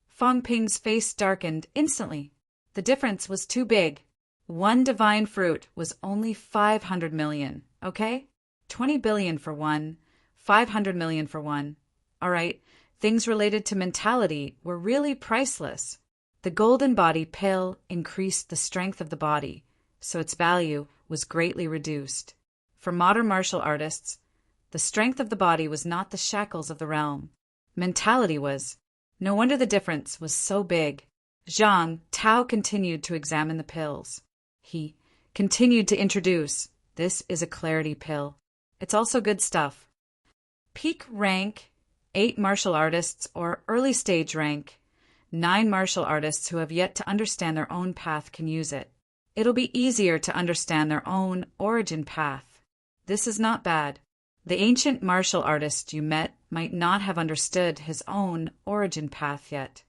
Fong Ping's face darkened instantly. The difference was too big. 1 divine fruit was only 500 million, okay? 20 billion for 1, 500 million for 1. All right, things related to mentality were really priceless. The golden body pill increased the strength of the body, so its value was greatly reduced. For modern martial artists, the strength of the body was not the shackles of the realm. Mentality was. No wonder the difference was so big. Zhang Tao continued to examine the pills. He continued to introduce, "This is a clarity pill. It's also good stuff. Peak rank 8 martial artists or early stage rank 9 martial artists who have yet to understand their own path can use it. It'll be easier to understand their own origin path. This is not bad. The ancient martial artist you met might not have understood his own origin path yet.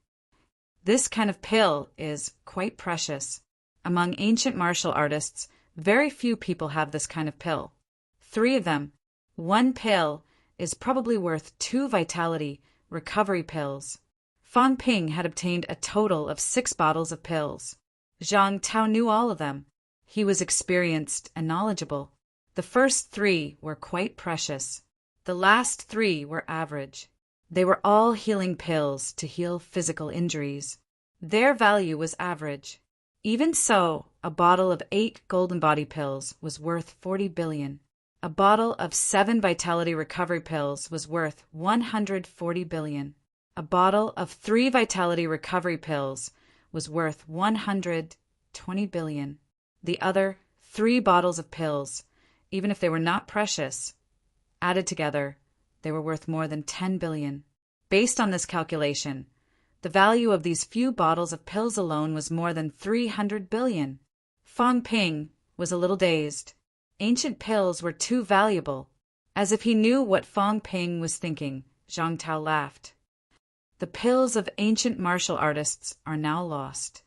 This kind of pill is quite precious. Among ancient martial artists, very few people have this kind of pill. 3 of them. 1 pill is probably worth 2 vitality recovery pills." Fong Ping had obtained a total of 6 bottles of pills. Zhang Tao knew all of them. He was experienced and knowledgeable. The first 3 were quite precious. The last 3 were average. They were all healing pills to heal physical injuries. Their value was average. Even so, a bottle of 8 golden body pills was worth 40 billion. A bottle of 7 vitality recovery pills was worth 140 billion. A bottle of 3 vitality recovery pills was worth 120 billion. The other 3 bottles of pills, even if they were not precious, added together, they were worth more than 10 billion. Based on this calculation, the value of these few bottles of pills alone was more than 300 billion. Fong Ping was a little dazed. Ancient pills were too valuable. As if he knew what Fong Ping was thinking, Zhang Tao laughed. "The pills of ancient martial artists are now lost.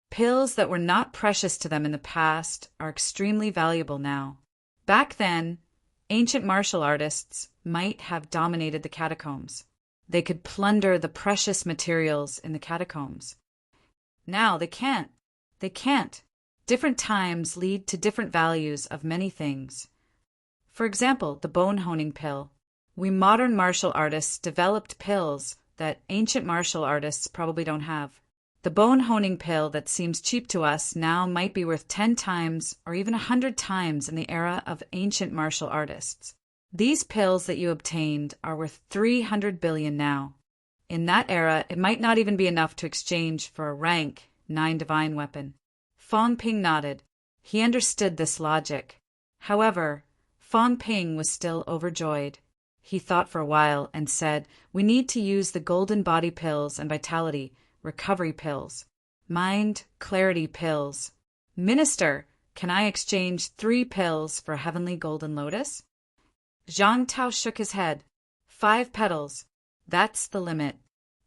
Pills that were not precious to them in the past are extremely valuable now. Back then, ancient martial artists might have dominated the catacombs. They could plunder the precious materials in the catacombs. Now they can't. They can't. Different times lead to different values of many things. For example, the bone honing pill. We modern martial artists developed pills that ancient martial artists probably don't have. The bone honing pill that seems cheap to us now might be worth 10 times or even 100 times in the era of ancient martial artists. These pills that you obtained are worth 300 billion now. In that era, it might not even be enough to exchange for a rank 9 divine weapon." Fong Ping nodded. He understood this logic. However, Fong Ping was still overjoyed. He thought for a while and said, "We need to use the golden body pills and vitality recovery pills. Mind clarity pills. Minister, can I exchange 3 pills for heavenly golden lotus?" Zhang Tao shook his head. 5 petals. That's the limit.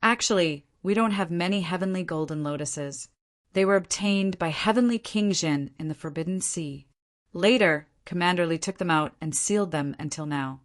Actually, we don't have many heavenly golden lotuses. They were obtained by heavenly King Jin in the Forbidden Sea. Later, Commander Li took them out and sealed them until now.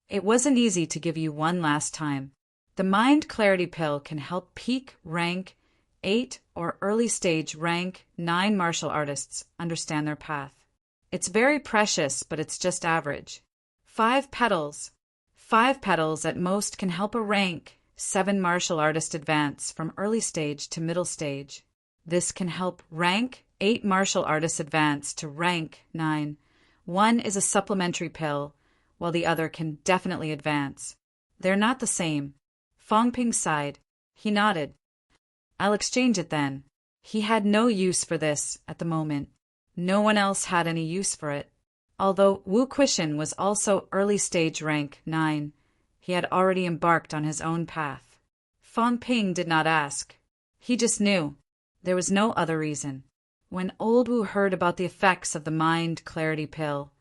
It wasn't easy to give you one last time. The Mind Clarity Pill can help peak rank 8 or early stage rank 9 martial artists understand their path. It's very precious, but it's just average. 5 petals. 5 petals at most can help a rank 7 martial artist advance from early stage to middle stage. This can help rank 8 martial artists advance to rank 9. 1 is a supplementary pill, while the other can definitely advance. They're not the same. Fong Ping sighed. He nodded. I'll exchange it then. He had no use for this at the moment. No one else had any use for it. Although Wu Quishan was also early stage rank 9, he had already embarked on his own path. Fong Ping did not ask. He just knew. There was no other reason. When old Wu heard about the effects of the mind clarity pill,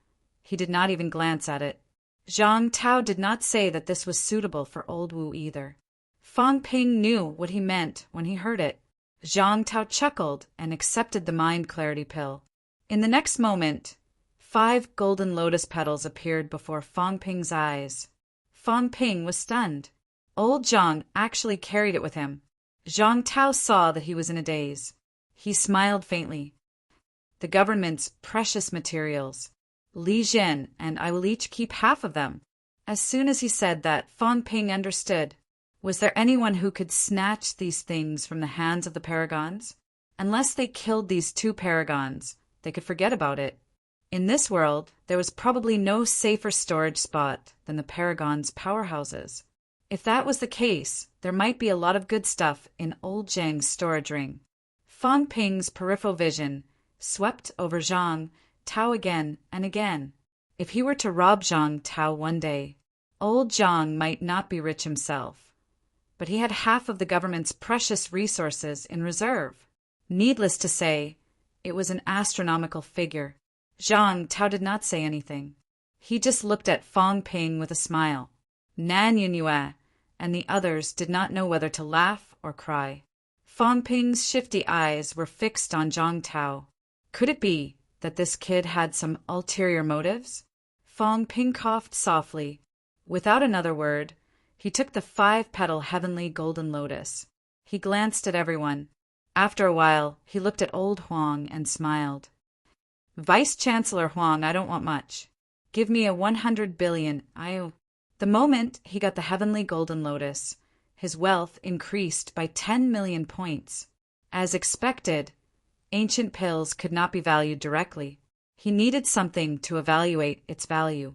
he did not even glance at it. Zhang Tao did not say that this was suitable for old Wu either. Fong Ping knew what he meant when he heard it. Zhang Tao chuckled and accepted the mind clarity pill. In the next moment, 5 golden lotus petals appeared before Fong Ping's eyes. Fong Ping was stunned. Old Zhang actually carried it with him. Zhang Tao saw that he was in a daze. He smiled faintly. The government's precious materials. Li Zhen and I will each keep half of them. As soon as he said that, Fong Ping understood. Was there anyone who could snatch these things from the hands of the paragons? Unless they killed these 2 paragons, they could forget about it. In this world, there was probably no safer storage spot than the paragons' powerhouses. If that was the case, there might be a lot of good stuff in old Zhang's storage ring. Fong Ping's peripheral vision swept over Zhang Tao again and again. If he were to rob Zhang Tao one day, old Zhang might not be rich himself, but he had half of the government's precious resources in reserve. Needless to say, it was an astronomical figure. Zhang Tao did not say anything. He just looked at Fong Ping with a smile. Nan Yunhua and the others did not know whether to laugh or cry. Fong Ping's shifty eyes were fixed on Zhang Tao. Could it be that this kid had some ulterior motives? Fong Ping coughed softly. Without another word, he took the 5-petal heavenly golden lotus. He glanced at everyone. After a while, he looked at old Huang and smiled. Vice-Chancellor Huang, I don't want much. Give me a 100 billion. The moment he got the heavenly golden lotus, his wealth increased by 10 million points. As expected, ancient pills could not be valued directly. He needed something to evaluate its value.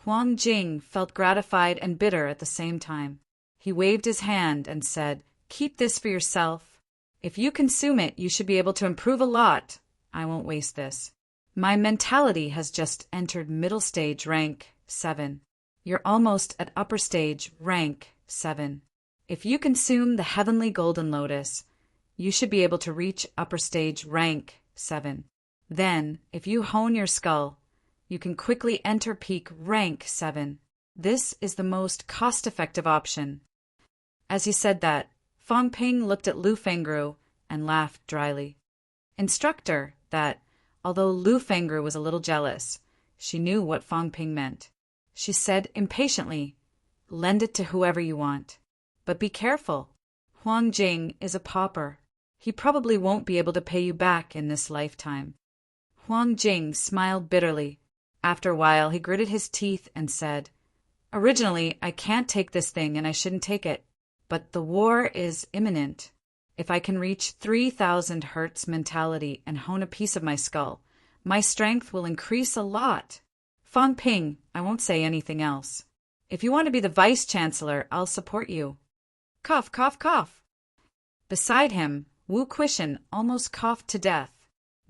Huang Jing felt gratified and bitter at the same time. He waved his hand and said, "Keep this for yourself. If you consume it, you should be able to improve a lot. I won't waste this. My mentality has just entered middle stage rank 7. You're almost at upper stage rank 7. If you consume the heavenly golden lotus, you should be able to reach upper stage rank 7. Then, if you hone your skull, you can quickly enter peak rank 7. This is the most cost-effective option." As he said that, Fong Ping looked at Lu Fengru and laughed dryly. Instructor, that, although Lu Fengru was a little jealous, she knew what Fong Ping meant. She said impatiently, "Lend it to whoever you want. But be careful. Huang Jing is a pauper. He probably won't be able to pay you back in this lifetime." Huang Jing smiled bitterly. After a while, he gritted his teeth and said, "Originally, I can't take this thing and I shouldn't take it. But the war is imminent. If I can reach 3,000 hertz mentality and hone a piece of my skull, my strength will increase a lot. Fong Ping, I won't say anything else. If you want to be the vice-chancellor, I'll support you." Cough, cough, cough. Beside him, Wu Quishan almost coughed to death.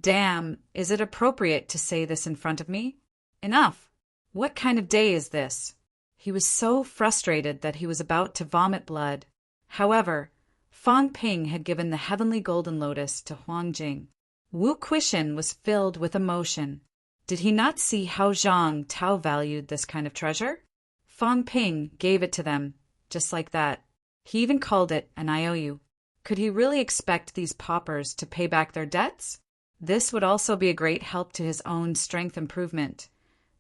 Damn, is it appropriate to say this in front of me? Enough. What kind of day is this? He was so frustrated that he was about to vomit blood. However, Fong Ping had given the heavenly golden lotus to Huang Jing. Wu Quishan was filled with emotion. Did he not see how Zhang Tao valued this kind of treasure? Fong Ping gave it to them, just like that. He even called it an IOU. Could he really expect these paupers to pay back their debts? This would also be a great help to his own strength improvement.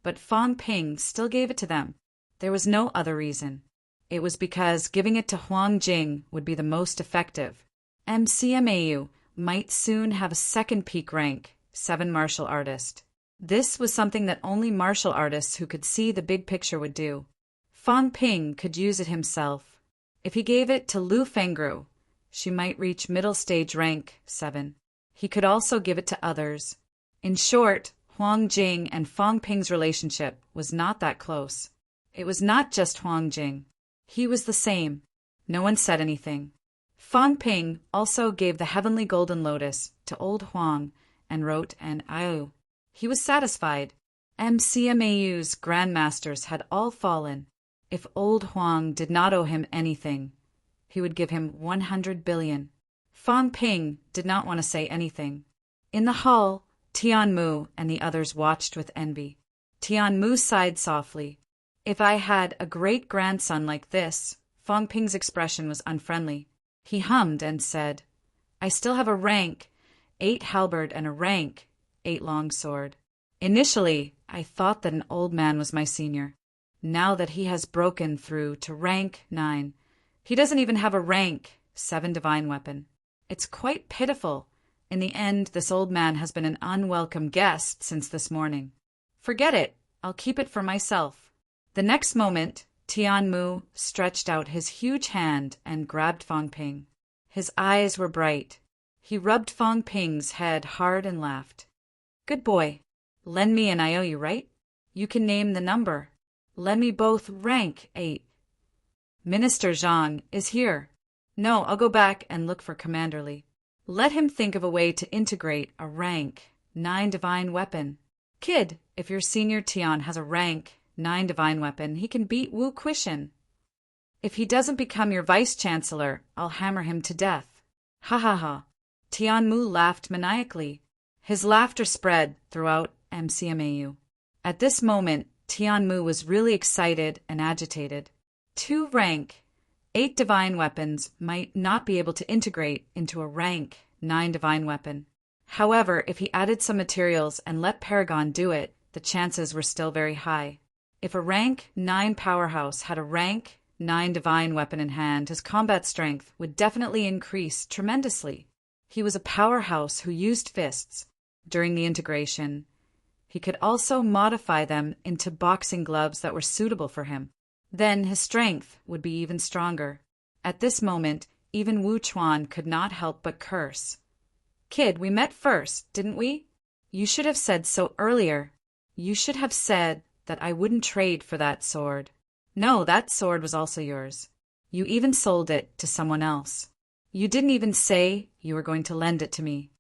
But Fong Ping still gave it to them. There was no other reason. It was because giving it to Huang Jing would be the most effective. MCMAU might soon have a second peak rank, 7 martial artist. This was something that only martial artists who could see the big picture would do. Fong Ping could use it himself. If he gave it to Lu Fengru, she might reach middle stage rank 7. He could also give it to others. In short, Huang Jing and Fang Ping's relationship was not that close. It was not just Huang Jing. He was the same. No one said anything. Fang Ping also gave the heavenly golden lotus to old Huang and wrote an Iu. He was satisfied. MCMAU's grandmasters had all fallen. If old Huang did not owe him anything, he would give him 100 billion. Fang Ping did not want to say anything. In the hall, Tian Mu and the others watched with envy. Tian Mu sighed softly. If I had a great-grandson like this, Fang Ping's expression was unfriendly. He hummed and said, I still have a rank 8 halberd and a rank 8 long sword. Initially, I thought that an old man was my senior. Now that he has broken through to rank 9, he doesn't even have a rank 7 divine weapon. It's quite pitiful. In the end, this old man has been an unwelcome guest since this morning. Forget it. I'll keep it for myself. The next moment, Tian Mu stretched out his huge hand and grabbed Fang Ping. His eyes were bright. He rubbed Fang Ping's head hard and laughed. Good boy. Lend me an IOU, right? You can name the number. Lend me both rank 8. Minister Zhang is here. No, I'll go back and look for Commander Li. Let him think of a way to integrate a rank 9 divine weapon. Kid, if your senior Tian has a rank 9 divine weapon, he can beat Wu Quishan. If he doesn't become your vice-chancellor, I'll hammer him to death. Ha ha ha. Tian Mu laughed maniacally. His laughter spread throughout MCMAU. At this moment, Tian Mu was really excited and agitated. 2 rank 8 divine weapons might not be able to integrate into a rank 9 divine weapon. However, if he added some materials and let Paragon do it, the chances were still very high. If a rank 9 powerhouse had a rank 9 divine weapon in hand, his combat strength would definitely increase tremendously. He was a powerhouse who used fists. During the integration, he could also modify them into boxing gloves that were suitable for him. Then his strength would be even stronger. At this moment, even Wu Chuan could not help but curse. Kid, we met first, didn't we? You should have said so earlier. You should have said that I wouldn't trade for that sword. No, that sword was also yours. You even sold it to someone else. You didn't even say you were going to lend it to me.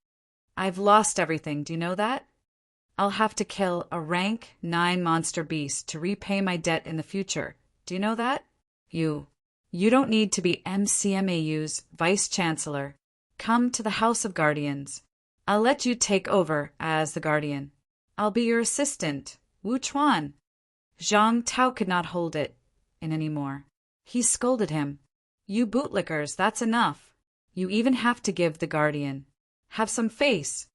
I've lost everything, do you know that? I'll have to kill a rank 9 monster beast to repay my debt in the future. Do you know that? You don't need to be MCMAU's vice-chancellor. Come to the House of Guardians. I'll let you take over as the guardian. I'll be your assistant, Wu Chuan. Zhang Tao could not hold it in any more. He scolded him. You bootlickers, that's enough. You even have to give the guardian. Have some face.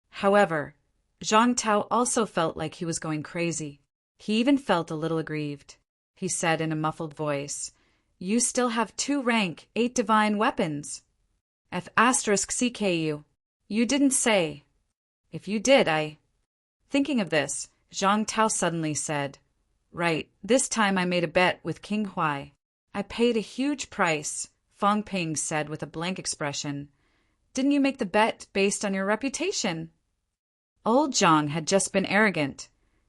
However, Zhang Tao also felt like he was going crazy. He even felt a little aggrieved. He said in a muffled voice, You still have 2 rank 8 divine weapons. F*CKU. You didn't say. If you did, Thinking of this, Zhang Tao suddenly said, Right, this time I made a bet with King Huai. I paid a huge price, Fang Ping said with a blank expression. Didn't you make the bet based on your reputation? Old Zhang had just been arrogant,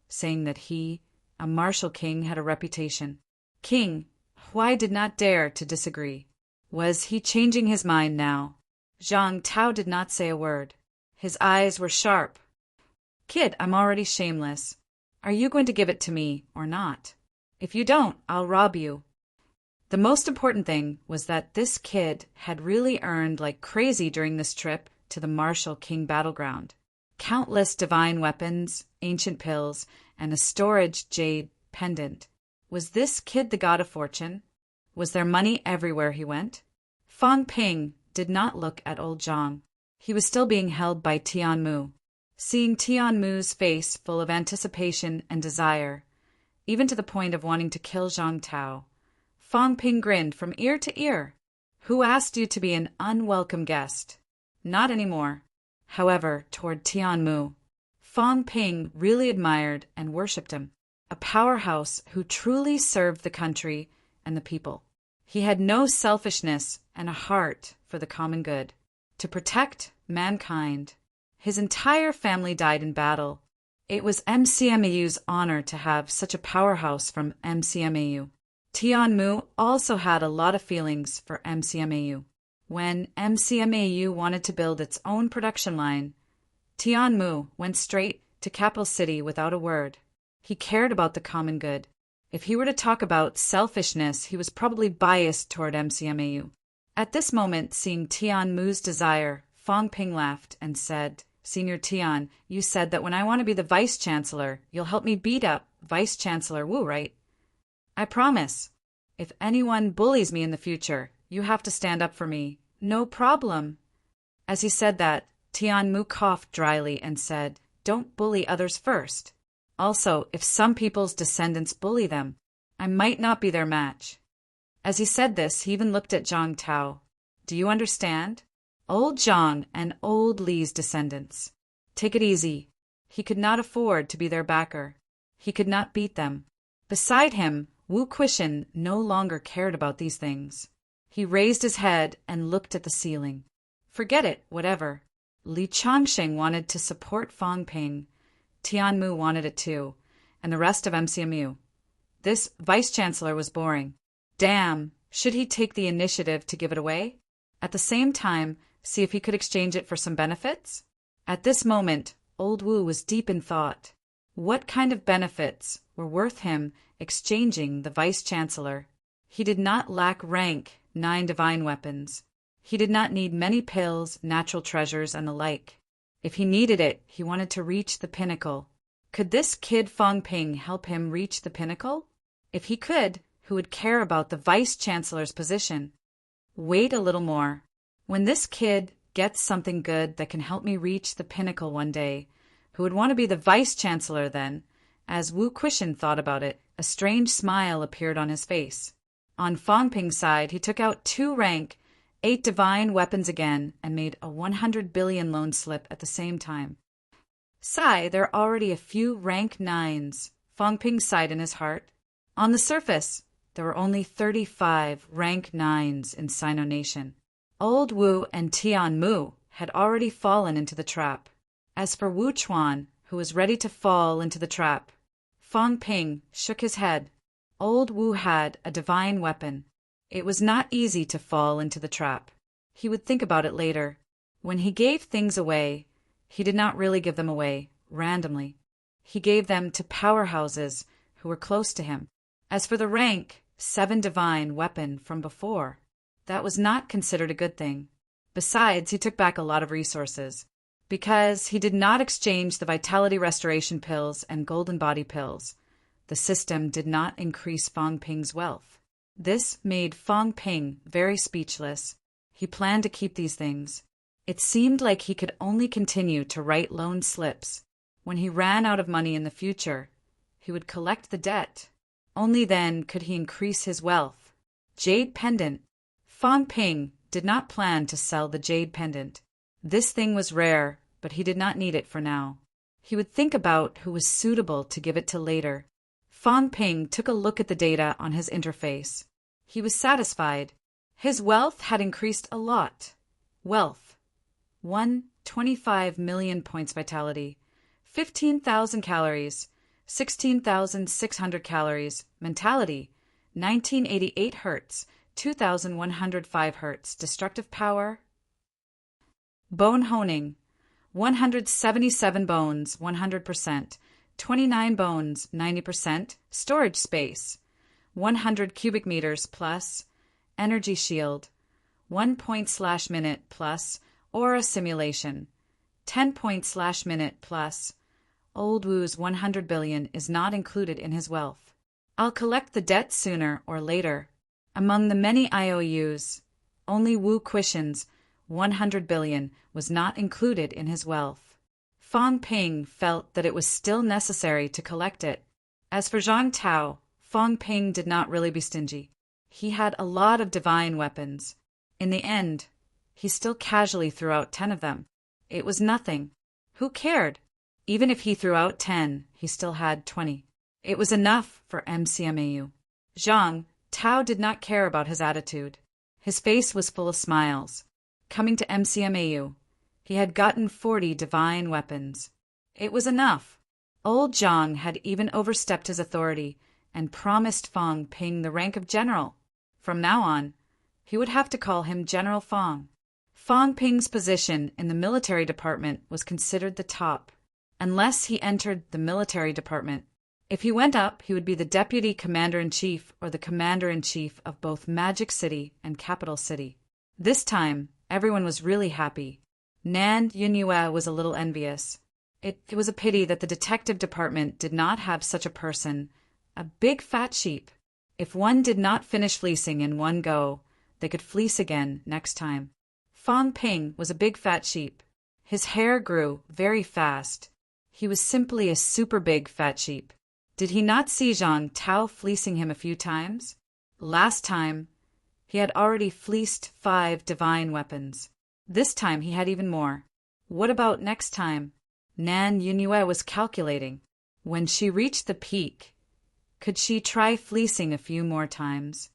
saying that he, a martial king, had a reputation. King Huai did not dare to disagree. Was he changing his mind now? Zhang Tao did not say a word. His eyes were sharp. Kid, I'm already shameless. Are you going to give it to me or not? If you don't, I'll rob you. The most important thing was that this kid had really earned like crazy during this trip to the martial king battleground. Countless divine weapons, ancient pills, and a storage jade pendant. Was this kid the god of fortune? Was there money everywhere he went? Fang Ping did not look at old Zhang. He was still being held by Tian Mu. Seeing Tian Mu's face full of anticipation and desire, even to the point of wanting to kill Zhang Tao, Fang Ping grinned from ear to ear. Who asked you to be an unwelcome guest? Not anymore. However, toward Tian Mu, Fang Ping really admired and worshipped him, a powerhouse who truly served the country and the people. He had no selfishness and a heart for the common good, to protect mankind. His entire family died in battle. It was MCMAU's honor to have such a powerhouse from MCMAU. Tianmu also had a lot of feelings for MCMAU. When MCMAU wanted to build its own production line, Tianmu went straight to capital city without a word. He cared about the common good. If he were to talk about selfishness, he was probably biased toward MCMAU. At this moment, seeing Tianmu's desire, Fang Ping laughed and said, "Senior Tian, you said that when I want to be the vice-chancellor, you'll help me beat up Vice-Chancellor Wu, right?" "I promise. If anyone bullies me in the future, you have to stand up for me." "No problem." As he said that, Tianmu coughed dryly and said, "Don't bully others first. Also, if some people's descendants bully them, I might not be their match." As he said this, he even looked at Zhang Tao. "Do you understand? Old Zhang and old Li's descendants. Take it easy. He could not afford to be their backer. He could not beat them." Beside him, Wu Quishan no longer cared about these things. He raised his head and looked at the ceiling. Forget it, whatever. Li Changsheng wanted to support Fang Ping. Tianmu wanted it too, and the rest of MCMU. This vice-chancellor was boring. Damn, should he take the initiative to give it away? At the same time, see if he could exchange it for some benefits? At this moment, old Wu was deep in thought. What kind of benefits were worth him exchanging the vice-chancellor? He did not lack rank, 9 divine weapons. He did not need many pills, natural treasures, and the like. If he needed it, he wanted to reach the pinnacle. Could this kid Fang Ping help him reach the pinnacle? If he could, who would care about the vice-chancellor's position? Wait a little more. When this kid gets something good that can help me reach the pinnacle one day, who would want to be the vice-chancellor then? As Wu Quishan thought about it, a strange smile appeared on his face. On Fang Ping's side, he took out 2 rank, 8 divine weapons again, and made a 100 billion loan slip at the same time. Sigh, there are already a few rank 9s, Fang Ping sighed in his heart. On the surface, there were only 35 rank 9s in Sino Nation. Old Wu and Tianmu had already fallen into the trap. As for Wu Chuan, who was ready to fall into the trap, Fang Ping shook his head. Old Wu had a divine weapon. It was not easy to fall into the trap. He would think about it later. When he gave things away, he did not really give them away randomly. He gave them to powerhouses who were close to him. As for the rank 7 divine weapon from before, that was not considered a good thing. Besides, he took back a lot of resources. Because he did not exchange the vitality restoration pills and golden body pills, the system did not increase Fang Ping's wealth. This made Fang Ping very speechless. He planned to keep these things. It seemed like he could only continue to write loan slips. When he ran out of money in the future, he would collect the debt. Only then could he increase his wealth. Jade pendant. Fang Ping did not plan to sell the jade pendant. This thing was rare, but he did not need it for now. He would think about who was suitable to give it to later. Fang Ping took a look at the data on his interface. He was satisfied. His wealth had increased a lot. Wealth: 125 million points vitality, 15,000 calories, 16,600 calories. Mentality: 1988 Hz, 2,105 Hz. Destructive power. Bone honing: 177 bones, 100%. 29 bones, 90%. Storage space: 100 cubic meters plus. Energy shield: 1 point/minute plus. Aura simulation: 10 point/minute plus. Old Wu's 100 billion is not included in his wealth. I'll collect the debt sooner or later. Among the many IOUs, only Wu Quishan's 100 billion was not included in his wealth. Fang Ping felt that it was still necessary to collect it. As for Zhang Tao, Fang Ping did not really be stingy. He had a lot of divine weapons. In the end, he still casually threw out 10 of them. It was nothing. Who cared? Even if he threw out 10, he still had 20. It was enough for MCMAU. Zhang Tao did not care about his attitude. His face was full of smiles. Coming to MCMAU, he had gotten 40 divine weapons. It was enough. Old Zhang had even overstepped his authority and promised Fang Ping the rank of general. From now on, he would have to call him General Fang. Fang Ping's position in the military department was considered the top, unless he entered the military department. If he went up, he would be the deputy commander-in-chief or the commander-in-chief of both Magic City and Capital City. This time, everyone was really happy. Nan Yunyue was a little envious. It was a pity that the detective department did not have such a person, a big fat sheep. If one did not finish fleecing in one go, they could fleece again next time. Fang Ping was a big fat sheep. His hair grew very fast. He was simply a super big fat sheep. Did he not see Zhang Tao fleecing him a few times? Last time, he had already fleeced 5 divine weapons. This time he had even more. What about next time? Nan Yunyue was calculating. When she reached the peak, could she try fleecing a few more times?